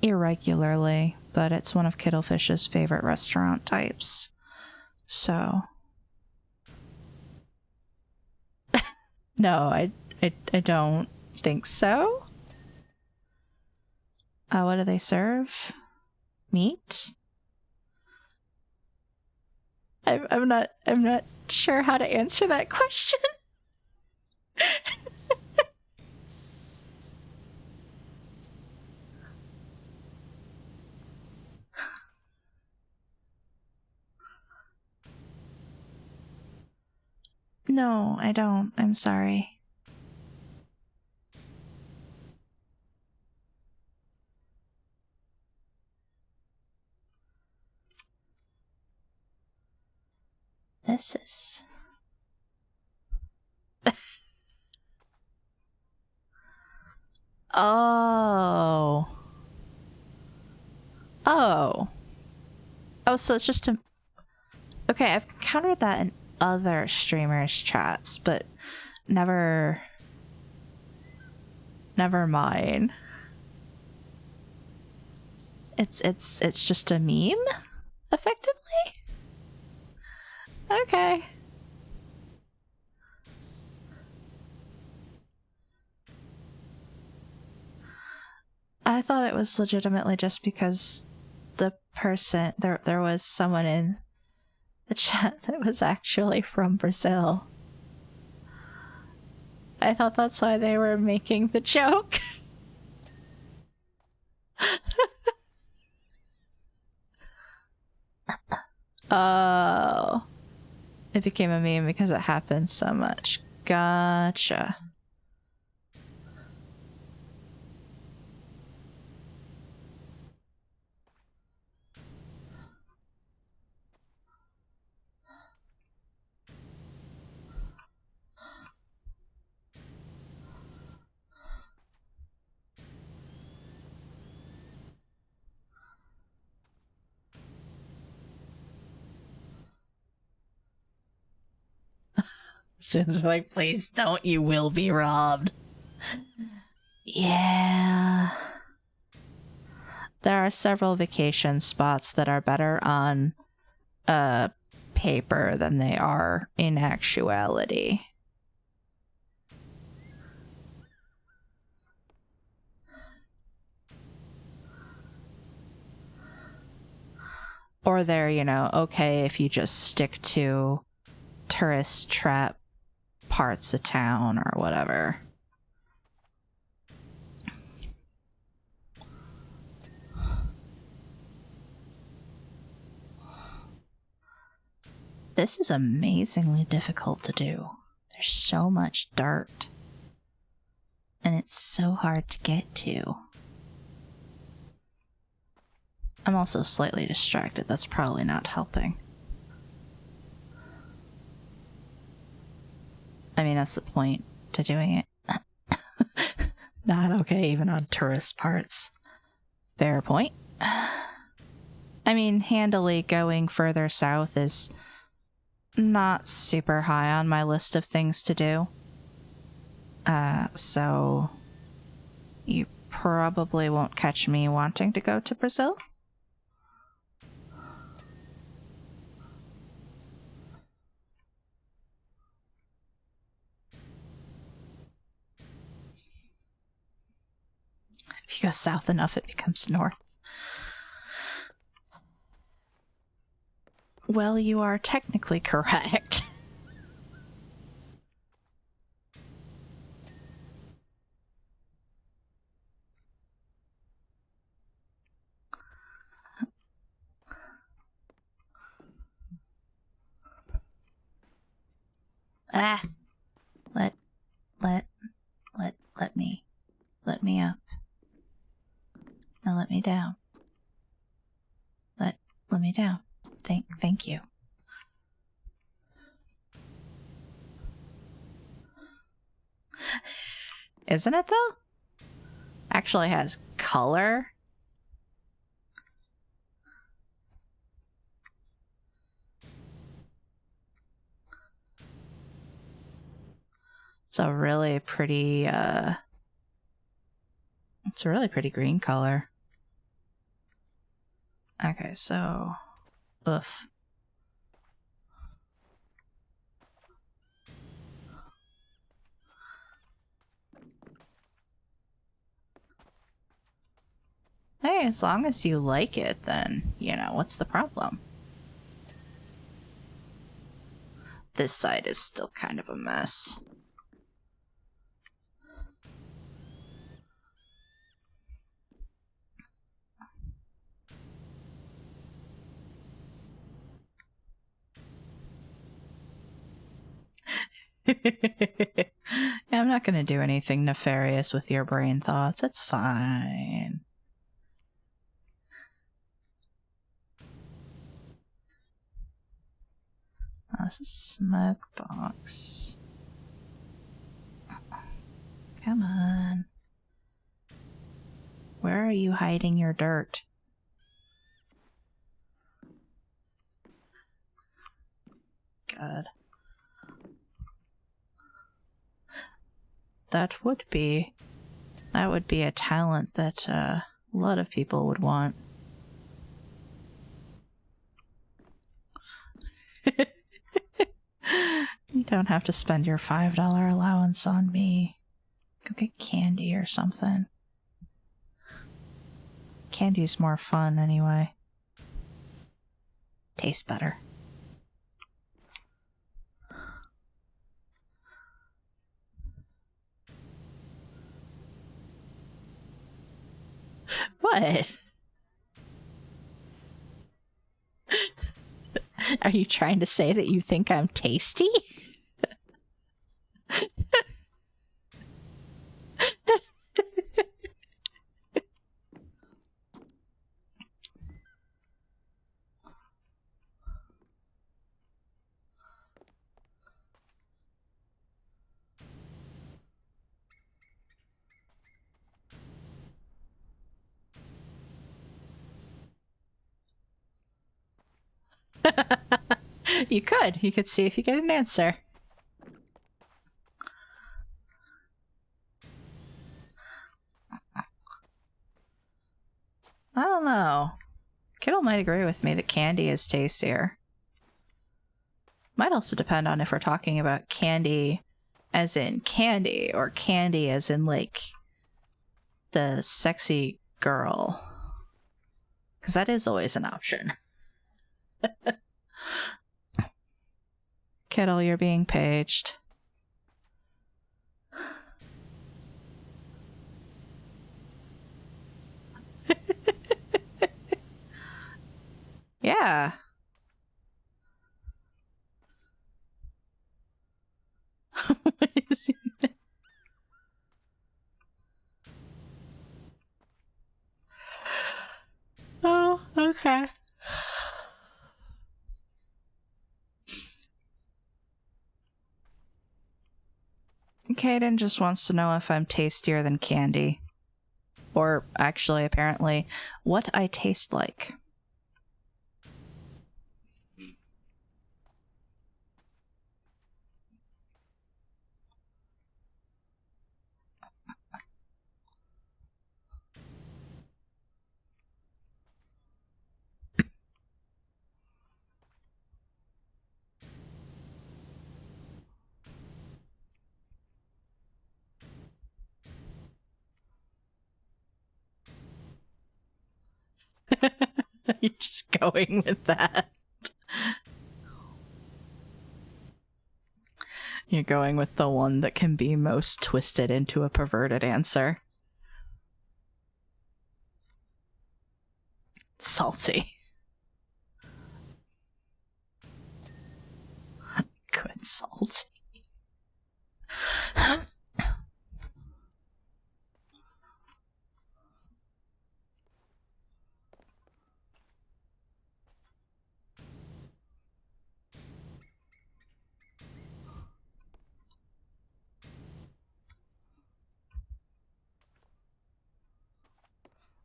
Speaker 1: irregularly, but it's one of Kittlefish's favorite restaurant types. So no, I don't think so. What do they serve? Meat? I'm not sure how to answer that question. No, I don't. I'm sorry. This is... Oh. Oh. Oh, so it's just a... Okay, I've encountered that in other streamers' chats, but never mind. It's just a meme, effectively? Okay. I thought it was legitimately just because the person there was someone in the chat that was actually from Brazil. I thought that's why they were making the joke. Oh. It became a meme because it happened so much. Gotcha. Since like, please don't, you will be robbed. Yeah. There are several vacation spots that are better on paper than they are in actuality. Or they're, okay if you just stick to tourist trap parts of town or whatever. This is amazingly difficult to do. There's so much dirt. And it's so hard to get to. I'm also slightly distracted. That's probably not helping. I mean, that's the point to doing it. Not okay even on tourist parts. Fair point. I mean, handily going further south is not super high on my list of things to do. So you probably won't catch me wanting to go to Brazil. If you go south enough, it becomes north. Well, you are technically correct. Ah! Let me up. Now let me down. Let me down. Thank you. Isn't it though? Actually has color. It's a really pretty it's a really pretty green color. Okay, so oof. Hey, as long as you like it, then, you know, what's the problem? This side is still kind of a mess. Yeah, I'm not going to do anything nefarious with your brain thoughts. It's fine. Oh, this is smoke box. Come on. Where are you hiding your dirt? God. That would be a talent that a lot of people would want. You don't have to spend your $5 allowance on me. Go get candy or something. Candy's more fun anyway. Tastes better. What? Are you trying to say that you think I'm tasty? You could. You could see if you get an answer. I don't know. Kittle might agree with me that candy is tastier. Might also depend on if we're talking about candy as in candy or candy as in, like, the sexy girl. Because that is always an option. Kittle, you're being paged. Yeah. Oh, okay. Kaden just wants to know if I'm tastier than candy. Or actually, apparently, what I taste like. You're just going with that. You're going with the one that can be most twisted into a perverted answer. Salty. Good salty.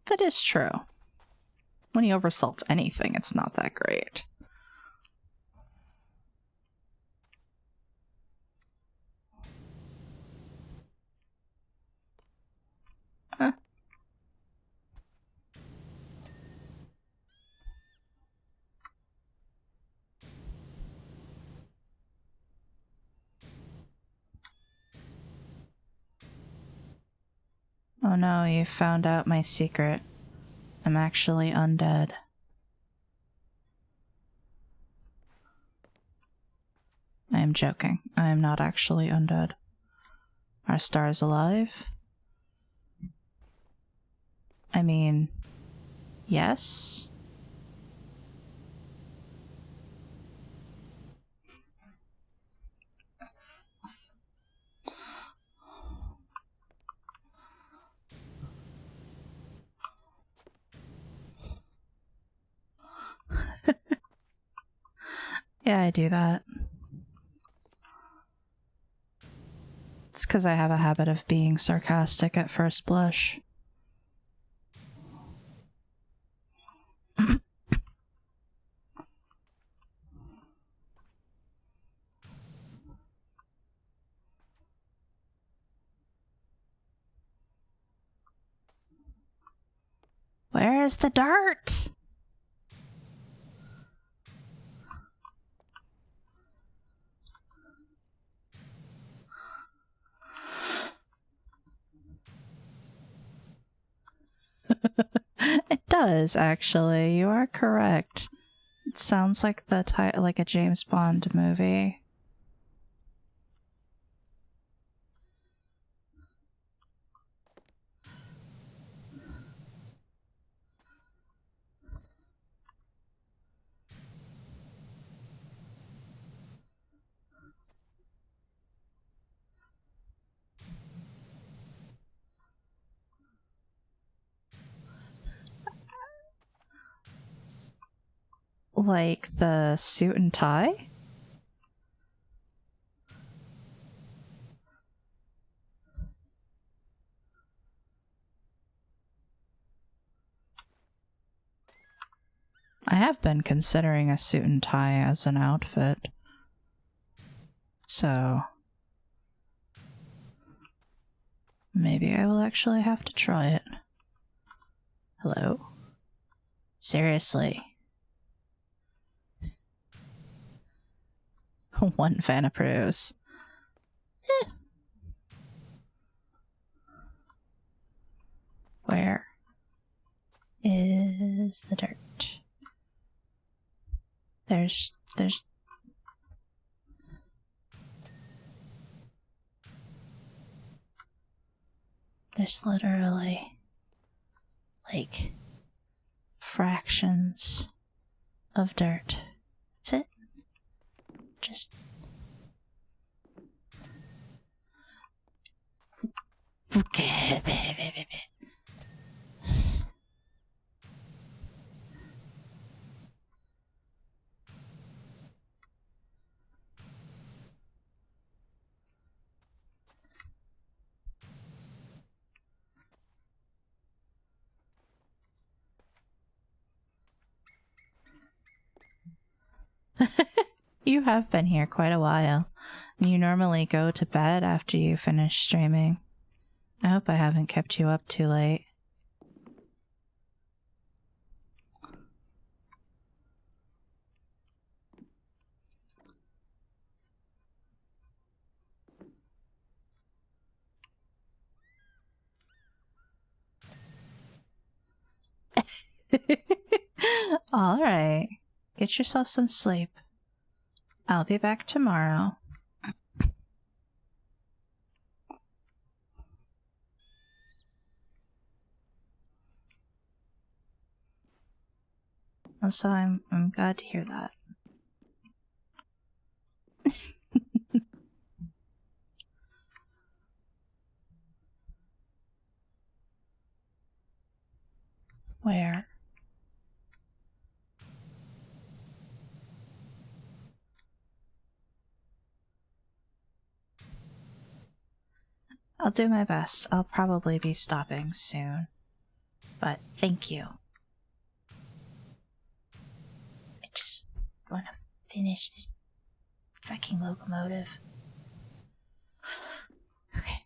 Speaker 1: That is true. When you oversalt anything, it's not that great. Huh. Oh no, you found out my secret. I'm actually undead. I am joking. I am not actually undead. Are stars alive? I mean, yes. Yeah, I do that. It's because I have a habit of being sarcastic at first blush. Where is the dirt? It does, actually. You are correct. It sounds like like a James Bond movie. Like the suit and tie? I have been considering a suit and tie as an outfit. So maybe I will actually have to try it. Hello? Seriously. One fan approves. Where is the dirt? There's literally like fractions of dirt. That's it. Just You have been here quite a while. You normally go to bed after you finish streaming. I hope I haven't kept you up too late. All right. Get yourself some sleep. I'll be back tomorrow. So I'm glad to hear that. Where? I'll do my best. I'll probably be stopping soon. But thank you. I just want to finish this fucking locomotive. Okay.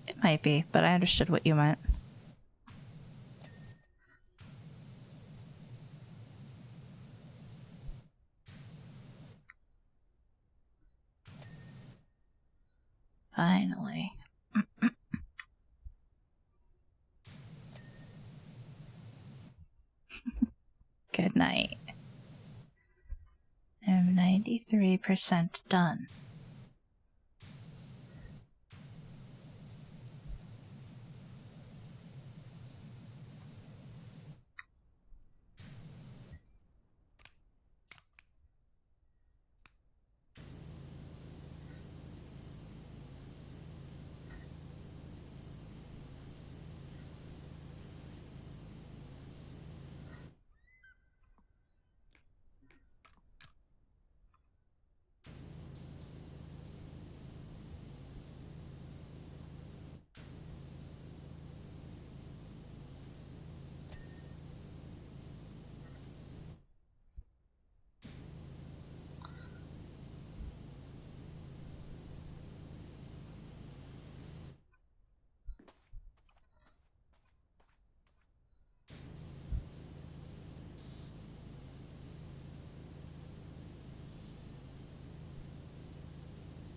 Speaker 1: It might be, but I understood what you meant. Finally. Good night. I'm 93% done.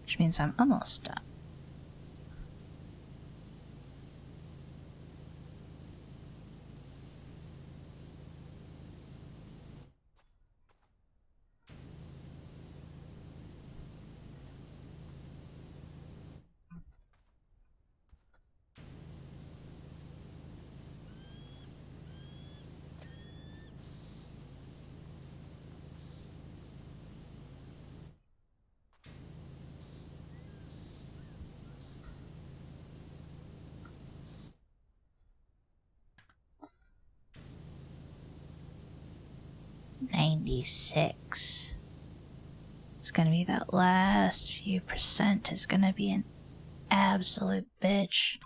Speaker 1: Which means I'm almost done. $96. It's gonna be that last few percent is gonna be an absolute bitch.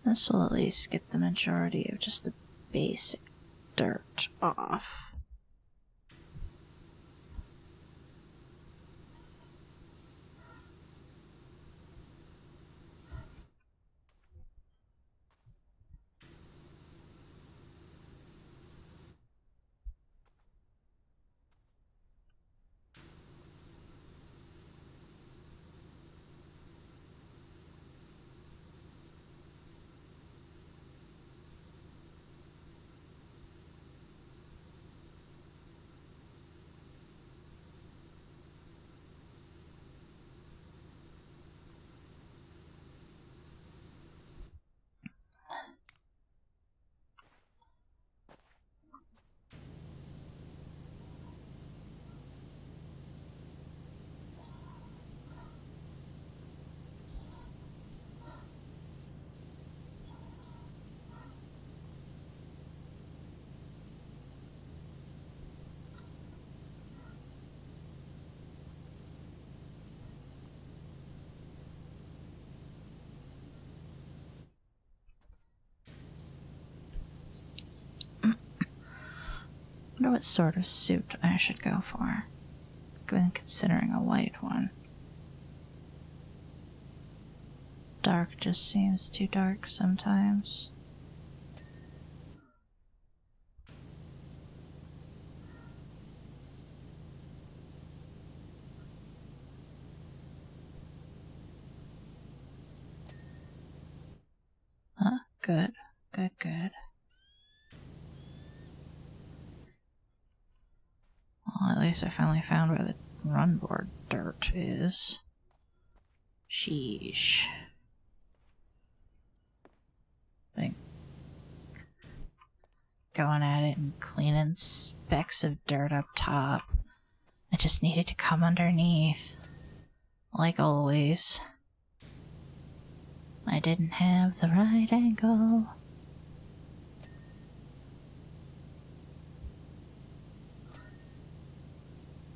Speaker 1: This will at least get the majority of just the basic dirt off. wonder what sort of suit I should go for, considering a white one. Dark just seems too dark sometimes. Huh? Good. Good, good. Well, at least I finally found where the run board dirt is. Sheesh. Like, going at it and cleaning specks of dirt up top. I just needed to come underneath. Like always. I didn't have the right angle.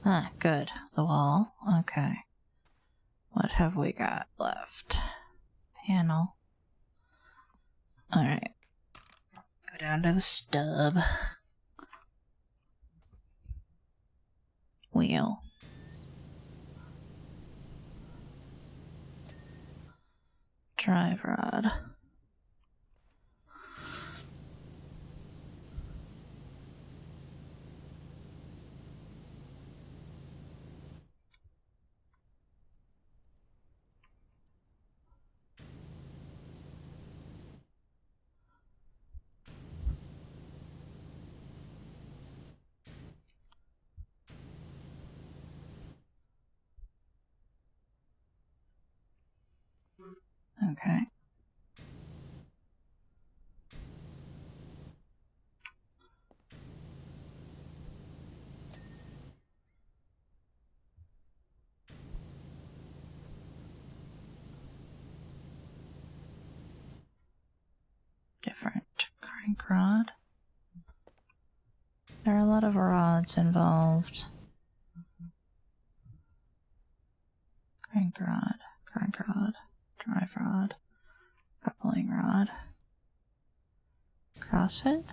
Speaker 1: Ah, good. The wall. Okay. What have we got left? Panel. Alright. Go down to the stub. Wheel. Drive rod. Okay. Different crank rod. There are a lot of rods involved. Crank rod, drive rod, coupling rod. Cross it.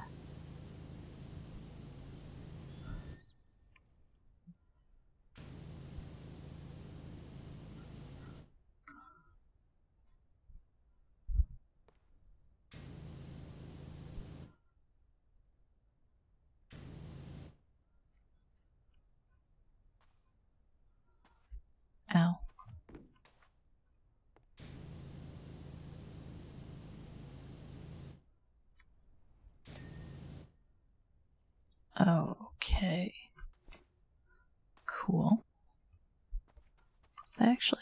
Speaker 1: Ow. Okay. Cool. Actually,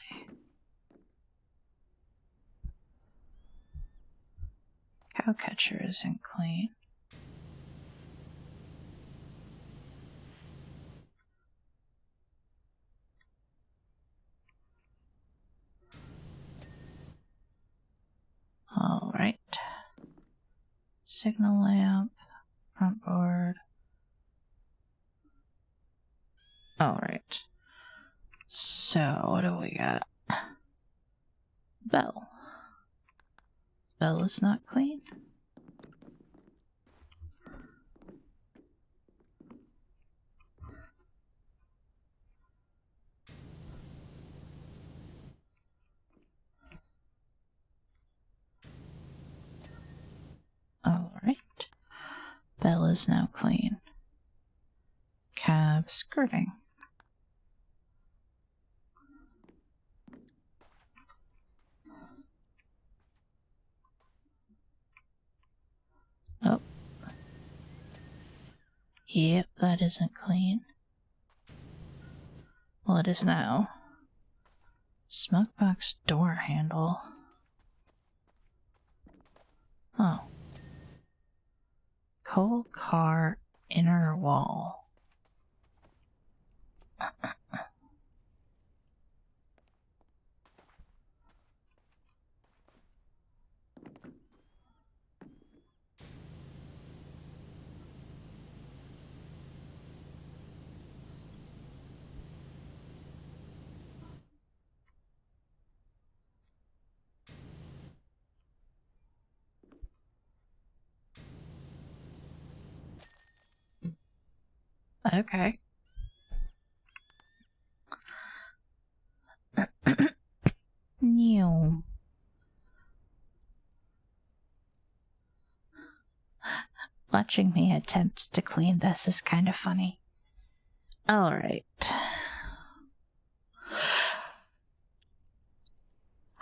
Speaker 1: cow catcher isn't clean. Alright. Signal lamp, front board. Alright. So, what do we got? Bell. Bell is not clean. Alright. Bell is now clean. Cab skirting. Oh. Yep, that isn't clean. Well, it is now. Smoke box door handle. Oh. Coal car inner wall. Okay. New. Watching me attempt to clean this is kind of funny. Alright.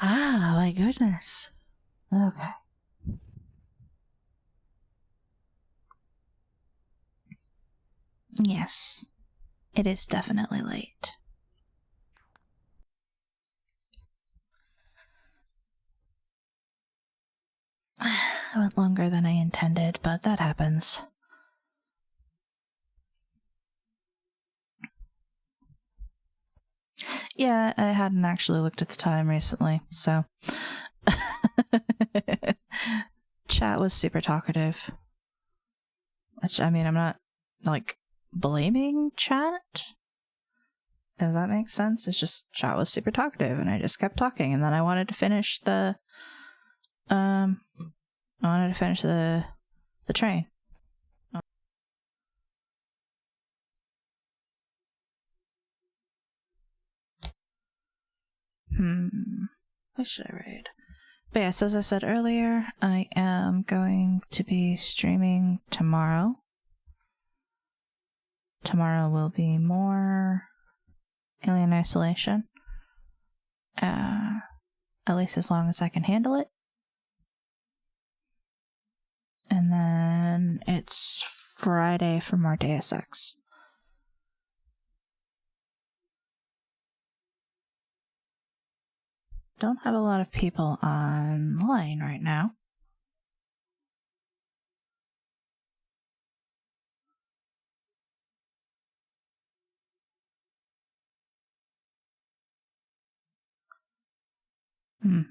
Speaker 1: Ah, my goodness. Okay. Yes, it is definitely late. I went longer than I intended, but that happens. Yeah, I hadn't actually looked at the time recently, so. Chat was super talkative. Which, I mean, I'm not, like, blaming chat. If that makes sense. It's just chat was super talkative, and I just kept talking, and then I wanted to finish the, the train. What should I read? But yes, as I said earlier, I am going to be streaming tomorrow. Tomorrow will be more Alien Isolation. At least as long as I can handle it. And then it's Friday for more Deus Ex. Don't have a lot of people online right now.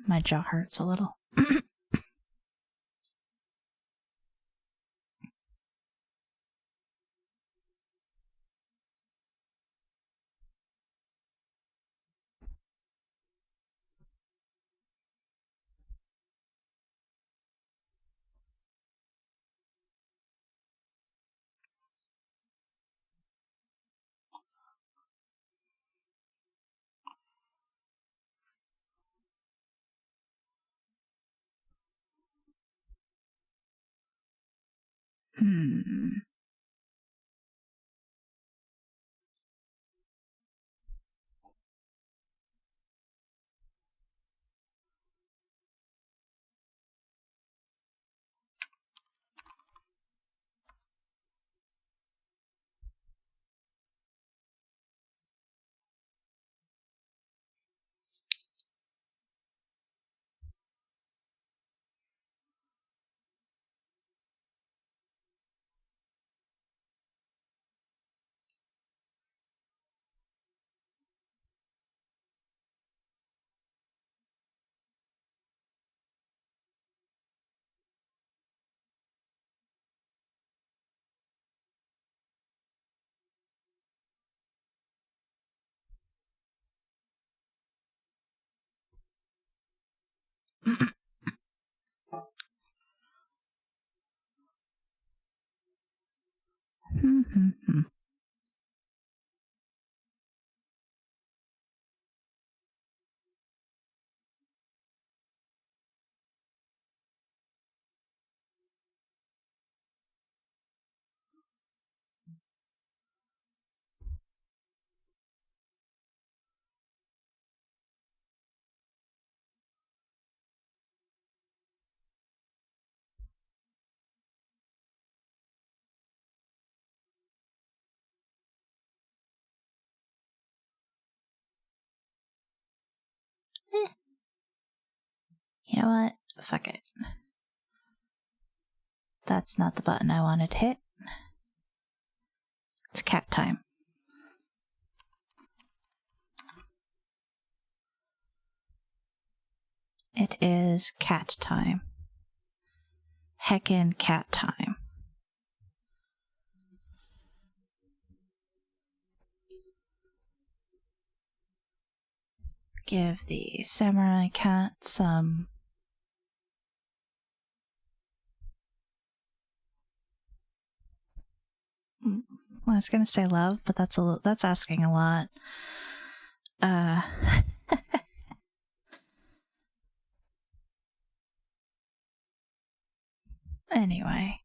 Speaker 1: My jaw hurts a little. You know what? Fuck it. That's not the button I wanted to hit. It's cat time. It is cat time. Heckin' cat time. Give the samurai cat some I was gonna say love, but that's asking a lot. Anyway,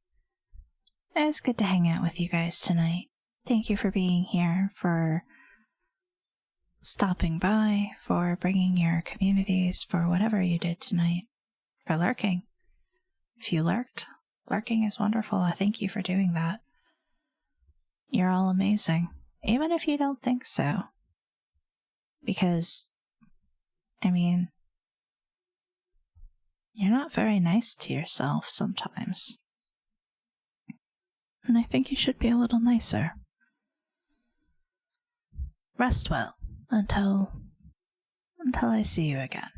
Speaker 1: it was good to hang out with you guys tonight. Thank you for being here, for stopping by, for bringing your communities, for whatever you did tonight, for lurking. If you lurked, lurking is wonderful. I thank you for doing that. You're all amazing, even if you don't think so. Because, I mean, you're not very nice to yourself sometimes. And I think you should be a little nicer. Rest well until I see you again.